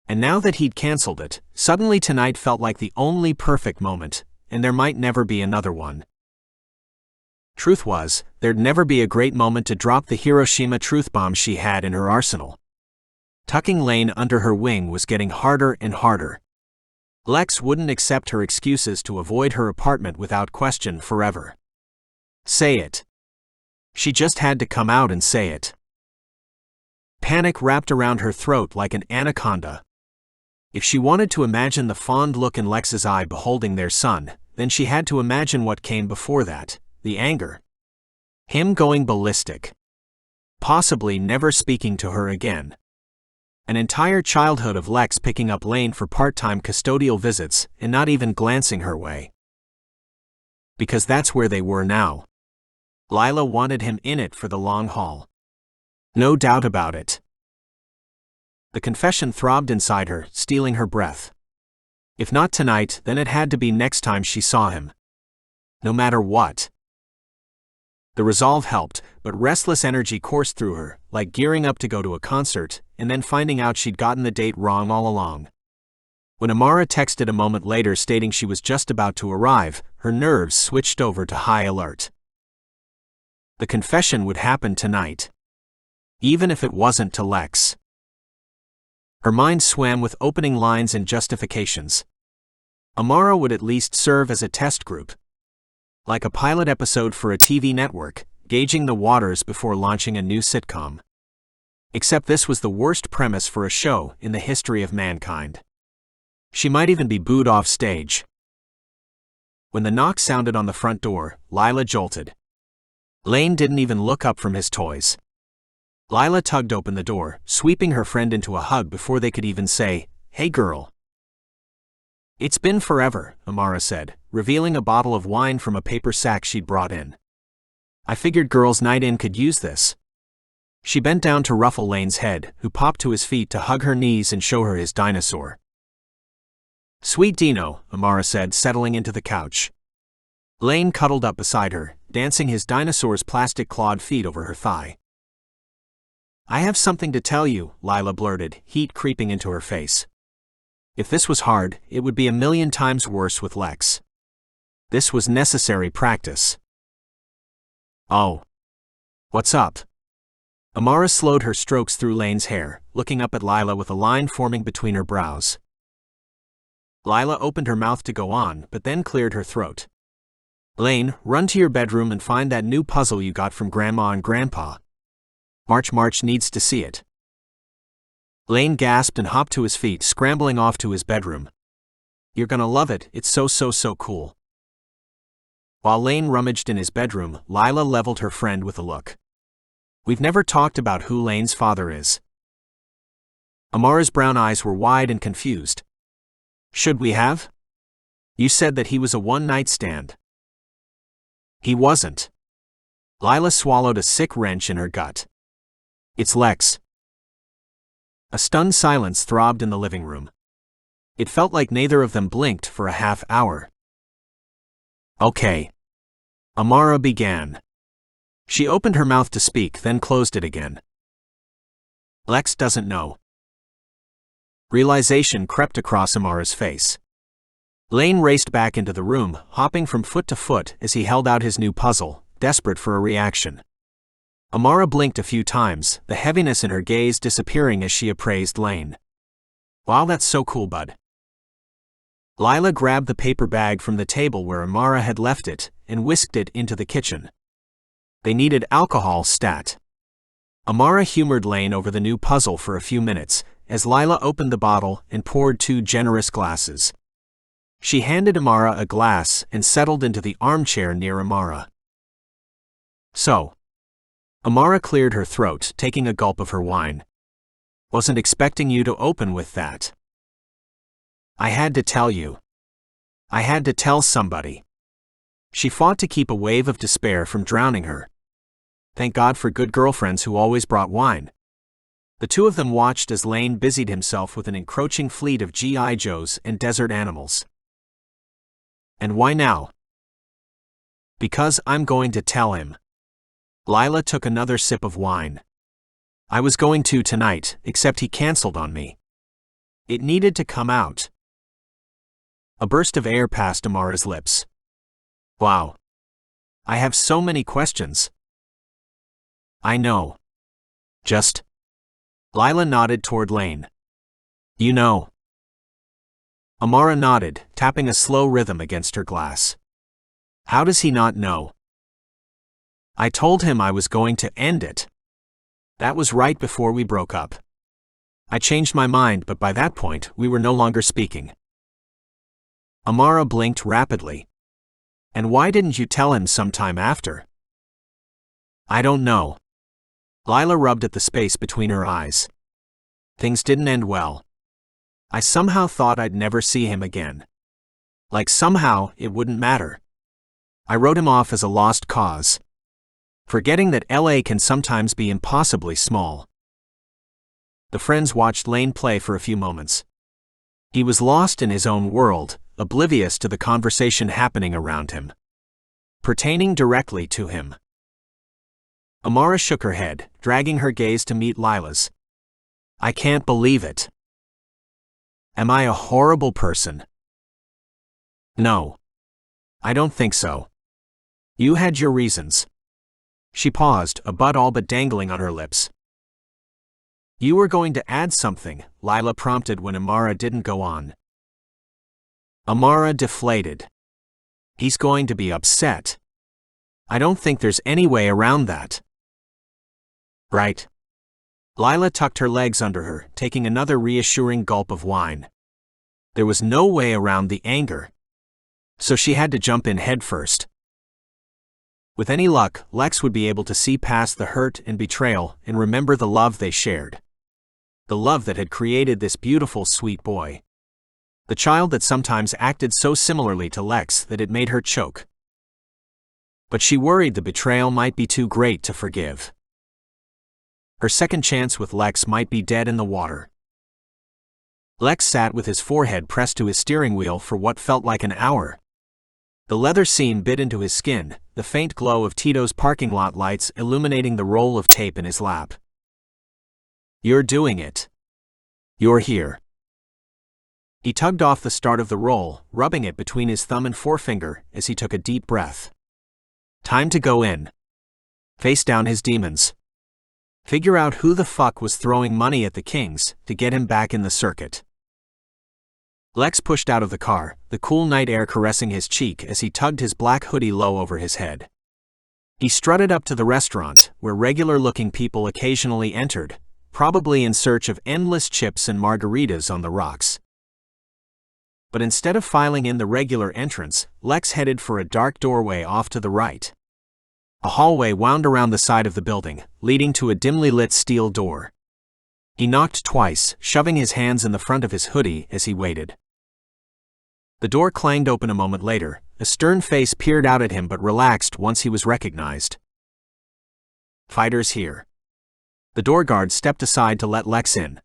And now that he'd canceled it, suddenly tonight felt like the only perfect moment, and there might never be another one. Truth was, there'd never be a great moment to drop the Hiroshima truth bomb she had in her arsenal. Tucking Lane under her wing was getting harder and harder. Lex wouldn't accept her excuses to avoid her apartment without question forever. Say it. She just had to come out and say it. Panic wrapped around her throat like an anaconda. If she wanted to imagine the fond look in Lex's eye beholding their son, then she had to imagine what came before that, the anger. Him going ballistic. Possibly never speaking to her again. An entire childhood of Lex picking up Lane for part-time custodial visits and not even glancing her way. Because that's where they were now. Lila wanted him in it for the long haul. No doubt about it. The confession throbbed inside her, stealing her breath. If not tonight, then it had to be next time she saw him. No matter what. The resolve helped, but restless energy coursed through her, like gearing up to go to a concert, and then finding out she'd gotten the date wrong all along. When Amara texted a moment later stating she was just about to arrive, her nerves switched over to high alert. The confession would happen tonight. Even if it wasn't to Lex. Her mind swam with opening lines and justifications. Amara would at least serve as a test group. Like a pilot episode for a TV network, gauging the waters before launching a new sitcom. Except this was the worst premise for a show in the history of mankind. She might even be booed off stage. When the knock sounded on the front door, Lila jolted. Lane didn't even look up from his toys. Lila tugged open the door, sweeping her friend into a hug before they could even say, "Hey girl." "It's been forever," Amara said, revealing a bottle of wine from a paper sack she'd brought in. "I figured girls' night in could use this." She bent down to ruffle Lane's head, who popped to his feet to hug her knees and show her his dinosaur. "Sweet Dino," Amara said, settling into the couch. Lane cuddled up beside her, dancing his dinosaur's plastic-clawed feet over her thigh. "I have something to tell you," Lila blurted, heat creeping into her face. If this was hard, it would be a million times worse with Lex. This was necessary practice. "Oh. What's up?" Amara slowed her strokes through Lane's hair, looking up at Lila with a line forming between her brows. Lila opened her mouth to go on, but then cleared her throat. "Lane, run to your bedroom and find that new puzzle you got from Grandma and Grandpa. March needs to see it." Lane gasped and hopped to his feet, scrambling off to his bedroom. "You're gonna love it, it's so cool." While Lane rummaged in his bedroom, Lila leveled her friend with a look. "We've never talked about who Lane's father is." Amara's brown eyes were wide and confused. "Should we have? You said that he was a one-night stand." "He wasn't." Lila swallowed a sick wrench in her gut. "It's Lex." A stunned silence throbbed in the living room. It felt like neither of them blinked for a half hour. "Okay." Amara began. She opened her mouth to speak, then closed it again. "Lex doesn't know." Realization crept across Amara's face. Lane raced back into the room, hopping from foot to foot as he held out his new puzzle, desperate for a reaction. Amara blinked a few times, the heaviness in her gaze disappearing as she appraised Lane. "Wow, that's so cool, bud." Lila grabbed the paper bag from the table where Amara had left it and whisked it into the kitchen. They needed alcohol stat. Amara humored Lane over the new puzzle for a few minutes as Lila opened the bottle and poured 2 generous glasses. She handed Amara a glass and settled into the armchair near Amara. "So." Amara cleared her throat, taking a gulp of her wine. "Wasn't expecting you to open with that." "I had to tell you. I had to tell somebody." She fought to keep a wave of despair from drowning her. Thank God for good girlfriends who always brought wine. The two of them watched as Lane busied himself with an encroaching fleet of G.I. Joes and desert animals. "And why now?" "Because I'm going to tell him." Lila took another sip of wine. "I was going to tonight, except he canceled on me. It needed to come out." A burst of air passed Amara's lips. "Wow. I have so many questions." "I know. Just..." Lila nodded toward Lane. "You know." Amara nodded, tapping a slow rhythm against her glass. "How does he not know?" "I told him I was going to end it. That was right before we broke up. I changed my mind, but by that point, we were no longer speaking." Amara blinked rapidly. "And why didn't you tell him sometime after?" "I don't know." Lila rubbed at the space between her eyes. "Things didn't end well. I somehow thought I'd never see him again. Like somehow it wouldn't matter. I wrote him off as a lost cause. Forgetting that LA can sometimes be impossibly small." The friends watched Lane play for a few moments. He was lost in his own world, oblivious to the conversation happening around him. Pertaining directly to him. Amara shook her head, dragging her gaze to meet Lila's. "I can't believe it. Am I a horrible person?" "No. I don't think so. You had your reasons." She paused, a bud all but dangling on her lips. "You were going to add something," Lila prompted when Amara didn't go on. Amara deflated. "He's going to be upset. I don't think there's any way around that." "Right." Lila tucked her legs under her, taking another reassuring gulp of wine. There was no way around the anger. So she had to jump in head first. With any luck, Lex would be able to see past the hurt and betrayal and remember the love they shared. The love that had created this beautiful, sweet boy. The child that sometimes acted so similarly to Lex that it made her choke. But she worried the betrayal might be too great to forgive. Her second chance with Lex might be dead in the water. Lex sat with his forehead pressed to his steering wheel for what felt like an hour. The leather seam bit into his skin, the faint glow of Tito's parking lot lights illuminating the roll of tape in his lap. "You're doing it. You're here." He tugged off the start of the roll, rubbing it between his thumb and forefinger as he took a deep breath. Time to go in. Face down his demons. Figure out who the fuck was throwing money at the Kings to get him back in the circuit. Lex pushed out of the car, the cool night air caressing his cheek as he tugged his black hoodie low over his head. He strutted up to the restaurant, where regular-looking people occasionally entered, probably in search of endless chips and margaritas on the rocks. But instead of filing in the regular entrance, Lex headed for a dark doorway off to the right. A hallway wound around the side of the building, leading to a dimly lit steel door. He knocked twice, shoving his hands in the front of his hoodie as he waited. The door clanged open a moment later. A stern face peered out at him but relaxed once he was recognized. "Fighters here." The door guard stepped aside to let Lex in.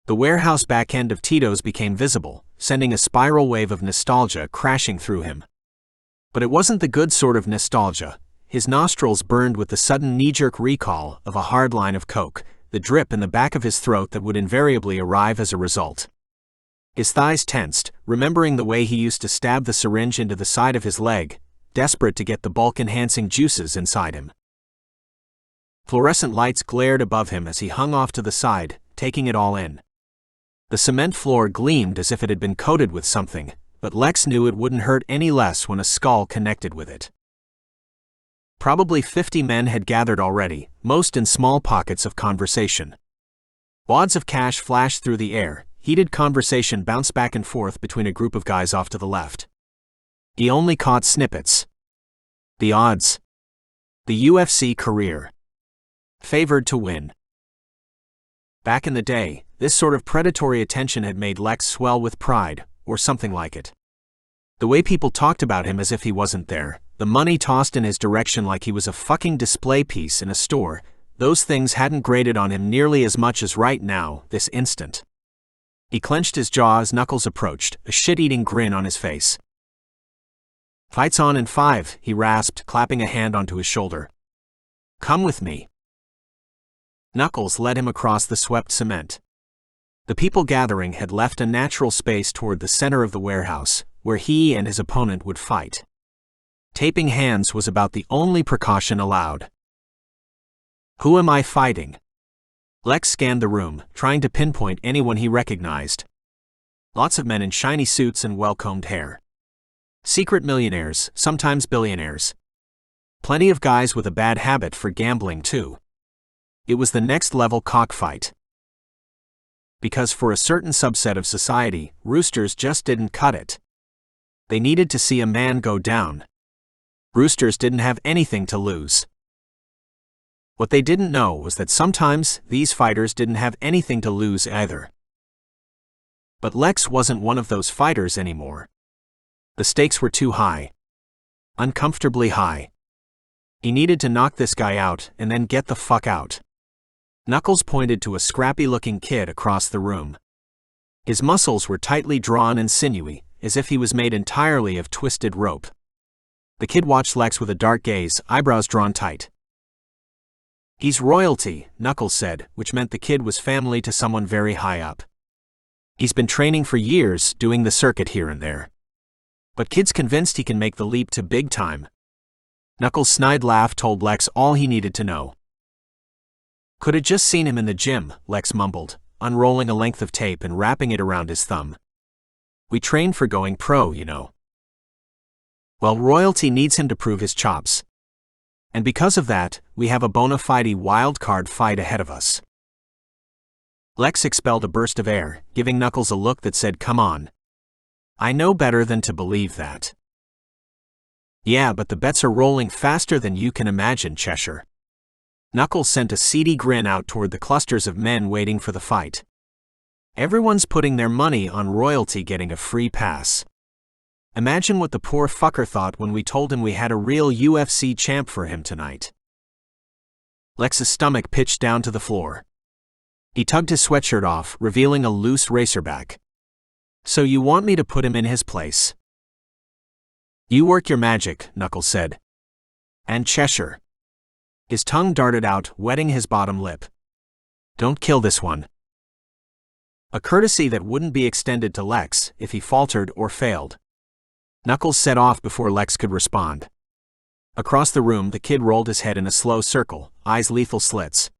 The warehouse back end of Tito's became visible, sending a spiral wave of nostalgia crashing through him. But it wasn't the good sort of nostalgia. His nostrils burned with the sudden knee-jerk recall of a hard line of coke, the drip in the back of his throat that would invariably arrive as a result. His thighs tensed, remembering the way he used to stab the syringe into the side of his leg, desperate to get the bulk-enhancing juices inside him. Fluorescent lights glared above him as he hung off to the side, taking it all in. The cement floor gleamed as if it had been coated with something, but Lex knew it wouldn't hurt any less when a skull connected with it. Probably 50 men had gathered already, most in small pockets of conversation. Wads of cash flashed through the air, heated conversation bounced back and forth between a group of guys off to the left. He only caught snippets. The odds. The UFC career. Favored to win. Back in the day, this sort of predatory attention had made Lex swell with pride, or something like it. The way people talked about him as if he wasn't there, the money tossed in his direction like he was a fucking display piece in a store, those things hadn't grated on him nearly as much as right now, this instant. He clenched his jaw as Knuckles approached, a shit-eating grin on his face. "Fight's on in 5, he rasped, clapping a hand onto his shoulder. "Come with me." Knuckles led him across the swept cement. The people gathering had left a natural space toward the center of the warehouse, where he and his opponent would fight. Taping hands was about the only precaution allowed. "Who am I fighting?" Lex scanned the room, trying to pinpoint anyone he recognized. Lots of men in shiny suits and well-combed hair. Secret millionaires, sometimes billionaires. Plenty of guys with a bad habit for gambling too. It was the next-level cockfight. Because for a certain subset of society, roosters just didn't cut it. They needed to see a man go down. Roosters didn't have anything to lose. What they didn't know was that sometimes these fighters didn't have anything to lose either. But Lex wasn't one of those fighters anymore. The stakes were too high. Uncomfortably high. He needed to knock this guy out and then get the fuck out. Knuckles pointed to a scrappy-looking kid across the room. His muscles were tightly drawn and sinewy, as if he was made entirely of twisted rope. The kid watched Lex with a dark gaze, eyebrows drawn tight. "He's royalty," Knuckles said, which meant the kid was family to someone very high up. "He's been training for years, doing the circuit here and there. But kid's convinced he can make the leap to big time." Knuckles' snide laugh told Lex all he needed to know. "Could have just seen him in the gym," Lex mumbled, unrolling a length of tape and wrapping it around his thumb. "We trained for going pro, you know. Well, royalty needs him to prove his chops. And because of that, we have a bona fide wild card fight ahead of us." Lex expelled a burst of air, giving Knuckles a look that said, "Come on. I know better than to believe that." "Yeah, but the bets are rolling faster than you can imagine, Cheshire." Knuckles sent a seedy grin out toward the clusters of men waiting for the fight. "Everyone's putting their money on royalty getting a free pass. Imagine what the poor fucker thought when we told him we had a real UFC champ for him tonight." Lex's stomach pitched down to the floor. He tugged his sweatshirt off, revealing a loose racerback. "So you want me to put him in his place?" "You work your magic," Knuckles said. And Cheshire. His tongue darted out, wetting his bottom lip. Don't kill this one. A courtesy that wouldn't be extended to Lex if he faltered or failed. Knuckles set off before Lex could respond. Across the room, the kid rolled his head in a slow circle, eyes lethal slits.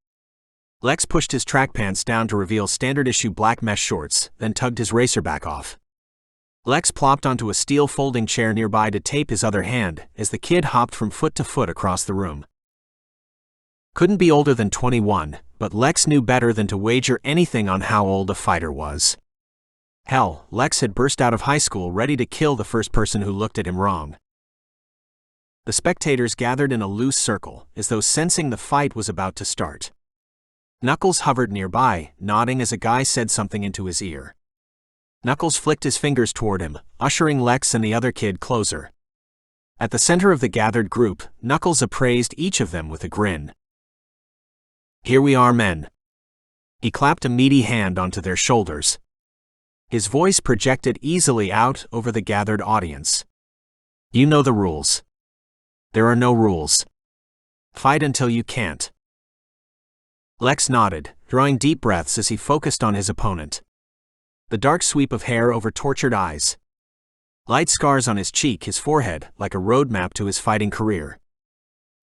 Lex pushed his track pants down to reveal standard-issue black mesh shorts, then tugged his racerback off. Lex plopped onto a steel folding chair nearby to tape his other hand as the kid hopped from foot to foot across the room. Couldn't be older than 21, but Lex knew better than to wager anything on how old a fighter was. Hell, Lex had burst out of high school ready to kill the first person who looked at him wrong. The spectators gathered in a loose circle, as though sensing the fight was about to start. Knuckles hovered nearby, nodding as a guy said something into his ear. Knuckles flicked his fingers toward him, ushering Lex and the other kid closer. At the center of the gathered group, Knuckles appraised each of them with a grin. Here we are, men. He clapped a meaty hand onto their shoulders. His voice projected easily out over the gathered audience. You know the rules. There are no rules. Fight until you can't. Lex nodded, drawing deep breaths as he focused on his opponent. The dark sweep of hair over tortured eyes. Light scars on his cheek, his forehead, like a roadmap to his fighting career.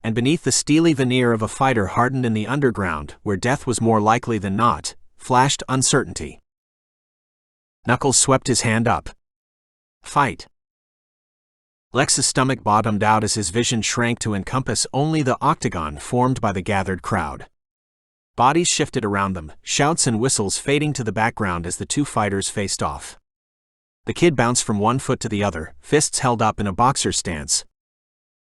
And beneath the steely veneer of a fighter hardened in the underground, where death was more likely than not, flashed uncertainty. Knuckles swept his hand up. Fight. Lex's stomach bottomed out as his vision shrank to encompass only the octagon formed by the gathered crowd. Bodies shifted around them, shouts and whistles fading to the background as the two fighters faced off. The kid bounced from one foot to the other, fists held up in a boxer stance.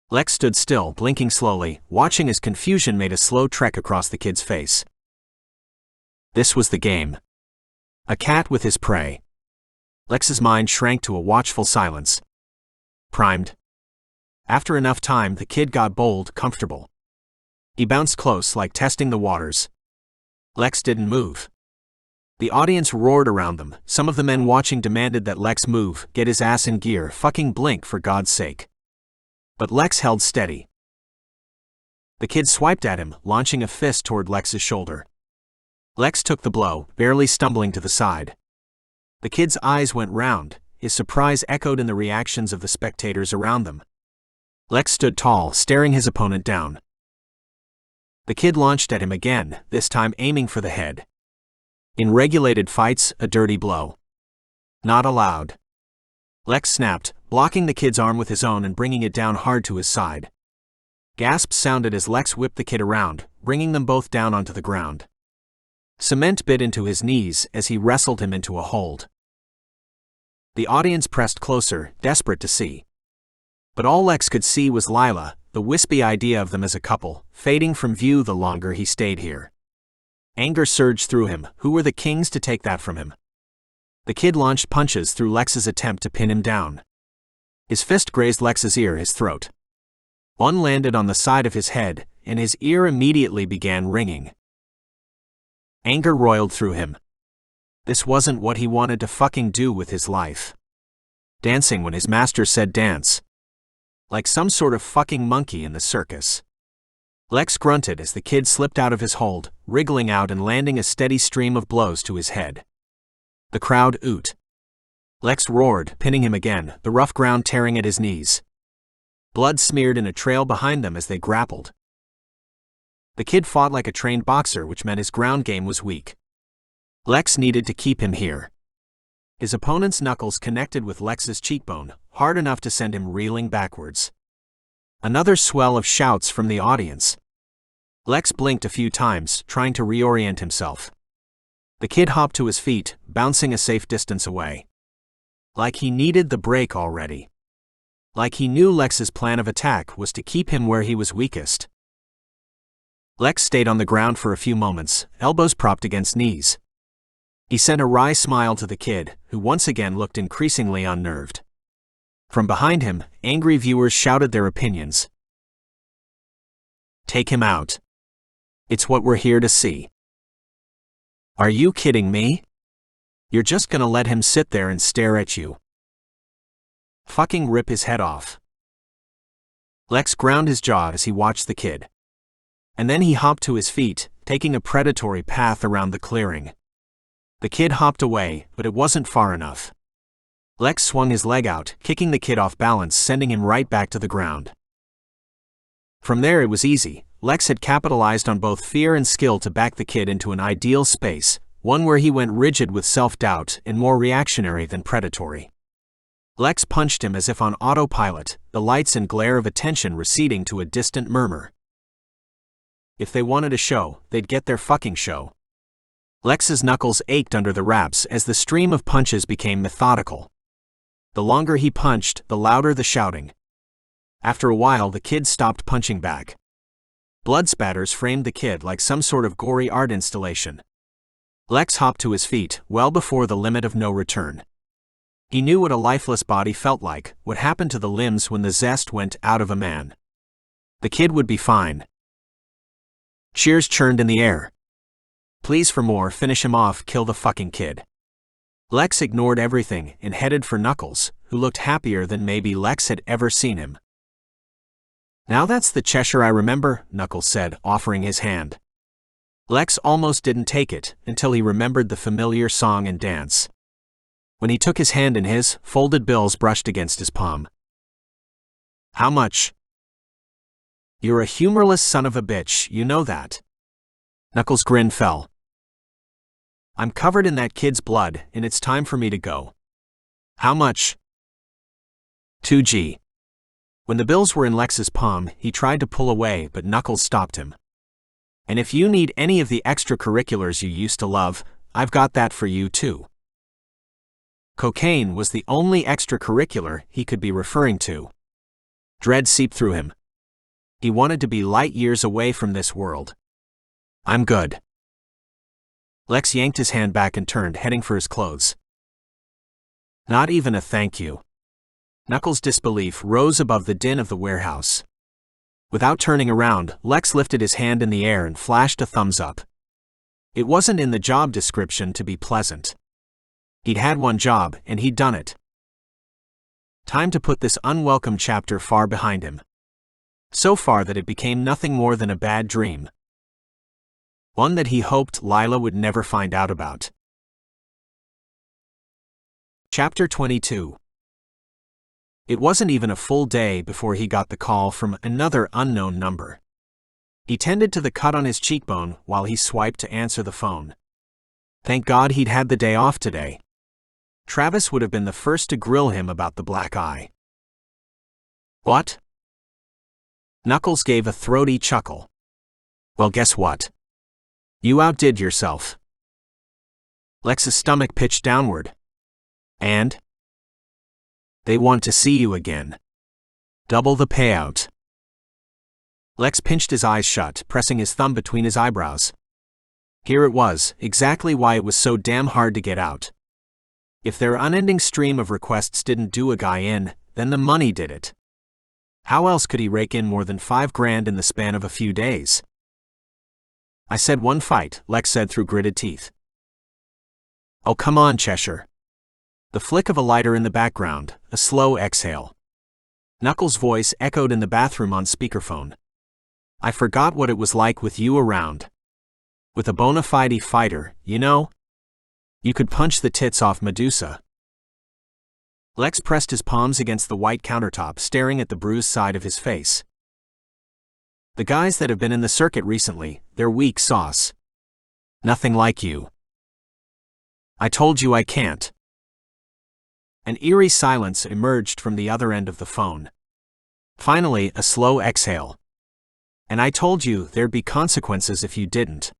Lex stood still, blinking slowly, watching as confusion made a slow trek across the kid's face. This was the game. A cat with his prey. Lex's mind shrank to a watchful silence. Primed. After enough time, the kid got bold, comfortable. He bounced close, like testing the waters. Lex didn't move. The audience roared around them. Some of the men watching demanded that Lex move, get his ass in gear, fucking blink for God's sake. But Lex held steady. The kid swiped at him, launching a fist toward Lex's shoulder. Lex took the blow, barely stumbling to the side. The kid's eyes went round, his surprise echoed in the reactions of the spectators around them. Lex stood tall, staring his opponent down. The kid launched at him again, this time aiming for the head. In regulated fights, a dirty blow. Not allowed. Lex snapped, blocking the kid's arm with his own and bringing it down hard to his side. Gasps sounded as Lex whipped the kid around, bringing them both down onto the ground. Cement bit into his knees as he wrestled him into a hold. The audience pressed closer, desperate to see. But all Lex could see was Lila, the wispy idea of them as a couple, fading from view the longer he stayed here. Anger surged through him. Who were the kings to take that from him? The kid launched punches through Lex's attempt to pin him down. His fist grazed Lex's ear, his throat. One landed on the side of his head, and his ear immediately began ringing. Anger roiled through him. This wasn't what he wanted to fucking do with his life. Dancing when his master said dance. Like some sort of fucking monkey in the circus. Lex grunted as the kid slipped out of his hold, wriggling out and landing a steady stream of blows to his head. The crowd oot. Lex roared, pinning him again, the rough ground tearing at his knees. Blood smeared in a trail behind them as they grappled. The kid fought like a trained boxer, which meant his ground game was weak. Lex needed to keep him here. His opponent's knuckles connected with Lex's cheekbone, hard enough to send him reeling backwards. Another swell of shouts from the audience. Lex blinked a few times, trying to reorient himself. The kid hopped to his feet, bouncing a safe distance away. Like he needed the break already. Like he knew Lex's plan of attack was to keep him where he was weakest. Lex stayed on the ground for a few moments, elbows propped against knees. He sent a wry smile to the kid, who once again looked increasingly unnerved. From behind him, angry viewers shouted their opinions. Take him out. It's what we're here to see. Are you kidding me? You're just gonna let him sit there and stare at you? Fucking rip his head off. Lex ground his jaw as he watched the kid. And then he hopped to his feet, taking a predatory path around the clearing. The kid hopped away, but it wasn't far enough. Lex swung his leg out, kicking the kid off balance, sending him right back to the ground. From there it was easy. Lex had capitalized on both fear and skill to back the kid into an ideal space, one where he went rigid with self-doubt and more reactionary than predatory. Lex punched him as if on autopilot, the lights and glare of attention receding to a distant murmur. If they wanted a show, they'd get their fucking show. Lex's knuckles ached under the wraps as the stream of punches became methodical. The longer he punched, the louder the shouting. After a while, the kid stopped punching back. Blood spatters framed the kid like some sort of gory art installation. Lex hopped to his feet, well before the limit of no return. He knew what a lifeless body felt like, what happened to the limbs when the zest went out of a man. The kid would be fine. Cheers churned in the air. Please for more, finish him off, kill the fucking kid. Lex ignored everything and headed for Knuckles, who looked happier than maybe Lex had ever seen him. Now that's the Cheshire I remember, Knuckles said, offering his hand. Lex almost didn't take it, until he remembered the familiar song and dance. When he took his hand in his, folded bills brushed against his palm. How much? You're a humorless son of a bitch, you know that. Knuckles' grin fell. I'm covered in that kid's blood, and it's time for me to go. How much? 2G. When the bills were in Lex's palm, he tried to pull away, but Knuckles stopped him. And if you need any of the extracurriculars you used to love, I've got that for you too. Cocaine was the only extracurricular he could be referring to. Dread seeped through him. He wanted to be light years away from this world. I'm good. Lex yanked his hand back and turned, heading for his clothes. Not even a thank you. Knuckles' disbelief rose above the din of the warehouse. Without turning around, Lex lifted his hand in the air and flashed a thumbs up. It wasn't in the job description to be pleasant. He'd had one job, and he'd done it. Time to put this unwelcome chapter far behind him. So far that it became nothing more than a bad dream. One that he hoped Lila would never find out about. Chapter 22. It wasn't even a full day before he got the call from another unknown number. He tended to the cut on his cheekbone while he swiped to answer the phone. Thank God he'd had the day off today. Travis would have been the first to grill him about the black eye. What? Knuckles gave a throaty chuckle. Well, guess what? You outdid yourself. Lex's stomach pitched downward. And? They want to see you again. Double the payout. Lex pinched his eyes shut, pressing his thumb between his eyebrows. Here it was, exactly why it was so damn hard to get out. If their unending stream of requests didn't do a guy in, then the money did it. How else could he rake in more than $5,000 in the span of a few days? I said one fight, Lex said through gritted teeth. Oh, come on, Cheshire. The flick of a lighter in the background, a slow exhale. Knuckles' voice echoed in the bathroom on speakerphone. I forgot what it was like with you around. With a bona fide fighter, you know? You could punch the tits off Medusa. Lex pressed his palms against the white countertop, staring at the bruised side of his face. The guys that have been in the circuit recently, they're weak sauce. Nothing like you. I told you I can't. An eerie silence emerged from the other end of the phone. Finally, a slow exhale. And I told you there'd be consequences if you didn't.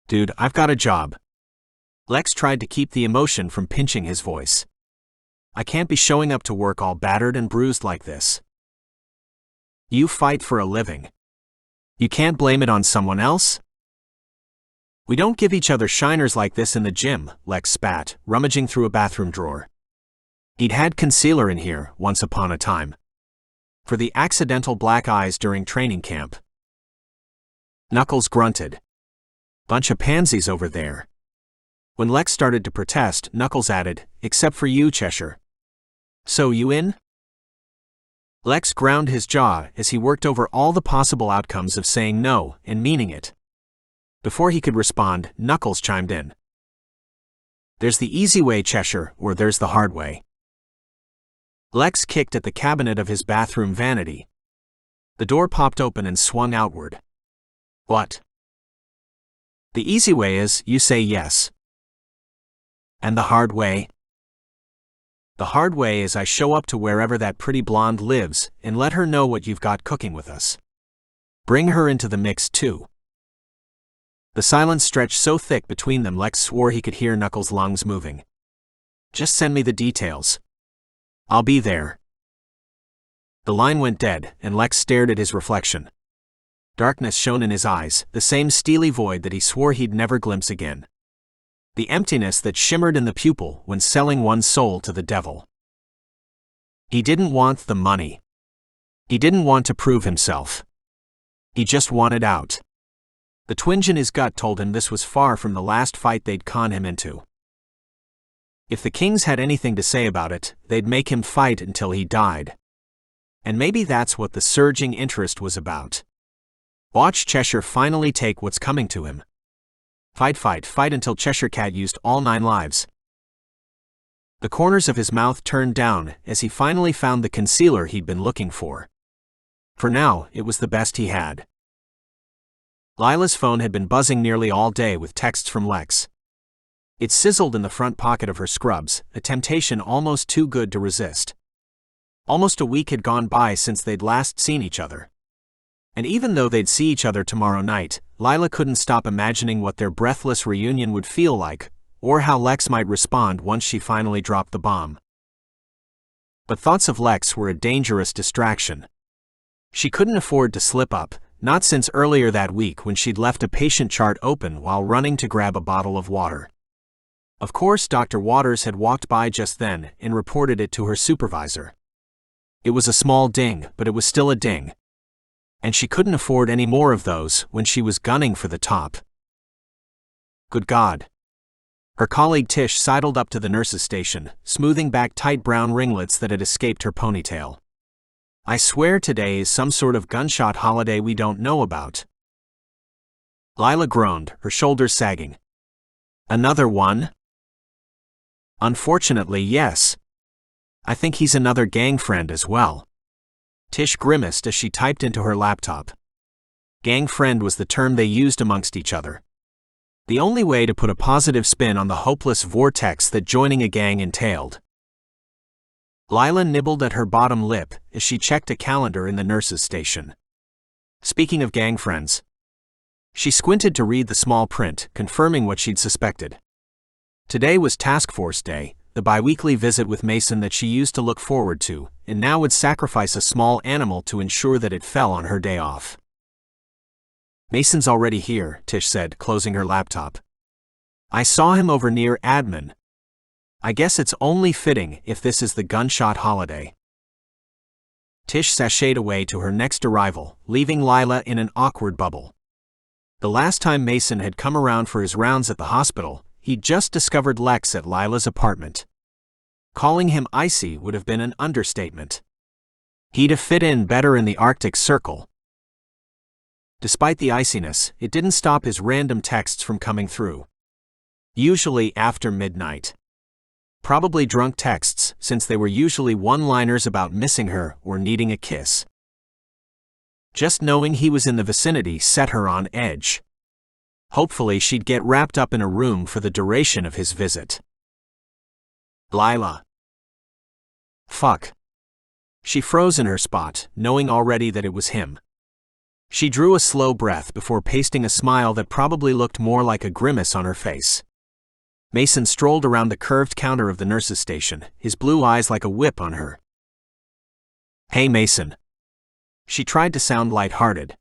Dude, I've got a job. Lex tried to keep the emotion from pinching his voice. I can't be showing up to work all battered and bruised like this. You fight for a living. You can't blame it on someone else? We don't give each other shiners like this in the gym, Lex spat, rummaging through a bathroom drawer. He'd had concealer in here, once upon a time. For the accidental black eyes during training camp. Knuckles grunted. Bunch of pansies over there. When Lex started to protest, Knuckles added, except for you, Cheshire. So you in? Lex ground his jaw as he worked over all the possible outcomes of saying no and meaning it. Before he could respond, Knuckles chimed in. There's the easy way, Cheshire, or there's the hard way. Lex kicked at the cabinet of his bathroom vanity. The door popped open and swung outward. What? The easy way is, you say yes. And the hard way? The hard way is I show up to wherever that pretty blonde lives and let her know what you've got cooking with us. Bring her into the mix too. The silence stretched so thick between them Lex swore he could hear Knuckles' lungs moving. Just send me the details. I'll be there. The line went dead, and Lex stared at his reflection. Darkness shone in his eyes, the same steely void that he swore he'd never glimpse again. The emptiness that shimmered in the pupil when selling one's soul to the devil. He didn't want the money. He didn't want to prove himself. He just wanted out. The twinge in his gut told him this was far from the last fight they'd con him into. If the Kings had anything to say about it, they'd make him fight until he died. And maybe that's what the surging interest was about. Watch Cheshire finally take what's coming to him. Fight, fight, fight until Cheshire Cat used all 9 lives. The corners of his mouth turned down as he finally found the concealer he'd been looking for. For now, it was the best he had. Lila's phone had been buzzing nearly all day with texts from Lex. It sizzled in the front pocket of her scrubs, a temptation almost too good to resist. Almost a week had gone by since they'd last seen each other. And even though they'd see each other tomorrow night, Lila couldn't stop imagining what their breathless reunion would feel like, or how Lex might respond once she finally dropped the bomb. But thoughts of Lex were a dangerous distraction. She couldn't afford to slip up, not since earlier that week when she'd left a patient chart open while running to grab a bottle of water. Of course, Dr. Waters had walked by just then and reported it to her supervisor. It was a small ding, but it was still a ding. And she couldn't afford any more of those when she was gunning for the top. Good God. Her colleague Tish sidled up to the nurse's station, smoothing back tight brown ringlets that had escaped her ponytail. I swear today is some sort of gunshot holiday we don't know about. Lila groaned, her shoulders sagging. Another one? Unfortunately, yes. I think he's another gang friend as well. Tish grimaced as she typed into her laptop. Gang friend was the term they used amongst each other. The only way to put a positive spin on the hopeless vortex that joining a gang entailed. Lila nibbled at her bottom lip as she checked a calendar in the nurse's station. Speaking of gang friends. She squinted to read the small print, confirming what she'd suspected. Today was Task Force Day, the biweekly visit with Mason that she used to look forward to, and now would sacrifice a small animal to ensure that it fell on her day off. Mason's already here, Tish said, closing her laptop. I saw him over near admin. I guess it's only fitting if this is the gunshot holiday. Tish sashayed away to her next arrival, leaving Lila in an awkward bubble. The last time Mason had come around for his rounds at the hospital, he'd just discovered Lex at Lila's apartment. Calling him icy would have been an understatement. He'd have fit in better in the Arctic Circle. Despite the iciness, it didn't stop his random texts from coming through. Usually after midnight. Probably drunk texts, since they were usually one-liners about missing her or needing a kiss. Just knowing he was in the vicinity set her on edge. Hopefully she'd get wrapped up in a room for the duration of his visit. Lila. Fuck. She froze in her spot, knowing already that it was him. She drew a slow breath before pasting a smile that probably looked more like a grimace on her face. Mason strolled around the curved counter of the nurse's station, his blue eyes like a whip on her. Hey Mason. She tried to sound lighthearted.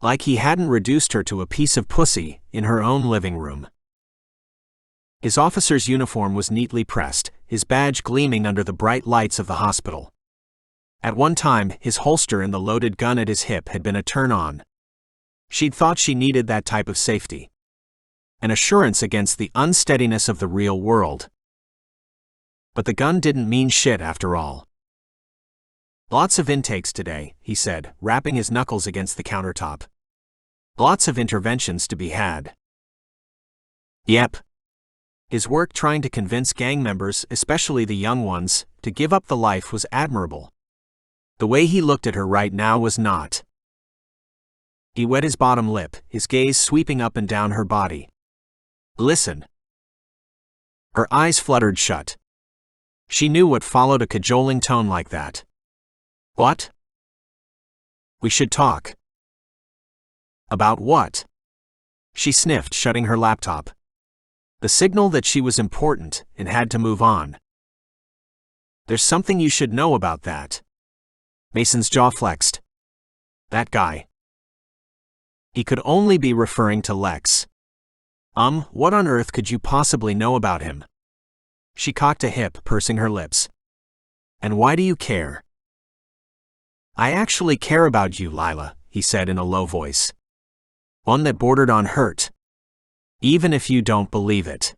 Like he hadn't reduced her to a piece of pussy in her own living room. His officer's uniform was neatly pressed, his badge gleaming under the bright lights of the hospital. At one time, his holster and the loaded gun at his hip had been a turn-on. She'd thought she needed that type of safety. An assurance against the unsteadiness of the real world. But the gun didn't mean shit after all. Lots of intakes today, he said, rapping his knuckles against the countertop. Lots of interventions to be had. Yep. His work trying to convince gang members, especially the young ones, to give up the life was admirable. The way he looked at her right now was not. He wet his bottom lip, his gaze sweeping up and down her body. Listen. Her eyes fluttered shut. She knew what followed a cajoling tone like that. What? We should talk. About what? She sniffed, shutting her laptop. The signal that she was important and had to move on. There's something you should know about that. Mason's jaw flexed. That guy. He could only be referring to Lex. What on earth could you possibly know about him? She cocked a hip, pursing her lips. And why do you care? I actually care about you, Lila, he said in a low voice. One that bordered on hurt. Even if you don't believe it.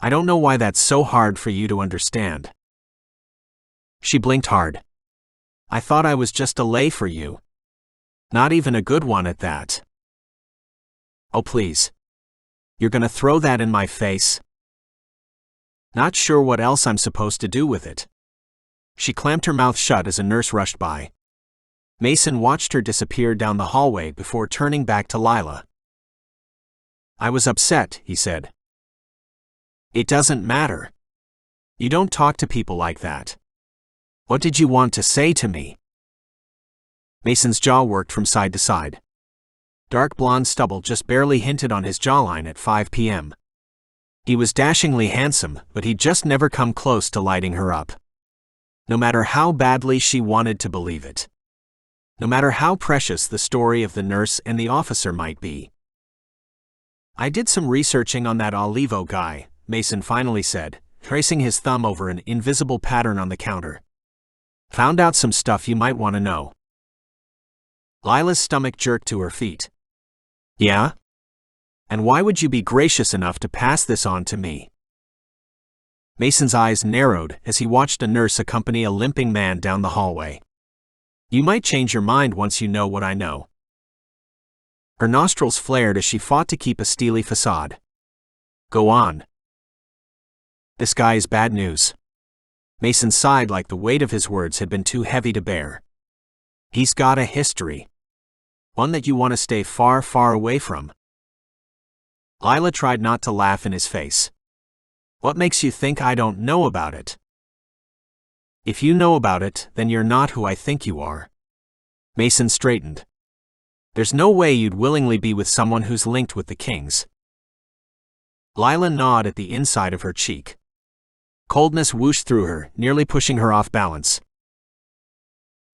I don't know why that's so hard for you to understand. She blinked hard. I thought I was just a lay for you. Not even a good one at that. Oh please. You're gonna throw that in my face? Not sure what else I'm supposed to do with it. She clamped her mouth shut as a nurse rushed by. Mason watched her disappear down the hallway before turning back to Lila. I was upset, he said. It doesn't matter. You don't talk to people like that. What did you want to say to me? Mason's jaw worked from side to side. Dark blonde stubble just barely hinted on his jawline at 5 p.m. He was dashingly handsome, but he'd just never come close to lighting her up. No matter how badly she wanted to believe it. No matter how precious the story of the nurse and the officer might be. I did some researching on that Olivo guy, Mason finally said, tracing his thumb over an invisible pattern on the counter. Found out some stuff you might want to know. Lila's stomach jerked to her feet. Yeah? And why would you be gracious enough to pass this on to me? Mason's eyes narrowed as he watched a nurse accompany a limping man down the hallway. You might change your mind once you know what I know. Her nostrils flared as she fought to keep a steely facade. Go on. This guy is bad news. Mason sighed like the weight of his words had been too heavy to bear. He's got a history. One that you want to stay far, far away from. Lila tried not to laugh in his face. What makes you think I don't know about it? If you know about it, then you're not who I think you are. Mason straightened. There's no way you'd willingly be with someone who's linked with the Kings. Lila gnawed at the inside of her cheek. Coldness whooshed through her, nearly pushing her off balance.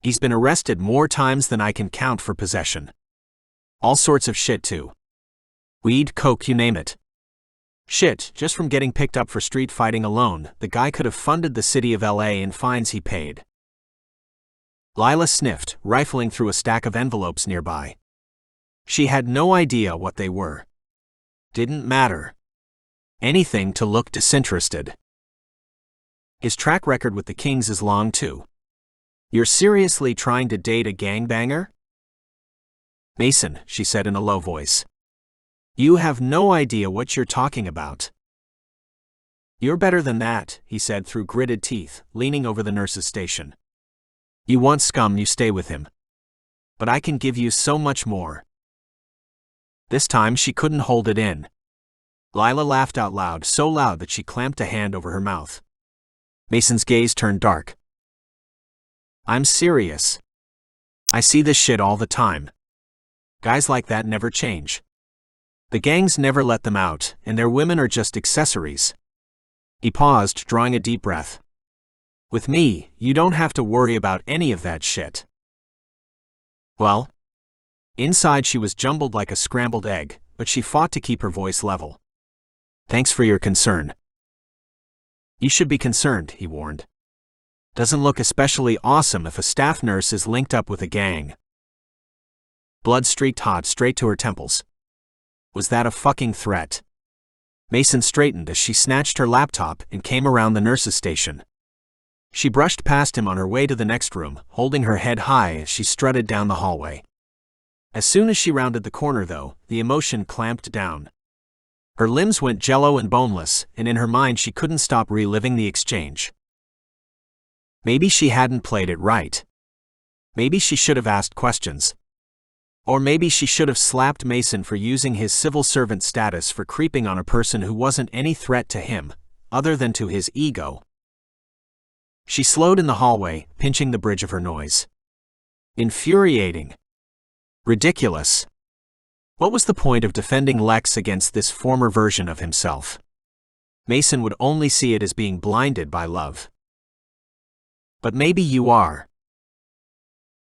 He's been arrested more times than I can count for possession. All sorts of shit too. Weed, coke, you name it. Shit, just from getting picked up for street fighting alone, the guy could have funded the city of LA in fines he paid. Lila sniffed, rifling through a stack of envelopes nearby. She had no idea what they were. Didn't matter. Anything to look disinterested. His track record with the Kings is long too. You're seriously trying to date a gangbanger? Mason, she said in a low voice. You have no idea what you're talking about. You're better than that, he said through gritted teeth, leaning over the nurse's station. You want scum, you stay with him. But I can give you so much more. This time she couldn't hold it in. Lila laughed out loud, so loud that she clamped a hand over her mouth. Mason's gaze turned dark. I'm serious. I see this shit all the time. Guys like that never change. The gangs never let them out, and their women are just accessories. He paused, drawing a deep breath. With me, you don't have to worry about any of that shit. Well? Inside she was jumbled like a scrambled egg, but she fought to keep her voice level. Thanks for your concern. You should be concerned, he warned. Doesn't look especially awesome if a staff nurse is linked up with a gang. Blood streaked hot straight to her temples. Was that a fucking threat? Mason straightened as she snatched her laptop and came around the nurse's station. She brushed past him on her way to the next room, holding her head high as she strutted down the hallway. As soon as she rounded the corner, though, the emotion clamped down. Her limbs went jello and boneless, and in her mind she couldn't stop reliving the exchange. Maybe she hadn't played it right. Maybe she should have asked questions. Or maybe she should have slapped Mason for using his civil servant status for creeping on a person who wasn't any threat to him, other than to his ego. She slowed in the hallway, pinching the bridge of her nose. Infuriating. Ridiculous. What was the point of defending Lex against this former version of himself? Mason would only see it as being blinded by love. But maybe you are.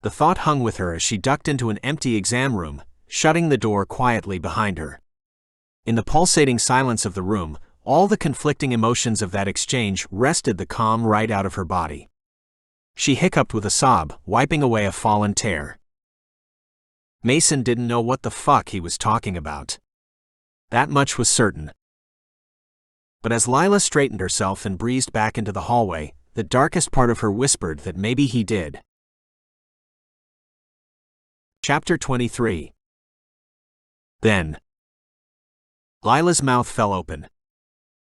The thought hung with her as she ducked into an empty exam room, shutting the door quietly behind her. In the pulsating silence of the room, all the conflicting emotions of that exchange wrested the calm right out of her body. She hiccuped with a sob, wiping away a fallen tear. Mason didn't know what the fuck he was talking about. That much was certain. But as Lila straightened herself and breezed back into the hallway, the darkest part of her whispered that maybe he did. Chapter 23. Then. Lila's mouth fell open.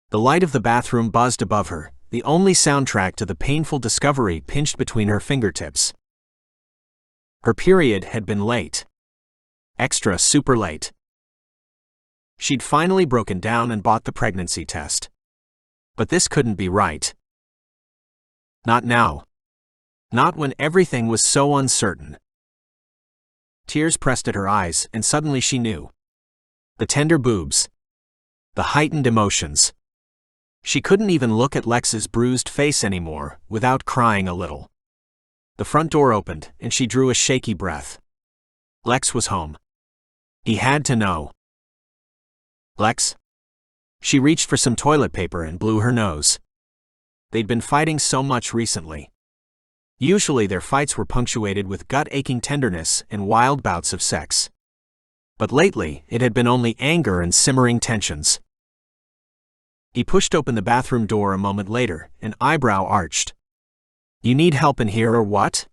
The light of the bathroom buzzed above her, the only soundtrack to the painful discovery pinched between her fingertips. Her period had been late. Extra super late. She'd finally broken down and bought the pregnancy test. But this couldn't be right. Not now. Not when everything was so uncertain. Tears pressed at her eyes, and suddenly she knew. The tender boobs. The heightened emotions. She couldn't even look at Lex's bruised face anymore, without crying a little. The front door opened, and she drew a shaky breath. Lex was home. He had to know. Lex? She reached for some toilet paper and blew her nose. They'd been fighting so much recently. Usually their fights were punctuated with gut-aching tenderness and wild bouts of sex. But lately, it had been only anger and simmering tensions. He pushed open the bathroom door a moment later, an eyebrow arched. You need help in here or what?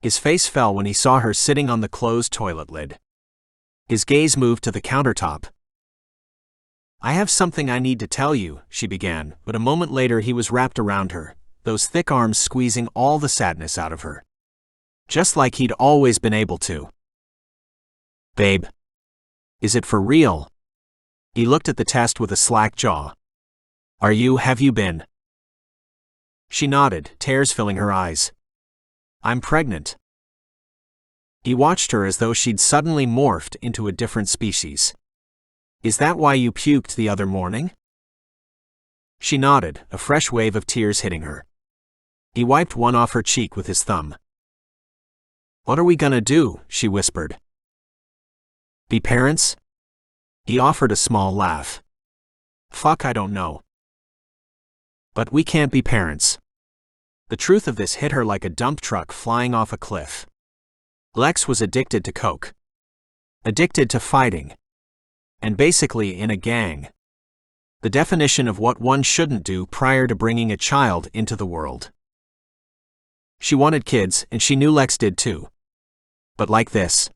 His face fell when he saw her sitting on the closed toilet lid. His gaze moved to the countertop. I have something I need to tell you, she began, but a moment later he was wrapped around her, those thick arms squeezing all the sadness out of her. Just like he'd always been able to. Babe. Is it for real? He looked at the test with a slack jaw. Have you been? She nodded, tears filling her eyes. I'm pregnant. He watched her as though she'd suddenly morphed into a different species. Is that why you puked the other morning? She nodded, a fresh wave of tears hitting her. He wiped one off her cheek with his thumb. What are we gonna do? She whispered. Be parents? He offered a small laugh. Fuck, I don't know. But we can't be parents. The truth of this hit her like a dump truck flying off a cliff. Lex was addicted to coke. Addicted to fighting. And basically in a gang. The definition of what one shouldn't do prior to bringing a child into the world. She wanted kids, and she knew Lex did too. But like this.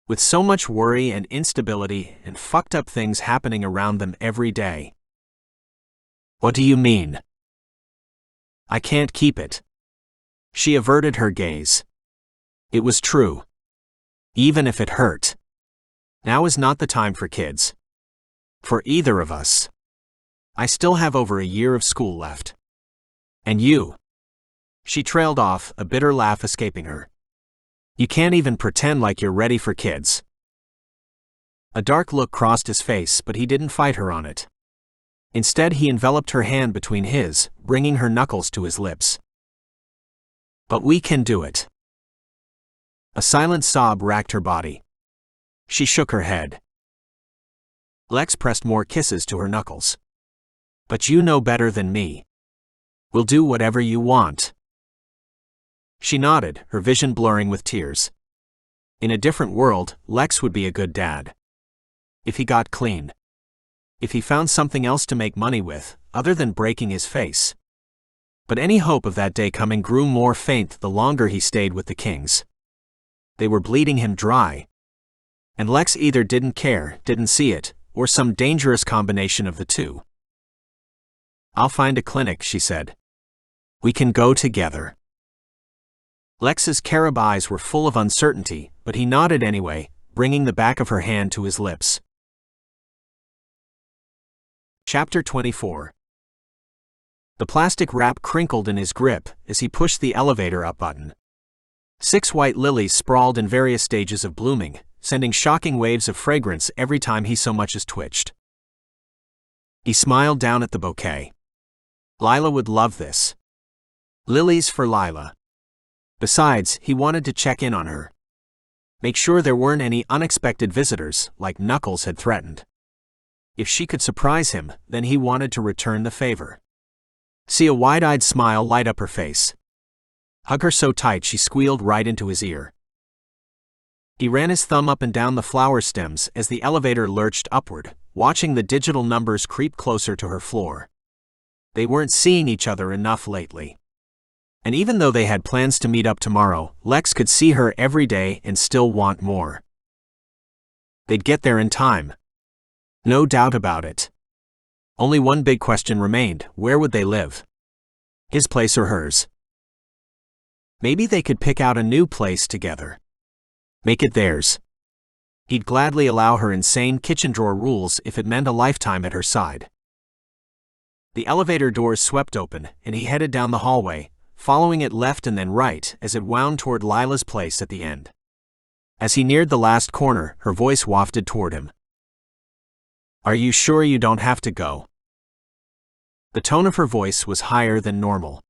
With so much worry and instability and fucked up things happening around them every day. What do you mean? I can't keep it. She averted her gaze. It was true. Even if it hurt. Now is not the time for kids. For either of us. I still have over a year of school left. And you. She trailed off, a bitter laugh escaping her. You can't even pretend like you're ready for kids. A dark look crossed his face, but he didn't fight her on it. Instead, he enveloped her hand between his, bringing her knuckles to his lips. But we can do it. A silent sob racked her body. She shook her head. Lex pressed more kisses to her knuckles. But you know better than me. We'll do whatever you want. She nodded, her vision blurring with tears. In a different world, Lex would be a good dad. If he got clean. If he found something else to make money with, other than breaking his face. But any hope of that day coming grew more faint the longer he stayed with the Kings. They were bleeding him dry. And Lex either didn't care, didn't see it, or some dangerous combination of the two. "I'll find a clinic," she said. "We can go together." Lex's carob eyes were full of uncertainty, but he nodded anyway, bringing the back of her hand to his lips. Chapter 24. The plastic wrap crinkled in his grip as he pushed the elevator up button. 6 white lilies sprawled in various stages of blooming, sending shocking waves of fragrance every time he so much as twitched. He smiled down at the bouquet. Lila would love this. Lilies for Lila. Besides, he wanted to check in on her. Make sure there weren't any unexpected visitors, like Knuckles had threatened. If she could surprise him, then he wanted to return the favor. See a wide-eyed smile light up her face. Hug her so tight she squealed right into his ear. He ran his thumb up and down the flower stems as the elevator lurched upward, watching the digital numbers creep closer to her floor. They weren't seeing each other enough lately. And even though they had plans to meet up tomorrow, Lex could see her every day and still want more. They'd get there in time. No doubt about it. Only one big question remained: where would they live? His place or hers? Maybe they could pick out a new place together. Make it theirs. He'd gladly allow her insane kitchen drawer rules if it meant a lifetime at her side. The elevator doors swept open, and he headed down the hallway, following it left and then right as it wound toward Lila's place at the end. As he neared the last corner, her voice wafted toward him. "Are you sure you don't have to go?" The tone of her voice was higher than normal.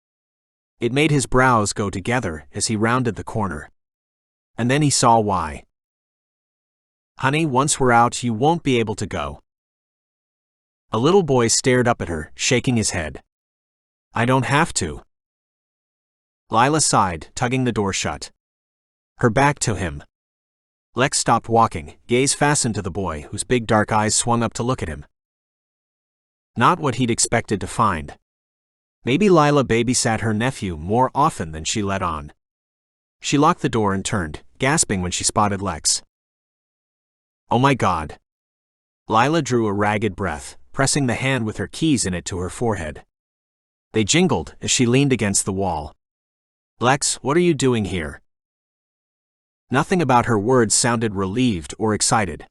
It made his brows go together as he rounded the corner. And then he saw why. "Honey, once we're out, you won't be able to go." A little boy stared up at her, shaking his head. "I don't have to." Lila sighed, tugging the door shut. Her back to him. Lex stopped walking, gaze fastened to the boy whose big dark eyes swung up to look at him. Not what he'd expected to find. Maybe Lila babysat her nephew more often than she let on. She locked the door and turned, gasping when she spotted Lex. "Oh my God." Lila drew a ragged breath, pressing the hand with her keys in it to her forehead. They jingled as she leaned against the wall. "Lex, what are you doing here?" Nothing about her words sounded relieved or excited.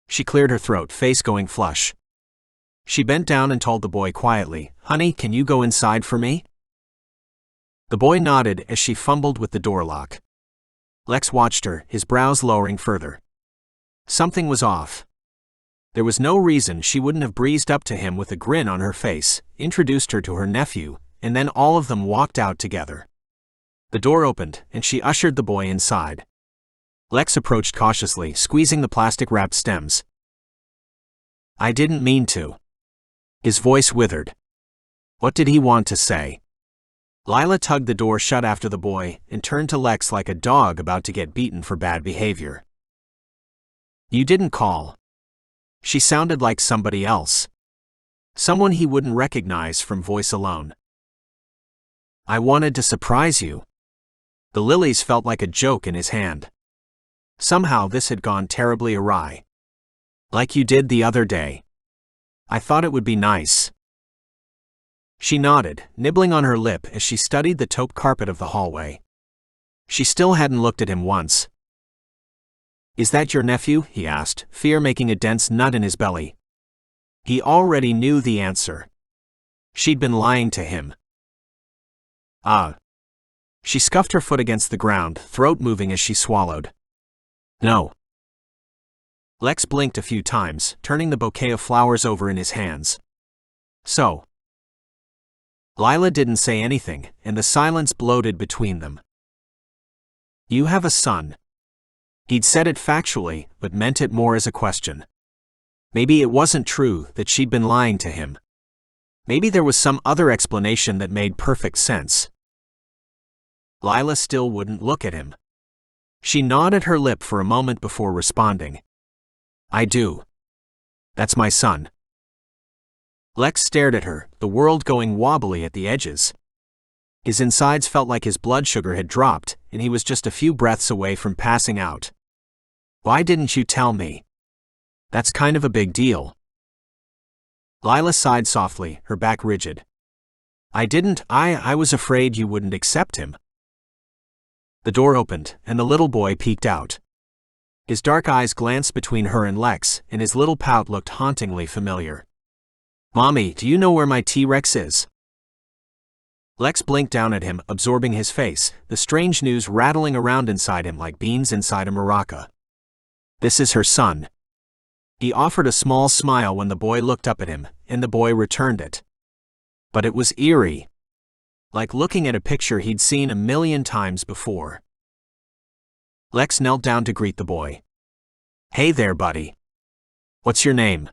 She cleared her throat, face going flush. She bent down and told the boy quietly, "Honey, can you go inside for me?" The boy nodded as she fumbled with the door lock. Lex watched her, his brows lowering further. Something was off. There was no reason she wouldn't have breezed up to him with a grin on her face, introduced her to her nephew, and then all of them walked out together. The door opened, and she ushered the boy inside. Lex approached cautiously, squeezing the plastic-wrapped stems. "I didn't mean to." His voice withered. What did he want to say? Lila tugged the door shut after the boy and turned to Lex like a dog about to get beaten for bad behavior. "You didn't call." She sounded like somebody else. Someone he wouldn't recognize from voice alone. "I wanted to surprise you." The lilies felt like a joke in his hand. Somehow this had gone terribly awry. "Like you did the other day. I thought it would be nice." She nodded, nibbling on her lip as she studied the taupe carpet of the hallway. She still hadn't looked at him once. "Is that your nephew?" he asked, fear making a dense nut in his belly. He already knew the answer. She'd been lying to him. "Ah." She scuffed her foot against the ground, throat moving as she swallowed. "No." Lex blinked a few times, turning the bouquet of flowers over in his hands. "So." Lila didn't say anything, and the silence bloated between them. "You have a son." He'd said it factually, but meant it more as a question. Maybe it wasn't true that she'd been lying to him. Maybe there was some other explanation that made perfect sense. Lila still wouldn't look at him. She gnawed at her lip for a moment before responding. "I do. That's my son." Lex stared at her, the world going wobbly at the edges. His insides felt like his blood sugar had dropped, and he was just a few breaths away from passing out. Why didn't you tell me? That's kind of a big deal. Lila sighed softly, her back rigid. I was afraid you wouldn't accept him. The door opened, and the little boy peeked out. His dark eyes glanced between her and Lex, and his little pout looked hauntingly familiar. Mommy, do you know where my T-Rex is? Lex blinked down at him, absorbing his face, the strange news rattling around inside him like beans inside a maraca. This is her son. He offered a small smile when the boy looked up at him, and the boy returned it. But it was eerie. Like looking at a picture he'd seen a million times before. Lex knelt down to greet the boy. Hey there, buddy. What's your name?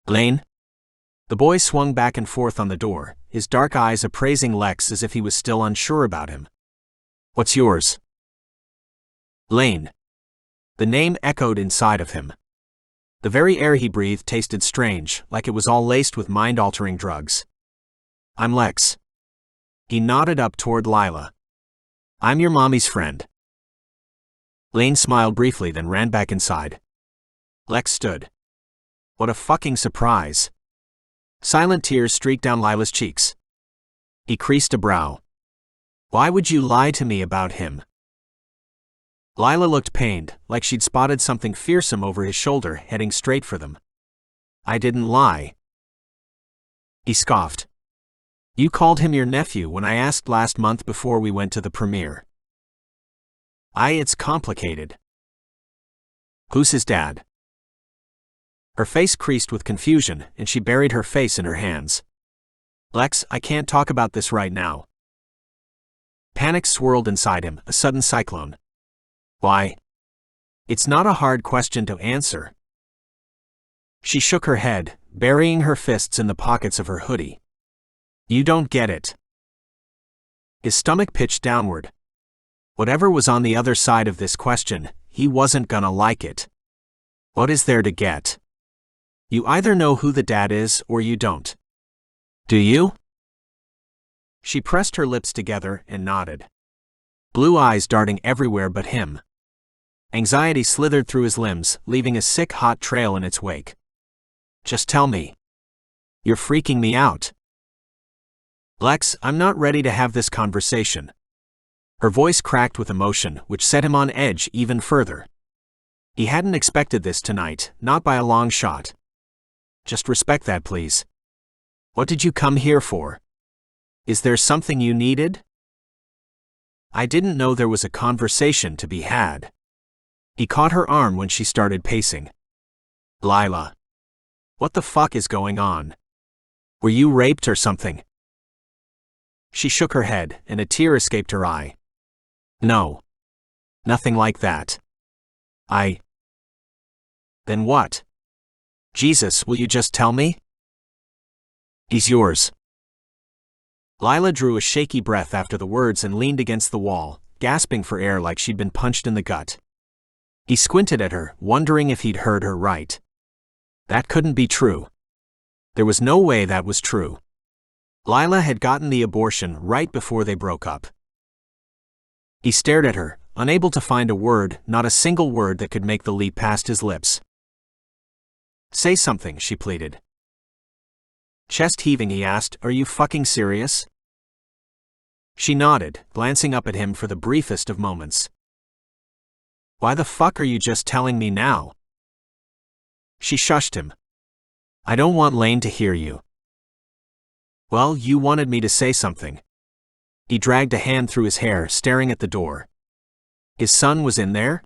Lane? The boy swung back and forth on the door, his dark eyes appraising Lex as if he was still unsure about him. What's yours? Lane. The name echoed inside of him. The very air he breathed tasted strange, like it was all laced with mind-altering drugs. I'm Lex. He nodded up toward Lila. I'm your mommy's friend. Lane smiled briefly, then ran back inside. Lex stood. What a fucking surprise. Silent tears streaked down Lila's cheeks. He creased a brow. Why would you lie to me about him? Lila looked pained, like she'd spotted something fearsome over his shoulder heading straight for them. I didn't lie. He scoffed. You called him your nephew when I asked last month before we went to the premiere. It's complicated. Who's his dad? Her face creased with confusion, and she buried her face in her hands. Lex, I can't talk about this right now. Panic swirled inside him, a sudden cyclone. Why? It's not a hard question to answer. She shook her head, burying her fists in the pockets of her hoodie. You don't get it. His stomach pitched downward. Whatever was on the other side of this question, he wasn't gonna like it. What is there to get? You either know who the dad is or you don't. Do you? She pressed her lips together and nodded. Blue eyes darting everywhere but him. Anxiety slithered through his limbs, leaving a sick hot trail in its wake. Just tell me. You're freaking me out. Lex, I'm not ready to have this conversation. Her voice cracked with emotion, which set him on edge even further. He hadn't expected this tonight, not by a long shot. Just respect that, please. What did you come here for? Is there something you needed? I didn't know there was a conversation to be had. He caught her arm when she started pacing. Lila. What the fuck is going on? Were you raped or something? She shook her head, and a tear escaped her eye. No. Nothing like that. Then what? Jesus, will you just tell me? He's yours. Lila drew a shaky breath after the words and leaned against the wall, gasping for air like she'd been punched in the gut. He squinted at her, wondering if he'd heard her right. That couldn't be true. There was no way that was true. Lila had gotten the abortion right before they broke up. He stared at her, unable to find a word, not a single word that could make the leap past his lips. Say something, she pleaded. Chest heaving, he asked, Are you fucking serious? She nodded, glancing up at him for the briefest of moments. Why the fuck are you just telling me now? She shushed him. I don't want Lane to hear you. Well, you wanted me to say something. He dragged a hand through his hair, staring at the door. His son was in there?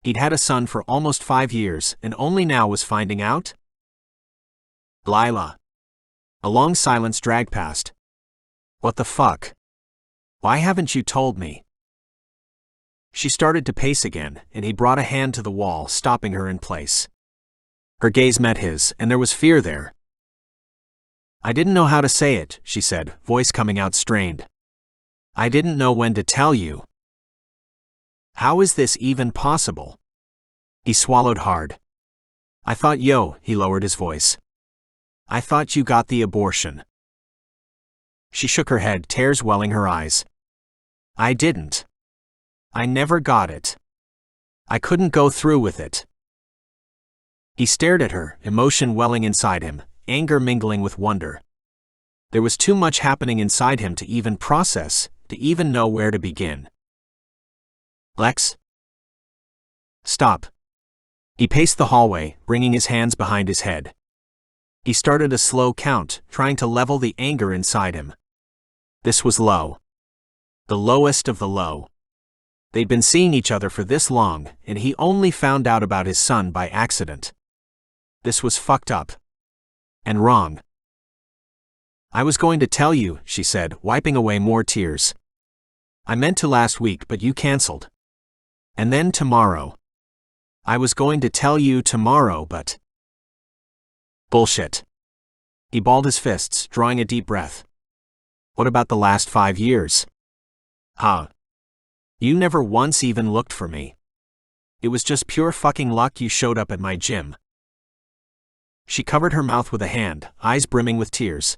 He'd had a son for almost 5 years, and only now was finding out? Lila. A long silence dragged past. What the fuck? Why haven't you told me? She started to pace again, and he brought a hand to the wall, stopping her in place. Her gaze met his, and there was fear there. I didn't know how to say it, she said, voice coming out strained. I didn't know when to tell you. How is this even possible? He swallowed hard. I thought he lowered his voice. I thought you got the abortion. She shook her head, tears welling her eyes. I didn't. I never got it. I couldn't go through with it. He stared at her, emotion welling inside him, anger mingling with wonder. There was too much happening inside him to even process, to even know where to begin. Lex? Stop. He paced the hallway, wringing his hands behind his head. He started a slow count, trying to level the anger inside him. This was low. The lowest of the low. They'd been seeing each other for this long, and he only found out about his son by accident. This was fucked up. And wrong. I was going to tell you, she said, wiping away more tears. I meant to last week, but you canceled. And then tomorrow. I was going to tell you tomorrow, but... Bullshit. He balled his fists, drawing a deep breath. What about the last 5 years? Huh. You never once even looked for me. It was just pure fucking luck you showed up at my gym. She covered her mouth with a hand, eyes brimming with tears.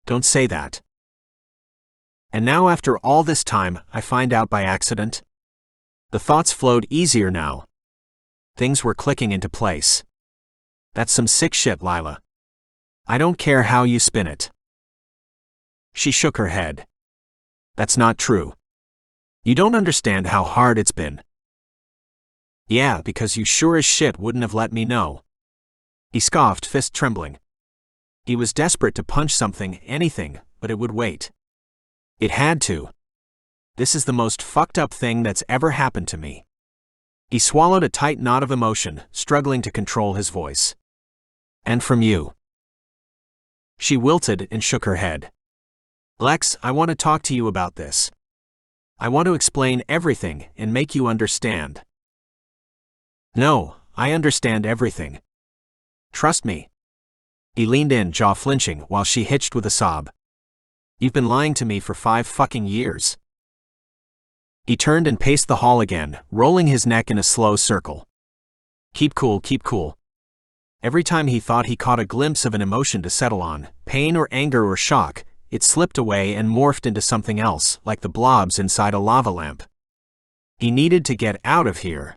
Don't say that. And now after all this time, I find out by accident? The thoughts flowed easier now. Things were clicking into place. That's some sick shit, Lila. I don't care how you spin it. She shook her head. That's not true. You don't understand how hard it's been. Yeah, because you sure as shit wouldn't have let me know. He scoffed, fist trembling. He was desperate to punch something, anything, but it would wait. It had to. This is the most fucked up thing that's ever happened to me. He swallowed a tight knot of emotion, struggling to control his voice. And from you. She wilted and shook her head. Lex, I want to talk to you about this. I want to explain everything and make you understand. No, I understand everything. Trust me. He leaned in, jaw flinching, while she hitched with a sob. You've been lying to me for 5 fucking years. He turned and paced the hall again, rolling his neck in a slow circle. Keep cool, keep cool. Every time he thought he caught a glimpse of an emotion to settle on, pain or anger or shock, it slipped away and morphed into something else, like the blobs inside a lava lamp. He needed to get out of here.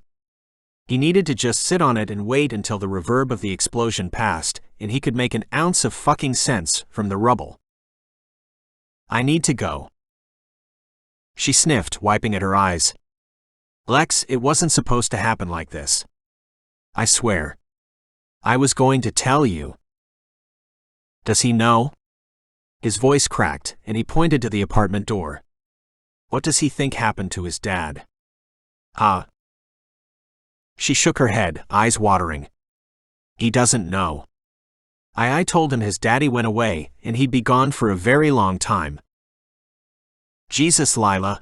He needed to just sit on it and wait until the reverb of the explosion passed, and he could make an ounce of fucking sense from the rubble. I need to go. She sniffed, wiping at her eyes. Lex, it wasn't supposed to happen like this. I swear. I was going to tell you. Does he know? His voice cracked, and he pointed to the apartment door. What does he think happened to his dad? She shook her head, eyes watering. He doesn't know. I told him his daddy went away, and he'd be gone for a very long time. Jesus, Lila.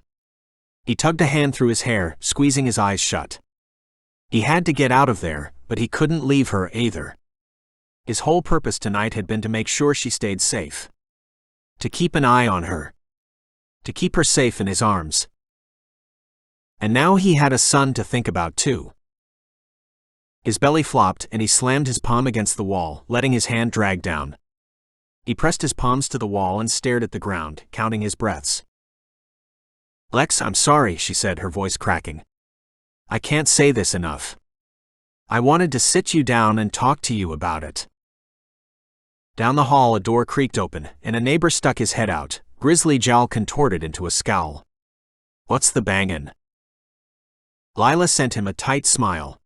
He tugged a hand through his hair, squeezing his eyes shut. He had to get out of there, but he couldn't leave her either. His whole purpose tonight had been to make sure she stayed safe. To keep an eye on her. To keep her safe in his arms. And now he had a son to think about too. His belly flopped and he slammed his palm against the wall, letting his hand drag down. He pressed his palms to the wall and stared at the ground, counting his breaths. Lex, I'm sorry, she said, her voice cracking. I can't say this enough. I wanted to sit you down and talk to you about it. Down the hall a door creaked open, and a neighbor stuck his head out, grisly jowl contorted into a scowl. What's the bangin'? Lila sent him a tight smile.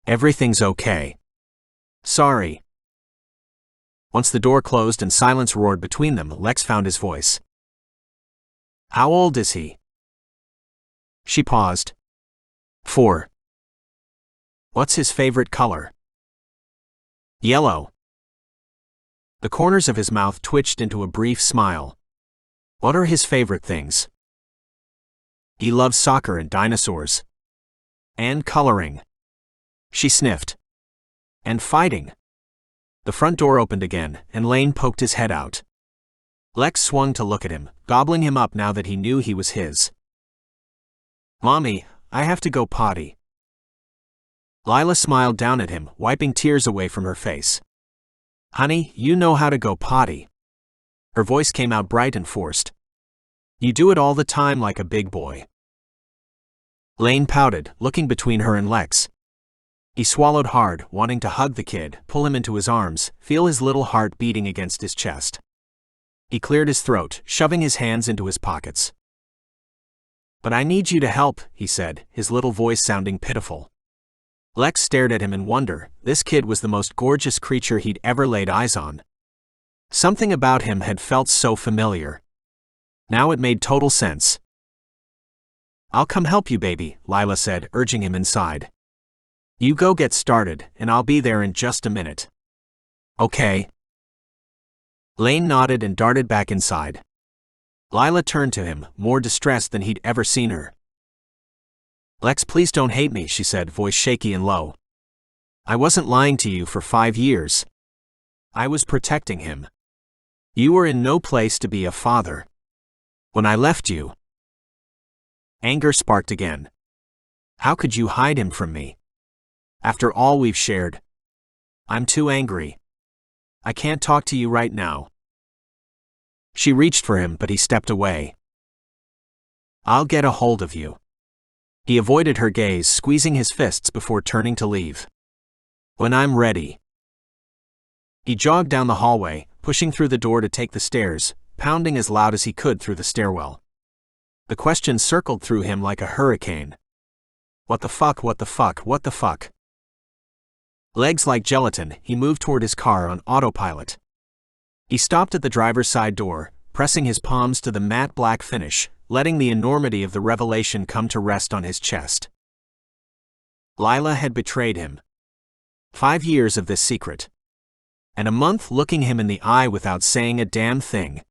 Everything's okay. Sorry. Once the door closed and silence roared between them, Lex found his voice. How old is he? She paused. 4. What's his favorite color? Yellow. The corners of his mouth twitched into a brief smile. What are his favorite things? He loves soccer and dinosaurs. And coloring. She sniffed. And fighting. The front door opened again, and Lane poked his head out. Lex swung to look at him, gobbling him up now that he knew he was his. Mommy, I have to go potty. Lila smiled down at him, wiping tears away from her face. Honey, you know how to go potty. Her voice came out bright and forced. You do it all the time like a big boy. Lane pouted, looking between her and Lex. He swallowed hard, wanting to hug the kid, pull him into his arms, feel his little heart beating against his chest. He cleared his throat, shoving his hands into his pockets. But I need you to help, he said, his little voice sounding pitiful. Lex stared at him in wonder. This kid was the most gorgeous creature he'd ever laid eyes on. Something about him had felt so familiar. Now it made total sense. I'll come help you, baby, Lila said, urging him inside. You go get started, and I'll be there in just a minute. Okay. Lane nodded and darted back inside. Lila turned to him, more distressed than he'd ever seen her. Lex, please don't hate me, she said, voice shaky and low. I wasn't lying to you for 5 years. I was protecting him. You were in no place to be a father. When I left you. Anger sparked again. How could you hide him from me? After all we've shared. I'm too angry. I can't talk to you right now. She reached for him, but he stepped away. I'll get a hold of you. He avoided her gaze, squeezing his fists before turning to leave. When I'm ready. He jogged down the hallway, pushing through the door to take the stairs, pounding as loud as he could through the stairwell. The question circled through him like a hurricane. What the fuck, what the fuck, what the fuck? Legs like gelatin, he moved toward his car on autopilot. He stopped at the driver's side door, pressing his palms to the matte black finish, letting the enormity of the revelation come to rest on his chest. Lila had betrayed him. 5 years of this secret. And a month looking him in the eye without saying a damn thing.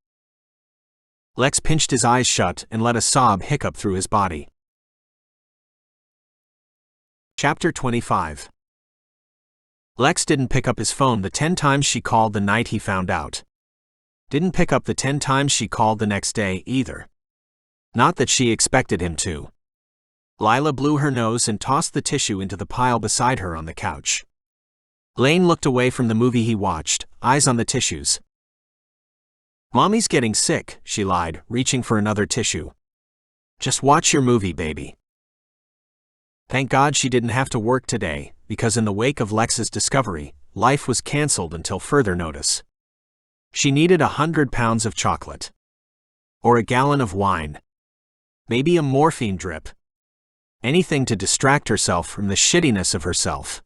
Lex pinched his eyes shut and let a sob hiccup through his body. Chapter 25. Lex didn't pick up his phone the 10 times she called the night he found out. Didn't pick up the 10 times she called the next day either. Not that she expected him to. Lila blew her nose and tossed the tissue into the pile beside her on the couch. Lane looked away from the movie he watched, eyes on the tissues. Mommy's getting sick, she lied, reaching for another tissue. Just watch your movie, baby. Thank God she didn't have to work today, because in the wake of Lex's discovery, life was cancelled until further notice. She needed 100 pounds of chocolate. Or a gallon of wine. Maybe a morphine drip. Anything to distract herself from the shittiness of herself.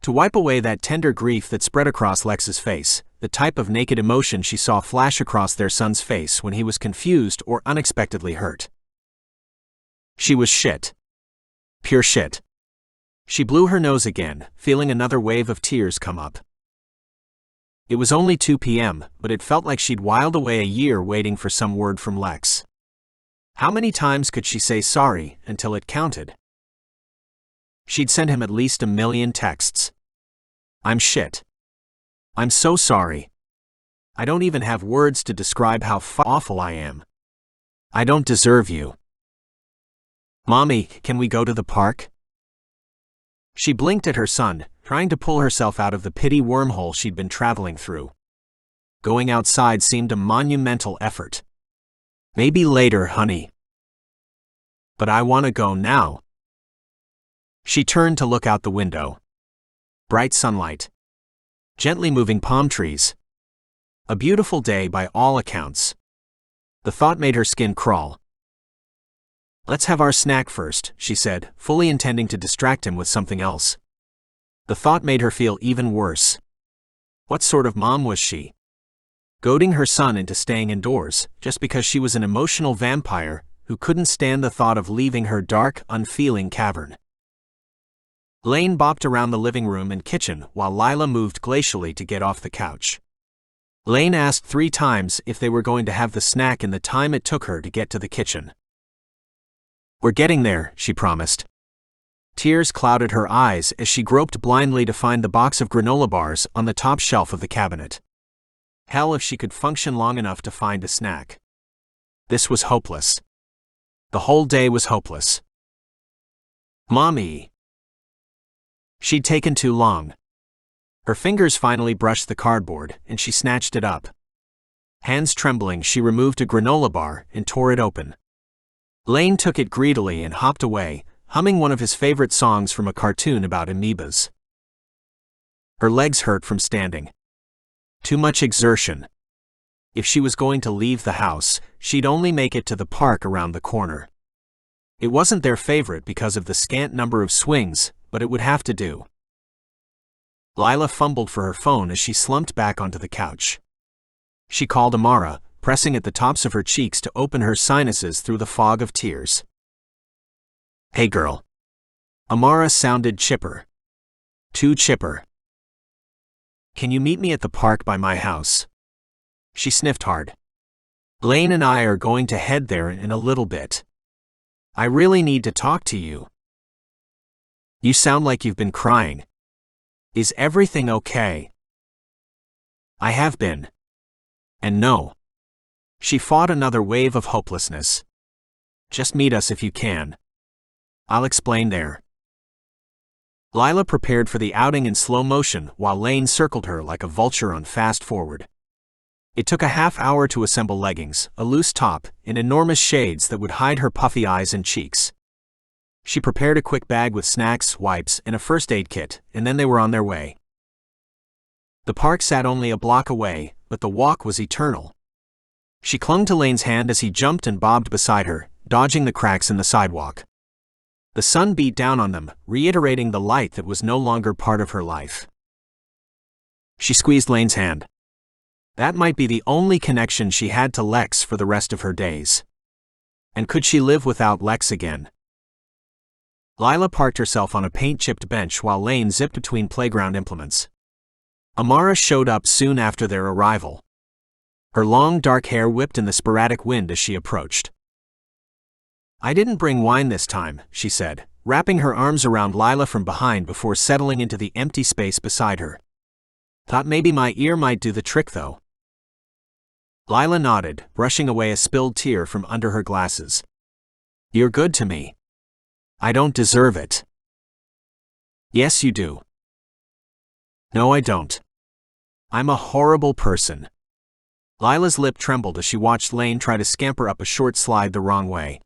To wipe away that tender grief that spread across Lex's face, the type of naked emotion she saw flash across their son's face when he was confused or unexpectedly hurt. She was shit. Pure shit. She blew her nose again, feeling another wave of tears come up. It was only 2 p.m., but it felt like she'd whiled away a year waiting for some word from Lex. How many times could she say sorry until it counted? She'd sent him at least 1 million texts. I'm shit. I'm so sorry. I don't even have words to describe how awful I am. I don't deserve you. Mommy, can we go to the park? She blinked at her son, trying to pull herself out of the pity wormhole she'd been traveling through. Going outside seemed a monumental effort. Maybe later, honey. But I want to go now. She turned to look out the window. Bright sunlight. Gently moving palm trees. A beautiful day by all accounts. The thought made her skin crawl. Let's have our snack first, she said, fully intending to distract him with something else. The thought made her feel even worse. What sort of mom was she? Goading her son into staying indoors, just because she was an emotional vampire who couldn't stand the thought of leaving her dark, unfeeling cavern. Lane bopped around the living room and kitchen while Lila moved glacially to get off the couch. Lane asked 3 times if they were going to have the snack in the time it took her to get to the kitchen. We're getting there, she promised. Tears clouded her eyes as she groped blindly to find the box of granola bars on the top shelf of the cabinet. Hell, if she could function long enough to find a snack. This was hopeless. The whole day was hopeless. Mommy. She'd taken too long. Her fingers finally brushed the cardboard, and she snatched it up. Hands trembling, she removed a granola bar and tore it open. Lane took it greedily and hopped away, humming one of his favorite songs from a cartoon about amoebas. Her legs hurt from standing. Too much exertion. If she was going to leave the house, she'd only make it to the park around the corner. It wasn't their favorite because of the scant number of swings, but it would have to do. Lila fumbled for her phone as she slumped back onto the couch. She called Amara, pressing at the tops of her cheeks to open her sinuses through the fog of tears. "Hey girl." Amara sounded chipper. Too chipper. "Can you meet me at the park by my house?" She sniffed hard. "Lane and I are going to head there in a little bit. I really need to talk to you." "You sound like you've been crying. Is everything okay?" "I have been. And no." She fought another wave of hopelessness. "Just meet us if you can. I'll explain there." Lila prepared for the outing in slow motion while Lane circled her like a vulture on fast forward. It took a half hour to assemble leggings, a loose top, and enormous shades that would hide her puffy eyes and cheeks. She prepared a quick bag with snacks, wipes, and a first aid kit, and then they were on their way. The park sat only a block away, but the walk was eternal. She clung to Lane's hand as he jumped and bobbed beside her, dodging the cracks in the sidewalk. The sun beat down on them, reiterating the light that was no longer part of her life. She squeezed Lane's hand. That might be the only connection she had to Lex for the rest of her days. And could she live without Lex again? Lila parked herself on a paint-chipped bench while Lane zipped between playground implements. Amara showed up soon after their arrival. Her long dark hair whipped in the sporadic wind as she approached. "I didn't bring wine this time," she said, wrapping her arms around Lila from behind before settling into the empty space beside her. "Thought maybe my ear might do the trick though." Lila nodded, brushing away a spilled tear from under her glasses. "You're good to me. I don't deserve it." "Yes, you do." "No, I don't. I'm a horrible person." Lila's lip trembled as she watched Lane try to scamper up a short slide the wrong way.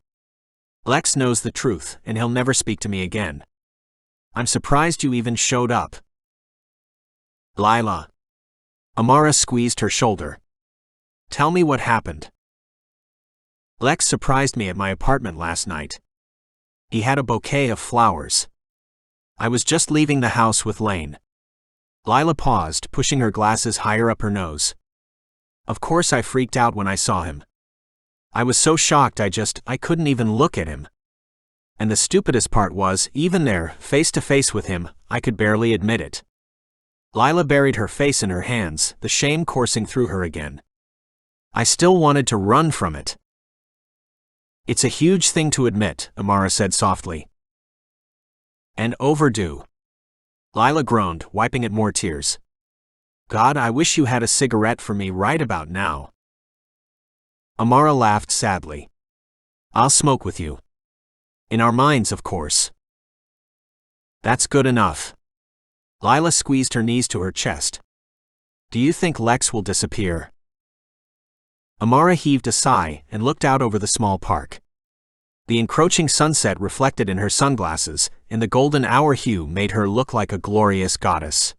"Lex knows the truth, and he'll never speak to me again. I'm surprised you even showed up." "Lila." Amara squeezed her shoulder. "Tell me what happened." "Lex surprised me at my apartment last night. He had a bouquet of flowers. I was just leaving the house with Lane." Lila paused, pushing her glasses higher up her nose. "Of course I freaked out when I saw him. I was so shocked I couldn't even look at him. And the stupidest part was, even there, face to face with him, I could barely admit it." Lila buried her face in her hands, the shame coursing through her again. "I still wanted to run from it." "It's a huge thing to admit," Amara said softly. "And overdue." Lila groaned, wiping at more tears. "God, I wish you had a cigarette for me right about now." Amara laughed sadly. "I'll smoke with you. In our minds, of course." "That's good enough." Lila squeezed her knees to her chest. "Do you think Lex will disappear?" Amara heaved a sigh and looked out over the small park. The encroaching sunset reflected in her sunglasses, and the golden hour hue made her look like a glorious goddess.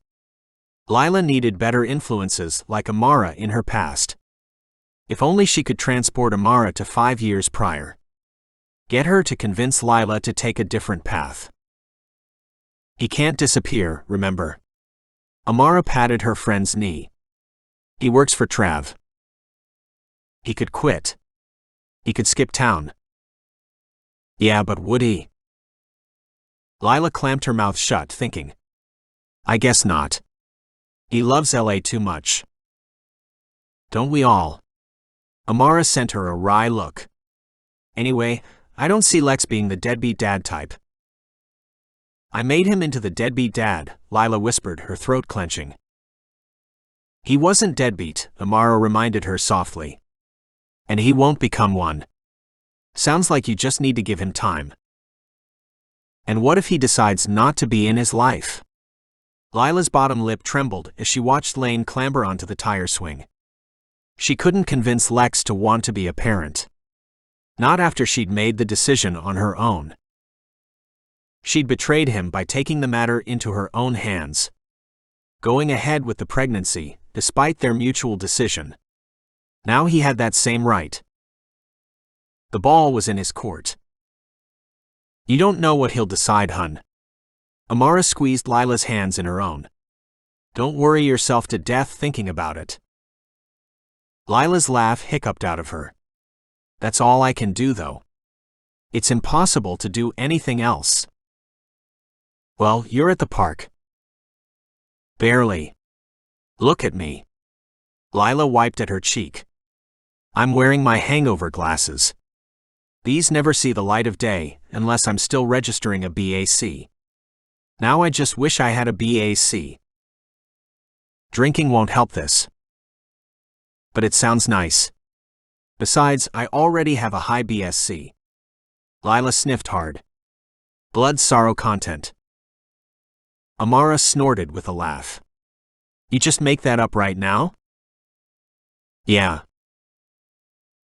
Lila needed better influences like Amara in her past. If only she could transport Amara to 5 years prior. Get her to convince Lila to take a different path. "He can't disappear, remember?" Amara patted her friend's knee. "He works for Trav. He could quit. He could skip town." "Yeah, but would he?" Lila clamped her mouth shut, thinking. "I guess not. He loves LA too much." "Don't we all?" Amara sent her a wry look. "Anyway, I don't see Lex being the deadbeat dad type." "I made him into the deadbeat dad," Lila whispered, her throat clenching. "He wasn't deadbeat," Amara reminded her softly. "And he won't become one. Sounds like you just need to give him time." "And what if he decides not to be in his life?" Lila's bottom lip trembled as she watched Lane clamber onto the tire swing. She couldn't convince Lex to want to be a parent. Not after she'd made the decision on her own. She'd betrayed him by taking the matter into her own hands. Going ahead with the pregnancy, despite their mutual decision. Now he had that same right. The ball was in his court. You don't know what he'll decide, hun. Amara squeezed Lila's hands in her own. Don't worry yourself to death thinking about it. Lila's laugh hiccuped out of her. That's all I can do, though. It's impossible to do anything else. Well, you're at the park. Barely. Look at me. Lila wiped at her cheek. I'm wearing my hangover glasses. These never see the light of day, unless I'm still registering a BAC. Now I just wish I had a BAC. Drinking won't help this. But it sounds nice. Besides, I already have a high BSC. Lila sniffed hard. Blood sorrow content. Amara snorted with a laugh. You just make that up right now? Yeah.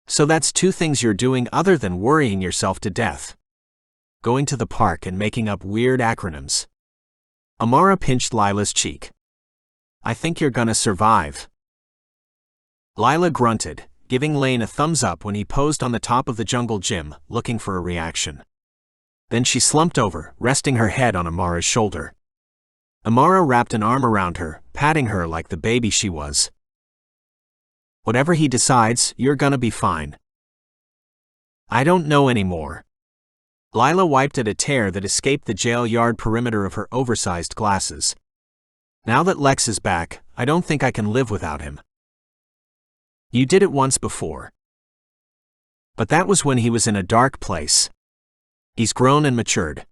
So that's two things you're doing other than worrying yourself to death. Going to the park and making up weird acronyms. Amara pinched Lila's cheek. I think you're gonna survive. Lila grunted, giving Lane a thumbs up when he posed on the top of the jungle gym, looking for a reaction. Then she slumped over, resting her head on Amara's shoulder. Amara wrapped an arm around her, patting her like the baby she was. Whatever he decides, you're gonna be fine. I don't know anymore. Lila wiped at a tear that escaped the jail yard perimeter of her oversized glasses. Now that Lex is back, I don't think I can live without him. You did it once before. But that was when he was in a dark place. He's grown and matured.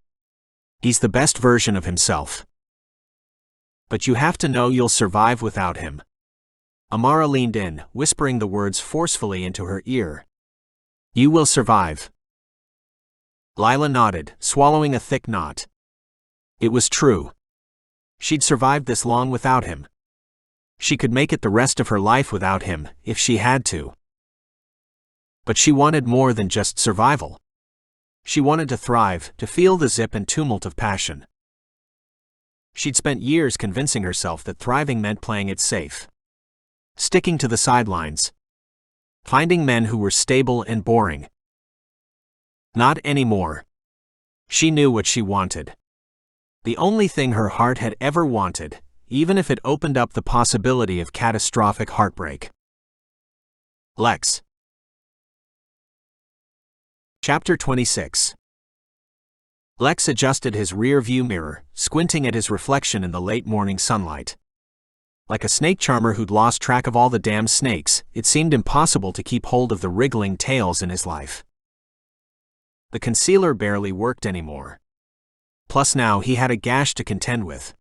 He's the best version of himself. But you have to know you'll survive without him. Amara leaned in, whispering the words forcefully into her ear. You will survive. Lila nodded, swallowing a thick knot. It was true. She'd survived this long without him. She could make it the rest of her life without him, if she had to. But she wanted more than just survival. She wanted to thrive, to feel the zip and tumult of passion. She'd spent years convincing herself that thriving meant playing it safe. Sticking to the sidelines. Finding men who were stable and boring. Not anymore. She knew what she wanted. The only thing her heart had ever wanted, even if it opened up the possibility of catastrophic heartbreak. Lex. Chapter 26. Lex adjusted his rear-view mirror, squinting at his reflection in the late morning sunlight. Like a snake charmer who'd lost track of all the damn snakes, it seemed impossible to keep hold of the wriggling tails in his life. The concealer barely worked anymore. Plus now he had a gash to contend with.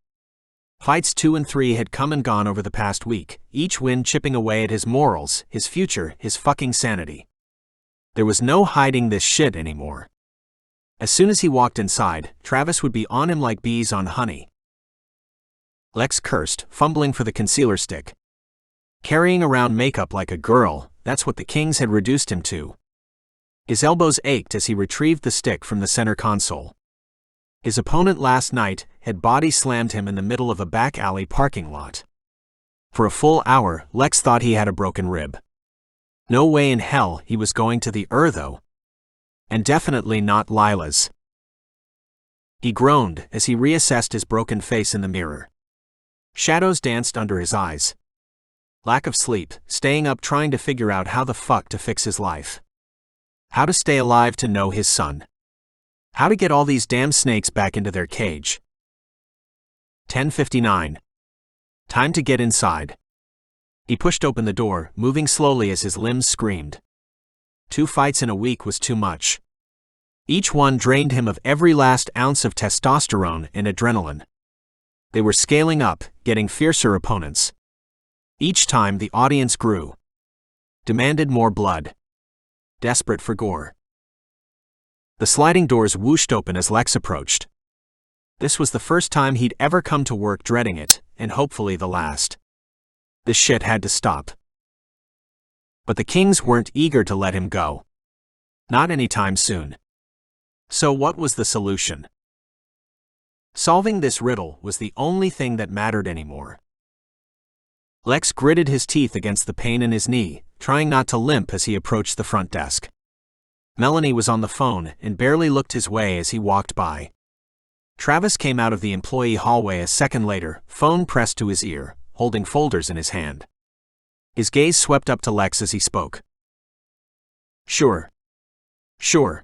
Fights 2 and 3 had come and gone over the past week, each win chipping away at his morals, his future, his fucking sanity. There was no hiding this shit anymore. As soon as he walked inside, Travis would be on him like bees on honey. Lex cursed, fumbling for the concealer stick. Carrying around makeup like a girl, that's what the Kings had reduced him to. His elbows ached as he retrieved the stick from the center console. His opponent last night had body slammed him in the middle of a back alley parking lot. For a full hour, Lex thought he had a broken rib. No way in hell he was going to the though. And definitely not Lila's. He groaned as he reassessed his broken face in the mirror. Shadows danced under his eyes. Lack of sleep, staying up trying to figure out how the fuck to fix his life. How to stay alive to know his son. How to get all these damn snakes back into their cage. 10:59. Time to get inside. He pushed open the door, moving slowly as his limbs screamed. 2 fights in a week was too much. Each one drained him of every last ounce of testosterone and adrenaline. They were scaling up, getting fiercer opponents. Each time the audience grew. Demanded more blood. Desperate for gore. The sliding doors whooshed open as Lex approached. This was the first time he'd ever come to work dreading it, and hopefully the last. This shit had to stop. But the kings weren't eager to let him go. Not anytime soon. So what was the solution? Solving this riddle was the only thing that mattered anymore. Lex gritted his teeth against the pain in his knee, trying not to limp as he approached the front desk. Melanie was on the phone and barely looked his way as he walked by. Travis came out of the employee hallway a second later, phone pressed to his ear, holding folders in his hand. His gaze swept up to Lex as he spoke. Sure.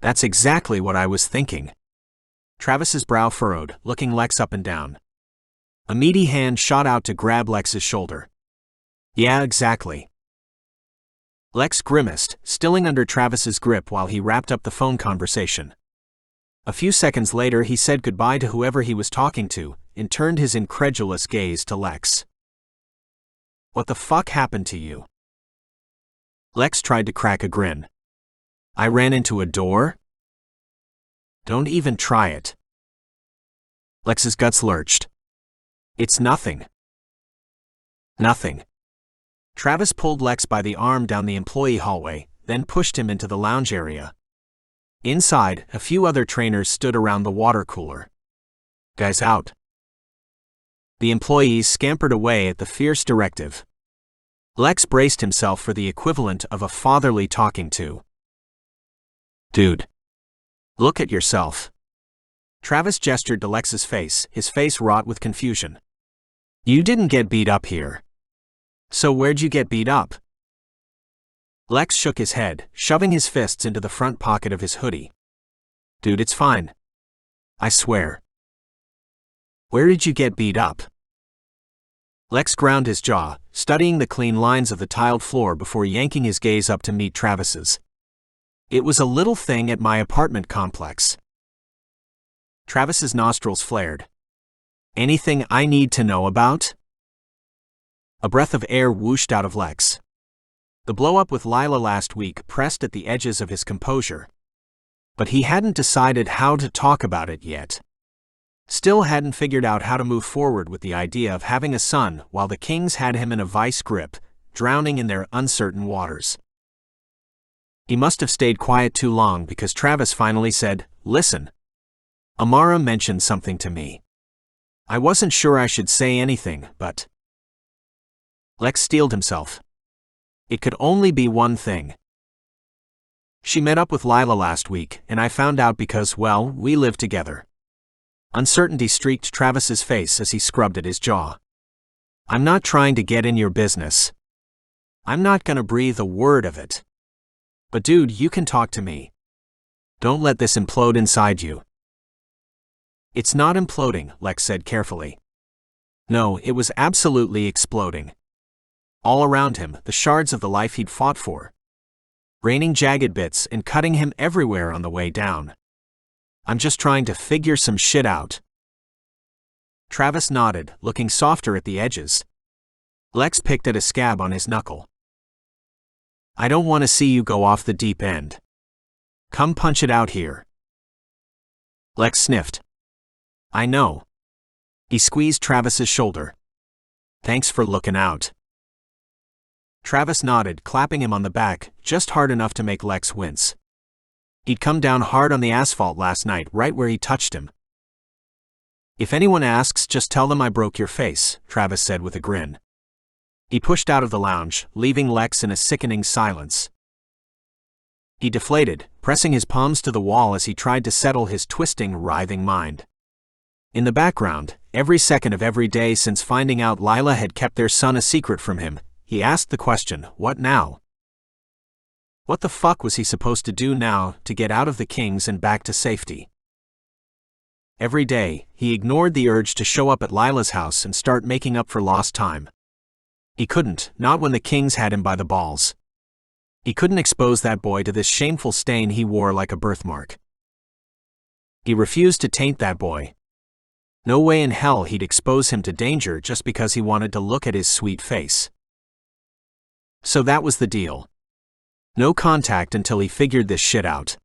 That's exactly what I was thinking. Travis's brow furrowed, looking Lex up and down. A meaty hand shot out to grab Lex's shoulder. Yeah, exactly. Lex grimaced, stilling under Travis's grip while he wrapped up the phone conversation. A few seconds later he said goodbye to whoever he was talking to, and turned his incredulous gaze to Lex. What the fuck happened to you? Lex tried to crack a grin. I ran into a door? Don't even try it. Lex's guts lurched. It's nothing. Nothing. Travis pulled Lex by the arm down the employee hallway, then pushed him into the lounge area. Inside, a few other trainers stood around the water cooler. Guys out. The employees scampered away at the fierce directive. Lex braced himself for the equivalent of a fatherly talking to. Dude. Look at yourself. Travis gestured to Lex's face, his face wrought with confusion. You didn't get beat up here. So where'd you get beat up? Lex shook his head, shoving his fists into the front pocket of his hoodie. Dude, it's fine. I swear. Where did you get beat up? Lex ground his jaw, studying the clean lines of the tiled floor before yanking his gaze up to meet Travis's. It was a little thing at my apartment complex. Travis's nostrils flared. Anything I need to know about? A breath of air whooshed out of Lex. The blow-up with Lila last week pressed at the edges of his composure. But he hadn't decided how to talk about it yet. Still hadn't figured out how to move forward with the idea of having a son while the kings had him in a vice grip, drowning in their uncertain waters. He must have stayed quiet too long because Travis finally said, Listen. Amara mentioned something to me. I wasn't sure I should say anything, but... Lex steeled himself. It could only be one thing. She met up with Lila last week, and I found out because, well, we live together. Uncertainty streaked Travis's face as he scrubbed at his jaw. I'm not trying to get in your business. I'm not gonna breathe a word of it. But dude, you can talk to me. Don't let this implode inside you. It's not imploding, Lex said carefully. No, it was absolutely exploding. All around him, the shards of the life he'd fought for. Raining jagged bits and cutting him everywhere on the way down. I'm just trying to figure some shit out. Travis nodded, looking softer at the edges. Lex picked at a scab on his knuckle. I don't want to see you go off the deep end. Come punch it out here. Lex sniffed. I know. He squeezed Travis's shoulder. Thanks for looking out. Travis nodded, clapping him on the back, just hard enough to make Lex wince. He'd come down hard on the asphalt last night, right where he touched him. If anyone asks, just tell them I broke your face, Travis said with a grin. He pushed out of the lounge, leaving Lex in a sickening silence. He deflated, pressing his palms to the wall as he tried to settle his twisting, writhing mind. In the background, every second of every day since finding out Lila had kept their son a secret from him, he asked the question, what now? What the fuck was he supposed to do now to get out of the kings and back to safety? Every day, he ignored the urge to show up at Lila's house and start making up for lost time. He couldn't, not when the kings had him by the balls. He couldn't expose that boy to this shameful stain he wore like a birthmark. He refused to taint that boy. No way in hell he'd expose him to danger just because he wanted to look at his sweet face. So that was the deal. No contact until he figured this shit out.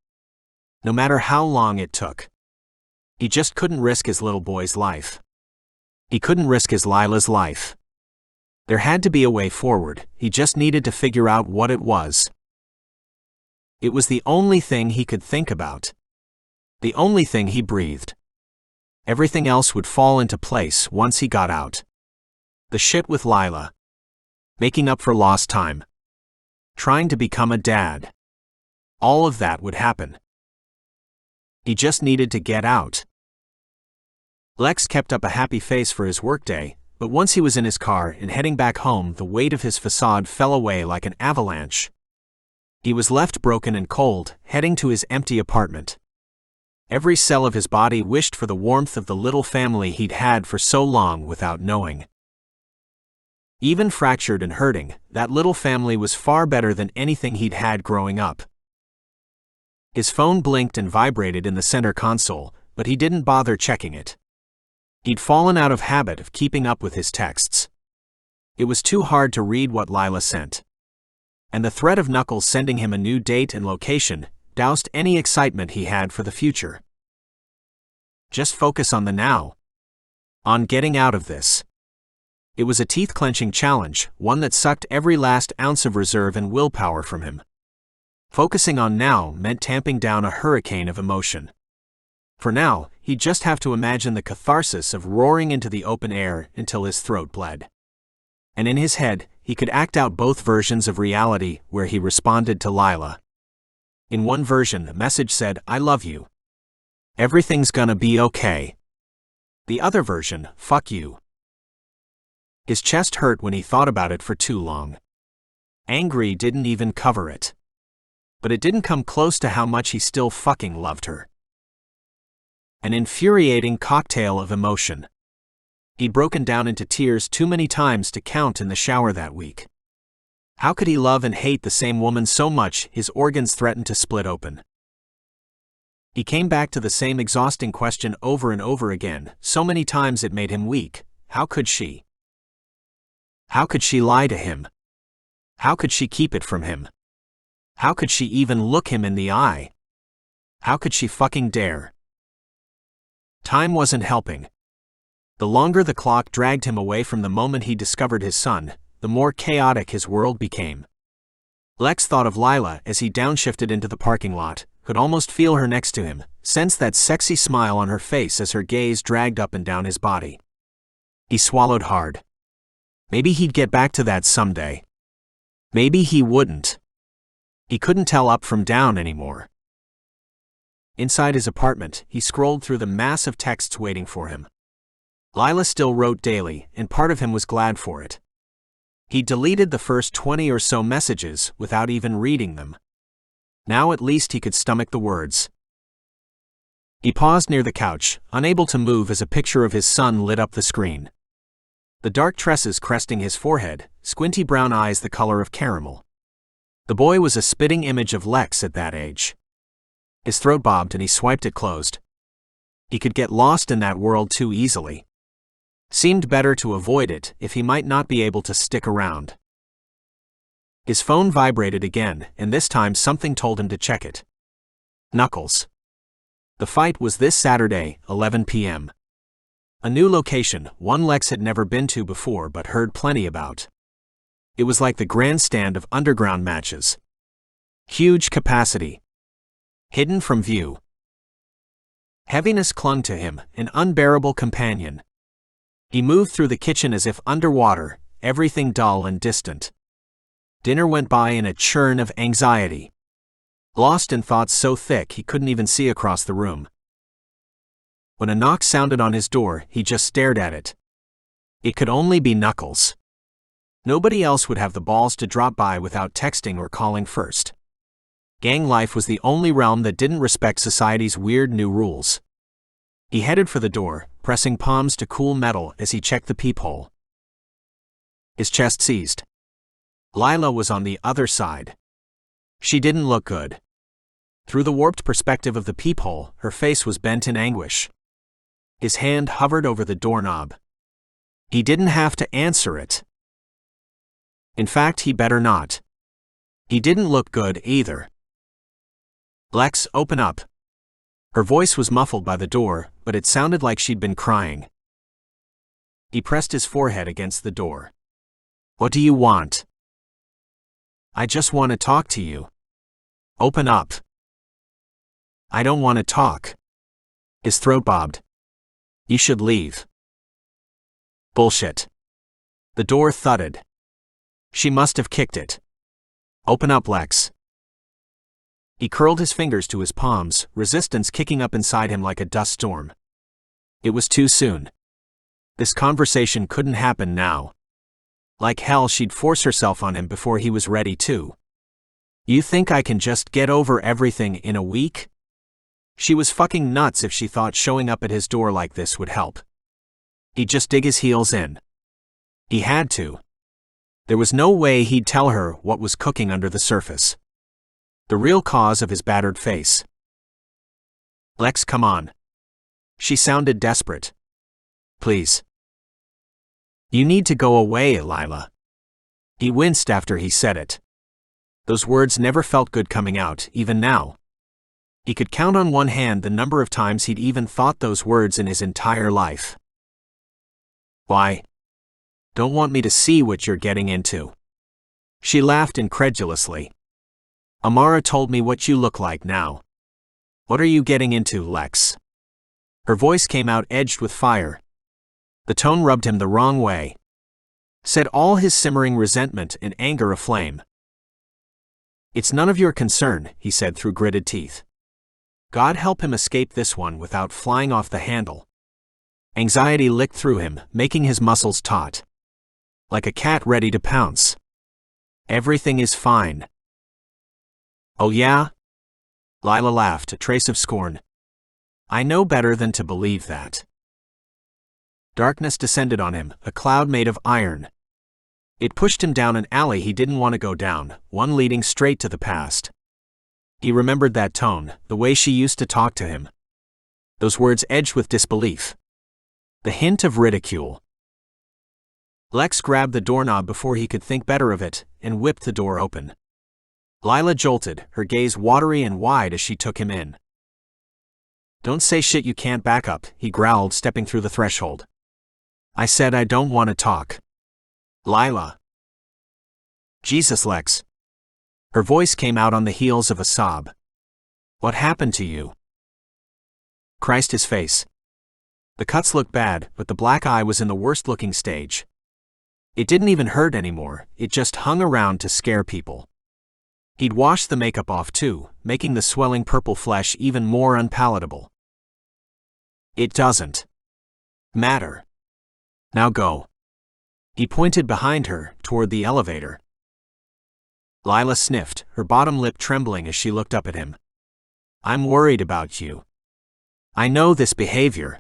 No matter how long it took. He just couldn't risk his little boy's life. He couldn't risk his Lila's life. There had to be a way forward, he just needed to figure out what it was. It was the only thing he could think about. The only thing he breathed. Everything else would fall into place once he got out. The shit with Lila. Making up for lost time. Trying to become a dad. All of that would happen. He just needed to get out. Lex kept up a happy face for his workday, but once he was in his car and heading back home, the weight of his facade fell away like an avalanche. He was left broken and cold, heading to his empty apartment. Every cell of his body wished for the warmth of the little family he'd had for so long without knowing. Even fractured and hurting, that little family was far better than anything he'd had growing up. His phone blinked and vibrated in the center console, but he didn't bother checking it. He'd fallen out of habit of keeping up with his texts. It was too hard to read what Lila sent. And the threat of Knuckles sending him a new date and location doused any excitement he had for the future. Just focus on the now. On getting out of this. It was a teeth-clenching challenge, one that sucked every last ounce of reserve and willpower from him. Focusing on now meant tamping down a hurricane of emotion. For now, he'd just have to imagine the catharsis of roaring into the open air until his throat bled. And in his head, he could act out both versions of reality where he responded to Lila. In one version, the message said, "I love you. Everything's gonna be okay." The other version, "Fuck you." His chest hurt when he thought about it for too long. Angry didn't even cover it. But it didn't come close to how much he still fucking loved her. An infuriating cocktail of emotion. He'd broken down into tears too many times to count in the shower that week. How could he love and hate the same woman so much his organs threatened to split open? He came back to the same exhausting question over and over again, so many times it made him weak. How could she? How could she lie to him? How could she keep it from him? How could she even look him in the eye? How could she fucking dare? Time wasn't helping. The longer the clock dragged him away from the moment he discovered his son, the more chaotic his world became. Lex thought of Lila as he downshifted into the parking lot, could almost feel her next to him, sensed that sexy smile on her face as her gaze dragged up and down his body. He swallowed hard. Maybe he'd get back to that someday. Maybe he wouldn't. He couldn't tell up from down anymore. Inside his apartment, he scrolled through the mass of texts waiting for him. Lila still wrote daily, and part of him was glad for it. He deleted the first 20 or so messages without even reading them. Now at least he could stomach the words. He paused near the couch, unable to move as a picture of his son lit up the screen. The dark tresses cresting his forehead, squinty brown eyes the color of caramel. The boy was a spitting image of Lex at that age. His throat bobbed and he swiped it closed. He could get lost in that world too easily. Seemed better to avoid it if he might not be able to stick around. His phone vibrated again, and this time something told him to check it. Knuckles. The fight was this Saturday, 11 p.m. A new location, one Lex had never been to before but heard plenty about. It was like the grandstand of underground matches. Huge capacity. Hidden from view. Heaviness clung to him, an unbearable companion. He moved through the kitchen as if underwater, everything dull and distant. Dinner went by in a churn of anxiety. Lost in thoughts so thick he couldn't even see across the room. When a knock sounded on his door, he just stared at it. It could only be Knuckles. Nobody else would have the balls to drop by without texting or calling first. Gang life was the only realm that didn't respect society's weird new rules. He headed for the door, pressing palms to cool metal as he checked the peephole. His chest seized. Lila was on the other side. She didn't look good. Through the warped perspective of the peephole, her face was bent in anguish. His hand hovered over the doorknob. He didn't have to answer it. In fact, he better not. He didn't look good either. Lex, open up. Her voice was muffled by the door, but it sounded like she'd been crying. He pressed his forehead against the door. What do you want? I just want to talk to you. Open up. I don't want to talk. His throat bobbed. You should leave. Bullshit. The door thudded. She must have kicked it. Open up, Lex. He curled his fingers to his palms, resistance kicking up inside him like a dust storm. It was too soon. This conversation couldn't happen now. Like hell, she'd force herself on him before he was ready to. You think I can just get over everything in a week? She was fucking nuts if she thought showing up at his door like this would help. He'd just dig his heels in. He had to. There was no way he'd tell her what was cooking under the surface. The real cause of his battered face. Lex, come on. She sounded desperate. Please. You need to go away, Lila. He winced after he said it. Those words never felt good coming out, even now. He could count on one hand the number of times he'd even thought those words in his entire life. Why? Don't want me to see what you're getting into. She laughed incredulously. Amara told me what you look like now. What are you getting into, Lex? Her voice came out edged with fire. The tone rubbed him the wrong way. Set all his simmering resentment and anger aflame. It's none of your concern, he said through gritted teeth. God help him escape this one without flying off the handle. Anxiety licked through him, making his muscles taut. Like a cat ready to pounce. Everything is fine. Oh yeah? Lila laughed, a trace of scorn. I know better than to believe that. Darkness descended on him, a cloud made of iron. It pushed him down an alley he didn't want to go down, one leading straight to the past. He remembered that tone, the way she used to talk to him. Those words edged with disbelief. The hint of ridicule. Lex grabbed the doorknob before he could think better of it, and whipped the door open. Lila jolted, her gaze watery and wide as she took him in. Don't say shit you can't back up, he growled, stepping through the threshold. I said I don't want to talk. Lila. Jesus, Lex. Her voice came out on the heels of a sob. What happened to you? Christ, his face. The cuts looked bad, but the black eye was in the worst-looking stage. It didn't even hurt anymore, it just hung around to scare people. He'd washed the makeup off too, making the swelling purple flesh even more unpalatable. It doesn't matter. Now go. He pointed behind her, toward the elevator. Lila sniffed, her bottom lip trembling as she looked up at him. I'm worried about you. I know this behavior.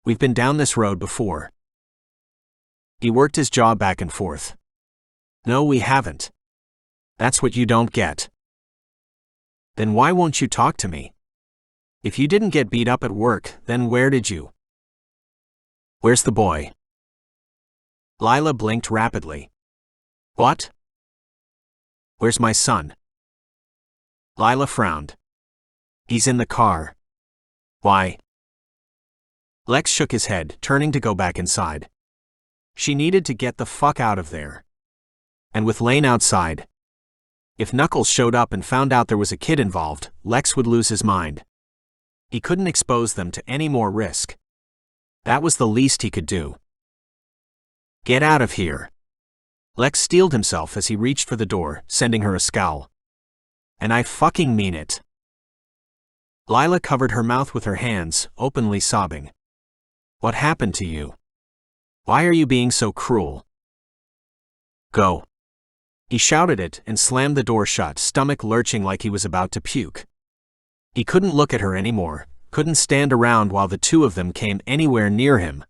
We've been down this road before. He worked his jaw back and forth. No, we haven't. That's what you don't get. Then why won't you talk to me? If you didn't get beat up at work, then where did you? Where's the boy? Lila blinked rapidly. What? Where's my son? Lila frowned. He's in the car. Why? Lex shook his head, turning to go back inside. She needed to get the fuck out of there. And with Lane outside. If Knuckles showed up and found out there was a kid involved, Lex would lose his mind. He couldn't expose them to any more risk. That was the least he could do. Get out of here. Lex steeled himself as he reached for the door, sending her a scowl. And I fucking mean it. Lila covered her mouth with her hands, openly sobbing. What happened to you? Why are you being so cruel? Go. He shouted it and slammed the door shut, stomach lurching like he was about to puke. He couldn't look at her anymore, couldn't stand around while the two of them came anywhere near him.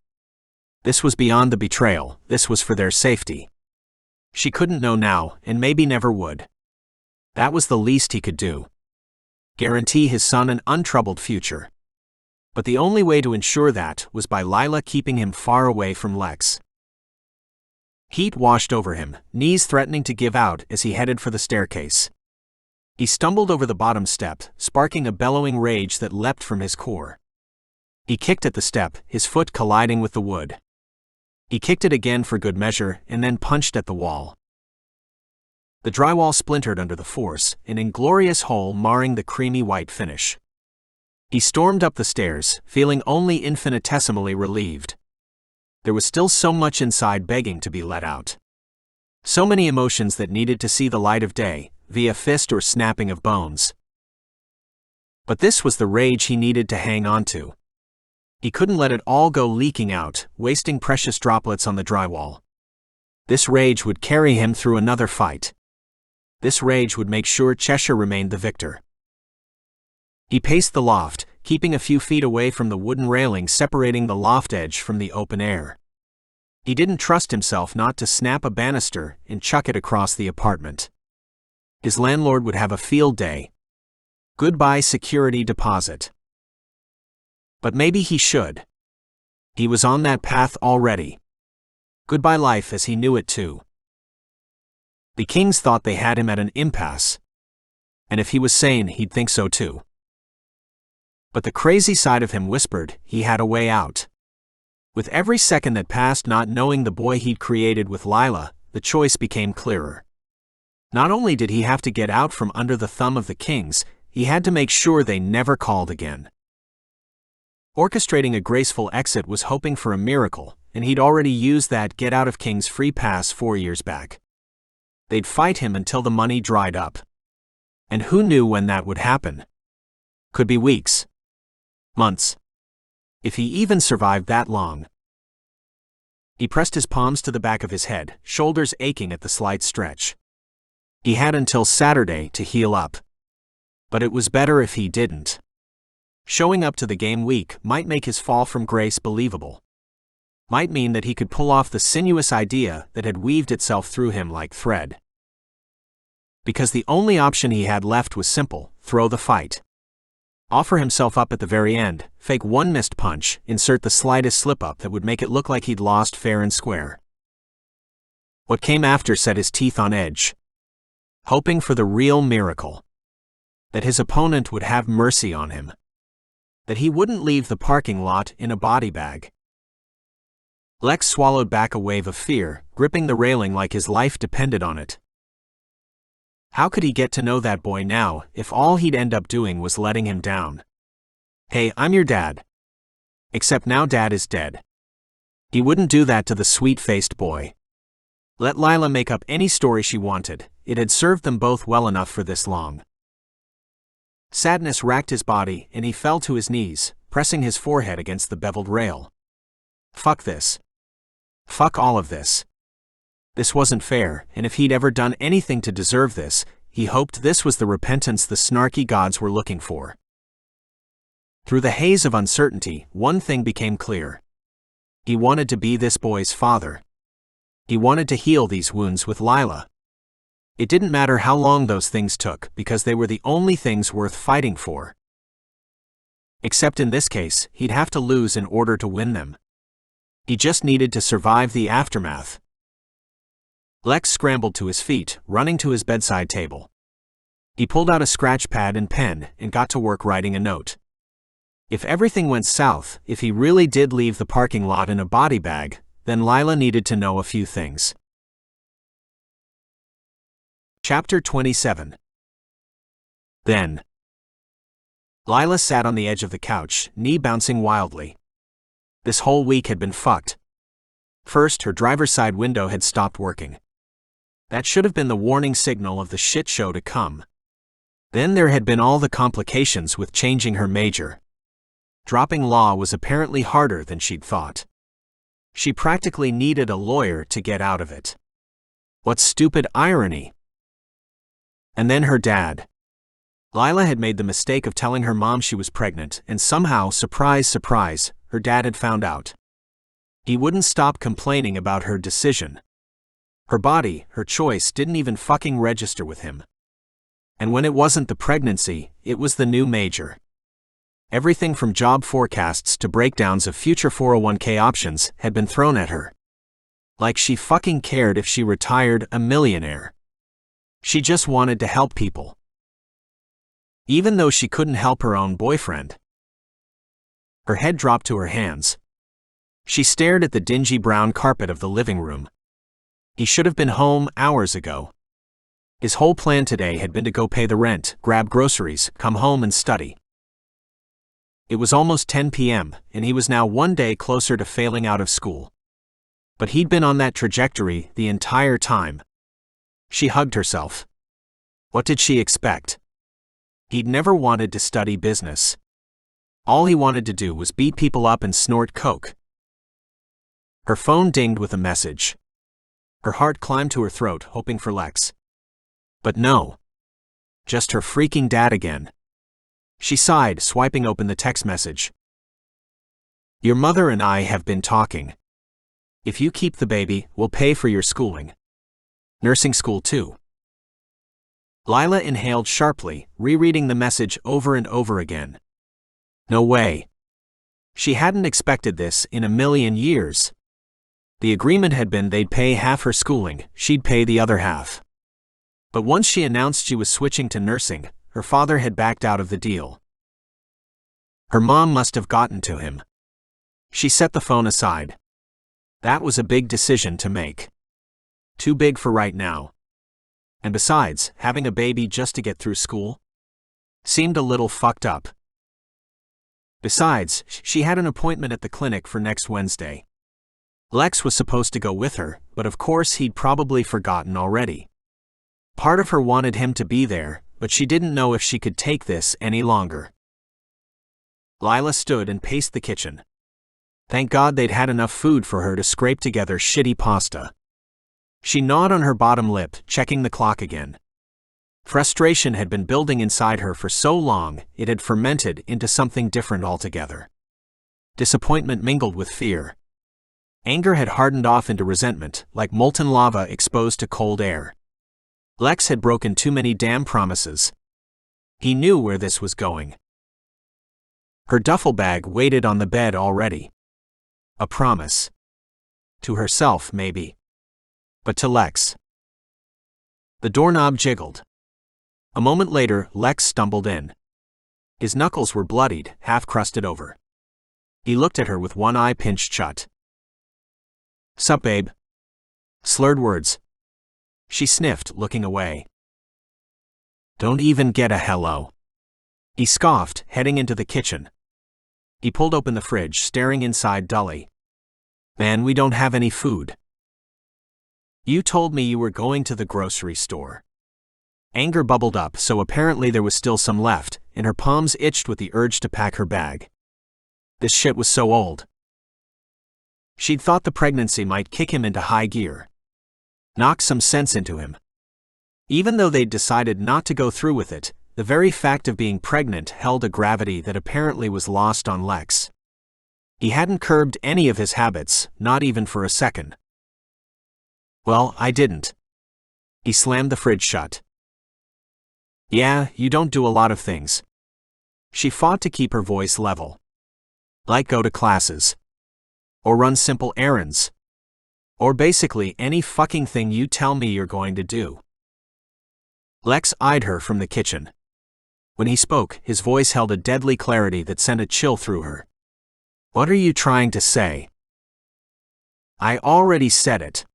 This was beyond the betrayal, this was for their safety. She couldn't know now, and maybe never would. That was the least he could do. Guarantee his son an untroubled future. But the only way to ensure that was by Lila keeping him far away from Lex. Heat washed over him, knees threatening to give out as he headed for the staircase. He stumbled over the bottom step, sparking a bellowing rage that leapt from his core. He kicked at the step, his foot colliding with the wood. He kicked it again for good measure and then punched at the wall. The drywall splintered under the force, an inglorious hole marring the creamy white finish. He stormed up the stairs, feeling only infinitesimally relieved. There was still so much inside begging to be let out. So many emotions that needed to see the light of day, via fist or snapping of bones. But this was the rage he needed to hang on to. He couldn't let it all go leaking out, wasting precious droplets on the drywall. This rage would carry him through another fight. This rage would make sure Cheshire remained the victor. He paced the loft, keeping a few feet away from the wooden railing separating the loft edge from the open air. He didn't trust himself not to snap a banister and chuck it across the apartment. His landlord would have a field day. Goodbye security deposit. But maybe he should. He was on that path already. Goodbye life as he knew it too. The Kings thought they had him at an impasse. And if he was sane, he'd think so too. But the crazy side of him whispered he had a way out. With every second that passed not knowing the boy he'd created with Lila, the choice became clearer. Not only did he have to get out from under the thumb of the Kings, he had to make sure they never called again. Orchestrating a graceful exit was hoping for a miracle, and he'd already used that get out of Kings free pass 4 years back. They'd fight him until the money dried up. And who knew when that would happen? Could be weeks. Months. If he even survived that long. He pressed his palms to the back of his head, shoulders aching at the slight stretch. He had until Saturday to heal up. But it was better if he didn't. Showing up to the game weak might make his fall from grace believable. Might mean that he could pull off the sinuous idea that had weaved itself through him like thread. Because the only option he had left was simple: throw the fight. Offer himself up at the very end, fake one missed punch, insert the slightest slip-up that would make it look like he'd lost fair and square. What came after set his teeth on edge. Hoping for the real miracle. That his opponent would have mercy on him. That he wouldn't leave the parking lot in a body bag. Lex swallowed back a wave of fear, gripping the railing like his life depended on it. How could he get to know that boy now, if all he'd end up doing was letting him down? Hey, I'm your dad. Except now Dad is dead. He wouldn't do that to the sweet-faced boy. Let Lila make up any story she wanted, it had served them both well enough for this long. Sadness racked his body, and he fell to his knees, pressing his forehead against the beveled rail. Fuck this. Fuck all of this. This wasn't fair, and if he'd ever done anything to deserve this, he hoped this was the repentance the snarky gods were looking for. Through the haze of uncertainty, one thing became clear. He wanted to be this boy's father. He wanted to heal these wounds with Lila. It didn't matter how long those things took, because they were the only things worth fighting for. Except in this case, he'd have to lose in order to win them. He just needed to survive the aftermath. Lex scrambled to his feet, running to his bedside table. He pulled out a scratch pad and pen and got to work writing a note. If everything went south, if he really did leave the parking lot in a body bag, then Lila needed to know a few things. Chapter 27. Then. Lila sat on the edge of the couch, knee bouncing wildly. This whole week had been fucked. First, her driver's side window had stopped working. That should have been the warning signal of the shit show to come. Then there had been all the complications with changing her major. Dropping law was apparently harder than she'd thought. She practically needed a lawyer to get out of it. What stupid irony. And then her dad. Lila had made the mistake of telling her mom she was pregnant, and somehow, surprise, surprise, her dad had found out. He wouldn't stop complaining about her decision. Her body, her choice didn't even fucking register with him. And when it wasn't the pregnancy, it was the new major. Everything from job forecasts to breakdowns of future 401k options had been thrown at her. Like she fucking cared if she retired a millionaire. She just wanted to help people. Even though she couldn't help her own boyfriend. Her head dropped to her hands. She stared at the dingy brown carpet of the living room. He should have been home hours ago. His whole plan today had been to go pay the rent, grab groceries, come home and study. It was almost 10 p.m., and he was now one day closer to failing out of school. But he'd been on that trajectory the entire time. She hugged herself. What did she expect? He'd never wanted to study business. All he wanted to do was beat people up and snort coke. Her phone dinged with a message. Her heart climbed to her throat, hoping for Lex. But no. Just her freaking dad again. She sighed, swiping open the text message. Your mother and I have been talking. If you keep the baby, we'll pay for your schooling. Nursing school too. Lila inhaled sharply, rereading the message over and over again. No way. She hadn't expected this in a million years. The agreement had been they'd pay half her schooling, she'd pay the other half. But once she announced she was switching to nursing, her father had backed out of the deal. Her mom must have gotten to him. She set the phone aside. That was a big decision to make. Too big for right now. And besides, having a baby just to get through school seemed a little fucked up. Besides, she had an appointment at the clinic for next Wednesday. Lex was supposed to go with her, but of course he'd probably forgotten already. Part of her wanted him to be there, but she didn't know if she could take this any longer. Lila stood and paced the kitchen. Thank God they'd had enough food for her to scrape together shitty pasta. She gnawed on her bottom lip, checking the clock again. Frustration had been building inside her for so long, it had fermented into something different altogether. Disappointment mingled with fear. Anger had hardened off into resentment, like molten lava exposed to cold air. Lex had broken too many damn promises. He knew where this was going. Her duffel bag waited on the bed already. A promise. To herself, maybe. But to Lex. The doorknob jiggled. A moment later, Lex stumbled in. His knuckles were bloodied, half crusted over. He looked at her with one eye pinched shut. Sup, babe? Slurred words. She sniffed, looking away. Don't even get a hello. He scoffed, heading into the kitchen. He pulled open the fridge, staring inside dully. Man, we don't have any food. You told me you were going to the grocery store. Anger bubbled up, so apparently there was still some left, and her palms itched with the urge to pack her bag. This shit was so old. She'd thought the pregnancy might kick him into high gear. Knock some sense into him. Even though they'd decided not to go through with it, the very fact of being pregnant held a gravity that apparently was lost on Lex. He hadn't curbed any of his habits, not even for a second. Well, I didn't. He slammed the fridge shut. Yeah, you don't do a lot of things. She fought to keep her voice level. Like go to classes. Or run simple errands. Or basically any fucking thing you tell me you're going to do. Lex eyed her from the kitchen. When he spoke, his voice held a deadly clarity that sent a chill through her. What are you trying to say? I already said it.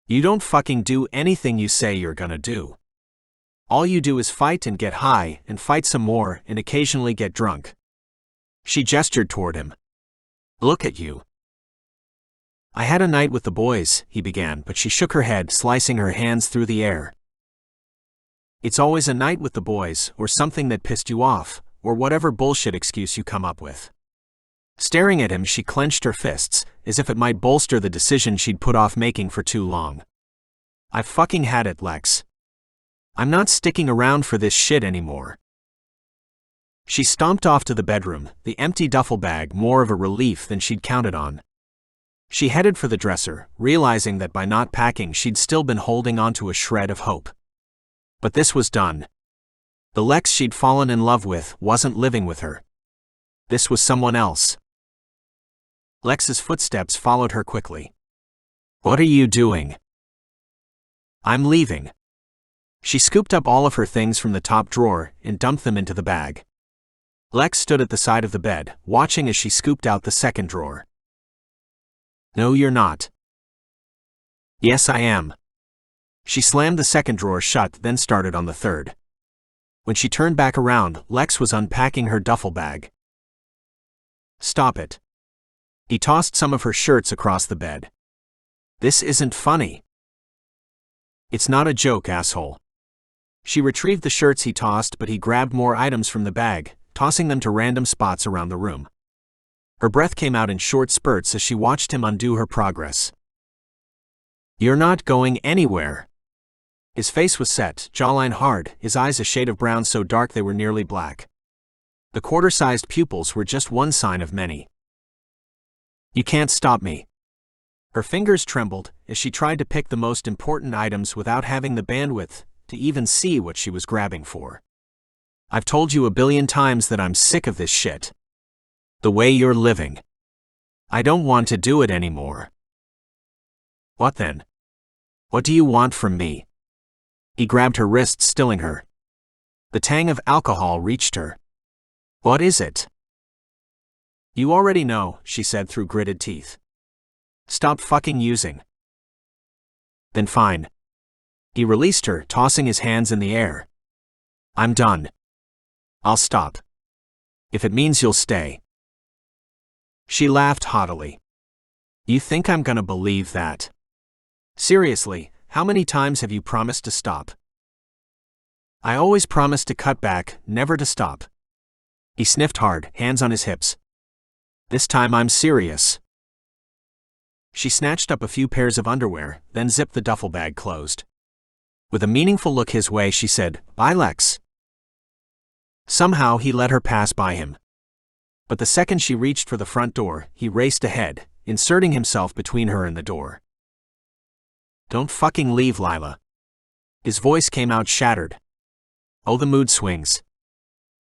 You don't fucking do anything you say you're gonna do. All you do is fight and get high, and fight some more, and occasionally get drunk. She gestured toward him. Look at you. I had a night with the boys, he began, but she shook her head, slicing her hands through the air. It's always a night with the boys, or something that pissed you off, or whatever bullshit excuse you come up with. Staring at him, she clenched her fists, as if it might bolster the decision she'd put off making for too long. I've fucking had it, Lex. I'm not sticking around for this shit anymore. She stomped off to the bedroom, the empty duffel bag more of a relief than she'd counted on. She headed for the dresser, realizing that by not packing she'd still been holding onto a shred of hope. But this was done. The Lex she'd fallen in love with wasn't living with her. This was someone else. Lex's footsteps followed her quickly. What are you doing? I'm leaving. She scooped up all of her things from the top drawer and dumped them into the bag. Lex stood at the side of the bed, watching as she scooped out the second drawer. No, you're not. Yes, I am. She slammed the second drawer shut, then started on the third. When she turned back around, Lex was unpacking her duffel bag. Stop it. He tossed some of her shirts across the bed. This isn't funny. It's not a joke, asshole. She retrieved the shirts he tossed, but he grabbed more items from the bag, tossing them to random spots around the room. Her breath came out in short spurts as she watched him undo her progress. You're not going anywhere. His face was set, jawline hard, his eyes a shade of brown so dark they were nearly black. The quarter-sized pupils were just one sign of many. You can't stop me. Her fingers trembled as she tried to pick the most important items without having the bandwidth to even see what she was grabbing for. I've told you a billion times that I'm sick of this shit. The way you're living. I don't want to do it anymore. What then? What do you want from me? He grabbed her wrist, stilling her. The tang of alcohol reached her. What is it? You already know, she said through gritted teeth. Stop fucking using. Then fine. He released her, tossing his hands in the air. I'm done. I'll stop. If it means you'll stay. She laughed haughtily. You think I'm gonna believe that? Seriously, how many times have you promised to stop? I always promise to cut back, never to stop. He sniffed hard, hands on his hips. This time I'm serious. She snatched up a few pairs of underwear, then zipped the duffel bag closed. With a meaningful look his way, she said, Bye, Lex. Somehow he let her pass by him. But the second she reached for the front door, he raced ahead, inserting himself between her and the door. Don't fucking leave, Lila. His voice came out shattered. Oh, the mood swings.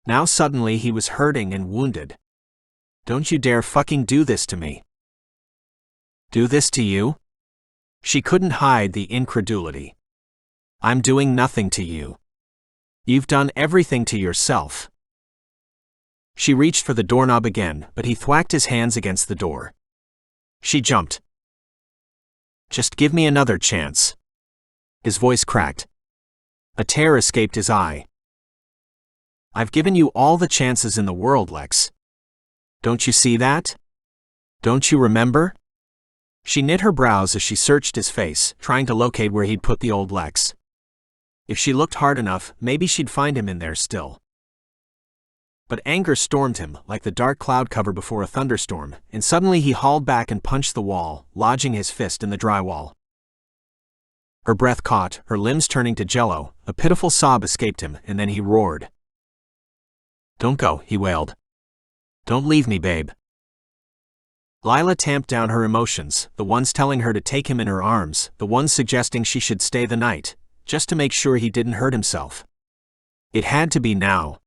Now suddenly he was hurting and wounded. Don't you dare fucking do this to me. Do this to you? She couldn't hide the incredulity. I'm doing nothing to you. You've done everything to yourself. She reached for the doorknob again, but he thwacked his hands against the door. She jumped. Just give me another chance. His voice cracked. A tear escaped his eye. I've given you all the chances in the world, Lex. Don't you see that? Don't you remember? She knit her brows as she searched his face, trying to locate where he'd put the old Lex. If she looked hard enough, maybe she'd find him in there still. But anger stormed him, like the dark cloud cover before a thunderstorm, and suddenly he hauled back and punched the wall, lodging his fist in the drywall. Her breath caught, her limbs turning to jello, a pitiful sob escaped him, and then he roared. Don't go, he wailed. Don't leave me, babe. Lila tamped down her emotions, the ones telling her to take him in her arms, the ones suggesting she should stay the night, just to make sure he didn't hurt himself. It had to be now.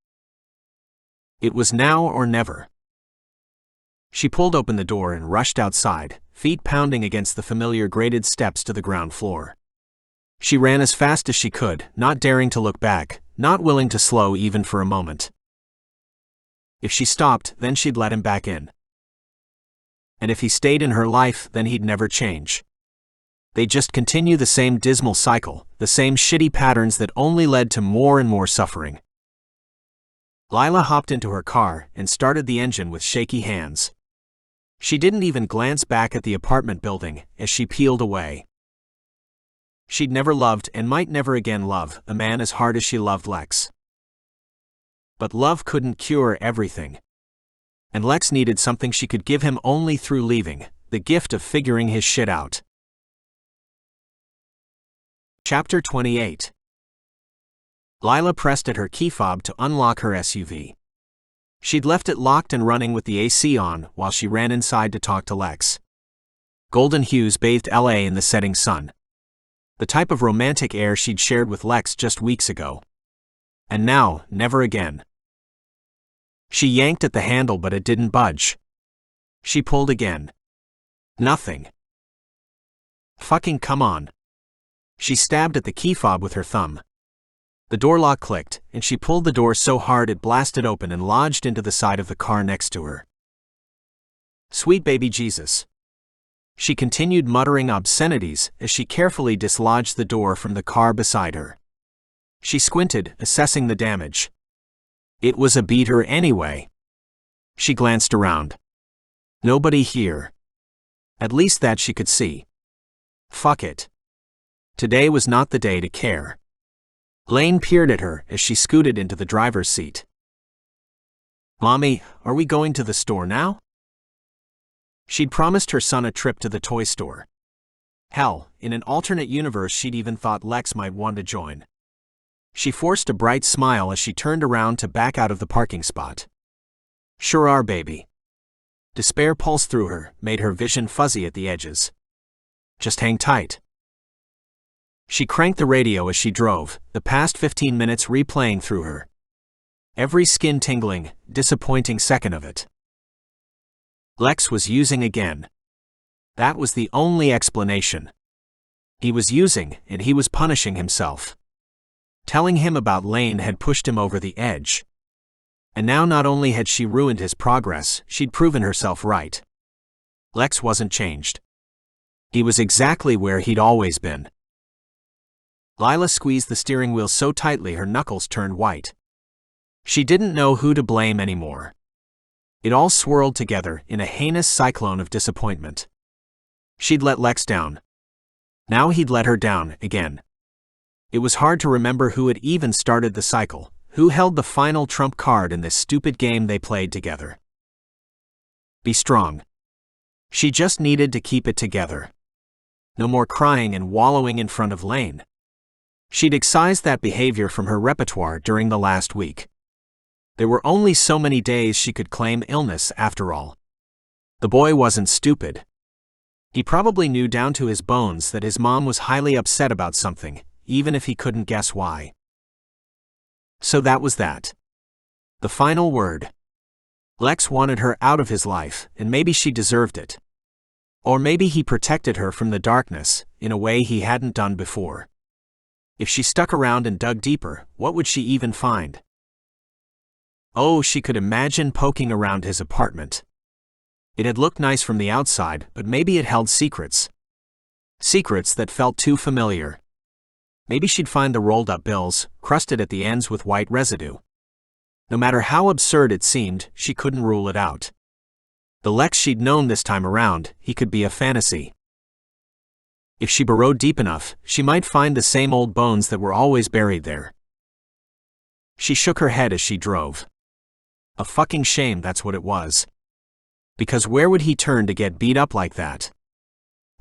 It was now or never. She pulled open the door and rushed outside, feet pounding against the familiar graded steps to the ground floor. She ran as fast as she could, not daring to look back, not willing to slow even for a moment. If she stopped, then she'd let him back in. And if he stayed in her life, then he'd never change. They'd just continue the same dismal cycle, the same shitty patterns that only led to more and more suffering. Lila hopped into her car and started the engine with shaky hands. She didn't even glance back at the apartment building as she peeled away. She'd never loved and might never again love a man as hard as she loved Lex. But love couldn't cure everything. And Lex needed something she could give him only through leaving, the gift of figuring his shit out. Chapter 28. Lila pressed at her key fob to unlock her SUV. She'd left it locked and running with the AC on while she ran inside to talk to Lex. Golden hues bathed LA in the setting sun. The type of romantic air she'd shared with Lex just weeks ago. And now, never again. She yanked at the handle but it didn't budge. She pulled again. Nothing. Fucking come on. She stabbed at the key fob with her thumb. The door lock clicked, and she pulled the door so hard it blasted open and lodged into the side of the car next to her. Sweet baby Jesus. She continued muttering obscenities as she carefully dislodged the door from the car beside her. She squinted, assessing the damage. It was a beater anyway. She glanced around. Nobody here. At least that she could see. Fuck it. Today was not the day to care. Lane peered at her as she scooted into the driver's seat. Mommy, are we going to the store now? She'd promised her son a trip to the toy store. Hell, in an alternate universe she'd even thought Lex might want to join. She forced a bright smile as she turned around to back out of the parking spot. Sure are, baby. Despair pulsed through her, made her vision fuzzy at the edges. Just hang tight. She cranked the radio as she drove, the past 15 minutes replaying through her. Every skin-tingling, disappointing second of it. Lex was using again. That was the only explanation. He was using, and he was punishing himself. Telling him about Lane had pushed him over the edge. And now not only had she ruined his progress, she'd proven herself right. Lex wasn't changed. He was exactly where he'd always been. Lila squeezed the steering wheel so tightly her knuckles turned white. She didn't know who to blame anymore. It all swirled together in a heinous cyclone of disappointment. She'd let Lex down. Now he'd let her down again. It was hard to remember who had even started the cycle, who held the final trump card in this stupid game they played together. Be strong. She just needed to keep it together. No more crying and wallowing in front of Lane. She'd excised that behavior from her repertoire during the last week. There were only so many days she could claim illness after all. The boy wasn't stupid. He probably knew down to his bones that his mom was highly upset about something, even if he couldn't guess why. So that was that. The final word. Lex wanted her out of his life, and maybe she deserved it. Or maybe he protected her from the darkness, in a way he hadn't done before. If she stuck around and dug deeper, what would she even find? Oh, she could imagine poking around his apartment. It had looked nice from the outside, but maybe it held secrets. Secrets that felt too familiar. Maybe she'd find the rolled-up bills, crusted at the ends with white residue. No matter how absurd it seemed, she couldn't rule it out. The Lex she'd known this time around, he could be a fantasy. If she burrowed deep enough, she might find the same old bones that were always buried there. She shook her head as she drove. A fucking shame that's what it was. Because where would he turn to get beat up like that?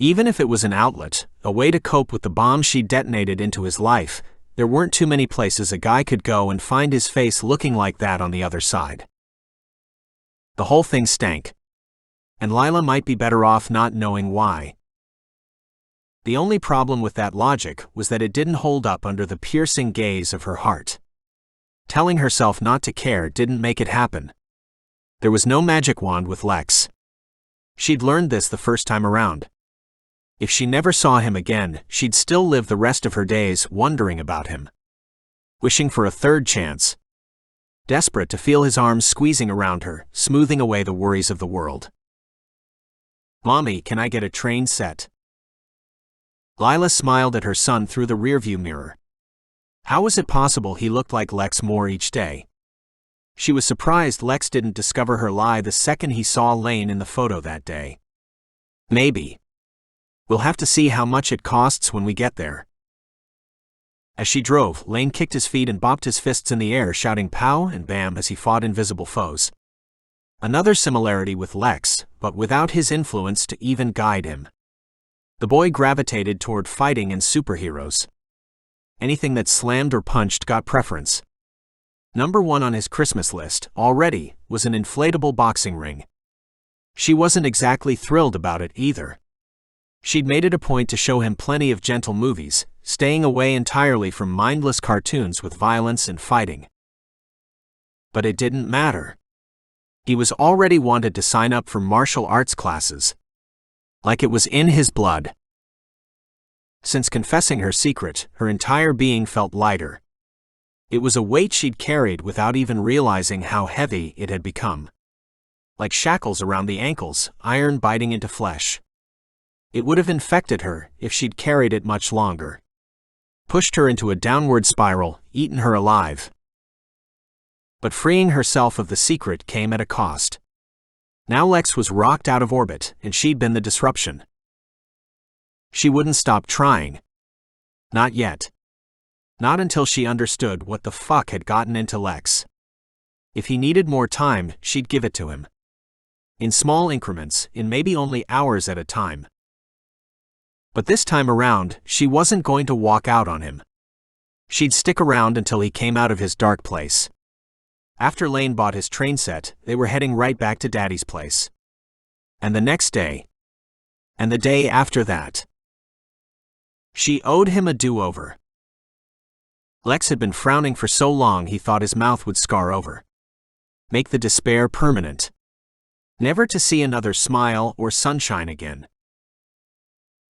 Even if it was an outlet, a way to cope with the bomb she detonated into his life, there weren't too many places a guy could go and find his face looking like that on the other side. The whole thing stank. And Lila might be better off not knowing why. The only problem with that logic was that it didn't hold up under the piercing gaze of her heart. Telling herself not to care didn't make it happen. There was no magic wand with Lex. She'd learned this the first time around. If she never saw him again, she'd still live the rest of her days wondering about him. Wishing for a third chance. Desperate to feel his arms squeezing around her, smoothing away the worries of the world. Mommy, can I get a train set? Lila smiled at her son through the rearview mirror. How was it possible he looked like Lex more each day? She was surprised Lex didn't discover her lie the second he saw Lane in the photo that day. Maybe. We'll have to see how much it costs when we get there. As she drove, Lane kicked his feet and bopped his fists in the air, shouting pow and bam as he fought invisible foes. Another similarity with Lex, but without his influence to even guide him. The boy gravitated toward fighting and superheroes. Anything that slammed or punched got preference. Number 1 on his Christmas list, already, was an inflatable boxing ring. She wasn't exactly thrilled about it either. She'd made it a point to show him plenty of gentle movies, staying away entirely from mindless cartoons with violence and fighting. But it didn't matter. He was already wanted to sign up for martial arts classes. Like it was in his blood. Since confessing her secret, her entire being felt lighter. It was a weight she'd carried without even realizing how heavy it had become. Like shackles around the ankles, iron biting into flesh. It would have infected her if she'd carried it much longer. Pushed her into a downward spiral, eaten her alive. But freeing herself of the secret came at a cost. Now Lex was rocked out of orbit, and she'd been the disruption. She wouldn't stop trying. Not yet. Not until she understood what the fuck had gotten into Lex. If he needed more time, she'd give it to him. In small increments, in maybe only hours at a time. But this time around, she wasn't going to walk out on him. She'd stick around until he came out of his dark place. After Lane bought his train set, they were heading right back to Daddy's place. And the next day. And the day after that. She owed him a do-over. Lex had been frowning for so long he thought his mouth would scar over. Make the despair permanent. Never to see another smile or sunshine again.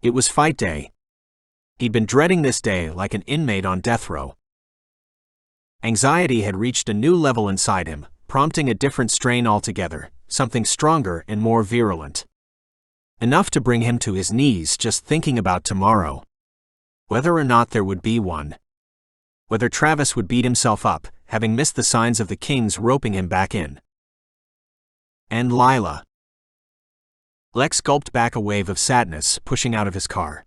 It was fight day. He'd been dreading this day like an inmate on death row. Anxiety had reached a new level inside him, prompting a different strain altogether, something stronger and more virulent. Enough to bring him to his knees just thinking about tomorrow. Whether or not there would be one. Whether Travis would beat himself up, having missed the signs of the Kings roping him back in. And Lila. Lex gulped back a wave of sadness, pushing out of his car.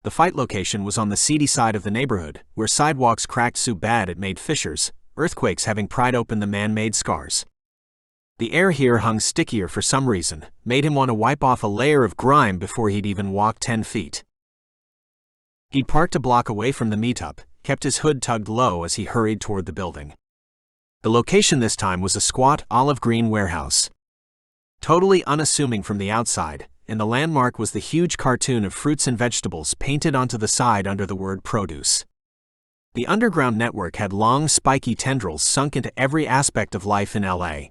The fight location was on the seedy side of the neighborhood, where sidewalks cracked so bad it made fissures, earthquakes having pried open the man-made scars. The air here hung stickier for some reason, made him want to wipe off a layer of grime before he'd even walked 10 feet. He'd parked a block away from the meetup, kept his hood tugged low as he hurried toward the building. The location this time was a squat, olive-green warehouse. Totally unassuming from the outside, and the landmark was the huge cartoon of fruits and vegetables painted onto the side under the word produce. The underground network had long, spiky tendrils sunk into every aspect of life in LA.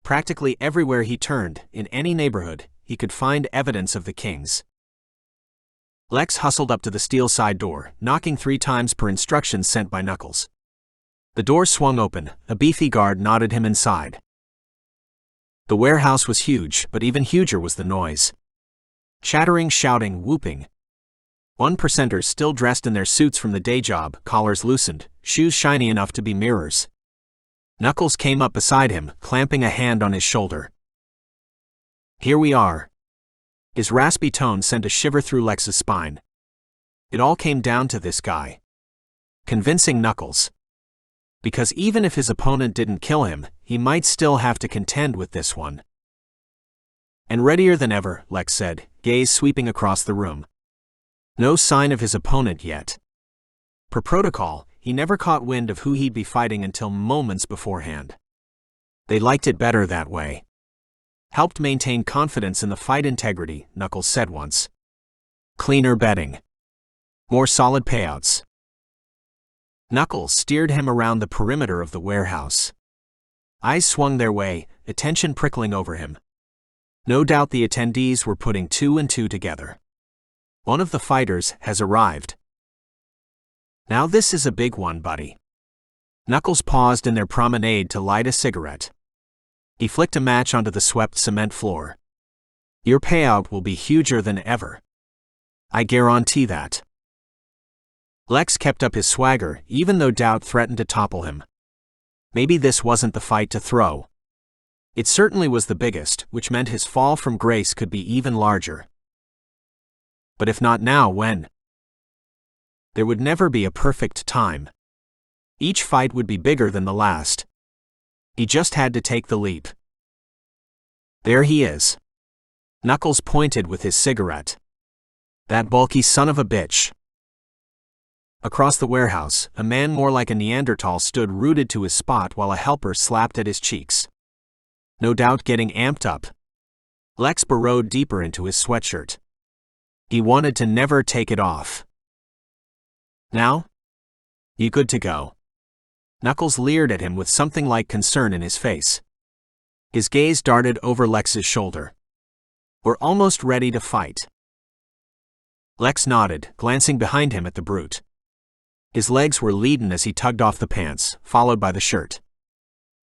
Practically everywhere he turned, in any neighborhood, he could find evidence of the Kings. Lex hustled up to the steel side door, knocking 3 times per instructions sent by Knuckles. The door swung open, a beefy guard nodded him inside. The warehouse was huge, but even huger was the noise. Chattering, shouting, whooping. 1%ers still dressed in their suits from the day job, collars loosened, shoes shiny enough to be mirrors. Knuckles came up beside him, clamping a hand on his shoulder. Here we are. His raspy tone sent a shiver through Lex's spine. It all came down to this guy. Convincing Knuckles. Because even if his opponent didn't kill him, he might still have to contend with this one. And readier than ever, Lex said, gaze sweeping across the room. No sign of his opponent yet. Per protocol, he never caught wind of who he'd be fighting until moments beforehand. They liked it better that way. Helped maintain confidence in the fight integrity, Knuckles said once. Cleaner betting. More solid payouts. Knuckles steered him around the perimeter of the warehouse. Eyes swung their way, attention prickling over him. No doubt the attendees were putting 2 and 2 together. One of the fighters has arrived. Now this is a big one, buddy. Knuckles paused in their promenade to light a cigarette. He flicked a match onto the swept cement floor. Your payout will be huger than ever. I guarantee that. Lex kept up his swagger, even though doubt threatened to topple him. Maybe this wasn't the fight to throw. It certainly was the biggest, which meant his fall from grace could be even larger. But if not now, when? There would never be a perfect time. Each fight would be bigger than the last. He just had to take the leap. There he is. Knuckles pointed with his cigarette. That bulky son of a bitch. Across the warehouse, a man more like a Neanderthal stood rooted to his spot while a helper slapped at his cheeks. No doubt getting amped up. Lex burrowed deeper into his sweatshirt. He wanted to never take it off. Now? You good to go? Knuckles leered at him with something like concern in his face. His gaze darted over Lex's shoulder. We're almost ready to fight. Lex nodded, glancing behind him at the brute. His legs were leaden as he tugged off the pants, followed by the shirt.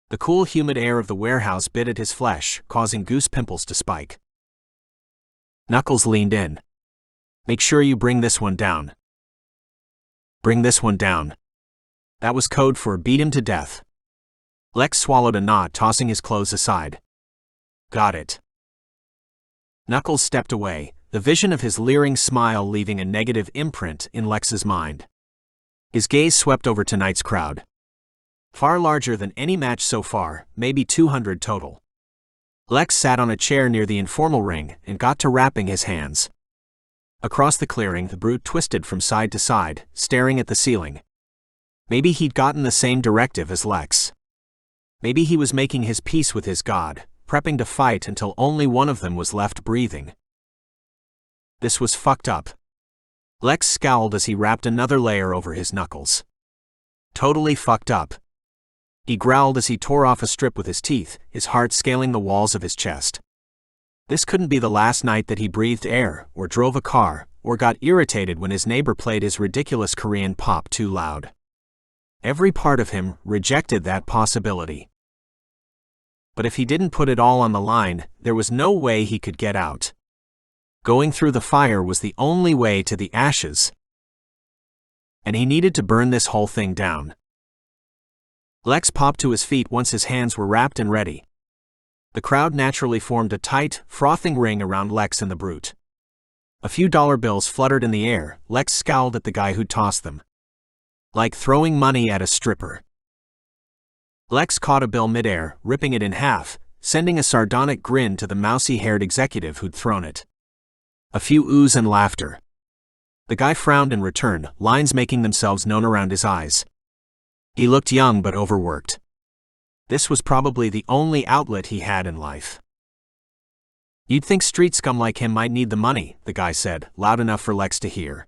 The cool, humid air of the warehouse bit at his flesh, causing goose pimples to spike. Knuckles leaned in. Make sure you bring this one down. Bring this one down. That was code for beat him to death. Lex swallowed a nod, tossing his clothes aside. Got it. Knuckles stepped away, the vision of his leering smile leaving a negative imprint in Lex's mind. His gaze swept over tonight's crowd. Far larger than any match so far, maybe 200 total. Lex sat on a chair near the informal ring and got to wrapping his hands. Across the clearing, the brute twisted from side to side, staring at the ceiling. Maybe he'd gotten the same directive as Lex. Maybe he was making his peace with his god, prepping to fight until only one of them was left breathing. This was fucked up. Lex scowled as he wrapped another layer over his knuckles. Totally fucked up. He growled as he tore off a strip with his teeth, his heart scaling the walls of his chest. This couldn't be the last night that he breathed air, or drove a car, or got irritated when his neighbor played his ridiculous Korean pop too loud. Every part of him rejected that possibility. But if he didn't put it all on the line, there was no way he could get out. Going through the fire was the only way to the ashes. And he needed to burn this whole thing down. Lex popped to his feet once his hands were wrapped and ready. The crowd naturally formed a tight, frothing ring around Lex and the brute. A few dollar bills fluttered in the air. Lex scowled at the guy who'd tossed them. Like throwing money at a stripper. Lex caught a bill midair, ripping it in half, sending a sardonic grin to the mousy-haired executive who'd thrown it. A few oohs and laughter. The guy frowned in return, lines making themselves known around his eyes. He looked young but overworked. This was probably the only outlet he had in life. You'd think street scum like him might need the money, the guy said, loud enough for Lex to hear.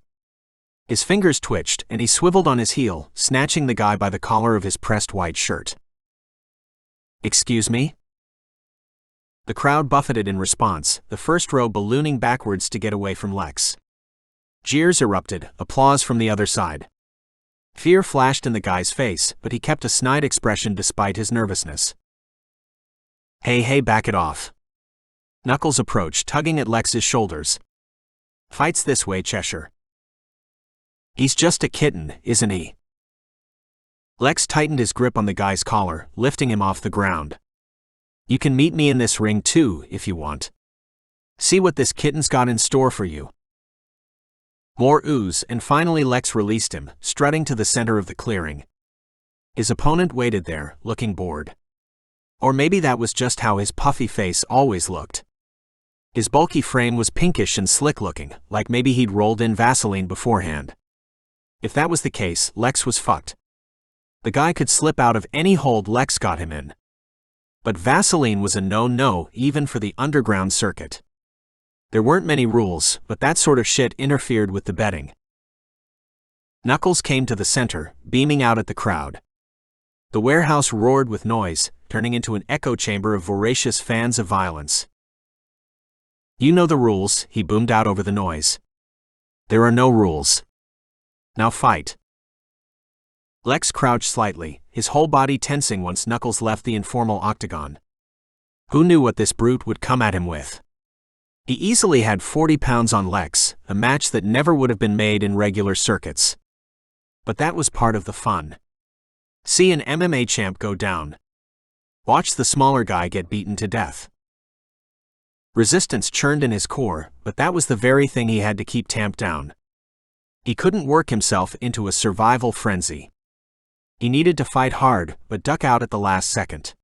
His fingers twitched, and he swiveled on his heel, snatching the guy by the collar of his pressed white shirt. Excuse me? The crowd buffeted in response, the first row ballooning backwards to get away from Lex. Jeers erupted, applause from the other side. Fear flashed in the guy's face, but he kept a snide expression despite his nervousness. Hey, back it off. Knuckles approached, tugging at Lex's shoulders. Fights this way, Cheshire. He's just a kitten, isn't he? Lex tightened his grip on the guy's collar, lifting him off the ground. You can meet me in this ring too, if you want. See what this kitten's got in store for you. More oohs, and finally Lex released him, strutting to the center of the clearing. His opponent waited there, looking bored. Or maybe that was just how his puffy face always looked. His bulky frame was pinkish and slick-looking, like maybe he'd rolled in Vaseline beforehand. If that was the case, Lex was fucked. The guy could slip out of any hold Lex got him in. But Vaseline was a no-no, even for the underground circuit. There weren't many rules, but that sort of shit interfered with the betting. Knuckles came to the center, beaming out at the crowd. The warehouse roared with noise, turning into an echo chamber of voracious fans of violence. You know the rules, he boomed out over the noise. There are no rules. Now fight. Lex crouched slightly, his whole body tensing once Knuckles left the informal octagon. Who knew what this brute would come at him with? He easily had 40 pounds on Lex, a match that never would have been made in regular circuits. But that was part of the fun. See an MMA champ go down. Watch the smaller guy get beaten to death. Resistance churned in his core, but that was the very thing he had to keep tamped down. He couldn't work himself into a survival frenzy. He needed to fight hard, but duck out at the last second.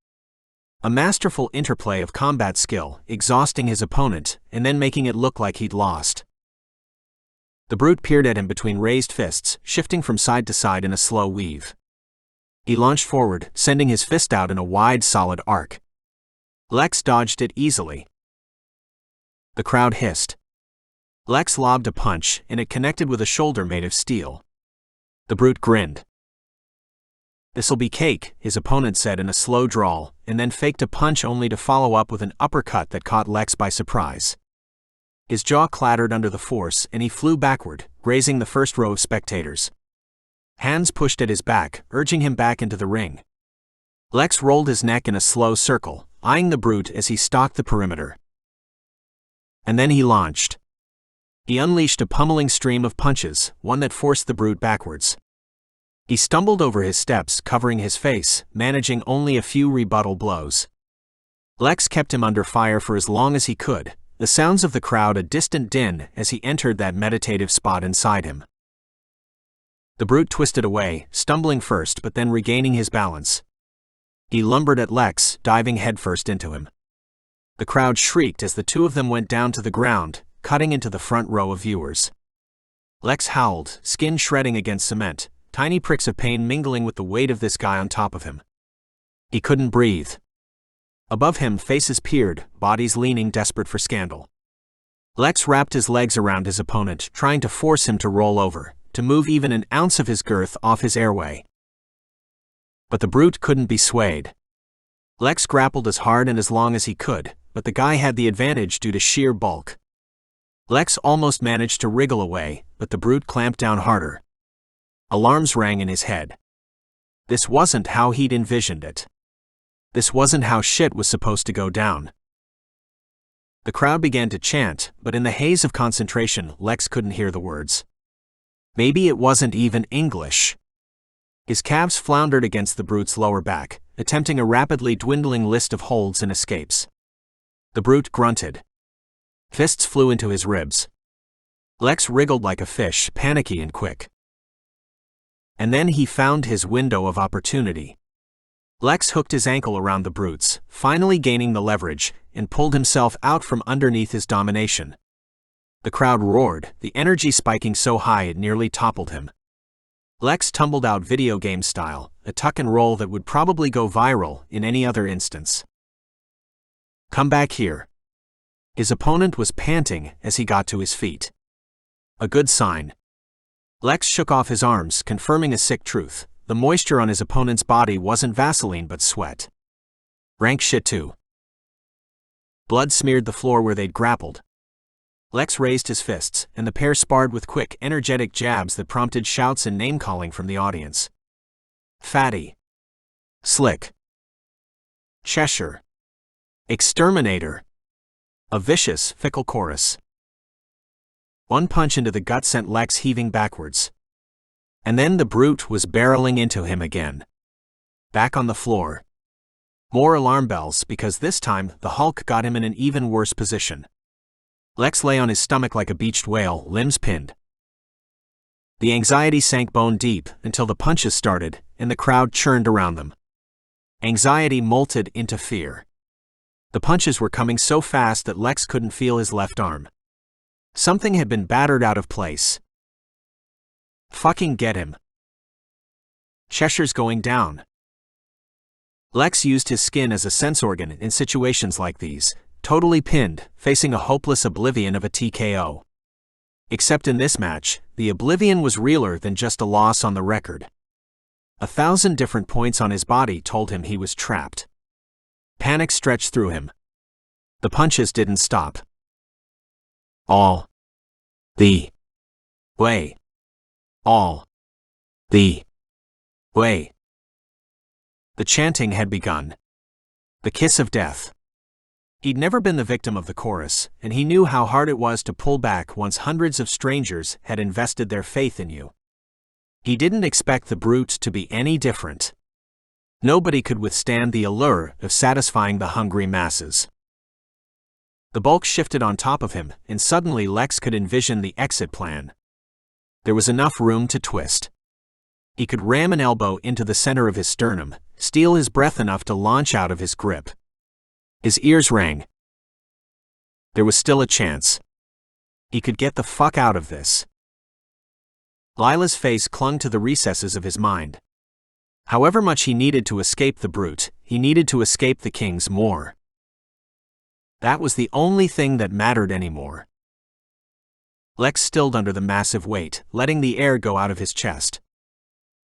A masterful interplay of combat skill, exhausting his opponent, and then making it look like he'd lost. The brute peered at him between raised fists, shifting from side to side in a slow weave. He launched forward, sending his fist out in a wide, solid arc. Lex dodged it easily. The crowd hissed. Lex lobbed a punch, and it connected with a shoulder made of steel. The brute grinned. This'll be cake, his opponent said in a slow drawl, and then faked a punch only to follow up with an uppercut that caught Lex by surprise. His jaw clattered under the force, and he flew backward, grazing the first row of spectators. Hands pushed at his back, urging him back into the ring. Lex rolled his neck in a slow circle, eyeing the brute as he stalked the perimeter. And then he launched. He unleashed a pummeling stream of punches, one that forced the brute backwards. He stumbled over his steps, covering his face, managing only a few rebuttal blows. Lex kept him under fire for as long as he could, the sounds of the crowd a distant din as he entered that meditative spot inside him. The brute twisted away, stumbling first but then regaining his balance. He lumbered at Lex, diving headfirst into him. The crowd shrieked as the two of them went down to the ground, cutting into the front row of viewers. Lex howled, skin shredding against cement, tiny pricks of pain mingling with the weight of this guy on top of him. He couldn't breathe. Above him, faces peered, bodies leaning desperate for scandal. Lex wrapped his legs around his opponent, trying to force him to roll over, to move even an ounce of his girth off his airway. But the brute couldn't be swayed. Lex grappled as hard and as long as he could, but the guy had the advantage due to sheer bulk. Lex almost managed to wriggle away, but the brute clamped down harder. Alarms rang in his head. This wasn't how he'd envisioned it. This wasn't how shit was supposed to go down. The crowd began to chant, but in the haze of concentration, Lex couldn't hear the words. Maybe it wasn't even English. His calves floundered against the brute's lower back, attempting a rapidly dwindling list of holds and escapes. The brute grunted. Fists flew into his ribs. Lex wriggled like a fish, panicky and quick. And then he found his window of opportunity. Lex hooked his ankle around the brute's, finally gaining the leverage, and pulled himself out from underneath his domination. The crowd roared, the energy spiking so high it nearly toppled him. Lex tumbled out video game style, a tuck and roll that would probably go viral in any other instance. Come back here. His opponent was panting as he got to his feet. A good sign. Lex shook off his arms, confirming a sick truth. The moisture on his opponent's body wasn't Vaseline but sweat. Rank shit too. Blood smeared the floor where they'd grappled. Lex raised his fists, and the pair sparred with quick, energetic jabs that prompted shouts and name-calling from the audience. Fatty. Slick. Cheshire. Exterminator. A vicious, fickle chorus. One punch into the gut sent Lex heaving backwards. And then the brute was barreling into him again. Back on the floor. More alarm bells because this time the Hulk got him in an even worse position. Lex lay on his stomach like a beached whale, limbs pinned. The anxiety sank bone deep until the punches started and the crowd churned around them. Anxiety molted into fear. The punches were coming so fast that Lex couldn't feel his left arm. Something had been battered out of place. Fucking get him. Cheshire's going down. Lex used his skin as a sense organ in situations like these, totally pinned, facing a hopeless oblivion of a TKO. Except in this match, the oblivion was realer than just a loss on the record. 1,000 different points on his body told him he was trapped. Panic stretched through him. The punches didn't stop. All the way. All the way. The chanting had begun. The kiss of death. He'd never been the victim of the chorus, and he knew how hard it was to pull back once hundreds of strangers had invested their faith in you. He didn't expect the brute to be any different. Nobody could withstand the allure of satisfying the hungry masses. The bulk shifted on top of him, and suddenly Lex could envision the exit plan. There was enough room to twist. He could ram an elbow into the center of his sternum, steal his breath enough to launch out of his grip. His ears rang. There was still a chance. He could get the fuck out of this. Lila's face clung to the recesses of his mind. However much he needed to escape the brute, he needed to escape the kings more. That was the only thing that mattered anymore. Lex stilled under the massive weight, letting the air go out of his chest.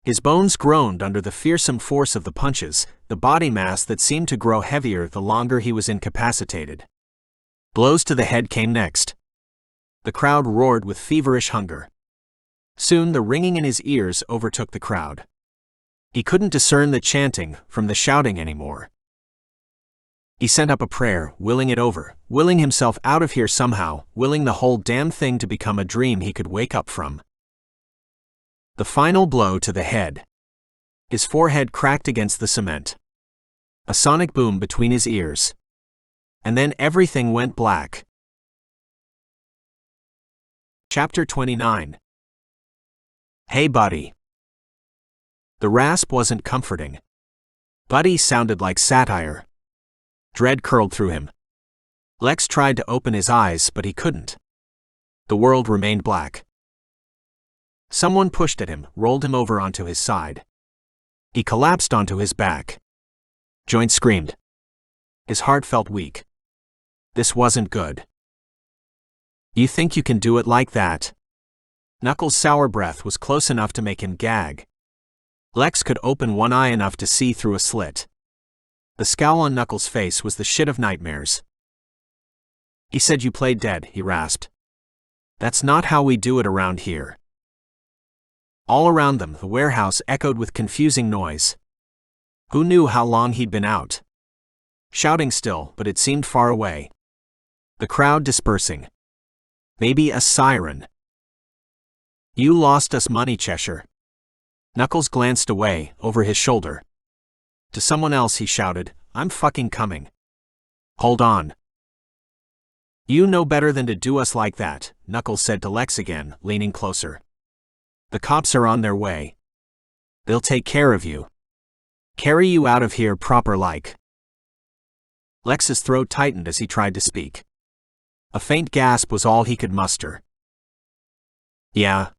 His bones groaned under the fearsome force of the punches, the body mass that seemed to grow heavier the longer he was incapacitated. Blows to the head came next. The crowd roared with feverish hunger. Soon the ringing in his ears overtook the crowd. He couldn't discern the chanting from the shouting anymore. He sent up a prayer, willing it over, willing himself out of here somehow, willing the whole damn thing to become a dream he could wake up from. The final blow to the head. His forehead cracked against the cement. A sonic boom between his ears. And then everything went black. Chapter 29. Hey buddy. The rasp wasn't comforting. Buddy sounded like satire. Dread curled through him. Lex tried to open his eyes, but he couldn't. The world remained black. Someone pushed at him, rolled him over onto his side. He collapsed onto his back. Joint screamed. His heart felt weak. This wasn't good. You think you can do it like that? Knuckles' sour breath was close enough to make him gag. Lex could open one eye enough to see through a slit. The scowl on Knuckles' face was the shit of nightmares. He said you played dead, he rasped. That's not how we do it around here. All around them, the warehouse echoed with confusing noise. Who knew how long he'd been out? Shouting still, but it seemed far away. The crowd dispersing. Maybe a siren. You lost us money, Cheshire. Knuckles glanced away, over his shoulder. To someone else he shouted, I'm fucking coming. Hold on. You know better than to do us like that, Knuckles said to Lex again, leaning closer. The cops are on their way. They'll take care of you. Carry you out of here proper like. Lex's throat tightened as he tried to speak. A faint gasp was all he could muster. Yeah.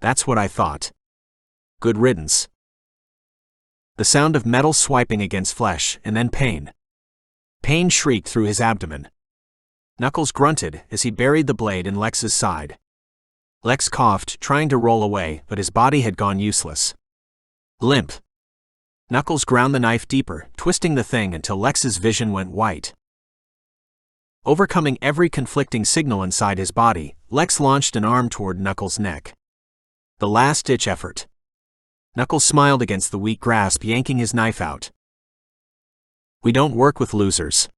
That's what I thought. Good riddance. The sound of metal swiping against flesh, and then pain. Pain shrieked through his abdomen. Knuckles grunted as he buried the blade in Lex's side. Lex coughed, trying to roll away, but his body had gone useless. Limp. Knuckles ground the knife deeper, twisting the thing until Lex's vision went white. Overcoming every conflicting signal inside his body, Lex launched an arm toward Knuckles' neck. The last-ditch effort. Knuckles smiled against the weak grasp, yanking his knife out. We don't work with losers.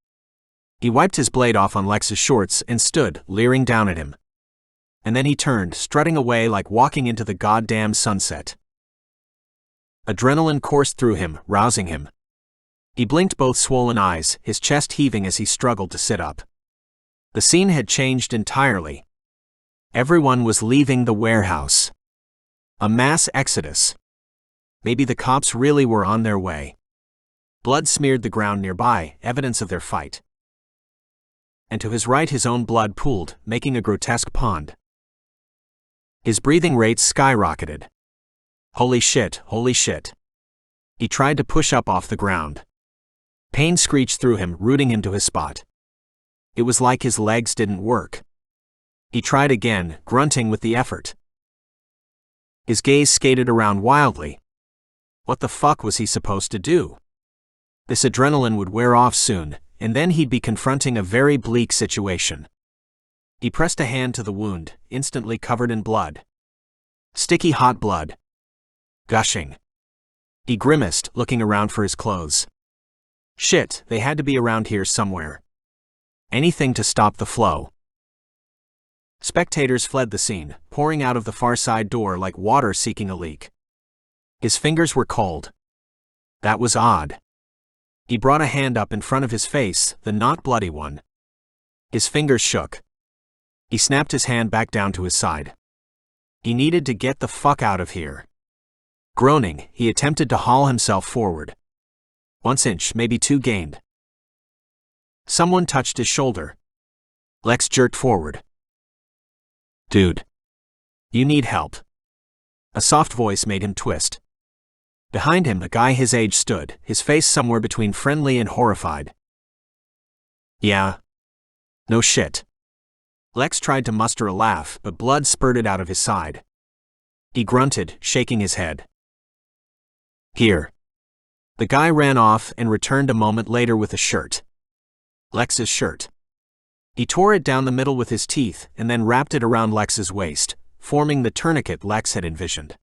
He wiped his blade off on Lex's shorts and stood, leering down at him. And then he turned, strutting away like walking into the goddamn sunset. Adrenaline coursed through him, rousing him. He blinked both swollen eyes, his chest heaving as he struggled to sit up. The scene had changed entirely. Everyone was leaving the warehouse. A mass exodus. Maybe the cops really were on their way. Blood smeared the ground nearby, evidence of their fight. And to his right his own blood pooled, making a grotesque pond. His breathing rates skyrocketed. Holy shit, holy shit. He tried to push up off the ground. Pain screeched through him, rooting him to his spot. It was like his legs didn't work. He tried again, grunting with the effort. His gaze skated around wildly. What the fuck was he supposed to do? This adrenaline would wear off soon, and then he'd be confronting a very bleak situation. He pressed a hand to the wound, instantly covered in blood. Sticky hot blood. Gushing. He grimaced, looking around for his clothes. Shit, they had to be around here somewhere. Anything to stop the flow. Spectators fled the scene, pouring out of the far side door like water seeking a leak. His fingers were cold. That was odd. He brought a hand up in front of his face, the not bloody one. His fingers shook. He snapped his hand back down to his side. He needed to get the fuck out of here. Groaning, he attempted to haul himself forward. 1 inch, maybe 2 gained. Someone touched his shoulder. Lex jerked forward. Dude. You need help. A soft voice made him twist. Behind him, a guy his age stood, his face somewhere between friendly and horrified. Yeah. No shit. Lex tried to muster a laugh, but blood spurted out of his side. He grunted, shaking his head. Here. The guy ran off and returned a moment later with a shirt. Lex's shirt. He tore it down the middle with his teeth and then wrapped it around Lex's waist, forming the tourniquet Lex had envisioned.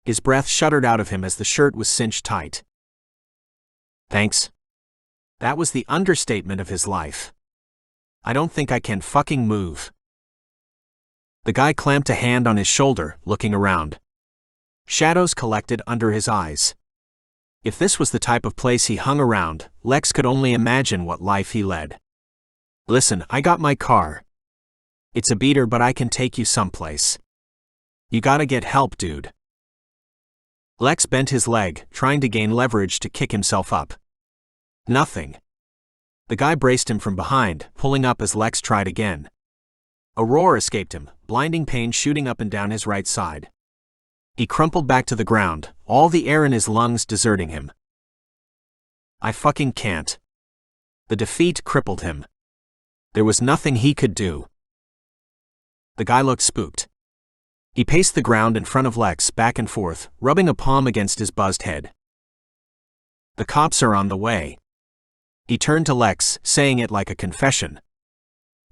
His breath shuddered out of him as the shirt was cinched tight. Thanks. That was the understatement of his life. I don't think I can fucking move. The guy clamped a hand on his shoulder, looking around. Shadows collected under his eyes. If this was the type of place he hung around, Lex could only imagine what life he led. Listen, I got my car. It's a beater, but I can take you someplace. You gotta get help, dude. Lex bent his leg, trying to gain leverage to kick himself up. Nothing. The guy braced him from behind, pulling up as Lex tried again. A roar escaped him, blinding pain shooting up and down his right side. He crumpled back to the ground, all the air in his lungs deserting him. I fucking can't. The defeat crippled him. There was nothing he could do. The guy looked spooked. He paced the ground in front of Lex, back and forth, rubbing a palm against his buzzed head. The cops are on the way. He turned to Lex, saying it like a confession.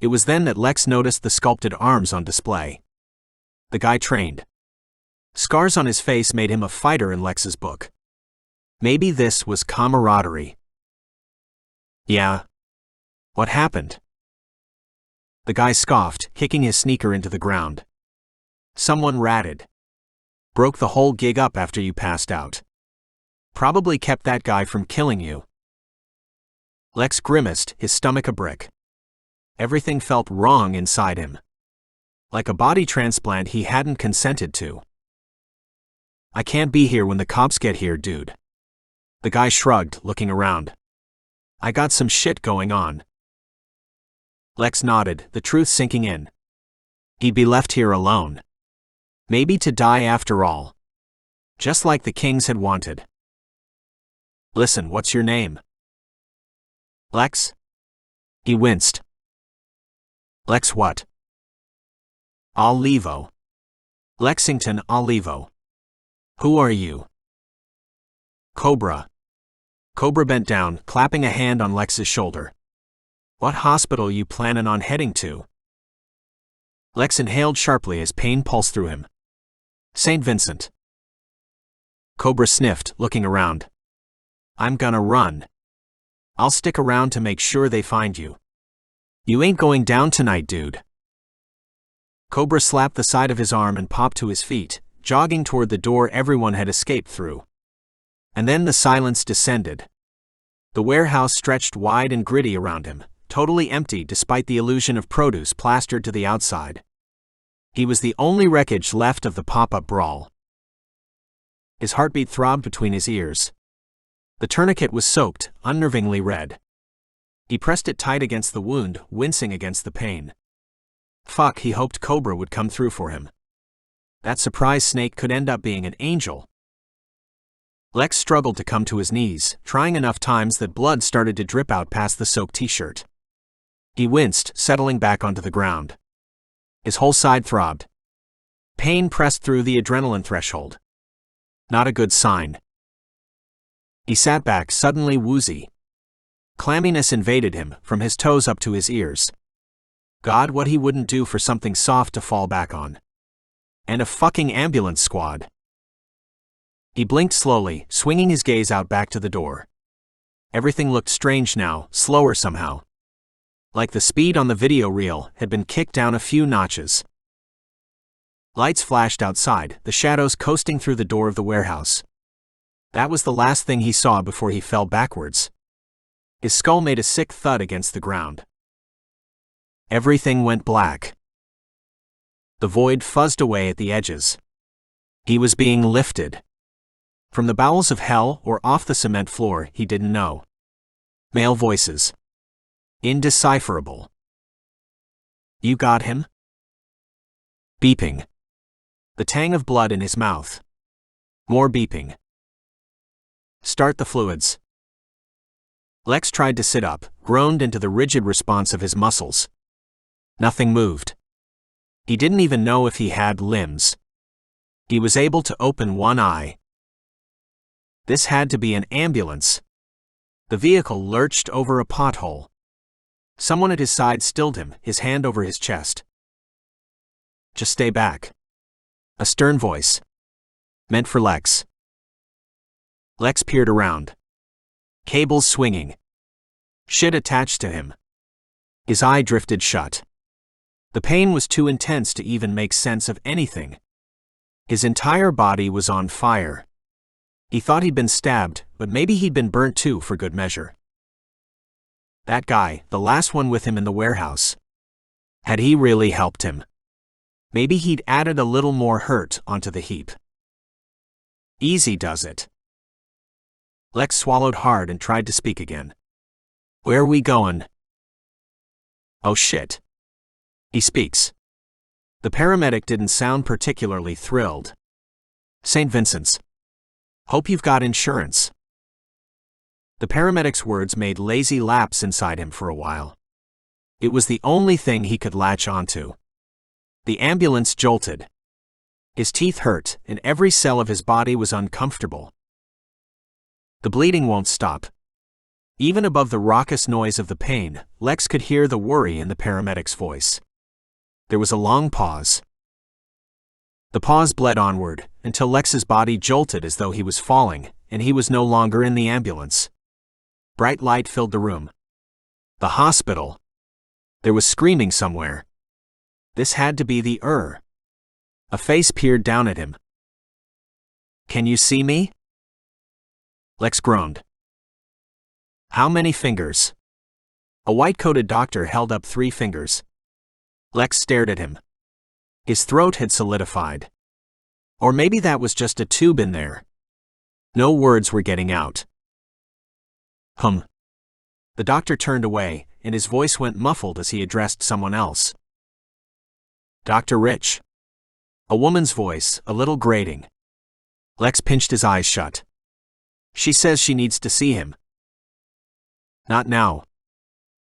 It was then that Lex noticed the sculpted arms on display. The guy trained. Scars on his face made him a fighter in Lex's book. Maybe this was camaraderie. Yeah. What happened? The guy scoffed, kicking his sneaker into the ground. Someone ratted. Broke the whole gig up after you passed out. Probably kept that guy from killing you. Lex grimaced, his stomach a brick. Everything felt wrong inside him. Like a body transplant he hadn't consented to. I can't be here when the cops get here, dude. The guy shrugged, looking around. I got some shit going on. Lex nodded, the truth sinking in. He'd be left here alone. Maybe to die after all. Just like the Kings had wanted. Listen, what's your name? Lex? He winced. Lex what? Olivo. Lexington Olivo. Who are you? Cobra. Cobra bent down, clapping a hand on Lex's shoulder. What hospital you planning on heading to? Lex inhaled sharply as pain pulsed through him. St. Vincent. Cobra sniffed, looking around. I'm gonna run. I'll stick around to make sure they find you. You ain't going down tonight, dude. Cobra slapped the side of his arm and popped to his feet, jogging toward the door everyone had escaped through. And then the silence descended. The warehouse stretched wide and gritty around him, totally empty despite the illusion of produce plastered to the outside. He was the only wreckage left of the pop-up brawl. His heartbeat throbbed between his ears. The tourniquet was soaked, unnervingly red. He pressed it tight against the wound, wincing against the pain. Fuck, he hoped Cobra would come through for him. That surprise snake could end up being an angel. Lex struggled to come to his knees, trying enough times that blood started to drip out past the soaked t-shirt. He winced, settling back onto the ground. His whole side throbbed. Pain pressed through the adrenaline threshold. Not a good sign. He sat back, suddenly woozy. Clamminess invaded him, from his toes up to his ears. God, what he wouldn't do for something soft to fall back on. And a fucking ambulance squad. He blinked slowly, swinging his gaze out back to the door. Everything looked strange now, slower somehow. Like the speed on the video reel had been kicked down a few notches. Lights flashed outside, the shadows coasting through the door of the warehouse. That was the last thing he saw before he fell backwards. His skull made a sick thud against the ground. Everything went black. The void fuzzed away at the edges. He was being lifted. From the bowels of hell or off the cement floor, he didn't know. Male voices. Indecipherable. You got him? Beeping. The tang of blood in his mouth. More beeping. Start the fluids. Lex tried to sit up, groaned into the rigid response of his muscles. Nothing moved. He didn't even know if he had limbs. He was able to open one eye. This had to be an ambulance. The vehicle lurched over a pothole. Someone at his side stilled him, his hand over his chest. Just stay back. A stern voice. Meant for Lex. Lex peered around. Cables swinging. Shit attached to him. His eye drifted shut. The pain was too intense to even make sense of anything. His entire body was on fire. He thought he'd been stabbed, but maybe he'd been burnt too for good measure. That guy, the last one with him in the warehouse. Had he really helped him? Maybe he'd added a little more hurt onto the heap. Easy does it. Lex swallowed hard and tried to speak again. Where are we going? Oh shit. He speaks. The paramedic didn't sound particularly thrilled. St. Vincent's. Hope you've got insurance. The paramedic's words made lazy laps inside him for a while. It was the only thing he could latch onto. The ambulance jolted. His teeth hurt, and every cell of his body was uncomfortable. The bleeding won't stop. Even above the raucous noise of the pain, Lex could hear the worry in the paramedic's voice. There was a long pause. The pause bled onward, until Lex's body jolted as though he was falling, and he was no longer in the ambulance. Bright light filled the room. The hospital. There was screaming somewhere. This had to be the A face peered down at him. Can you see me? Lex groaned. How many fingers? A white-coated doctor held up 3 fingers. Lex stared at him. His throat had solidified. Or maybe that was just a tube in there. No words were getting out. The doctor turned away, and his voice went muffled as he addressed someone else. Dr. Rich. A woman's voice, a little grating. Lex pinched his eyes shut. She says she needs to see him. Not now.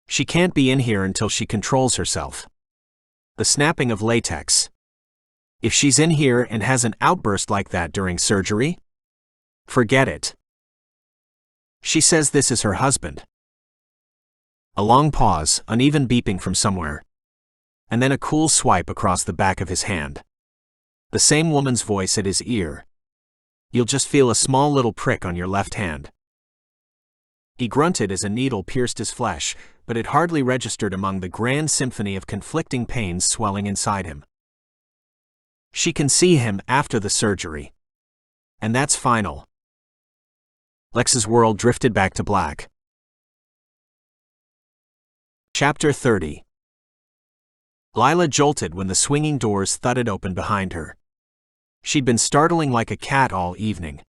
She can't be in here until she controls herself. The snapping of latex. If she's in here and has an outburst like that during surgery? Forget it. She says this is her husband. A long pause, uneven beeping from somewhere. And then a cool swipe across the back of his hand. The same woman's voice at his ear. You'll just feel a small little prick on your left hand. He grunted as a needle pierced his flesh, but it hardly registered among the grand symphony of conflicting pains swelling inside him. She can see him after the surgery. And that's final. Lex's world drifted back to black. Chapter 30. Lila jolted when the swinging doors thudded open behind her. She'd been startling like a cat all evening.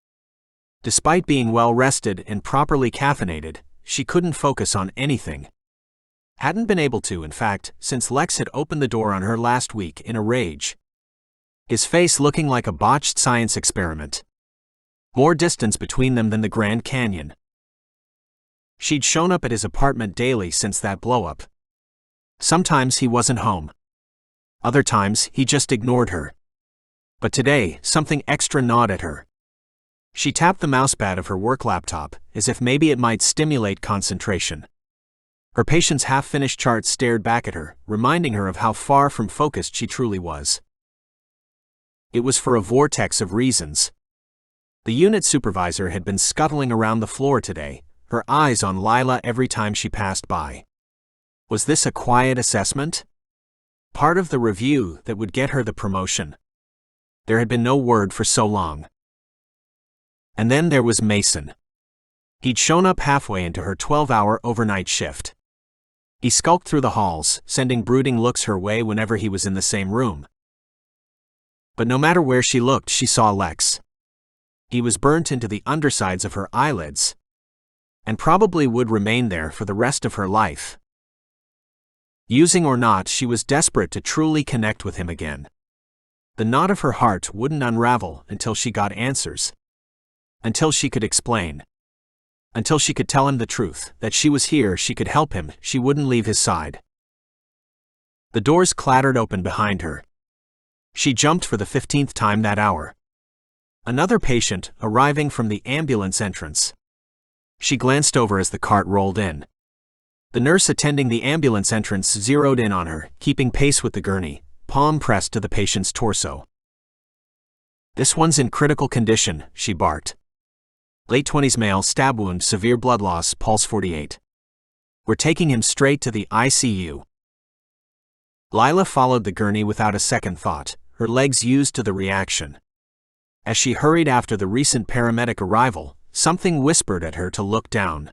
Despite being well-rested and properly caffeinated, she couldn't focus on anything. Hadn't been able to, in fact, since Lex had opened the door on her last week in a rage. His face looking like a botched science experiment. More distance between them than the Grand Canyon. She'd shown up at his apartment daily since that blow-up. Sometimes he wasn't home. Other times, he just ignored her. But today, something extra gnawed at her. She tapped the mousepad of her work laptop, as if maybe it might stimulate concentration. Her patient's half-finished chart stared back at her, reminding her of how far from focused she truly was. It was for a vortex of reasons. The unit supervisor had been scuttling around the floor today, her eyes on Lila every time she passed by. Was this a quiet assessment? Part of the review that would get her the promotion. There had been no word for so long. And then there was Mason. He'd shown up halfway into her 12-hour overnight shift. He skulked through the halls, sending brooding looks her way whenever he was in the same room. But no matter where she looked, she saw Lex. He was burnt into the undersides of her eyelids. And probably would remain there for the rest of her life. Using or not, she was desperate to truly connect with him again. The knot of her heart wouldn't unravel until she got answers. Until she could explain. Until she could tell him the truth, that she was here, she could help him, she wouldn't leave his side. The doors clattered open behind her. She jumped for the 15th time that hour. Another patient, arriving from the ambulance entrance. She glanced over as the cart rolled in. The nurse attending the ambulance entrance zeroed in on her, keeping pace with the gurney, palm pressed to the patient's torso. This one's in critical condition, she barked. Late 20s male, stab wound, severe blood loss, pulse 48. We're taking him straight to the ICU. Lila followed the gurney without a second thought, her legs used to the reaction. As she hurried after the recent paramedic arrival, something whispered at her to look down.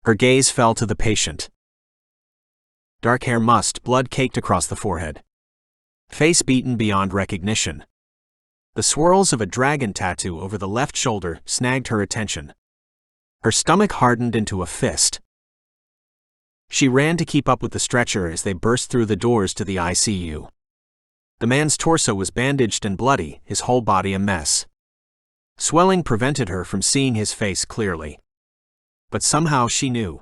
Her gaze fell to the patient. Dark hair mussed, blood caked across the forehead. Face beaten beyond recognition. The swirls of a dragon tattoo over the left shoulder snagged her attention. Her stomach hardened into a fist. She ran to keep up with the stretcher as they burst through the doors to the ICU. The man's torso was bandaged and bloody, his whole body a mess. Swelling prevented her from seeing his face clearly. But somehow she knew.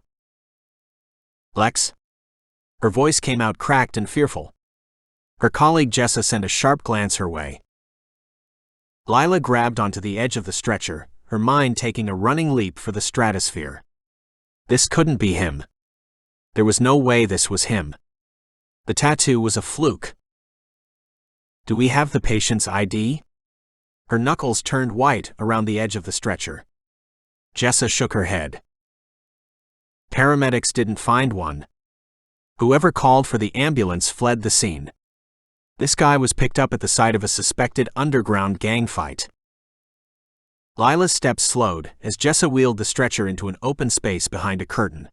Lex? Her voice came out cracked and fearful. Her colleague Jessa sent a sharp glance her way. Lila grabbed onto the edge of the stretcher, her mind taking a running leap for the stratosphere. This couldn't be him. There was no way this was him. The tattoo was a fluke. Do we have the patient's ID? Her knuckles turned white around the edge of the stretcher. Jessa shook her head. Paramedics didn't find one. Whoever called for the ambulance fled the scene. This guy was picked up at the site of a suspected underground gang fight. Lila's steps slowed as Jessa wheeled the stretcher into an open space behind a curtain.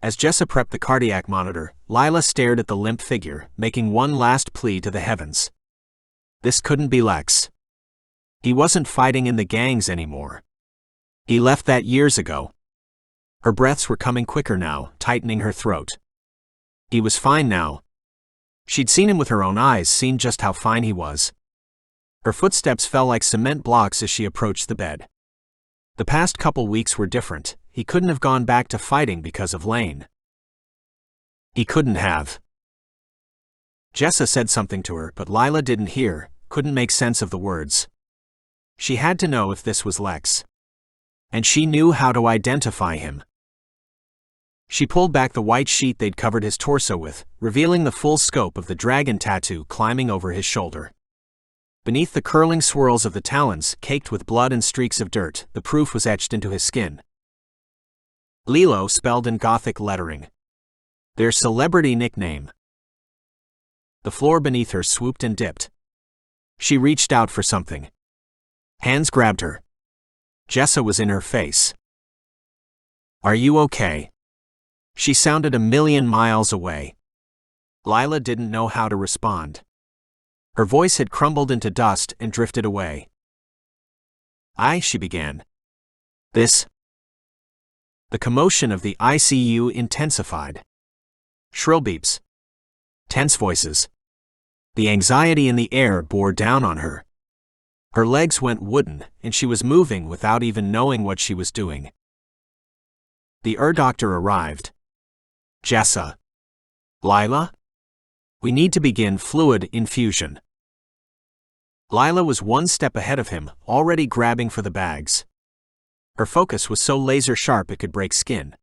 As Jessa prepped the cardiac monitor, Lila stared at the limp figure, making one last plea to the heavens. This couldn't be Lex. He wasn't fighting in the gangs anymore. He left that years ago. Her breaths were coming quicker now, tightening her throat. He was fine now. She'd seen him with her own eyes, seen just how fine he was. Her footsteps fell like cement blocks as she approached the bed. The past couple weeks were different. He couldn't have gone back to fighting because of Lane. He couldn't have. Jessa said something to her, but Lila didn't hear, couldn't make sense of the words. She had to know if this was Lex. And she knew how to identify him. She pulled back the white sheet they'd covered his torso with, revealing the full scope of the dragon tattoo climbing over his shoulder. Beneath the curling swirls of the talons, caked with blood and streaks of dirt, the proof was etched into his skin. Lilo spelled in Gothic lettering. Their celebrity nickname. The floor beneath her swooped and dipped. She reached out for something. Hands grabbed her. Jessa was in her face. Are you okay? She sounded a million miles away. Lila didn't know how to respond. Her voice had crumbled into dust and drifted away. She began. This. The commotion of the ICU intensified. Shrill beeps. Tense voices. The anxiety in the air bore down on her. Her legs went wooden, and she was moving without even knowing what she was doing. The doctor arrived. Jessa. Lila? We need to begin fluid infusion. Lila was one step ahead of him, already grabbing for the bags. Her focus was so laser sharp it could break skin.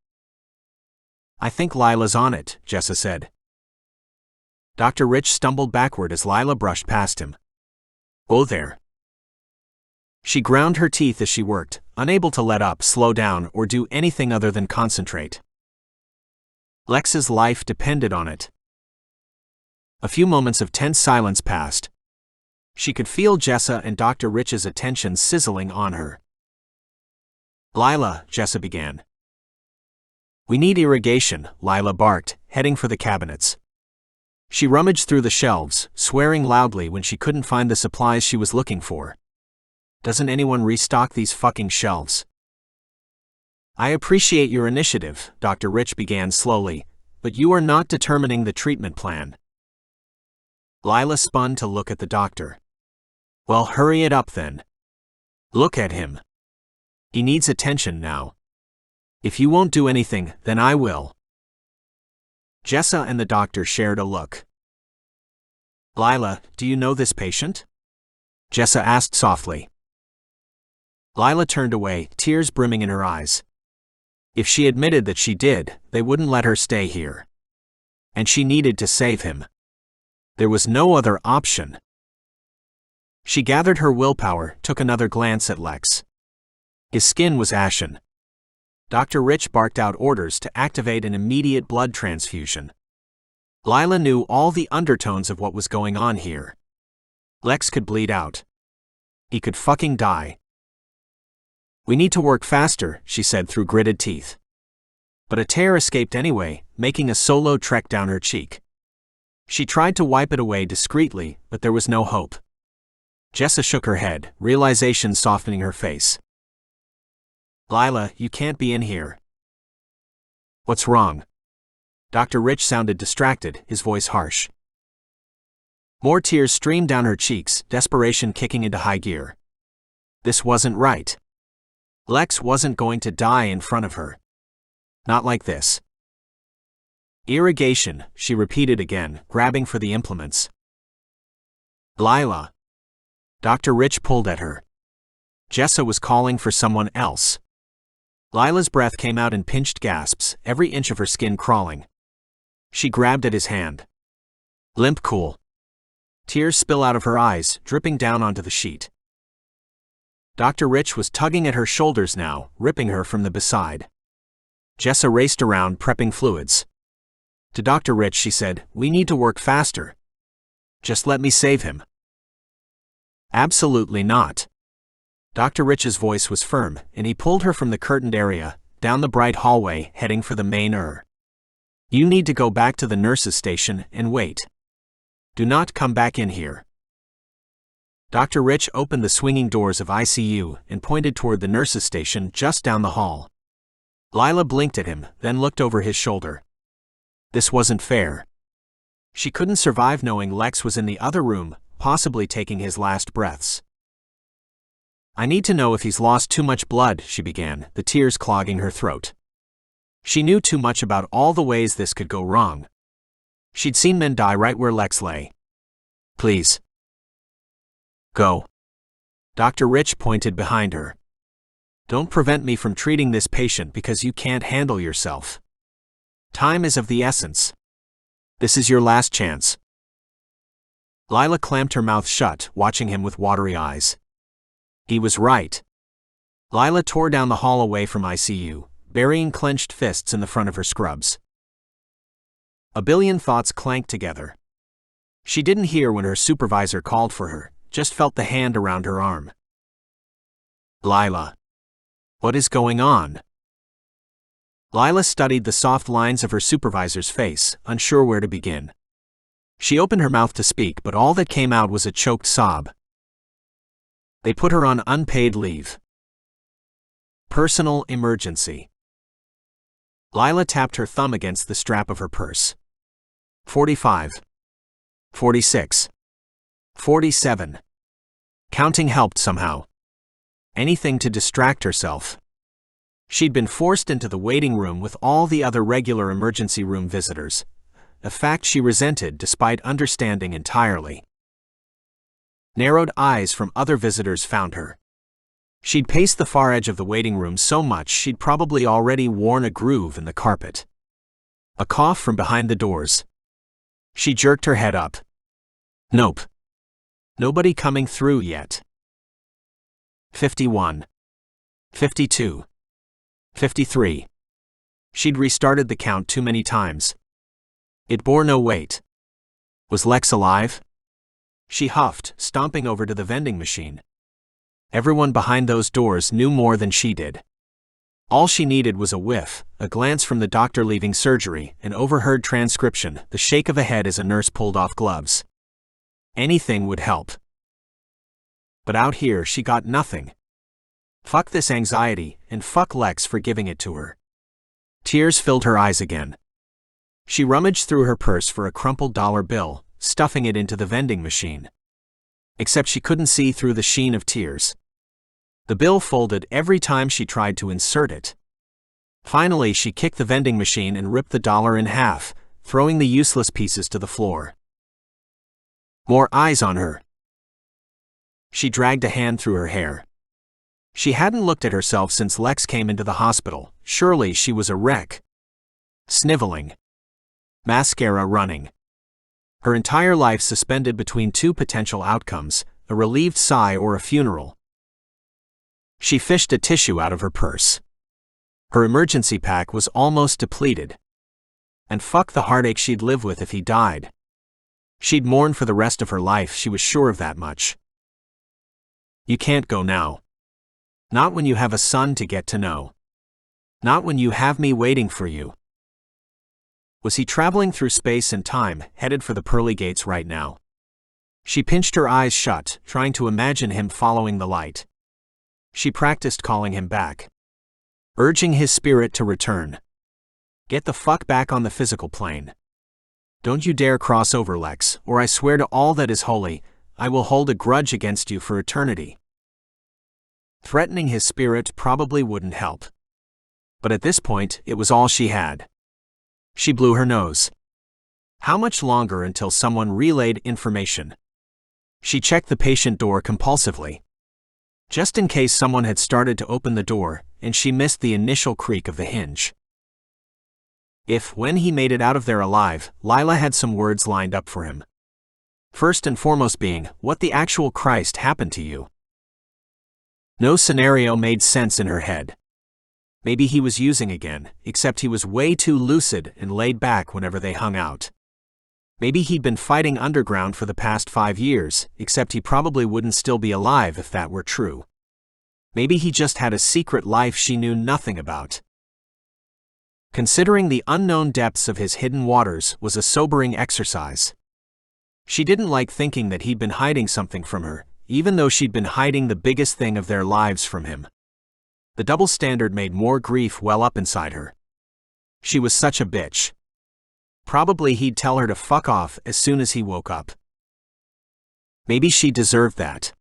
I think Lila's on it, Jessa said. Dr. Rich stumbled backward as Lila brushed past him. Oh there. She ground her teeth as she worked, unable to let up, slow down, or do anything other than concentrate. Lex's life depended on it. A few moments of tense silence passed. She could feel Jessa and Dr. Rich's attention sizzling on her. Lila, Jessa began. We need irrigation, Lila barked, heading for the cabinets. She rummaged through the shelves, swearing loudly when she couldn't find the supplies she was looking for. Doesn't anyone restock these fucking shelves? I appreciate your initiative, Dr. Rich began slowly, but you are not determining the treatment plan. Lila spun to look at the doctor. Well, hurry it up then. Look at him. He needs attention now. If you won't do anything, then I will. Jessa and the doctor shared a look. Lila, do you know this patient? Jessa asked softly. Lila turned away, tears brimming in her eyes. If she admitted that she did, they wouldn't let her stay here. And she needed to save him. There was no other option. She gathered her willpower, took another glance at Lex. His skin was ashen. Dr. Rich barked out orders to activate an immediate blood transfusion. Lila knew all the undertones of what was going on here. Lex could bleed out. He could fucking die. "We need to work faster," she said through gritted teeth. But a tear escaped anyway, making a solo trek down her cheek. She tried to wipe it away discreetly, but there was no hope. Jessa shook her head, realization softening her face. "Lila, you can't be in here." "What's wrong?" Dr. Rich sounded distracted, his voice harsh. More tears streamed down her cheeks, desperation kicking into high gear. This wasn't right. Lex wasn't going to die in front of her. Not like this. "Irrigation," she repeated again, grabbing for the implements. "Lila." Dr. Rich pulled at her. Jessa was calling for someone else. Lila's breath came out in pinched gasps, every inch of her skin crawling. She grabbed at his hand. "Limp cool." Tears spill out of her eyes, dripping down onto the sheet. Dr. Rich was tugging at her shoulders now, ripping her from the beside. Jessa raced around, prepping fluids. To Dr. Rich she said, "We need to work faster. Just let me save him." "Absolutely not." Dr. Rich's voice was firm, and he pulled her from the curtained area, down the bright hallway, heading for the main ER. "You need to go back to the nurse's station and wait. Do not come back in here." Dr. Rich opened the swinging doors of ICU and pointed toward the nurse's station just down the hall. Lila blinked at him, then looked over his shoulder. This wasn't fair. She couldn't survive knowing Lex was in the other room, possibly taking his last breaths. "I need to know if he's lost too much blood," she began, the tears clogging her throat. She knew too much about all the ways this could go wrong. She'd seen men die right where Lex lay. "Please. Go." Dr. Rich pointed behind her. "Don't prevent me from treating this patient because you can't handle yourself. Time is of the essence. This is your last chance." Lila clamped her mouth shut, watching him with watery eyes. He was right. Lila tore down the hall away from ICU, burying clenched fists in the front of her scrubs. A billion thoughts clanked together. She didn't hear when her supervisor called for her, just felt the hand around her arm. "Lila. What is going on?" Lila studied the soft lines of her supervisor's face, unsure where to begin. She opened her mouth to speak, but all that came out was a choked sob. "They put her on unpaid leave. Personal emergency." Lila tapped her thumb against the strap of her purse. 45. 46. 47. Counting helped somehow. Anything to distract herself. She'd been forced into the waiting room with all the other regular emergency room visitors, a fact she resented despite understanding entirely. Narrowed eyes from other visitors found her. She'd paced the far edge of the waiting room so much she'd probably already worn a groove in the carpet. A cough from behind the doors. She jerked her head up. Nope. Nobody coming through yet. 51. 52. 53. She'd restarted the count too many times. It bore no weight. Was Lex alive? She huffed, stomping over to the vending machine. Everyone behind those doors knew more than she did. All she needed was a whiff, a glance from the doctor leaving surgery, an overheard transcription, the shake of a head as a nurse pulled off gloves. Anything would help. But out here she got nothing. Fuck this anxiety, and fuck Lex for giving it to her. Tears filled her eyes again. She rummaged through her purse for a crumpled dollar bill, stuffing it into the vending machine. Except she couldn't see through the sheen of tears. The bill folded every time she tried to insert it. Finally, she kicked the vending machine and ripped the dollar in half, throwing the useless pieces to the floor. More eyes on her. She dragged a hand through her hair. She hadn't looked at herself since Lex came into the hospital. Surely she was a wreck. Sniveling. Mascara running. Her entire life suspended between two potential outcomes, a relieved sigh or a funeral. She fished a tissue out of her purse. Her emergency pack was almost depleted. And fuck the heartache she'd live with if he died. She'd mourn for the rest of her life, she was sure of that much. You can't go now. Not when you have a son to get to know. Not when you have me waiting for you. Was he traveling through space and time, headed for the pearly gates right now? She pinched her eyes shut, trying to imagine him following the light. She practiced calling him back, urging his spirit to return. Get the fuck back on the physical plane. Don't you dare cross over, Lex, or I swear to all that is holy, I will hold a grudge against you for eternity. Threatening his spirit probably wouldn't help. But at this point, it was all she had. She blew her nose. How much longer until someone relayed information? She checked the patient door compulsively, just in case someone had started to open the door, and she missed the initial creak of the hinge. If, when he made it out of there alive, Lila had some words lined up for him. First and foremost being, what the actual Christ happened to you? No scenario made sense in her head. Maybe he was using again, except he was way too lucid and laid back whenever they hung out. Maybe he'd been fighting underground for the past 5 years, except he probably wouldn't still be alive if that were true. Maybe he just had a secret life she knew nothing about. Considering the unknown depths of his hidden waters was a sobering exercise. She didn't like thinking that he'd been hiding something from her, even though she'd been hiding the biggest thing of their lives from him. The double standard made more grief well up inside her. She was such a bitch. Probably he'd tell her to fuck off as soon as he woke up. Maybe she deserved that.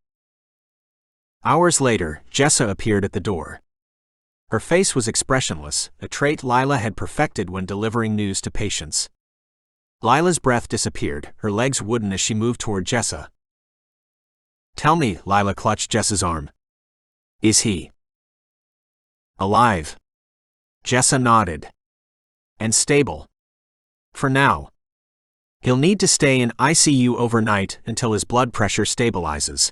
Hours later, Jessa appeared at the door. Her face was expressionless, a trait Lila had perfected when delivering news to patients. Lila's breath disappeared, her legs wooden as she moved toward Jessa. Tell me, Lila clutched Jessa's arm. Is he alive? Jessa nodded. And stable. For now. He'll need to stay in ICU overnight until his blood pressure stabilizes.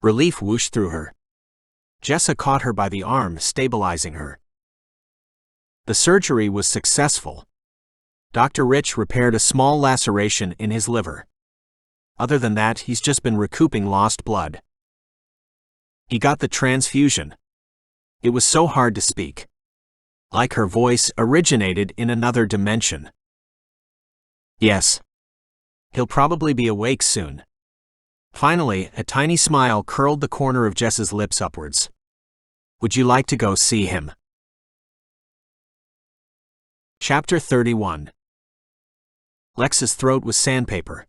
Relief whooshed through her. Jessa caught her by the arm, stabilizing her. The surgery was successful. Dr. Rich repaired a small laceration in his liver. Other than that, he's just been recouping lost blood. He got the transfusion. It was so hard to speak. Like her voice originated in another dimension. Yes. He'll probably be awake soon. Finally, a tiny smile curled the corner of Jessa's lips upwards. Would you like to go see him? Chapter 31. Lex's throat was sandpaper.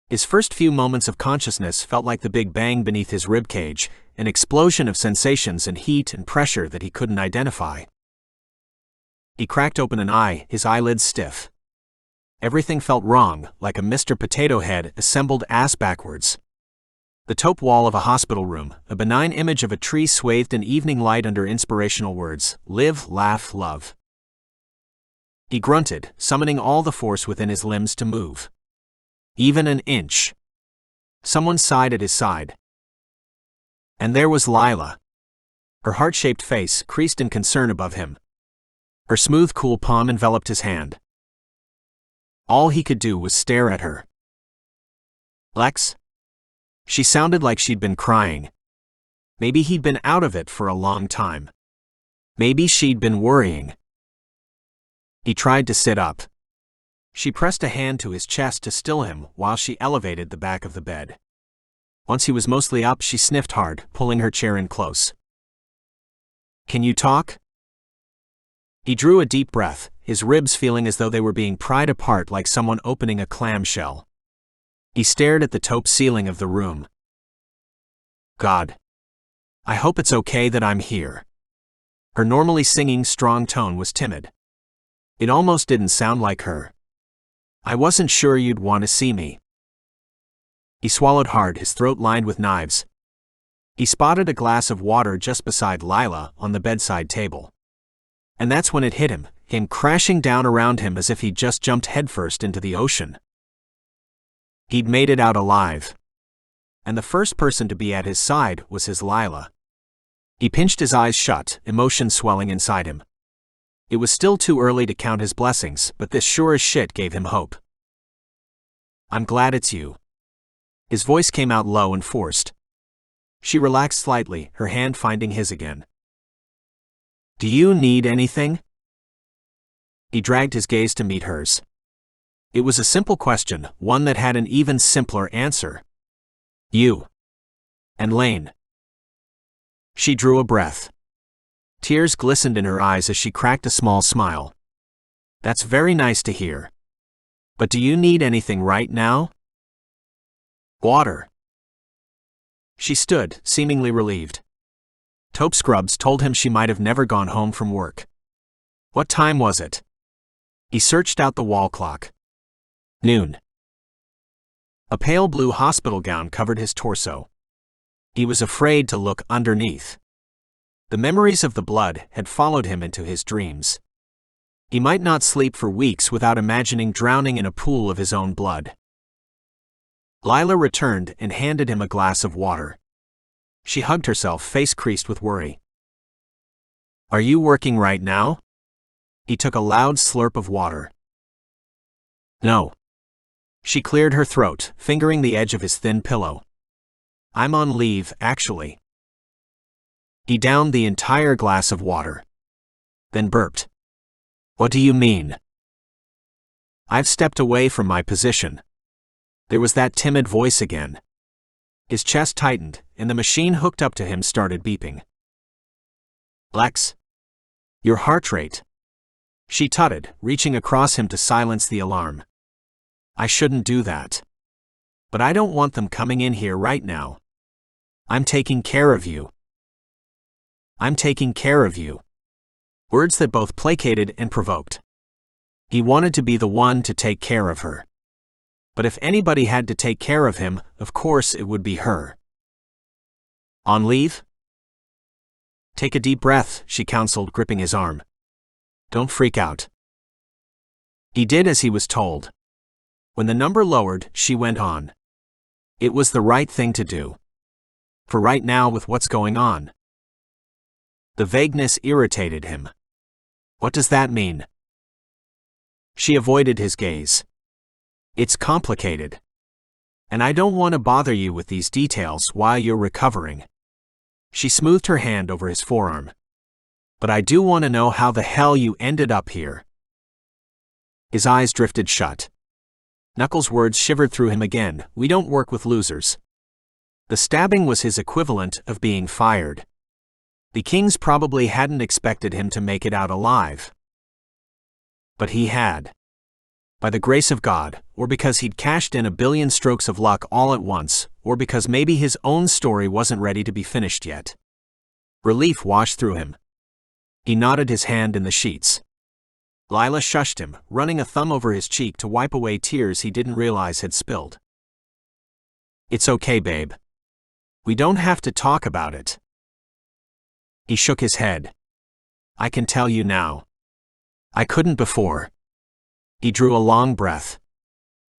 His first few moments of consciousness felt like the big bang beneath his ribcage, an explosion of sensations and heat and pressure that he couldn't identify. He cracked open an eye, his eyelids stiff. Everything felt wrong, like a Mr. Potato Head assembled ass backwards. The taupe wall of a hospital room, a benign image of a tree swathed in evening light under inspirational words, live, laugh, love. He grunted, summoning all the force within his limbs to move. Even an inch. Someone sighed at his side. And there was Lila. Her heart-shaped face creased in concern above him. Her smooth, cool palm enveloped his hand. All he could do was stare at her. Lex? She sounded like she'd been crying. Maybe he'd been out of it for a long time. Maybe she'd been worrying. He tried to sit up. She pressed a hand to his chest to still him while she elevated the back of the bed. Once he was mostly up, she sniffed hard, pulling her chair in close. Can you talk? He drew a deep breath, his ribs feeling as though they were being pried apart like someone opening a clamshell. He stared at the taupe ceiling of the room. God. I hope it's okay that I'm here. Her normally singing, strong tone was timid. It almost didn't sound like her. I wasn't sure you'd want to see me. He swallowed hard, his throat lined with knives. He spotted a glass of water just beside Lila on the bedside table. And that's when it hit him, came crashing down around him as if he'd just jumped headfirst into the ocean. He'd made it out alive. And the first person to be at his side was his Lila. He pinched his eyes shut, emotion swelling inside him. It was still too early to count his blessings, but this sure as shit gave him hope. I'm glad it's you. His voice came out low and forced. She relaxed slightly, her hand finding his again. Do you need anything? He dragged his gaze to meet hers. It was a simple question, one that had an even simpler answer. You. And Lane. She drew a breath. Tears glistened in her eyes as she cracked a small smile. That's very nice to hear. But do you need anything right now? Water. She stood, seemingly relieved. Taupe Scrubs told him she might have never gone home from work. What time was it? He searched out the wall clock. Noon. A pale blue hospital gown covered his torso. He was afraid to look underneath. The memories of the blood had followed him into his dreams. He might not sleep for weeks without imagining drowning in a pool of his own blood. Lila returned and handed him a glass of water. She hugged herself, face creased with worry. Are you working right now? He took a loud slurp of water. No. She cleared her throat, fingering the edge of his thin pillow. I'm on leave, actually. He downed the entire glass of water. Then burped. What do you mean? I've stepped away from my position. There was that timid voice again. His chest tightened, and the machine hooked up to him started beeping. Lex. Your heart rate. She tutted, reaching across him to silence the alarm. I shouldn't do that. But I don't want them coming in here right now. I'm taking care of you. I'm taking care of you. Words that both placated and provoked. He wanted to be the one to take care of her. But if anybody had to take care of him, of course it would be her. On leave? Take a deep breath, she counseled, gripping his arm. Don't freak out. He did as he was told. When the number lowered, she went on. It was the right thing to do. For right now, with what's going on. The vagueness irritated him. What does that mean? She avoided his gaze. It's complicated. And I don't want to bother you with these details while you're recovering. She smoothed her hand over his forearm. But I do want to know how the hell you ended up here. His eyes drifted shut. Knuckles' words shivered through him again. We don't work with losers. The stabbing was his equivalent of being fired. The Kings probably hadn't expected him to make it out alive. But he had. By the grace of God, or because he'd cashed in 1 billion strokes of luck all at once, or because maybe his own story wasn't ready to be finished yet. Relief washed through him. He nodded his hand in the sheets. Lila shushed him, running a thumb over his cheek to wipe away tears he didn't realize had spilled. It's okay, babe. We don't have to talk about it. He shook his head. I can tell you now. I couldn't before. He drew a long breath.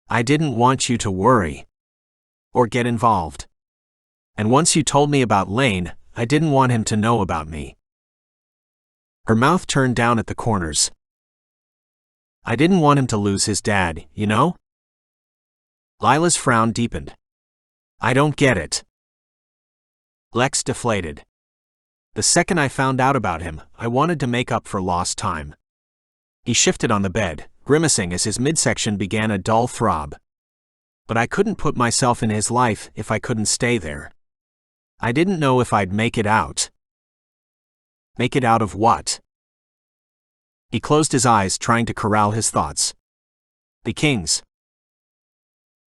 I didn't want you to worry. Or get involved. And once you told me about Lane, I didn't want him to know about me. Her mouth turned down at the corners. I didn't want him to lose his dad, you know? Lila's frown deepened. I don't get it. Lex deflated. The second I found out about him, I wanted to make up for lost time. He shifted on the bed, grimacing as his midsection began a dull throb. But I couldn't put myself in his life if I couldn't stay there. I didn't know if I'd make it out. Make it out of what? He closed his eyes, trying to corral his thoughts. The Kings.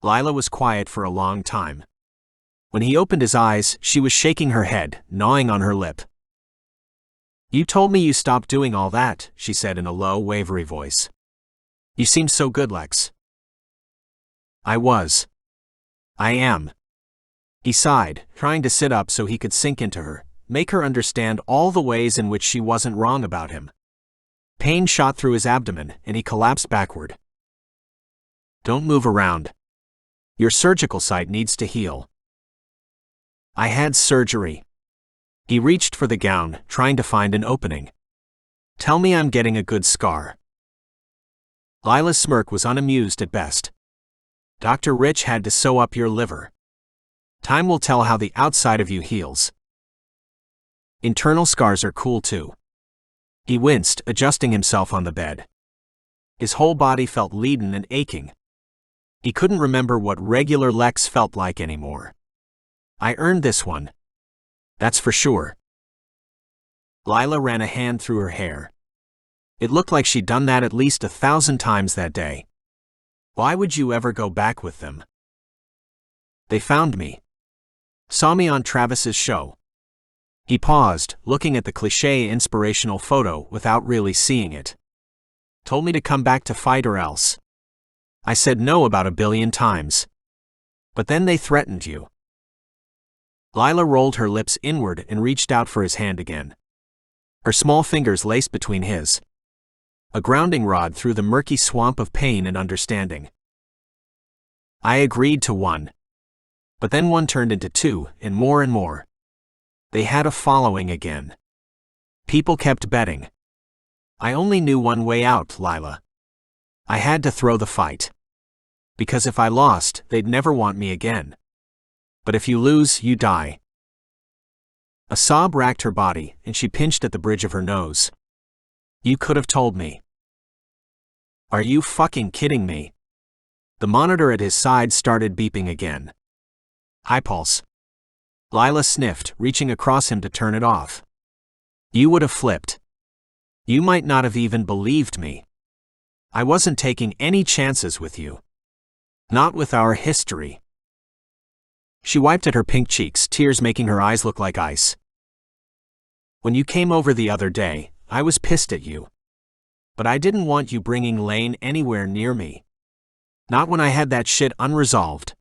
Lila was quiet for a long time. When he opened his eyes, she was shaking her head, gnawing on her lip. You told me you stopped doing all that, she said in a low, wavery voice. You seemed so good, Lex. I was. I am. He sighed, trying to sit up so he could sink into her, make her understand all the ways in which she wasn't wrong about him. Pain shot through his abdomen, and he collapsed backward. Don't move around. Your surgical site needs to heal. I had surgery. He reached for the gown, trying to find an opening. Tell me I'm getting a good scar. Lila's smirk was unamused at best. Dr. Rich had to sew up your liver. Time will tell how the outside of you heals. Internal scars are cool too. He winced, adjusting himself on the bed. His whole body felt leaden and aching. He couldn't remember what regular Lex felt like anymore. I earned this one. That's for sure. Lila ran a hand through her hair. It looked like she'd done that at least 1,000 times that day. Why would you ever go back with them? They found me. Saw me on Travis's show. He paused, looking at the cliché inspirational photo without really seeing it. Told me to come back to fight or else. I said no about 1 billion times. But then they threatened you. Lila rolled her lips inward and reached out for his hand again. Her small fingers laced between his. A grounding rod through the murky swamp of pain and understanding. I agreed to 1. But then 1 turned into 2, and more and more. They had a following again. People kept betting. I only knew one way out, Lila. I had to throw the fight. Because if I lost, they'd never want me again. But if you lose, you die. A sob racked her body, and she pinched at the bridge of her nose. You could have told me. Are you fucking kidding me? The monitor at his side started beeping again. High pulse. Lila sniffed, reaching across him to turn it off. You would have flipped. You might not have even believed me. I wasn't taking any chances with you. Not with our history. She wiped at her pink cheeks, tears making her eyes look like ice. When you came over the other day, I was pissed at you. But I didn't want you bringing Lane anywhere near me. Not when I had that shit unresolved.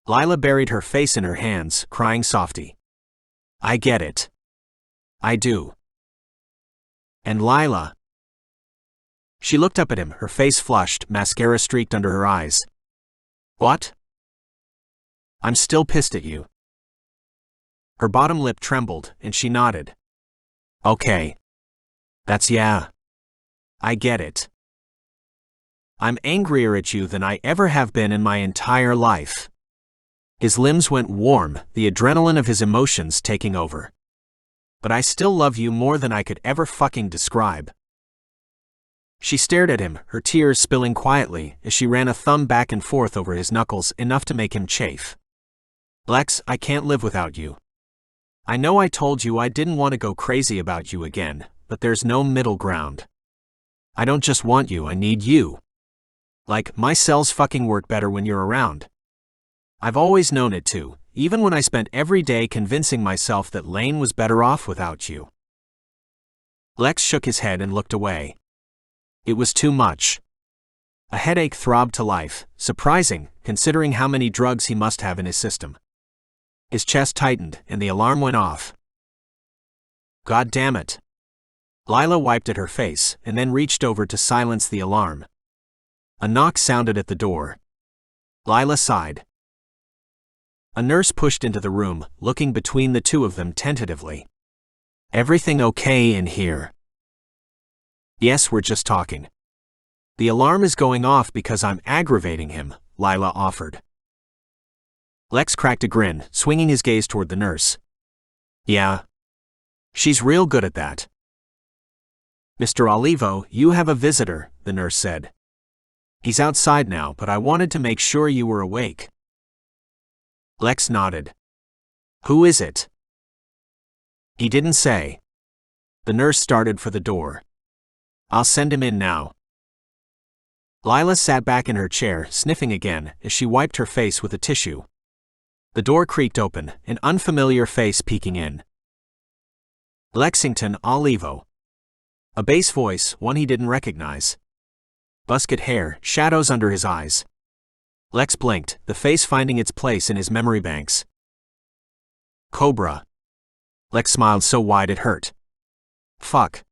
Lila buried her face in her hands, crying softly. I get it. I do. And Lila. She looked up at him, her face flushed, mascara streaked under her eyes. What? I'm still pissed at you. Her bottom lip trembled, and she nodded. Okay. That's yeah. I get it. I'm angrier at you than I ever have been in my entire life. His limbs went warm, the adrenaline of his emotions taking over. But I still love you more than I could ever fucking describe. She stared at him, her tears spilling quietly as she ran a thumb back and forth over his knuckles enough to make him chafe. Lex, I can't live without you. I know I told you I didn't want to go crazy about you again, but there's no middle ground. I don't just want you, I need you. Like, my cells fucking work better when you're around. I've always known it too, even when I spent every day convincing myself that Lane was better off without you. Lex shook his head and looked away. It was too much. A headache throbbed to life, surprising, considering how many drugs he must have in his system. His chest tightened, and the alarm went off. God damn it. Lila wiped at her face, and then reached over to silence the alarm. A knock sounded at the door. Lila sighed. A nurse pushed into the room, looking between the two of them tentatively. Everything okay in here? Yes, we're just talking. The alarm is going off because I'm aggravating him, Lila offered. Lex cracked a grin, swinging his gaze toward the nurse. Yeah. She's real good at that. Mr. Olivo, you have a visitor, the nurse said. He's outside now, but I wanted to make sure you were awake. Lex nodded. Who is it? He didn't say. The nurse started for the door. I'll send him in now. Lila sat back in her chair, sniffing again, as she wiped her face with a tissue. The door creaked open, an unfamiliar face peeking in. Lexington Olivo. A bass voice, one he didn't recognize. Busket hair, shadows under his eyes. Lex blinked, the face finding its place in his memory banks. Cobra. Lex smiled so wide it hurt. Fuck.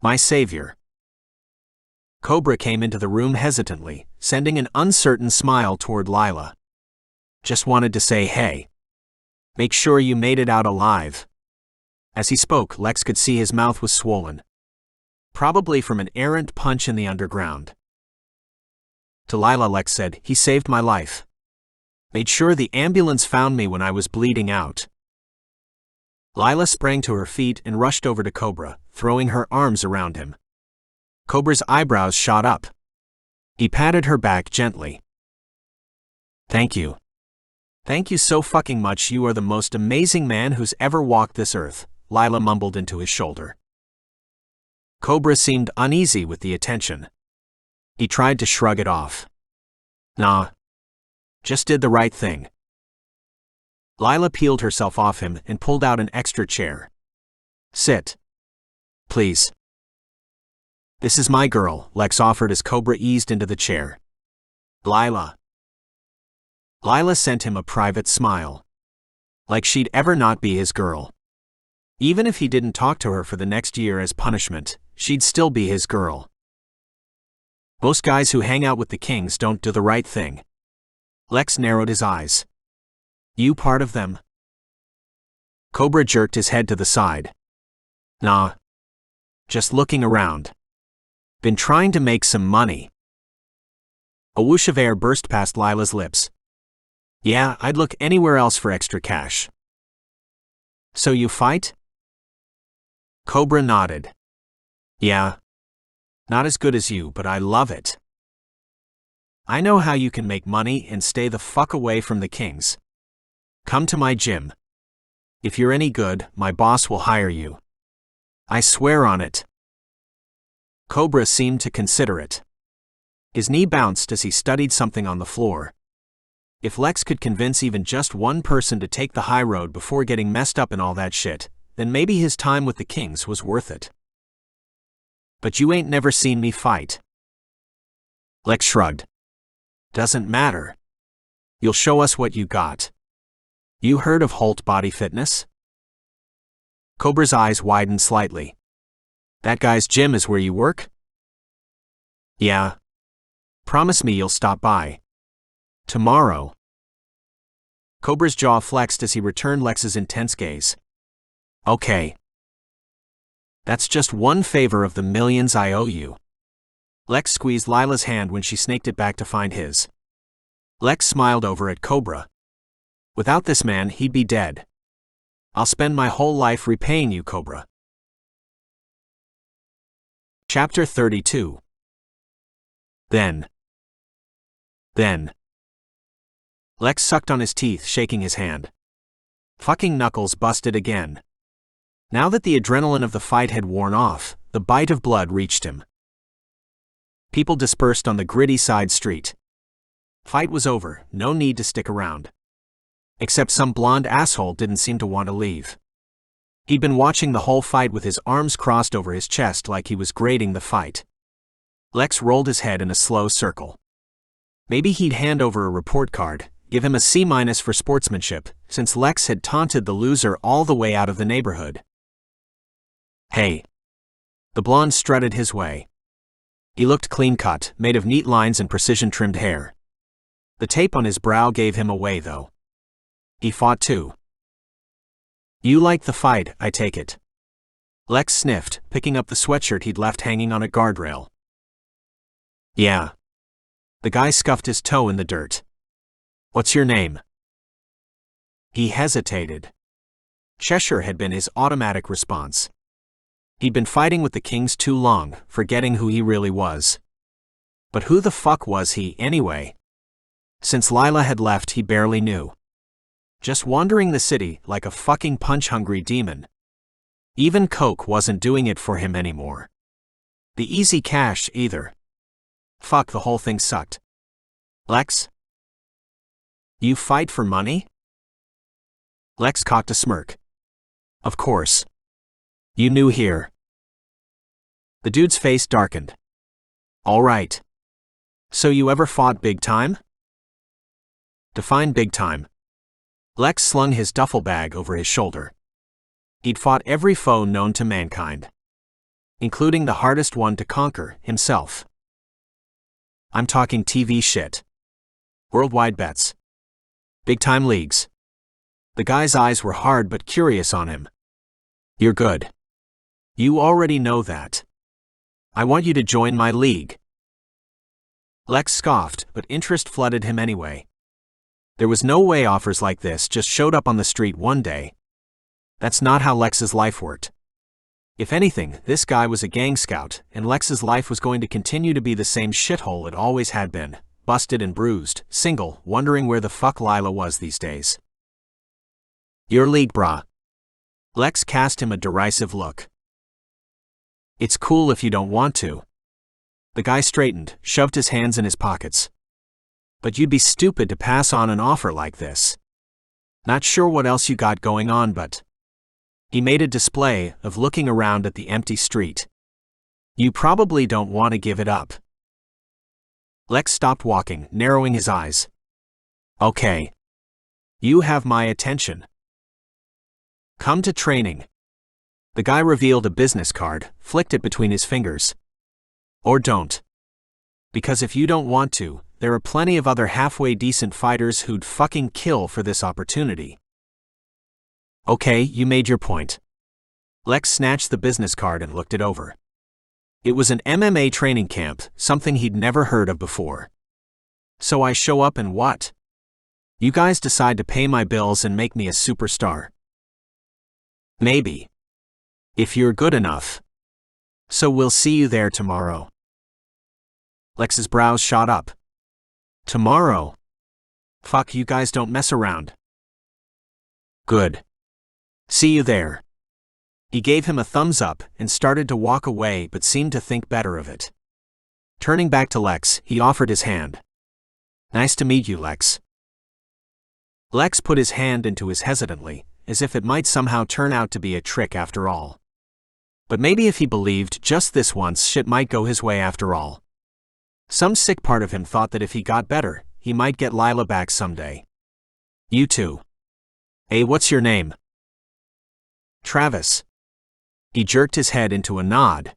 My savior. Cobra came into the room hesitantly, sending an uncertain smile toward Lila. Just wanted to say hey. Make sure you made it out alive. As he spoke, Lex could see his mouth was swollen. Probably from an errant punch in the underground. To Lila, Lex said, he saved my life. Made sure the ambulance found me when I was bleeding out. Lila sprang to her feet and rushed over to Cobra, throwing her arms around him. Cobra's eyebrows shot up. He patted her back gently. Thank you. Thank you so fucking much. You are the most amazing man who's ever walked this earth, Lila mumbled into his shoulder. Cobra seemed uneasy with the attention. He tried to shrug it off. Nah. Just did the right thing. Lila peeled herself off him and pulled out an extra chair. Sit. Please. This is my girl, Lex offered as Cobra eased into the chair. Lila. Lila sent him a private smile. Like she'd ever not be his girl. Even if he didn't talk to her for the next year as punishment, she'd still be his girl. Most guys who hang out with the kings don't do the right thing. Lex narrowed his eyes. You part of them? Cobra jerked his head to the side. Nah. Just looking around. Been trying to make some money. A whoosh of air burst past Lila's lips. Yeah, I'd look anywhere else for extra cash. So you fight? Cobra nodded. Yeah. Not as good as you, but I love it. I know how you can make money and stay the fuck away from the kings. Come to my gym. If you're any good, my boss will hire you. I swear on it. Cobra seemed to consider it. His knee bounced as he studied something on the floor. If Lex could convince even just one person to take the high road before getting messed up in all that shit, then maybe his time with the kings was worth it. But you ain't never seen me fight. Lex shrugged. Doesn't matter. You'll show us what you got. You heard of Holt Body Fitness? Cobra's eyes widened slightly. That guy's gym is where you work? Yeah. Promise me you'll stop by. Tomorrow. Cobra's jaw flexed as he returned Lex's intense gaze. Okay. That's just one favor of the millions I owe you. Lex squeezed Lila's hand when she snaked it back to find his. Lex smiled over at Cobra. Without this man, he'd be dead. I'll spend my whole life repaying you, Cobra. Chapter 32. Then. Lex sucked on his teeth, shaking his hand. Fucking knuckles busted again. Now that the adrenaline of the fight had worn off, the bite of blood reached him. People dispersed on the gritty side street. Fight was over, no need to stick around. Except some blonde asshole didn't seem to want to leave. He'd been watching the whole fight with his arms crossed over his chest like he was grading the fight. Lex rolled his head in a slow circle. Maybe he'd hand over a report card, give him a C- for sportsmanship, since Lex had taunted the loser all the way out of the neighborhood. Hey. The blonde strutted his way. He looked clean-cut, made of neat lines and precision-trimmed hair. The tape on his brow gave him away, though. He fought too. You liked the fight, I take it. Lex sniffed, picking up the sweatshirt he'd left hanging on a guardrail. Yeah. The guy scuffed his toe in the dirt. What's your name? He hesitated. Cheshire had been his automatic response. He'd been fighting with the kings too long, forgetting who he really was. But who the fuck was he, anyway? Since Lila had left, he barely knew. Just wandering the city like a fucking punch-hungry demon. Even coke wasn't doing it for him anymore. The easy cash, either. Fuck, the whole thing sucked. Lex? You fight for money? Lex cocked a smirk. Of course. You new here. The dude's face darkened. All right. So you ever fought big time? Define big time. Lex slung his duffel bag over his shoulder. He'd fought every foe known to mankind. Including the hardest one to conquer, himself. I'm talking TV shit. Worldwide bets. Big-time leagues. The guy's eyes were hard but curious on him. You're good. You already know that. I want you to join my league. Lex scoffed, but interest flooded him anyway. There was no way offers like this just showed up on the street one day. That's not how Lex's life worked. If anything, this guy was a gang scout, and Lex's life was going to continue to be the same shithole it always had been, busted and bruised, single, wondering where the fuck Lila was these days. Your league, brah. Lex cast him a derisive look. It's cool if you don't want to. The guy straightened, shoved his hands in his pockets. But you'd be stupid to pass on an offer like this. Not sure what else you got going on, but... He made a display of looking around at the empty street. You probably don't want to give it up. Lex stopped walking, narrowing his eyes. Okay. You have my attention. Come to training. The guy revealed a business card, flicked it between his fingers. Or don't. Because if you don't want to, there are plenty of other halfway decent fighters who'd fucking kill for this opportunity. Okay, you made your point. Lex snatched the business card and looked it over. It was an MMA training camp, something he'd never heard of before. So I show up and what? You guys decide to pay my bills and make me a superstar. Maybe. If you're good enough. So we'll see you there tomorrow. Lex's brows shot up. Tomorrow? Fuck, you guys don't mess around. Good. See you there. He gave him a thumbs up and started to walk away but seemed to think better of it. Turning back to Lex, he offered his hand. Nice to meet you, Lex. Lex put his hand into his hesitantly, as if it might somehow turn out to be a trick after all. But maybe if he believed just this once, shit might go his way after all. Some sick part of him thought that if he got better, he might get Lila back someday. You too. Hey, what's your name? Travis. He jerked his head into a nod.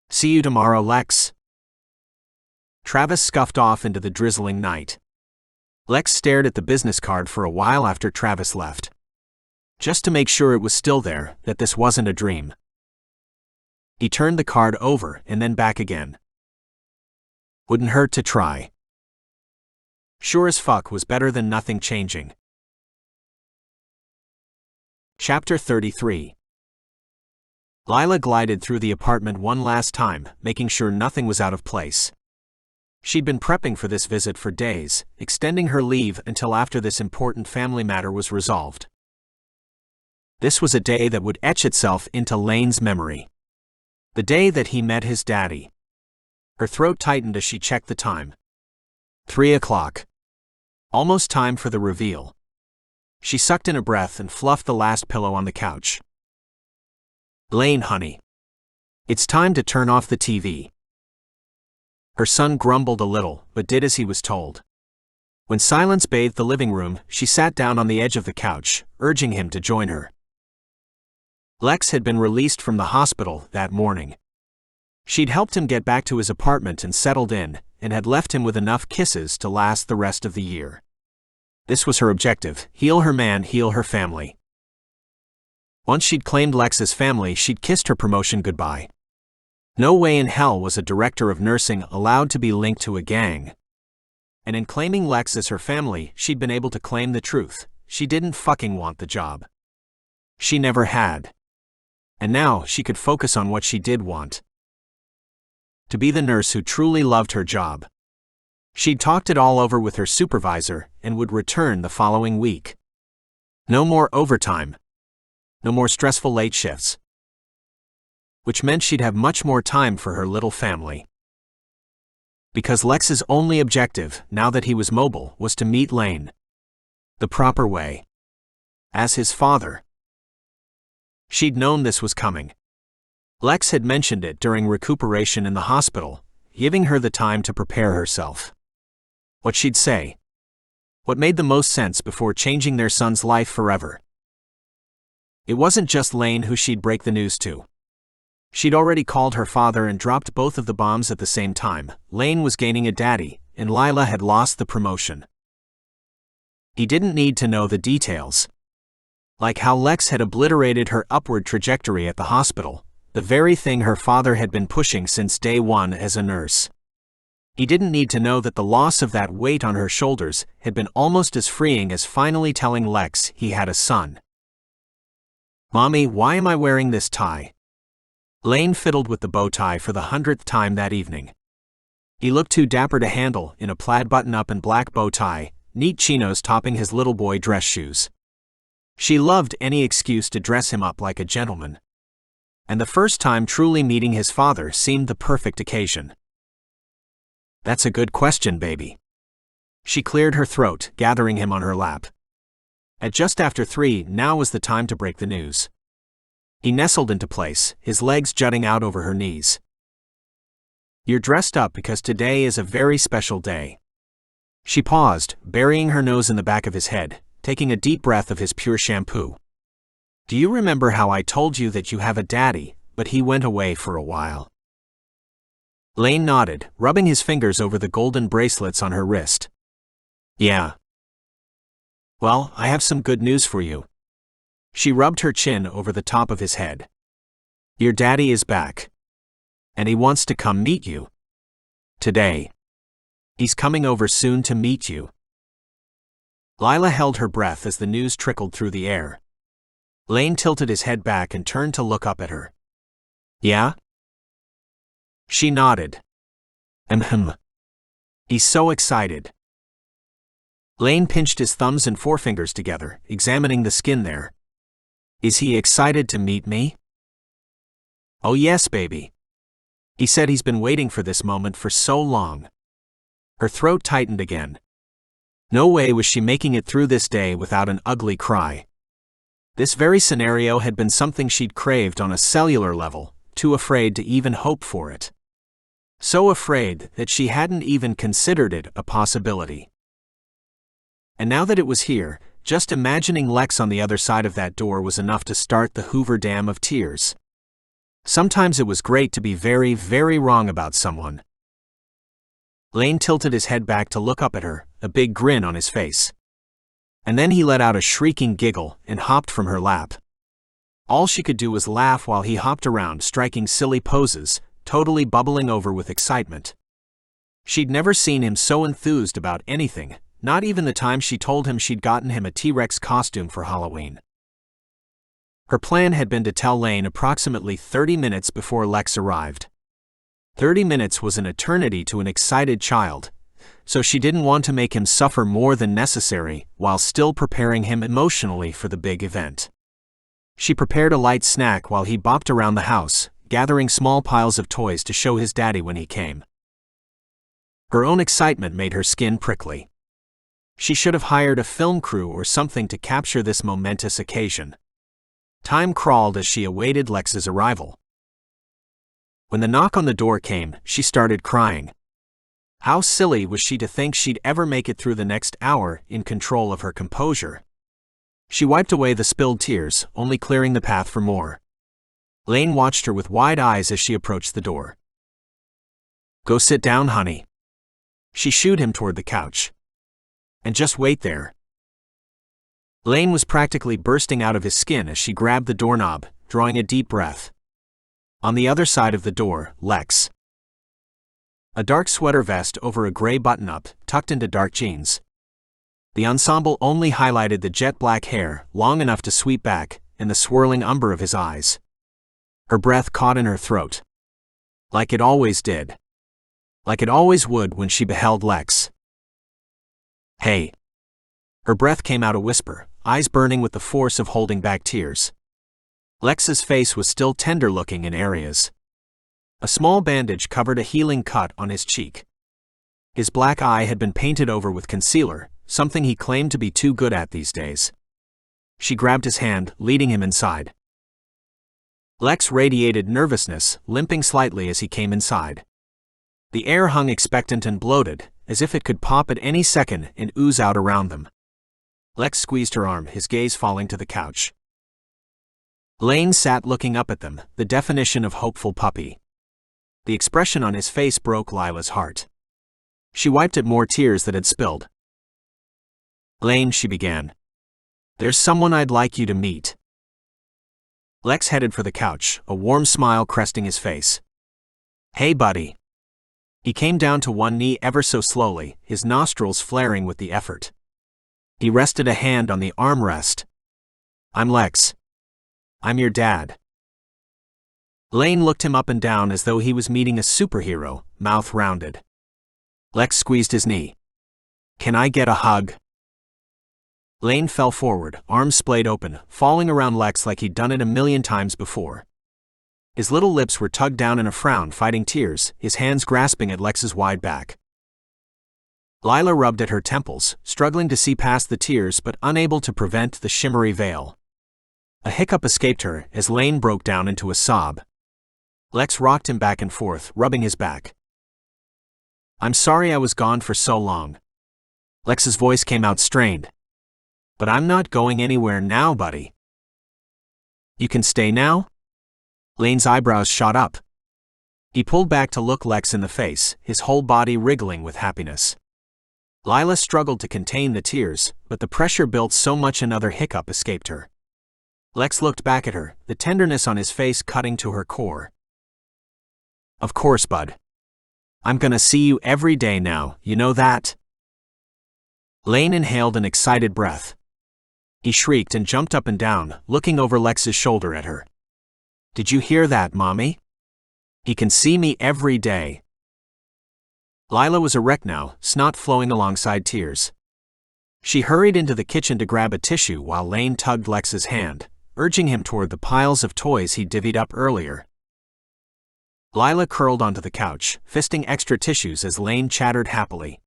See you tomorrow, Lex. Travis scuffed off into the drizzling night. Lex stared at the business card for a while after Travis left. Just to make sure it was still there, that this wasn't a dream. He turned the card over and then back again. Wouldn't hurt to try. Sure as fuck was better than nothing changing. Chapter 33. Lila glided through the apartment one last time, making sure nothing was out of place. She'd been prepping for this visit for days, extending her leave until after this important family matter was resolved. This was a day that would etch itself into Lane's memory. The day that he met his daddy. Her throat tightened as she checked the time. 3 o'clock. Almost time for the reveal. She sucked in a breath and fluffed the last pillow on the couch. Lane, honey. It's time to turn off the TV. Her son grumbled a little, but did as he was told. When silence bathed the living room, she sat down on the edge of the couch, urging him to join her. Lex had been released from the hospital that morning. She'd helped him get back to his apartment and settled in, and had left him with enough kisses to last the rest of the year. This was her objective: heal her man, heal her family. Once she'd claimed Lex's family, she'd kissed her promotion goodbye. No way in hell was a director of nursing allowed to be linked to a gang. And in claiming Lex as her family, she'd been able to claim the truth: she didn't fucking want the job. She never had. And now she could focus on what she did want. To be the nurse who truly loved her job. She'd talked it all over with her supervisor and would return the following week. No more overtime. No more stressful late shifts. Which meant she'd have much more time for her little family. Because Lex's only objective, now that he was mobile, was to meet Lane. The proper way. As his father. She'd known this was coming. Lex had mentioned it during recuperation in the hospital, giving her the time to prepare herself. What she'd say. What made the most sense before changing their son's life forever. It wasn't just Lane who she'd break the news to. She'd already called her father and dropped both of the bombs at the same time. Lane was gaining a daddy, and Lila had lost the promotion. He didn't need to know the details. Like how Lex had obliterated her upward trajectory at the hospital, the very thing her father had been pushing since day one as a nurse. He didn't need to know that the loss of that weight on her shoulders had been almost as freeing as finally telling Lex he had a son. "Mommy, why am I wearing this tie?" Lane fiddled with the bow tie for the 100th time that evening. He looked too dapper to handle in a plaid button-up and black bow tie, neat chinos topping his little boy dress shoes. She loved any excuse to dress him up like a gentleman. And the first time truly meeting his father seemed the perfect occasion. "That's a good question, baby." She cleared her throat, gathering him on her lap. At just after 3, now was the time to break the news. He nestled into place, his legs jutting out over her knees. "You're dressed up because today is a very special day." She paused, burying her nose in the back of his head, taking a deep breath of his pure shampoo. "Do you remember how I told you that you have a daddy, but he went away for a while?" Lane nodded, rubbing his fingers over the golden bracelets on her wrist. "Yeah. Well, I have some good news for you." She rubbed her chin over the top of his head. "Your daddy is back. And he wants to come meet you. Today. He's coming over soon to meet you." Lila held her breath as the news trickled through the air. Lane tilted his head back and turned to look up at her. "Yeah?" She nodded. He's so excited." Lane pinched his thumbs and forefingers together, examining the skin there. "Is he excited to meet me?" "Oh yes, baby. He said he's been waiting for this moment for so long." Her throat tightened again. No way was she making it through this day without an ugly cry. This very scenario had been something she'd craved on a cellular level, too afraid to even hope for it. So afraid that she hadn't even considered it a possibility. And now that it was here, just imagining Lex on the other side of that door was enough to start the Hoover Dam of tears. Sometimes it was great to be very, very wrong about someone. Lane tilted his head back to look up at her, a big grin on his face. And then he let out a shrieking giggle and hopped from her lap. All she could do was laugh while he hopped around, striking silly poses, totally bubbling over with excitement. She'd never seen him so enthused about anything, not even the time she told him she'd gotten him a T-Rex costume for Halloween. Her plan had been to tell Lane approximately 30 minutes before Lex arrived. 30 minutes was an eternity to an excited child, so she didn't want to make him suffer more than necessary while still preparing him emotionally for the big event. She prepared a light snack while he bopped around the house, gathering small piles of toys to show his daddy when he came. Her own excitement made her skin prickly. She should have hired a film crew or something to capture this momentous occasion. Time crawled as she awaited Lex's arrival. When the knock on the door came, she started crying. How silly was she to think she'd ever make it through the next hour in control of her composure? She wiped away the spilled tears, only clearing the path for more. Lane watched her with wide eyes as she approached the door. "Go sit down, honey." She shooed him toward the couch. "And just wait there." Lane was practically bursting out of his skin as she grabbed the doorknob, drawing a deep breath. On the other side of the door, Lex. A dark sweater vest over a gray button-up, tucked into dark jeans. The ensemble only highlighted the jet black hair, long enough to sweep back, and the swirling umber of his eyes. Her breath caught in her throat. Like it always did. Like it always would when she beheld Lex. "Hey." Her breath came out a whisper, eyes burning with the force of holding back tears. Lex's face was still tender-looking in areas. A small bandage covered a healing cut on his cheek. His black eye had been painted over with concealer, something he claimed to be too good at these days. She grabbed his hand, leading him inside. Lex radiated nervousness, limping slightly as he came inside. The air hung expectant and bloated, as if it could pop at any second and ooze out around them. Lex squeezed her arm, his gaze falling to the couch. Lane sat looking up at them, the definition of hopeful puppy. The expression on his face broke Lila's heart. She wiped at more tears that had spilled. "Lane," she began. There's someone I'd like you to meet. Lex headed for the couch, a warm smile cresting his face. Hey, buddy. He came down to one knee ever so slowly, his nostrils flaring with the effort. He rested a hand on the armrest. I'm Lex. I'm your dad. Lane looked him up and down as though he was meeting a superhero, mouth rounded. Lex squeezed his knee. Can I get a hug? Lane fell forward, arms splayed open, falling around Lex like he'd done it a million times before. His little lips were tugged down in a frown, fighting tears, his hands grasping at Lex's wide back. Lila rubbed at her temples, struggling to see past the tears but unable to prevent the shimmery veil. A hiccup escaped her as Lane broke down into a sob. Lex rocked him back and forth, rubbing his back. I'm sorry I was gone for so long. Lex's voice came out strained. But I'm not going anywhere now, buddy. You can stay now? Lane's eyebrows shot up. He pulled back to look Lex in the face, his whole body wriggling with happiness. Lila struggled to contain the tears, but the pressure built so much another hiccup escaped her. Lex looked back at her, the tenderness on his face cutting to her core. Of course, bud. I'm gonna see you every day now, you know that? Lane inhaled an excited breath. He shrieked and jumped up and down, looking over Lex's shoulder at her. Did you hear that, Mommy? He can see me every day. Lila was erect now, snot flowing alongside tears. She hurried into the kitchen to grab a tissue while Lane tugged Lex's hand, urging him toward the piles of toys he'd divvied up earlier. Lila curled onto the couch, fisting extra tissues as Lane chattered happily.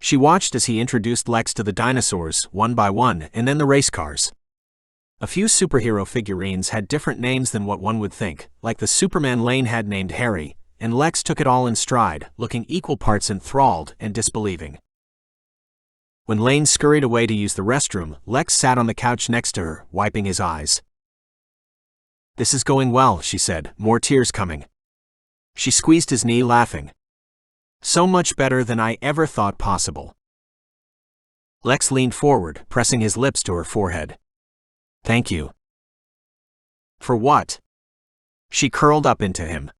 She watched as he introduced Lex to the dinosaurs, one by one, and then the race cars. A few superhero figurines had different names than what one would think, like the Superman Lane had named Harry, and Lex took it all in stride, looking equal parts enthralled and disbelieving. When Lane scurried away to use the restroom, Lex sat on the couch next to her, wiping his eyes. This is going well, she said, more tears coming. She squeezed his knee, laughing. So much better than I ever thought possible. Lex leaned forward, pressing his lips to her forehead. Thank you. For what? She curled up into him.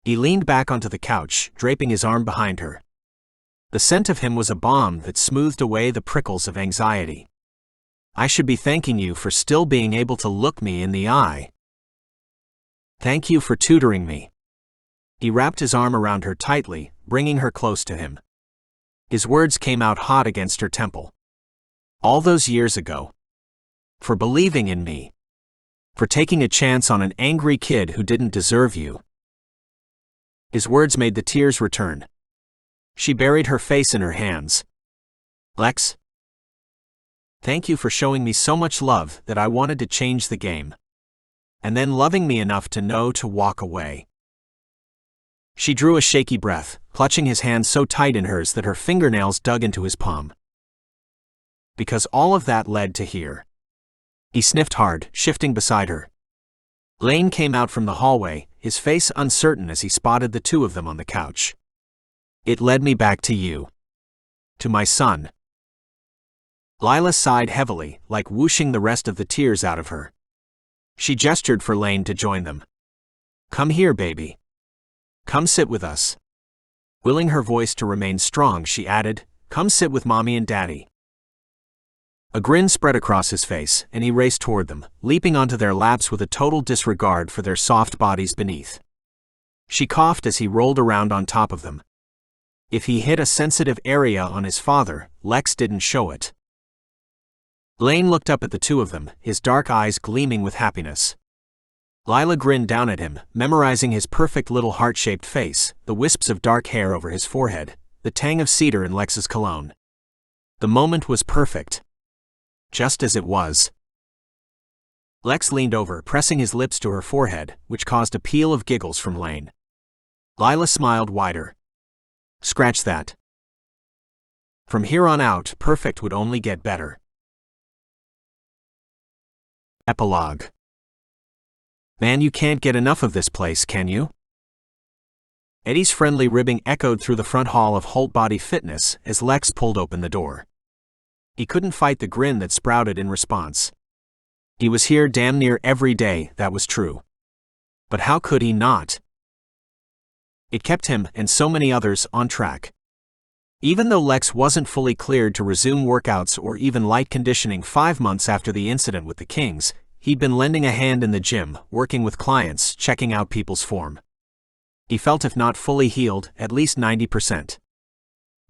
He leaned back onto the couch, draping his arm behind her. The scent of him was a balm that smoothed away the prickles of anxiety. I should be thanking you for still being able to look me in the eye. Thank you for tutoring me. He wrapped his arm around her tightly, bringing her close to him. His words came out hot against her temple. All those years ago. For believing in me. For taking a chance on an angry kid who didn't deserve you. His words made the tears return. She buried her face in her hands. Lex? Thank you for showing me so much love that I wanted to change the game. And then loving me enough to know to walk away. She drew a shaky breath, clutching his hand so tight in hers that her fingernails dug into his palm. Because all of that led to here. He sniffed hard, shifting beside her. Lane came out from the hallway, his face uncertain as he spotted the two of them on the couch. It led me back to you. To my son. Lila sighed heavily, like whooshing the rest of the tears out of her. She gestured for Lane to join them. Come here, baby. Come sit with us. Willing her voice to remain strong, she added, come sit with Mommy and Daddy. A grin spread across his face, and he raced toward them, leaping onto their laps with a total disregard for their soft bodies beneath. She coughed as he rolled around on top of them. If he hit a sensitive area on his father, Lex didn't show it. Lane looked up at the two of them, his dark eyes gleaming with happiness. Lila grinned down at him, memorizing his perfect little heart-shaped face, the wisps of dark hair over his forehead, the tang of cedar in Lex's cologne. The moment was perfect. Just as it was. Lex leaned over, pressing his lips to her forehead, which caused a peal of giggles from Lane. Lila smiled wider. Scratch that. From here on out, perfect would only get better. Epilogue. Man, you can't get enough of this place, can you? Eddie's friendly ribbing echoed through the front hall of Holt Body Fitness as Lex pulled open the door. He couldn't fight the grin that sprouted in response. He was here damn near every day, that was true. But how could he not? It kept him, and so many others, on track. Even though Lex wasn't fully cleared to resume workouts or even light conditioning 5 months after the incident with the Kings, he'd been lending a hand in the gym, working with clients, checking out people's form. He felt if not fully healed, at least 90%.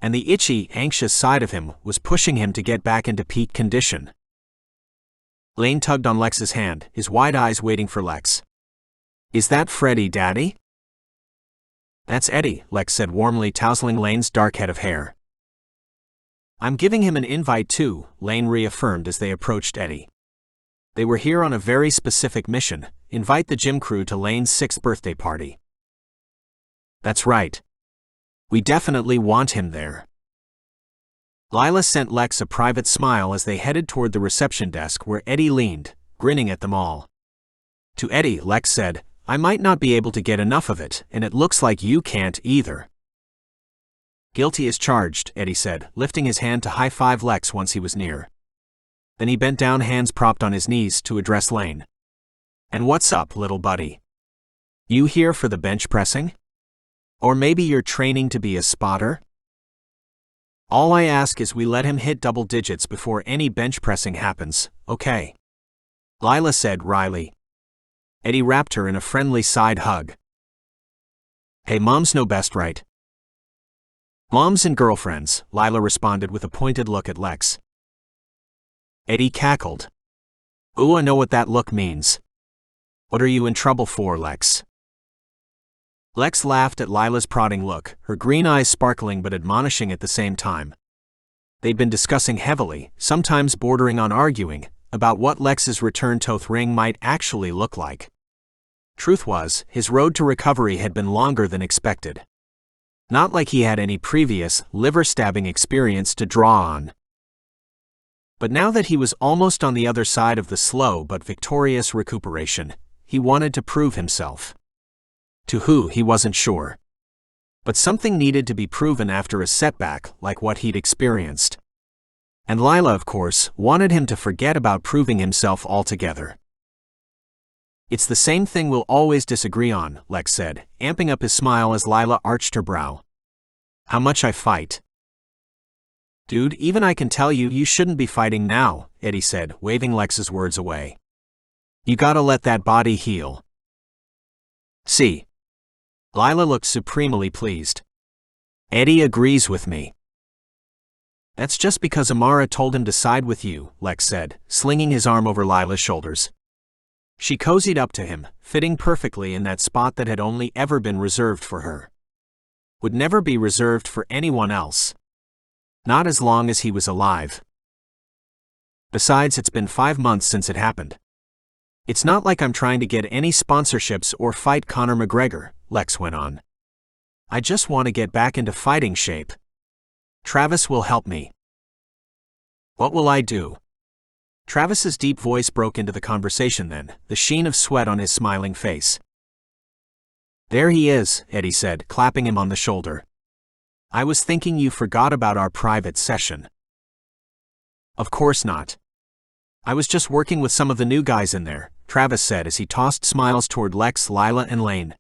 And the itchy, anxious side of him was pushing him to get back into peak condition. Lane tugged on Lex's hand, his wide eyes waiting for Lex. "Is that Freddy, Daddy?" "That's Eddie," Lex said warmly, tousling Lane's dark head of hair. "I'm giving him an invite too," Lane reaffirmed as they approached Eddie. They were here on a very specific mission: invite the gym crew to Lane's 6th birthday party. "That's right. We definitely want him there." Lila sent Lex a private smile as they headed toward the reception desk where Eddie leaned, grinning at them all. To Eddie, Lex said, "I might not be able to get enough of it, and it looks like you can't either." "Guilty as charged," Eddie said, lifting his hand to high-five Lex once he was near. Then he bent down, hands propped on his knees, to address Lane. "And what's up, little buddy? You here for the bench pressing? Or maybe you're training to be a spotter? All I ask is we let him hit double digits before any bench pressing happens, okay?" Lila said wryly. Eddie wrapped her in a friendly side hug. "Hey, moms know best, right?" "Moms and girlfriends," Lila responded with a pointed look at Lex. Eddie cackled. "Ooh, I know what that look means. What are you in trouble for, Lex?" Lex laughed at Lila's prodding look, her green eyes sparkling but admonishing at the same time. They'd been discussing heavily, sometimes bordering on arguing, about what Lex's return to the ring might actually look like. Truth was, his road to recovery had been longer than expected. Not like he had any previous, liver-stabbing experience to draw on. But now that he was almost on the other side of the slow but victorious recuperation, he wanted to prove himself. To who, he wasn't sure. But something needed to be proven after a setback like what he'd experienced. And Lila, of course, wanted him to forget about proving himself altogether. "It's the same thing we'll always disagree on," Lex said, amping up his smile as Lila arched her brow. "How much I fight." "Dude, even I can tell you, you shouldn't be fighting now," Eddie said, waving Lex's words away. "You gotta let that body heal." "See." Lila looked supremely pleased. "Eddie agrees with me." "That's just because Amara told him to side with you," Lex said, slinging his arm over Lila's shoulders. She cozied up to him, fitting perfectly in that spot that had only ever been reserved for her. Would never be reserved for anyone else. Not as long as he was alive. Besides, it's been 5 months since it happened. "It's not like I'm trying to get any sponsorships or fight Conor McGregor," Lex went on. "I just want to get back into fighting shape. Travis will help me." "What will I do?" Travis's deep voice broke into the conversation then, the sheen of sweat on his smiling face. "There he is," Eddie said, clapping him on the shoulder. "I was thinking you forgot about our private session." "Of course not. I was just working with some of the new guys in there," Travis said as he tossed smiles toward Lex, Lila, and Lane.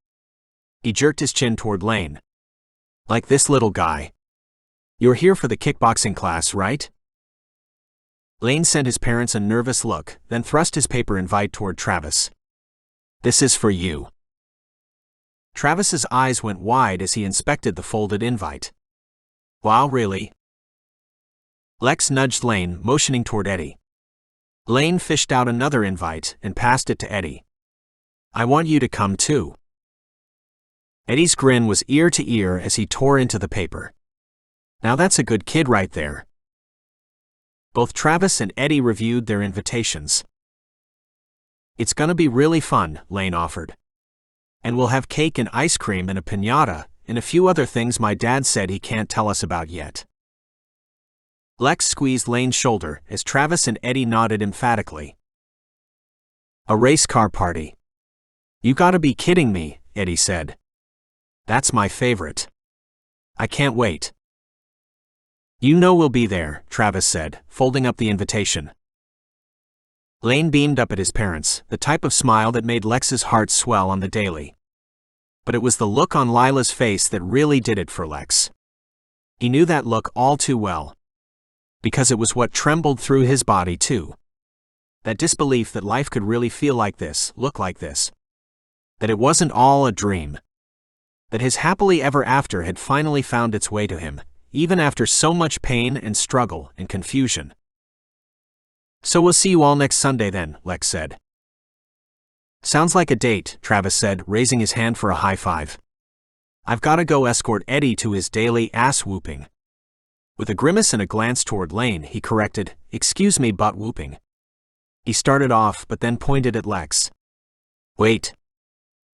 He jerked his chin toward Lane. "Like this little guy. You're here for the kickboxing class, right?" Lane sent his parents a nervous look, then thrust his paper invite toward Travis. "This is for you." Travis's eyes went wide as he inspected the folded invite. "Wow, really?" Lex nudged Lane, motioning toward Eddie. Lane fished out another invite and passed it to Eddie. "I want you to come too." Eddie's grin was ear to ear as he tore into the paper. "Now that's a good kid right there." Both Travis and Eddie reviewed their invitations. "It's gonna be really fun," Lane offered. "And we'll have cake and ice cream and a piñata, and a few other things my dad said he can't tell us about yet." Lex squeezed Lane's shoulder as Travis and Eddie nodded emphatically. "A race car party. You gotta be kidding me," Eddie said. "That's my favorite. I can't wait." You know we'll be there, Travis said, folding up the invitation. Lane beamed up at his parents, the type of smile that made Lex's heart swell on the daily. But it was the look on Lila's face that really did it for Lex. He knew that look all too well. Because it was what trembled through his body too. That disbelief that life could really feel like this, look like this. That it wasn't all a dream. That his happily ever after had finally found its way to him, even after so much pain and struggle and confusion. So we'll see you all next Sunday then, Lex said. Sounds like a date, Travis said, raising his hand for a high five. I've gotta go escort Eddie to his daily ass-whooping. With a grimace and a glance toward Lane, he corrected, excuse me, butt-whooping. He started off but then pointed at Lex. Wait.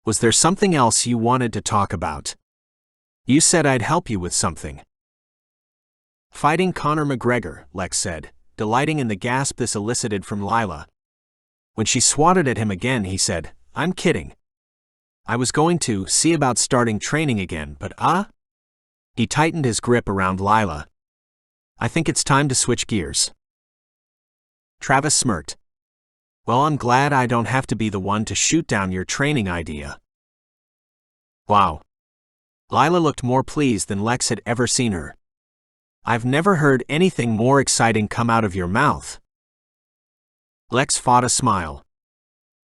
Was there something else you wanted to talk about? You said I'd help you with something. Fighting Conor McGregor, Lex said, delighting in the gasp this elicited from Lila. When she swatted at him again, he said, I'm kidding. I was going to see about starting training again, but He tightened his grip around Lila. I think it's time to switch gears. Travis smirked. Well, I'm glad I don't have to be the one to shoot down your training idea. Wow. Lila looked more pleased than Lex had ever seen her. I've never heard anything more exciting come out of your mouth. Lex fought a smile.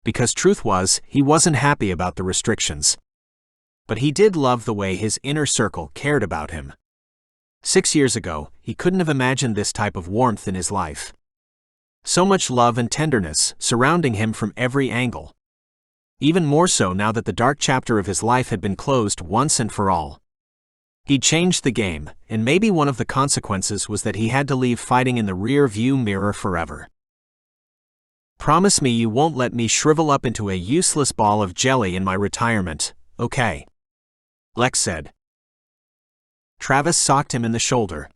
Because truth was, he wasn't happy about the restrictions. But he did love the way his inner circle cared about him. 6 years ago, he couldn't have imagined this type of warmth in his life. So much love and tenderness surrounding him from every angle. Even more so now that the dark chapter of his life had been closed once and for all. He'd changed the game, and maybe one of the consequences was that he had to leave fighting in the rear-view mirror forever. Promise me you won't let me shrivel up into a useless ball of jelly in my retirement, okay? Lex said. Travis socked him in the shoulder.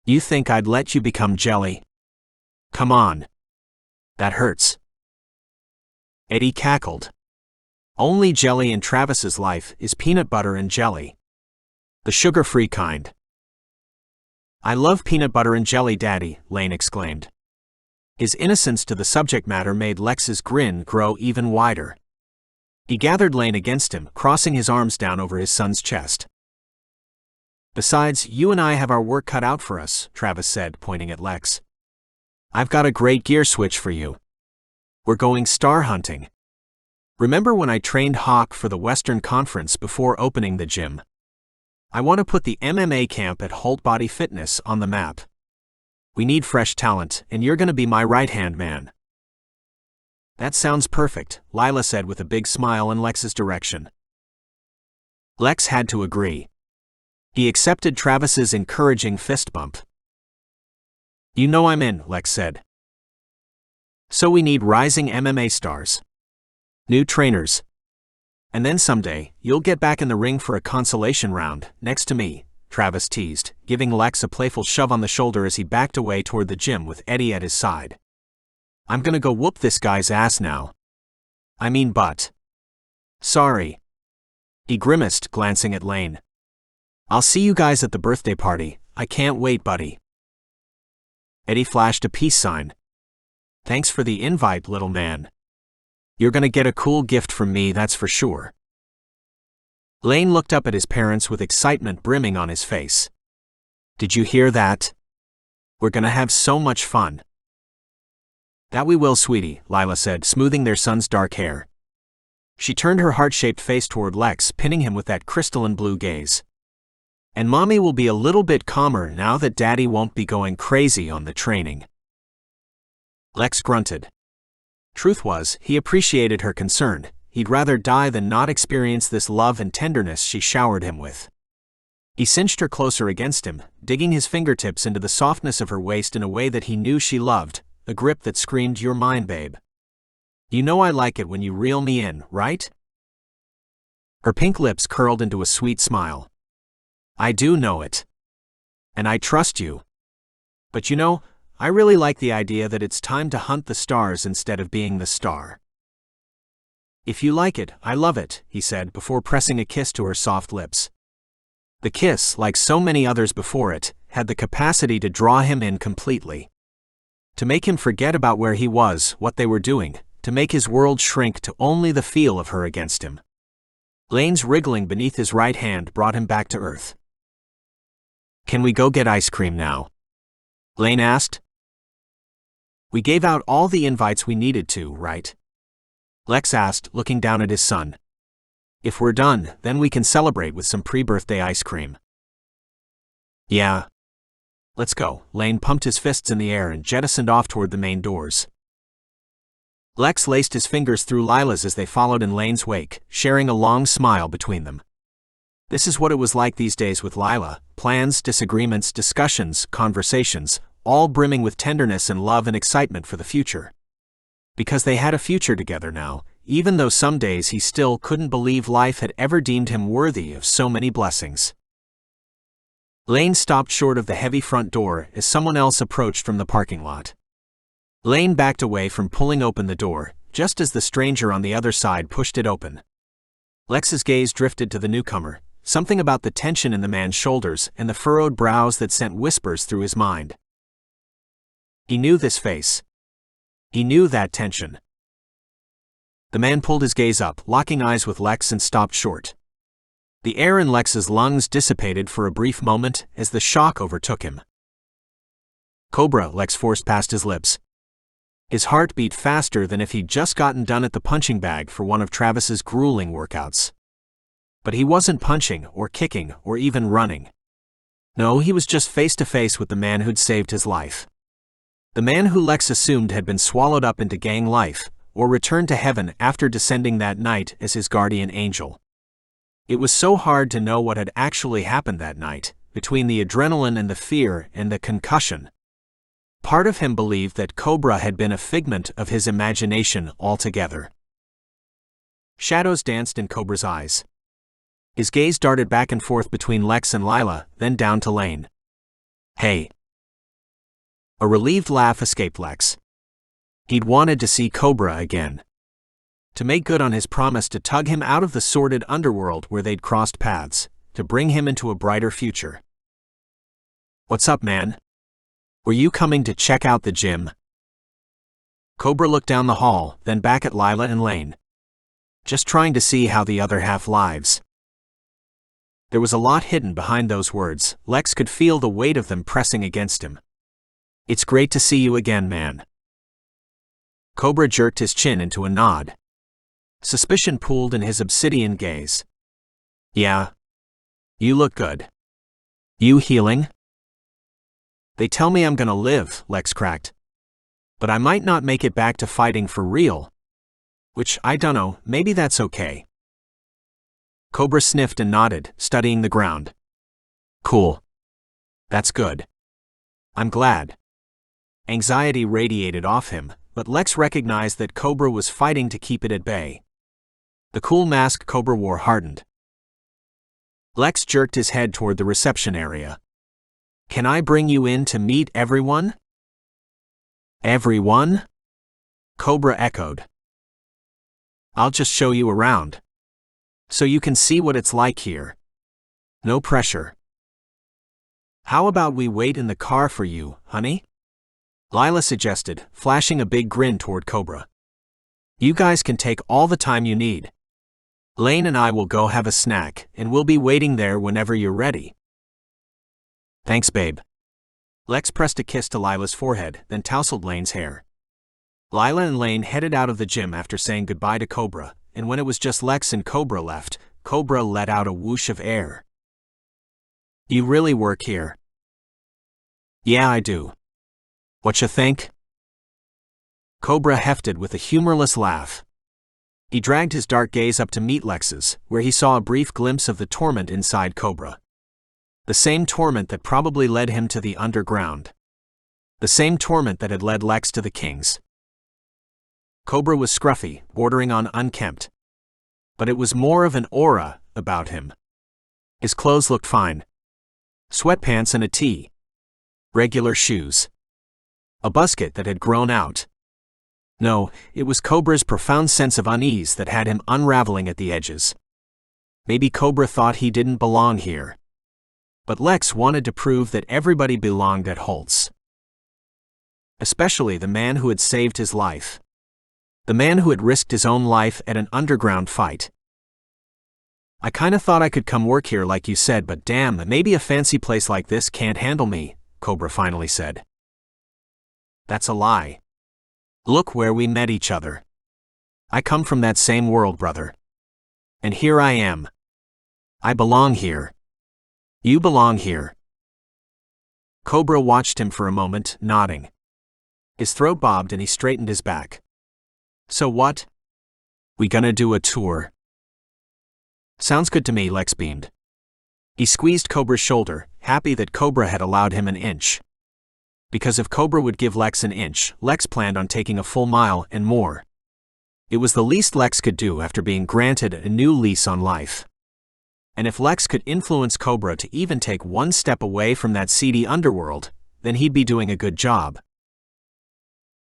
You think I'd let you become jelly? Come on. That hurts. Eddie cackled. Only jelly in Travis's life is peanut butter and jelly. The sugar-free kind. I love peanut butter and jelly, Daddy, Lane exclaimed. His innocence to the subject matter made Lex's grin grow even wider. He gathered Lane against him, crossing his arms down over his son's chest. Besides, you and I have our work cut out for us, Travis said, pointing at Lex. I've got a great gear switch for you. We're going star hunting. Remember when I trained Hawk for the Western Conference before opening the gym? I want to put the MMA camp at Holt Body Fitness on the map. We need fresh talent, and you're going to be my right-hand man. That sounds perfect, Lila said with a big smile in Lex's direction. Lex had to agree. He accepted Travis's encouraging fist bump. You know I'm in, Lex said. So we need rising MMA stars. New trainers. And then someday, you'll get back in the ring for a consolation round, next to me, Travis teased, giving Lex a playful shove on the shoulder as he backed away toward the gym with Eddie at his side. I'm gonna go whoop this guy's ass now. I mean butt. Sorry. He grimaced, glancing at Lane. I'll see you guys at the birthday party. I can't wait, buddy. Eddie flashed a peace sign. Thanks for the invite, little man. You're gonna get a cool gift from me, that's for sure. Lane looked up at his parents with excitement brimming on his face. Did you hear that? We're gonna have so much fun. That we will, sweetie, Lila said, smoothing their son's dark hair. She turned her heart-shaped face toward Lex, pinning him with that crystalline blue gaze. And Mommy will be a little bit calmer now that Daddy won't be going crazy on the training. Lex grunted. Truth was, he appreciated her concern. He'd rather die than not experience this love and tenderness she showered him with. He cinched her closer against him, digging his fingertips into the softness of her waist in a way that he knew she loved, a grip that screamed, "You're mine, babe. You know I like it when you reel me in, right?" Her pink lips curled into a sweet smile. I do know it. And I trust you. But you know, I really like the idea that it's time to hunt the stars instead of being the star. If you like it, I love it, he said before pressing a kiss to her soft lips. The kiss, like so many others before it, had the capacity to draw him in completely. To make him forget about where he was, what they were doing, to make his world shrink to only the feel of her against him. Lane's wriggling beneath his right hand brought him back to earth. "Can we go get ice cream now?" Lane asked. "We gave out all the invites we needed to, right?" Lex asked, looking down at his son. "If we're done, then we can celebrate with some pre-birthday ice cream." "Yeah. Let's go." Lane pumped his fists in the air and jettisoned off toward the main doors. Lex laced his fingers through Lila's as they followed in Lane's wake, sharing a long smile between them. This is what it was like these days with Lila: plans, disagreements, discussions, conversations, all brimming with tenderness and love and excitement for the future. Because they had a future together now, even though some days he still couldn't believe life had ever deemed him worthy of so many blessings. Lane stopped short of the heavy front door as someone else approached from the parking lot. Lane backed away from pulling open the door, just as the stranger on the other side pushed it open. Lex's gaze drifted to the newcomer, something about the tension in the man's shoulders and the furrowed brows that sent whispers through his mind. He knew this face. He knew that tension. The man pulled his gaze up, locking eyes with Lex, and stopped short. The air in Lex's lungs dissipated for a brief moment as the shock overtook him. "Cobra," Lex forced past his lips. His heart beat faster than if he'd just gotten done at the punching bag for one of Travis's grueling workouts. But he wasn't punching, or kicking, or even running. No, he was just face to face with the man who'd saved his life. The man who Lex assumed had been swallowed up into gang life, or returned to heaven after descending that night as his guardian angel. It was so hard to know what had actually happened that night, between the adrenaline and the fear and the concussion. Part of him believed that Cobra had been a figment of his imagination altogether. Shadows danced in Cobra's eyes. His gaze darted back and forth between Lex and Lila, then down to Lane. "Hey." A relieved laugh escaped Lex. He'd wanted to see Cobra again. To make good on his promise to tug him out of the sordid underworld where they'd crossed paths, to bring him into a brighter future. "What's up, man? Were you coming to check out the gym?" Cobra looked down the hall, then back at Lila and Lane. "Just trying to see how the other half lives." There was a lot hidden behind those words. Lex could feel the weight of them pressing against him. "It's great to see you again, man." Cobra jerked his chin into a nod. Suspicion pooled in his obsidian gaze. "Yeah. You look good. You healing?" "They tell me I'm gonna live," Lex cracked. "But I might not make it back to fighting for real. Which, I dunno, maybe that's okay." Cobra sniffed and nodded, studying the ground. "Cool. That's good. I'm glad." Anxiety radiated off him, but Lex recognized that Cobra was fighting to keep it at bay. The cool mask Cobra wore hardened. Lex jerked his head toward the reception area. "Can I bring you in to meet everyone?" "Everyone?" Cobra echoed. "I'll just show you around. So you can see what it's like here. No pressure." "How about we wait in the car for you, honey?" Lila suggested, flashing a big grin toward Cobra. "You guys can take all the time you need. Lane and I will go have a snack, and we'll be waiting there whenever you're ready." "Thanks, babe." Lex pressed a kiss to Lila's forehead, then tousled Lane's hair. Lila and Lane headed out of the gym after saying goodbye to Cobra, and when it was just Lex and Cobra left, Cobra let out a whoosh of air. "You really work here?" "Yeah, I do. Whatcha think?" Cobra hefted with a humorless laugh. He dragged his dark gaze up to meet Lex's, where he saw a brief glimpse of the torment inside Cobra. The same torment that probably led him to the underground. The same torment that had led Lex to the Kings. Cobra was scruffy, bordering on unkempt. But it was more of an aura about him. His clothes looked fine. Sweatpants and a tee. Regular shoes. A busket that had grown out. No, it was Cobra's profound sense of unease that had him unraveling at the edges. Maybe Cobra thought he didn't belong here. But Lex wanted to prove that everybody belonged at Holt's. Especially the man who had saved his life. The man who had risked his own life at an underground fight. I kinda thought I could come work here like you said, but damn, maybe a fancy place like this can't handle me, Cobra finally said. That's a lie. Look where we met each other. I come from that same world, brother. And here I am. I belong here. You belong here. Cobra watched him for a moment, nodding. His throat bobbed and he straightened his back. So what? We gonna do a tour? Sounds good to me, Lex beamed. He squeezed Cobra's shoulder, happy that Cobra had allowed him an inch. Because if Cobra would give Lex an inch, Lex planned on taking a full mile and more. It was the least Lex could do after being granted a new lease on life. And if Lex could influence Cobra to even take one step away from that seedy underworld, then he'd be doing a good job.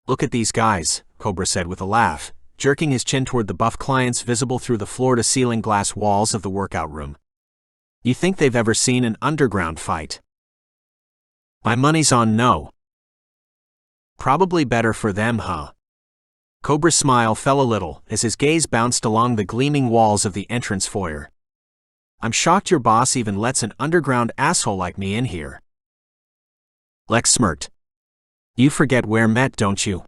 Look at these guys, Cobra said with a laugh, jerking his chin toward the buff clients visible through the floor-to-ceiling glass walls of the workout room. You think they've ever seen an underground fight? My money's on no. Probably better for them, huh? Cobra's smile fell a little as his gaze bounced along the gleaming walls of the entrance foyer. I'm shocked your boss even lets an underground asshole like me in here. Lex smirked. You forget where met, don't you?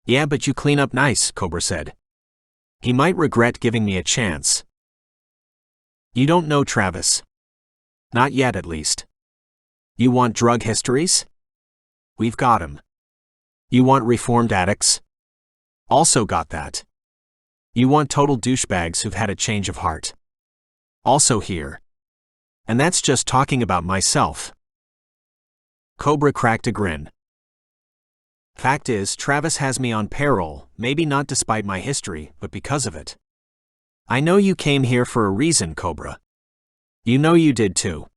Yeah, but you clean up nice, Cobra said. He might regret giving me a chance. You don't know Travis. Not yet, at least. You want drug histories? We've got 'em. You want reformed addicts? Also got that. You want total douchebags who've had a change of heart? Also here. And that's just talking about myself. Cobra cracked a grin. Fact is, Travis has me on payroll, maybe not despite my history, but because of it. I know you came here for a reason, Cobra. You know you did too.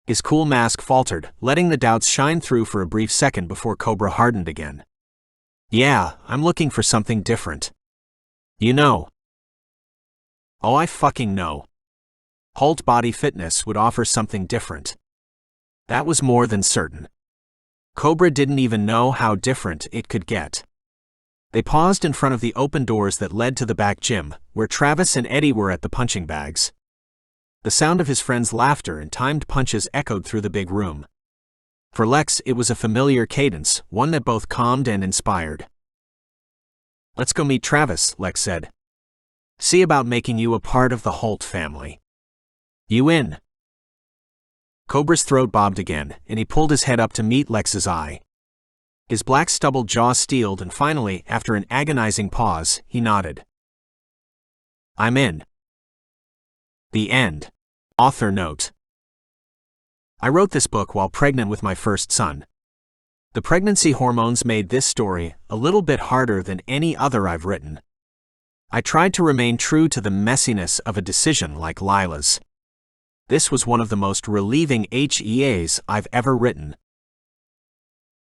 His cool mask faltered, letting the doubts shine through for a brief second before Cobra hardened again. Yeah, I'm looking for something different. You know. Oh, I fucking know. Holt Body Fitness would offer something different. That was more than certain. Cobra didn't even know how different it could get. They paused in front of the open doors that led to the back gym, where Travis and Eddie were at the punching bags. The sound of his friends' laughter and timed punches echoed through the big room. For Lex, it was a familiar cadence, one that both calmed and inspired. Let's go meet Travis, Lex said. See about making you a part of the Holt family. You in? Cobra's throat bobbed again, and he pulled his head up to meet Lex's eye. His black stubbled jaw steeled and finally, after an agonizing pause, he nodded. I'm in. The end. Author note. I wrote this book while pregnant with my first son. The pregnancy hormones made this story a little bit harder than any other I've written. I tried to remain true to the messiness of a decision like Lila's. This was one of the most relieving HEAs I've ever written.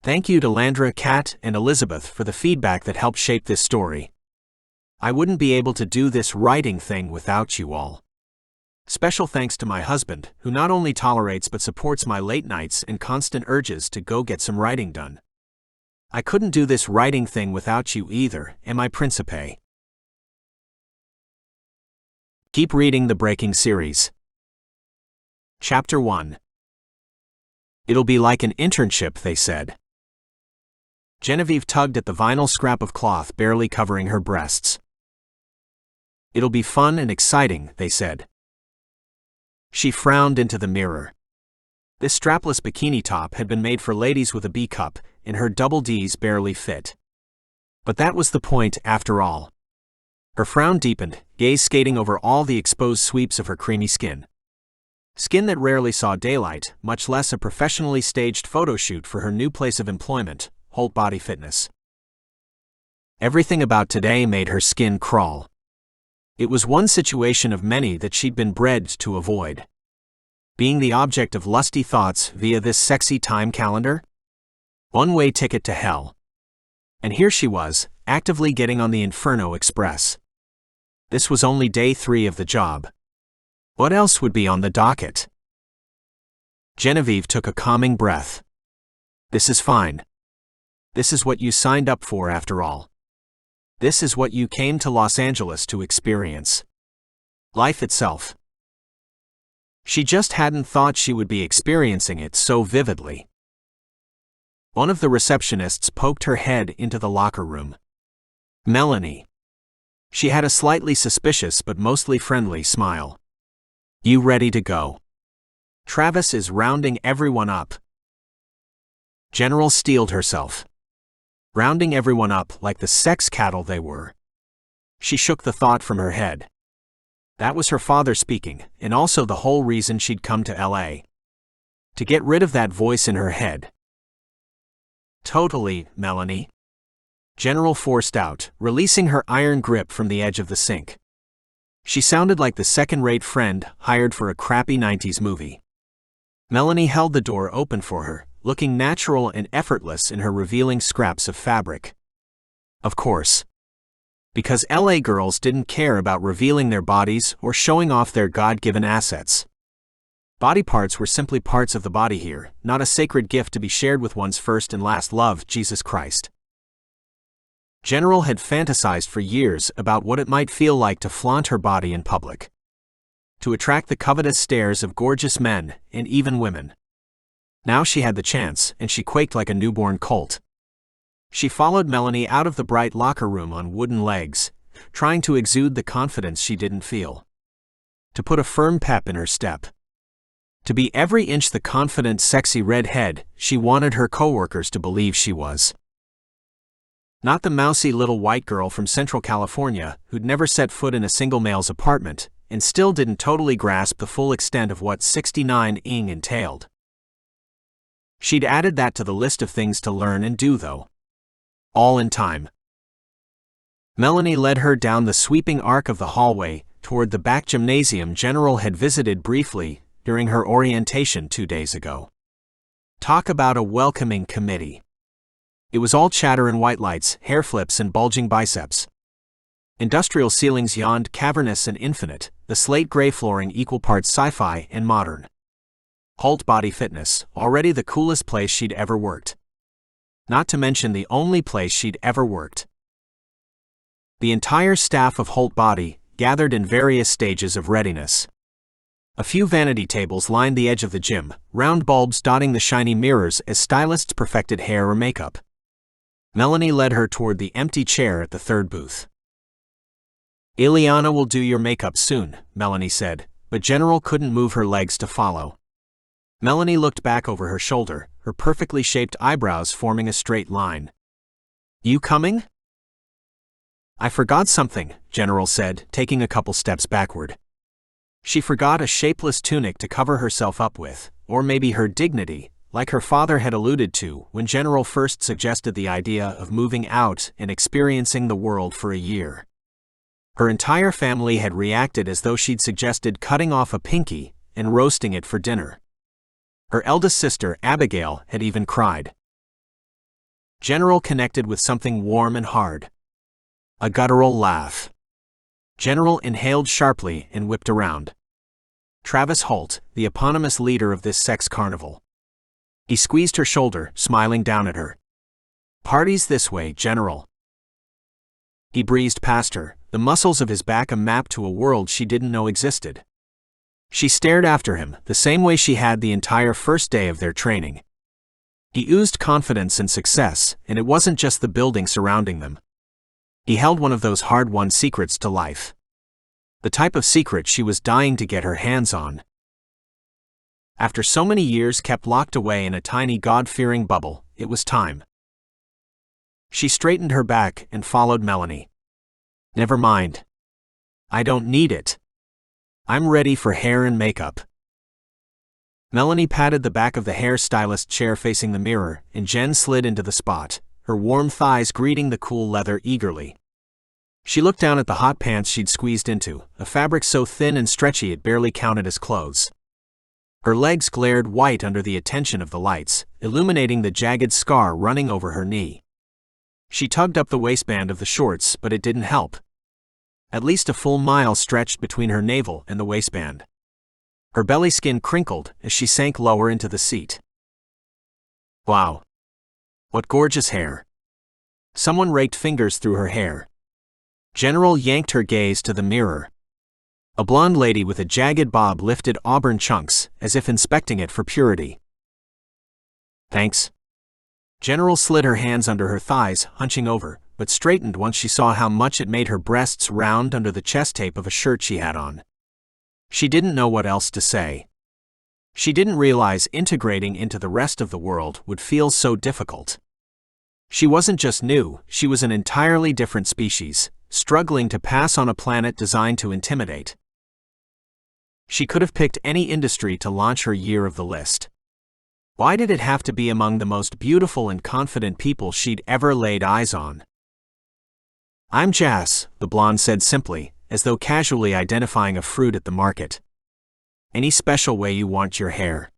Thank you to Landra, Kat, and Elizabeth for the feedback that helped shape this story. I wouldn't be able to do this writing thing without you all. Special thanks to my husband, who not only tolerates but supports my late nights and constant urges to go get some writing done. I couldn't do this writing thing without you either, and my Principe. Keep reading the Breaking series. Chapter 1. It'll be like an internship, they said. Genevieve tugged at the vinyl scrap of cloth barely covering her breasts. It'll be fun and exciting, they said. She frowned into the mirror. This strapless bikini top had been made for ladies with a B cup, and her double Ds barely fit. But that was the point, after all. Her frown deepened, gaze skating over all the exposed sweeps of her creamy skin. Skin that rarely saw daylight, much less a professionally staged photo shoot for her new place of employment, Holt Body Fitness. Everything about today made her skin crawl. It was one situation of many that she'd been bred to avoid. Being the object of lusty thoughts via this sexy time calendar? One-way ticket to hell. And here she was, actively getting on the Inferno Express. This was only day 3 of the job. What else would be on the docket? Genevieve took a calming breath. This is fine. This is what you signed up for after all. This is what you came to Los Angeles to experience. Life itself. She just hadn't thought she would be experiencing it so vividly. One of the receptionists poked her head into the locker room. Melanie. She had a slightly suspicious but mostly friendly smile. You ready to go? Travis is rounding everyone up. General steeled herself. Rounding everyone up like the sex cattle they were. She shook the thought from her head. That was her father speaking, and also the whole reason she'd come to LA. To get rid of that voice in her head. Totally, Melanie. General forced out, releasing her iron grip from the edge of the sink. She sounded like the second-rate friend hired for a crappy 90s movie. Melanie held the door open for her, looking natural and effortless in her revealing scraps of fabric. Of course. Because LA girls didn't care about revealing their bodies or showing off their God-given assets. Body parts were simply parts of the body here, not a sacred gift to be shared with one's first and last love, Jesus Christ. General had fantasized for years about what it might feel like to flaunt her body in public. To attract the covetous stares of gorgeous men, and even women. Now she had the chance, and she quaked like a newborn colt. She followed Melanie out of the bright locker room on wooden legs, trying to exude the confidence she didn't feel. To put a firm pep in her step. To be every inch the confident, sexy redhead she wanted her coworkers to believe she was. Not the mousy little white girl from Central California who'd never set foot in a single male's apartment and still didn't totally grasp the full extent of what 69ing entailed. She'd added that to the list of things to learn and do, though. All in time. Melanie led her down the sweeping arc of the hallway toward the back gymnasium General had visited briefly during her orientation 2 days ago. Talk about a welcoming committee. It was all chatter and white lights, hair flips and bulging biceps. Industrial ceilings yawned cavernous and infinite, the slate gray flooring equal parts sci-fi and modern. Holt Body Fitness, already the coolest place she'd ever worked. Not to mention the only place she'd ever worked. The entire staff of Holt Body gathered in various stages of readiness. A few vanity tables lined the edge of the gym, round bulbs dotting the shiny mirrors as stylists perfected hair or makeup. Melanie led her toward the empty chair at the third booth. Ileana will do your makeup soon, Melanie said, but General couldn't move her legs to follow. Melanie looked back over her shoulder, her perfectly shaped eyebrows forming a straight line. You coming? I forgot something, General said, taking a couple steps backward. She forgot a shapeless tunic to cover herself up with, or maybe her dignity, like her father had alluded to when General first suggested the idea of moving out and experiencing the world for a year. Her entire family had reacted as though she'd suggested cutting off a pinky and roasting it for dinner. Her eldest sister, Abigail, had even cried. General connected with something warm and hard. A guttural laugh. General inhaled sharply and whipped around. Travis Holt, the eponymous leader of this sex carnival. He squeezed her shoulder, smiling down at her. Parties this way, General. He breezed past her, the muscles of his back a map to a world she didn't know existed. She stared after him, the same way she had the entire first day of their training. He oozed confidence and success, and it wasn't just the building surrounding them. He held one of those hard-won secrets to life. The type of secret she was dying to get her hands on. After so many years kept locked away in a tiny God-fearing bubble, it was time. She straightened her back and followed Melanie. Never mind. I don't need it. I'm ready for hair and makeup. Melanie patted the back of the hairstylist chair facing the mirror, and Jen slid into the spot, her warm thighs greeting the cool leather eagerly. She looked down at the hot pants she'd squeezed into, a fabric so thin and stretchy it barely counted as clothes. Her legs glared white under the attention of the lights, illuminating the jagged scar running over her knee. She tugged up the waistband of the shorts, but it didn't help. At least a full mile stretched between her navel and the waistband. Her belly skin crinkled as she sank lower into the seat. Wow. What gorgeous hair. Someone raked fingers through her hair. General yanked her gaze to the mirror. A blonde lady with a jagged bob lifted auburn chunks, as if inspecting it for purity. Thanks. General slid her hands under her thighs, hunching over, but straightened once she saw how much it made her breasts round under the chest tape of a shirt she had on. She didn't know what else to say. She didn't realize integrating into the rest of the world would feel so difficult. She wasn't just new, she was an entirely different species, struggling to pass on a planet designed to intimidate. She could have picked any industry to launch her year of the list. Why did it have to be among the most beautiful and confident people she'd ever laid eyes on? I'm Jas, the blonde said simply, as though casually identifying a fruit at the market. Any special way you want your hair?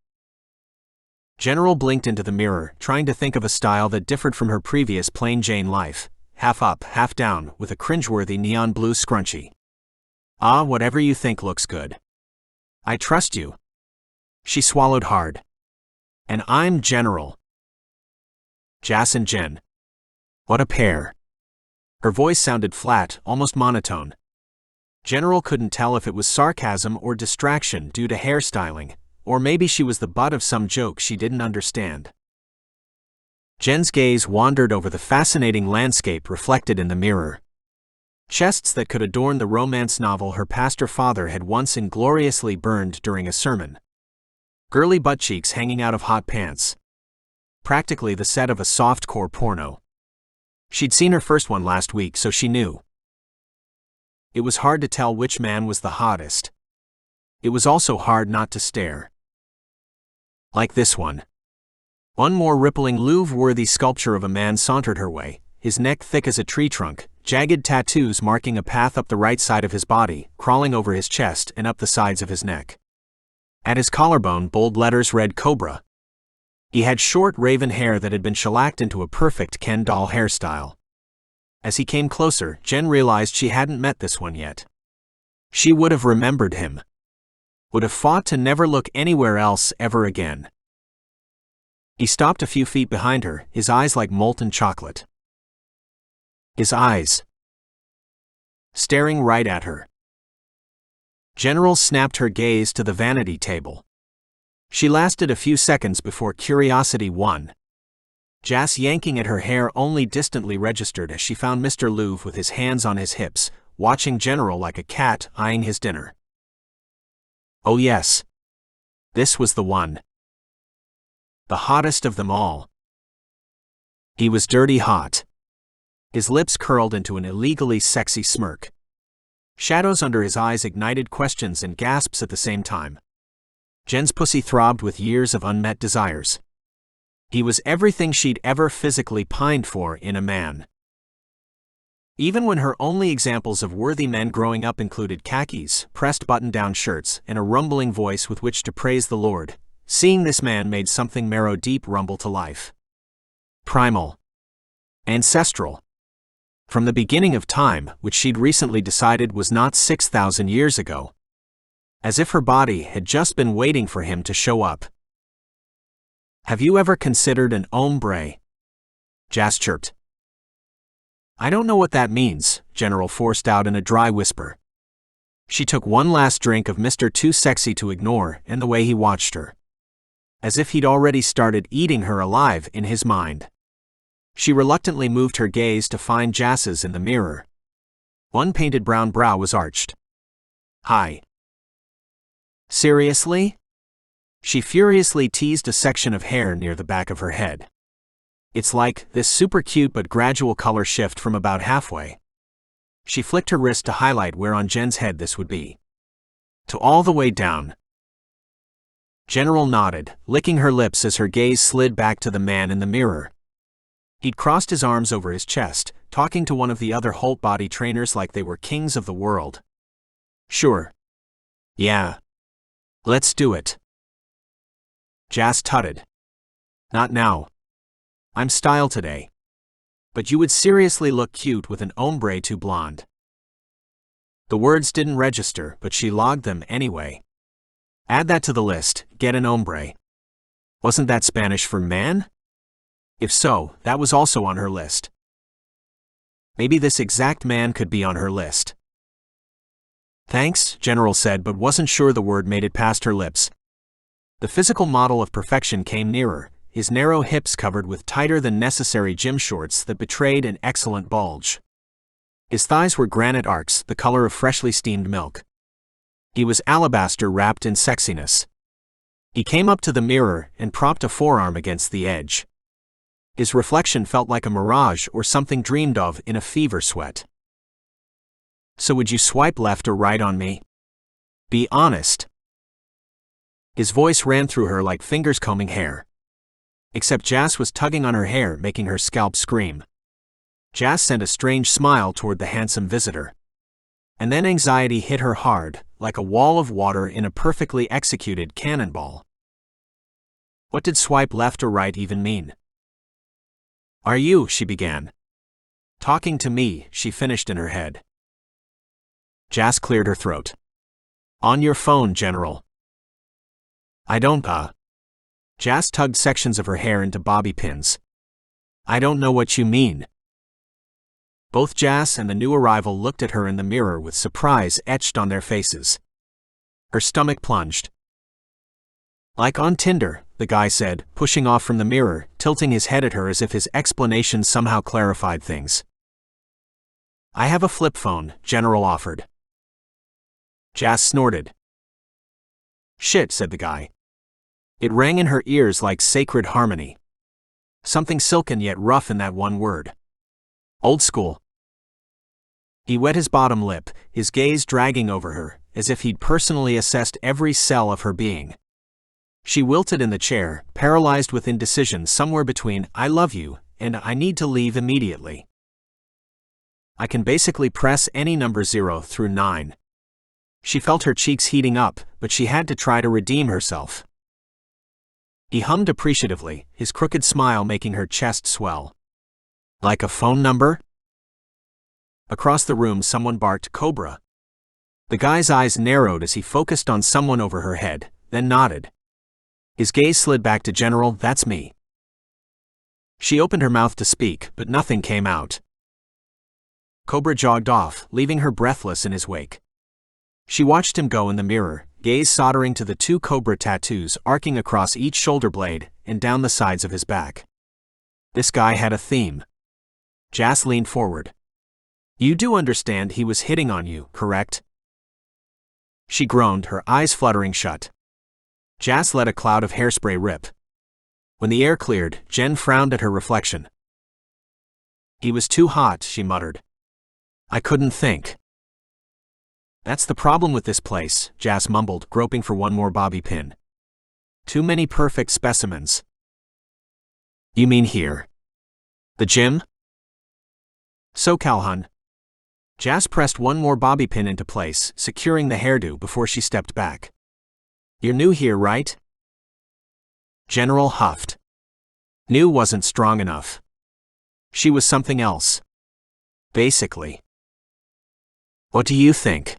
General blinked into the mirror, trying to think of a style that differed from her previous plain Jane life, half up, half down, with a cringeworthy neon blue scrunchie. Ah, whatever you think looks good. I trust you. She swallowed hard. And I'm General. Jas and Jen. What a pair. Her voice sounded flat, almost monotone. General couldn't tell if it was sarcasm or distraction due to hairstyling, or maybe she was the butt of some joke she didn't understand. Jen's gaze wandered over the fascinating landscape reflected in the mirror. Chests that could adorn the romance novel her pastor father had once ingloriously burned during a sermon. Girly butt cheeks hanging out of hot pants. Practically the set of a softcore porno. She'd seen her first one last week, so she knew. It was hard to tell which man was the hottest. It was also hard not to stare. Like this one. One more rippling Louvre-worthy sculpture of a man sauntered her way, his neck thick as a tree trunk, jagged tattoos marking a path up the right side of his body, crawling over his chest and up the sides of his neck. At his collarbone, bold letters read Cobra. He had short raven hair that had been shellacked into a perfect Ken doll hairstyle. As he came closer, Jen realized she hadn't met this one yet. She would have remembered him. Would have fought to never look anywhere else ever again. He stopped a few feet behind her, his eyes like molten chocolate. His eyes. Staring right at her. General snapped her gaze to the vanity table. She lasted a few seconds before curiosity won. Jas yanking at her hair only distantly registered as she found Mr. Louvre with his hands on his hips, watching General like a cat eyeing his dinner. Oh yes. This was the one. The hottest of them all. He was dirty hot. His lips curled into an illegally sexy smirk. Shadows under his eyes ignited questions and gasps at the same time. Jen's pussy throbbed with years of unmet desires. He was everything she'd ever physically pined for in a man. Even when her only examples of worthy men growing up included khakis, pressed button-down shirts, and a rumbling voice with which to praise the Lord, seeing this man made something marrow-deep rumble to life. Primal. Ancestral. From the beginning of time, which she'd recently decided was not 6,000 years ago. As if her body had just been waiting for him to show up. Have you ever considered an ombre? Jas chirped. I don't know what that means, General forced out in a dry whisper. She took one last drink of Mr. Too Sexy to Ignore and the way he watched her. As if he'd already started eating her alive in his mind. She reluctantly moved her gaze to find Jas's in the mirror. One painted brown brow was arched. Hi. Seriously? She furiously teased a section of hair near the back of her head. It's like this super cute but gradual color shift from about halfway. She flicked her wrist to highlight where on Jen's head this would be. To all the way down. General nodded, licking her lips as her gaze slid back to the man in the mirror. He'd crossed his arms over his chest, talking to one of the other Holt body trainers like they were kings of the world. Sure. Yeah. Let's do it. Jas tutted. Not now. I'm style today. But you would seriously look cute with an ombre too blonde. The words didn't register, but she logged them anyway. Add that to the list, get an hombre. Wasn't that Spanish for man? If so, that was also on her list. Maybe this exact man could be on her list. Thanks, General said, but wasn't sure the word made it past her lips. The physical model of perfection came nearer, his narrow hips covered with tighter-than-necessary gym shorts that betrayed an excellent bulge. His thighs were granite arcs, the color of freshly steamed milk. He was alabaster wrapped in sexiness. He came up to the mirror and propped a forearm against the edge. His reflection felt like a mirage or something dreamed of in a fever sweat. So would you swipe left or right on me? Be honest. His voice ran through her like fingers combing hair. Except Jas was tugging on her hair, making her scalp scream. Jas sent a strange smile toward the handsome visitor. And then anxiety hit her hard, like a wall of water in a perfectly executed cannonball. What did swipe left or right even mean? Are you, she began. Talking to me, she finished in her head. Jas cleared her throat. On your phone, General. I don't, Jas tugged sections of her hair into bobby pins. I don't know what you mean. Both Jas and the new arrival looked at her in the mirror with surprise etched on their faces. Her stomach plunged. Like on Tinder, the guy said, pushing off from the mirror, tilting his head at her as if his explanation somehow clarified things. I have a flip phone, General offered. Jas snorted. Shit, said the guy. It rang in her ears like sacred harmony. Something silken yet rough in that one word. Old school. He wet his bottom lip, his gaze dragging over her, as if he'd personally assessed every cell of her being. She wilted in the chair, paralyzed with indecision somewhere between I love you and I need to leave immediately. I can basically press any number 0 through 9. She felt her cheeks heating up, but she had to try to redeem herself. He hummed appreciatively, his crooked smile making her chest swell. Like a phone number? Across the room someone barked Cobra. The guy's eyes narrowed as he focused on someone over her head, then nodded. His gaze slid back to General, that's me. She opened her mouth to speak, but nothing came out. Cobra jogged off, leaving her breathless in his wake. She watched him go in the mirror, gaze soldering to the 2 Cobra tattoos arcing across each shoulder blade and down the sides of his back. This guy had a theme. Jas leaned forward. You do understand he was hitting on you, correct? She groaned, her eyes fluttering shut. Jas let a cloud of hairspray rip. When the air cleared, Jen frowned at her reflection. He was too hot, she muttered. I couldn't think. That's the problem with this place, Jas mumbled, groping for one more bobby pin. Too many perfect specimens. You mean here? The gym? SoCal, hun. Jas pressed one more bobby pin into place, securing the hairdo before she stepped back. You're new here, right? General huffed. New wasn't strong enough. She was something else. Basically. What do you think?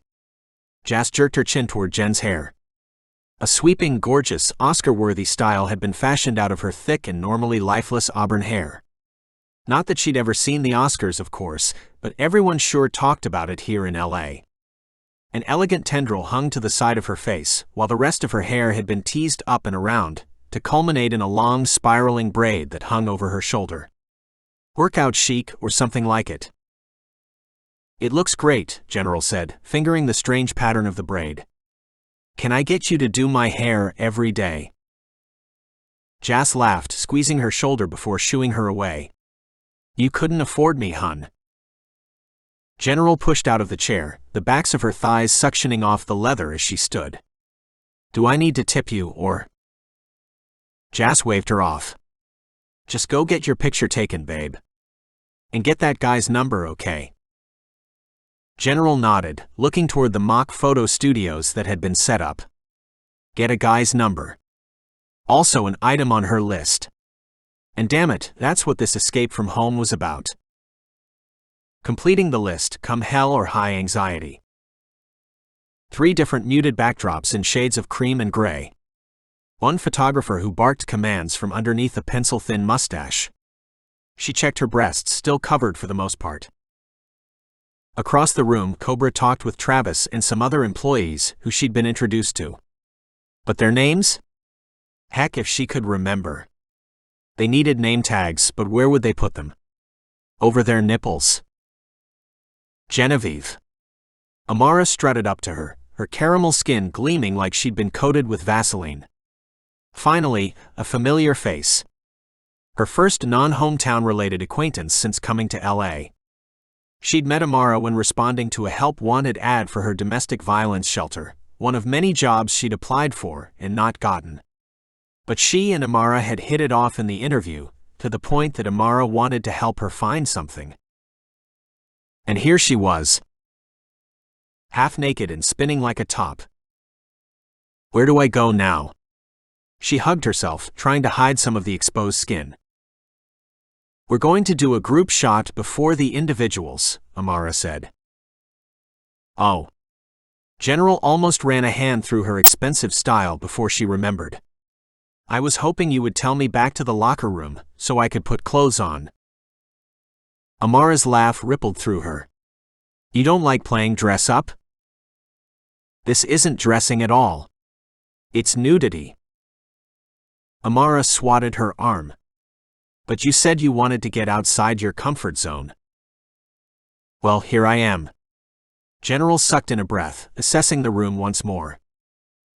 Jas jerked her chin toward Jen's hair. A sweeping, gorgeous, Oscar-worthy style had been fashioned out of her thick and normally lifeless auburn hair. Not that she'd ever seen the Oscars, of course, but everyone sure talked about it here in L.A. An elegant tendril hung to the side of her face, while the rest of her hair had been teased up and around, to culminate in a long, spiraling braid that hung over her shoulder. Workout chic or something like it. It looks great, General said, fingering the strange pattern of the braid. Can I get you to do my hair every day? Jas laughed, squeezing her shoulder before shooing her away. You couldn't afford me, hun. General pushed out of the chair, the backs of her thighs suctioning off the leather as she stood. Do I need to tip you, or? Jas waved her off. Just go get your picture taken, babe. And get that guy's number, okay? General nodded, looking toward the mock photo studios that had been set up. Get a guy's number. Also an item on her list. And damn it, that's what this escape from home was about. Completing the list, come hell or high anxiety. 3 different muted backdrops in shades of cream and gray. One photographer who barked commands from underneath a pencil-thin mustache. She checked her breasts, still covered for the most part. Across the room, Cobra talked with Travis and some other employees who she'd been introduced to. But their names? Heck, if she could remember. They needed name tags, but where would they put them? Over their nipples. Genevieve. Amara strutted up to her, her caramel skin gleaming like she'd been coated with Vaseline. Finally, a familiar face. Her first non-hometown-related acquaintance since coming to LA. She'd met Amara when responding to a help-wanted ad for her domestic violence shelter, one of many jobs she'd applied for and not gotten. But she and Amara had hit it off in the interview, to the point that Amara wanted to help her find something. And here she was, half naked and spinning like a top. Where do I go now? She hugged herself, trying to hide some of the exposed skin. We're going to do a group shot before the individuals, Amara said. Oh. General almost ran a hand through her expensive style before she remembered. I was hoping you would tell me back to the locker room, so I could put clothes on. Amara's laugh rippled through her. You don't like playing dress up? This isn't dressing at all. It's nudity. Amara swatted her arm. But you said you wanted to get outside your comfort zone. Well, here I am. General sucked in a breath, assessing the room once more.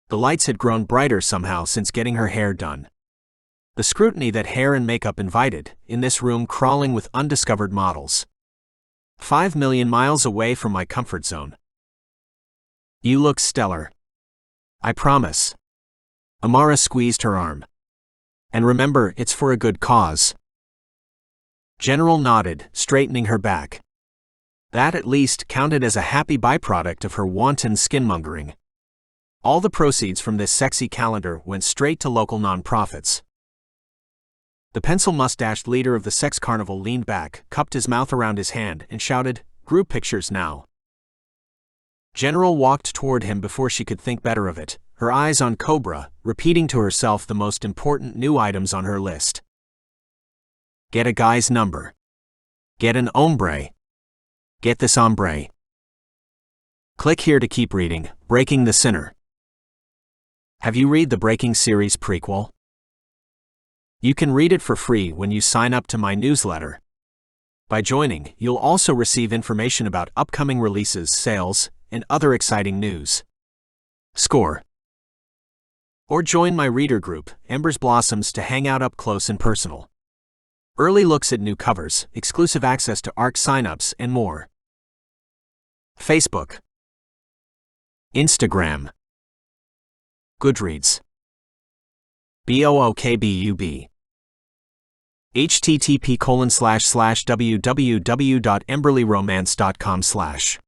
The lights had grown brighter somehow since getting her hair done. The scrutiny that hair and makeup invited, in this room crawling with undiscovered models. 5 million miles away from my comfort zone. You look stellar. I promise. Amara squeezed her arm. And remember, it's for a good cause. General nodded, straightening her back. That at least counted as a happy byproduct of her wanton skinmongering. All the proceeds from this sexy calendar went straight to local nonprofits. The pencil-mustached leader of the sex carnival leaned back, cupped his mouth around his hand, and shouted, "Group pictures now." General walked toward him before she could think better of it, her eyes on Cobra, repeating to herself the most important new items on her list. Get a guy's number. Get an hombre. Get this hombre. Click here to keep reading, Breaking the Sinner. Have you read the Breaking series prequel? You can read it for free when you sign up to my newsletter. By joining, you'll also receive information about upcoming releases, sales, and other exciting news. Score. Or join my reader group, Ember's Blossoms, to hang out up close and personal. Early looks at new covers, exclusive access to ARC signups, and more. Facebook. Instagram. Goodreads. BOOKBUB. http://www.emberleighromance.com/.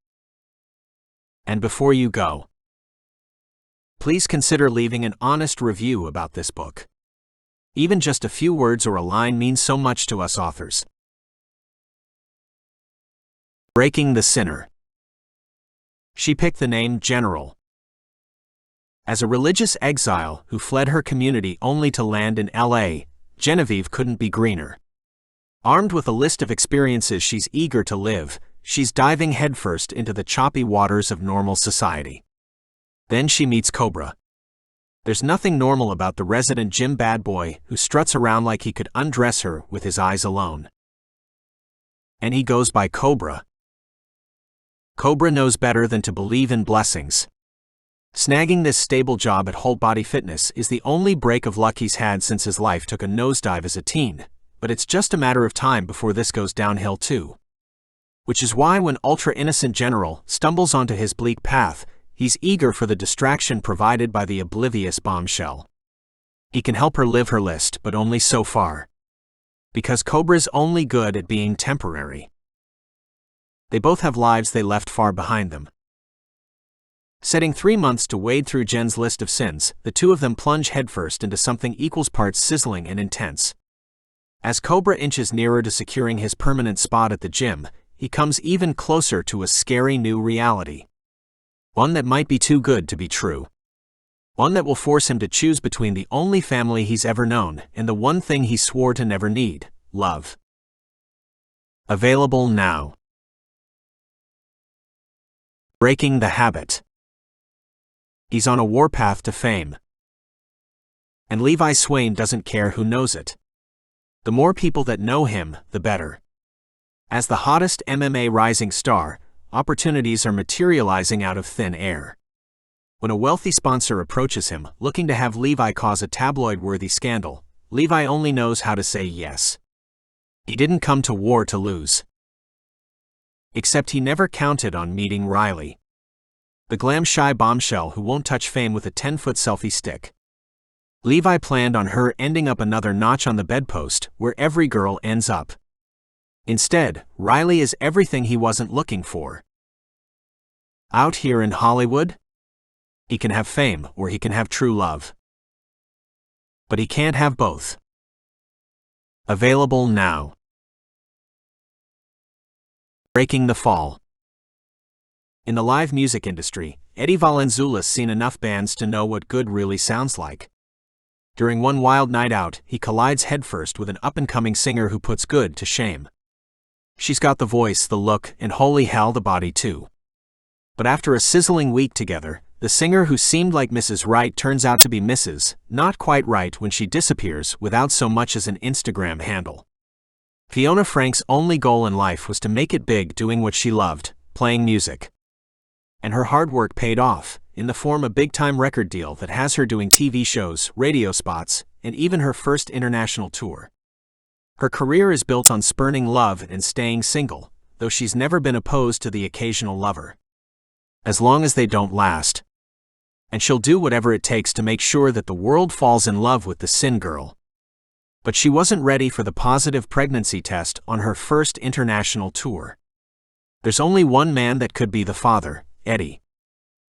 And before you go, please consider leaving an honest review about this book. Even just a few words or a line means so much to us authors. Breaking the Sinner. She picked the name General. As a religious exile who fled her community only to land in LA, Genevieve couldn't be greener. Armed with a list of experiences she's eager to live, she's diving headfirst into the choppy waters of normal society. Then she meets Cobra. There's nothing normal about the resident gym bad boy who struts around like he could undress her with his eyes alone. And he goes by Cobra. Cobra knows better than to believe in blessings. Snagging this stable job at Whole Body Fitness is the only break of luck he's had since his life took a nosedive as a teen, but it's just a matter of time before this goes downhill too. Which is why when ultra-innocent General stumbles onto his bleak path, he's eager for the distraction provided by the oblivious bombshell. He can help her live her list, but only so far. Because Cobra's only good at being temporary. They both have lives they left far behind them. Setting 3 months to wade through Jen's list of sins, the two of them plunge headfirst into something equal parts sizzling and intense. As Cobra inches nearer to securing his permanent spot at the gym, he comes even closer to a scary new reality. One that might be too good to be true. One that will force him to choose between the only family he's ever known and the one thing he swore to never need, love. Available now. Breaking the habit. He's on a warpath to fame. And Levi Swain doesn't care who knows it. The more people that know him, the better. As the hottest MMA rising star, opportunities are materializing out of thin air. When a wealthy sponsor approaches him, looking to have Levi cause a tabloid-worthy scandal, Levi only knows how to say yes. He didn't come to war to lose. Except he never counted on meeting Riley. The glam-shy bombshell who won't touch fame with a 10-foot selfie stick. Levi planned on her ending up another notch on the bedpost, where every girl ends up. Instead, Riley is everything he wasn't looking for. Out here in Hollywood, he can have fame or he can have true love. But he can't have both. Available now. Breaking the fall. In the live music industry, Eddie Valenzuela's seen enough bands to know what good really sounds like. During one wild night out, he collides headfirst with an up-and-coming singer who puts good to shame. She's got the voice, the look, and holy hell, the body too. But after a sizzling week together, the singer who seemed like Mrs. Right turns out to be Mrs. Not Quite Right when she disappears without so much as an Instagram handle. Fiona Frank's only goal in life was to make it big doing what she loved, playing music. And her hard work paid off, in the form of a big-time record deal that has her doing TV shows, radio spots, and even her first international tour. Her career is built on spurning love and staying single, though she's never been opposed to the occasional lover. As long as they don't last. And she'll do whatever it takes to make sure that the world falls in love with the Sin Girl. But she wasn't ready for the positive pregnancy test on her first international tour. There's only one man that could be the father, Eddie.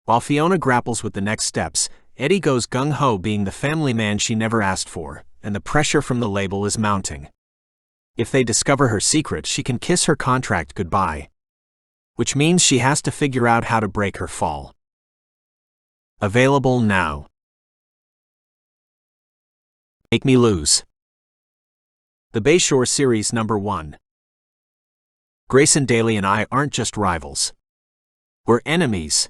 While Fiona grapples with the next steps, Eddie goes gung-ho being the family man she never asked for, and the pressure from the label is mounting. If they discover her secret, she can kiss her contract goodbye. Which means she has to figure out how to break her fall. Available now. Make Me Lose. The Bayshore Series #1. Grayson Daly and I aren't just rivals. We're enemies.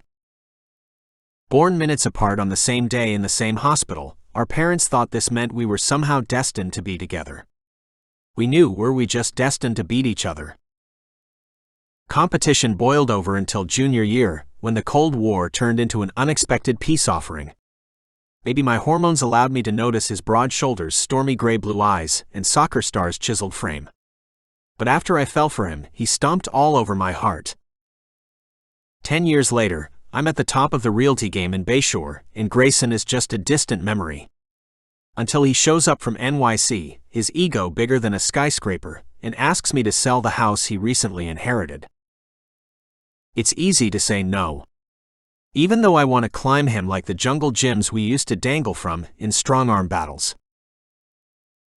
Born minutes apart on the same day in the same hospital, our parents thought this meant we were somehow destined to be together. We knew, were we just destined to beat each other? Competition boiled over until junior year, when the Cold War turned into an unexpected peace offering. Maybe my hormones allowed me to notice his broad shoulders, stormy gray blue eyes, and soccer star's chiseled frame. But after I fell for him, he stomped all over my heart. 10 years later, I'm at the top of the realty game in Bayshore, and Grayson is just a distant memory. Until he shows up from NYC, his ego bigger than a skyscraper, and asks me to sell the house he recently inherited. It's easy to say no. Even though I want to climb him like the jungle gyms we used to dangle from in strong-arm battles.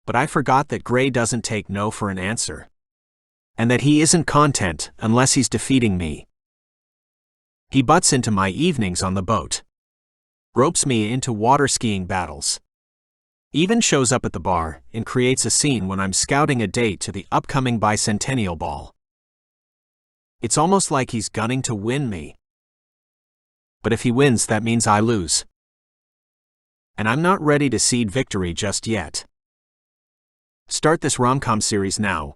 But I forgot that Gray doesn't take no for an answer. And that he isn't content unless he's defeating me. He butts into my evenings on the boat. Ropes me into water skiing battles. Even shows up at the bar and creates a scene when I'm scouting a date to the upcoming bicentennial ball. It's almost like he's gunning to win me. But if he wins, that means I lose. And I'm not ready to cede victory just yet. Start this rom-com series now,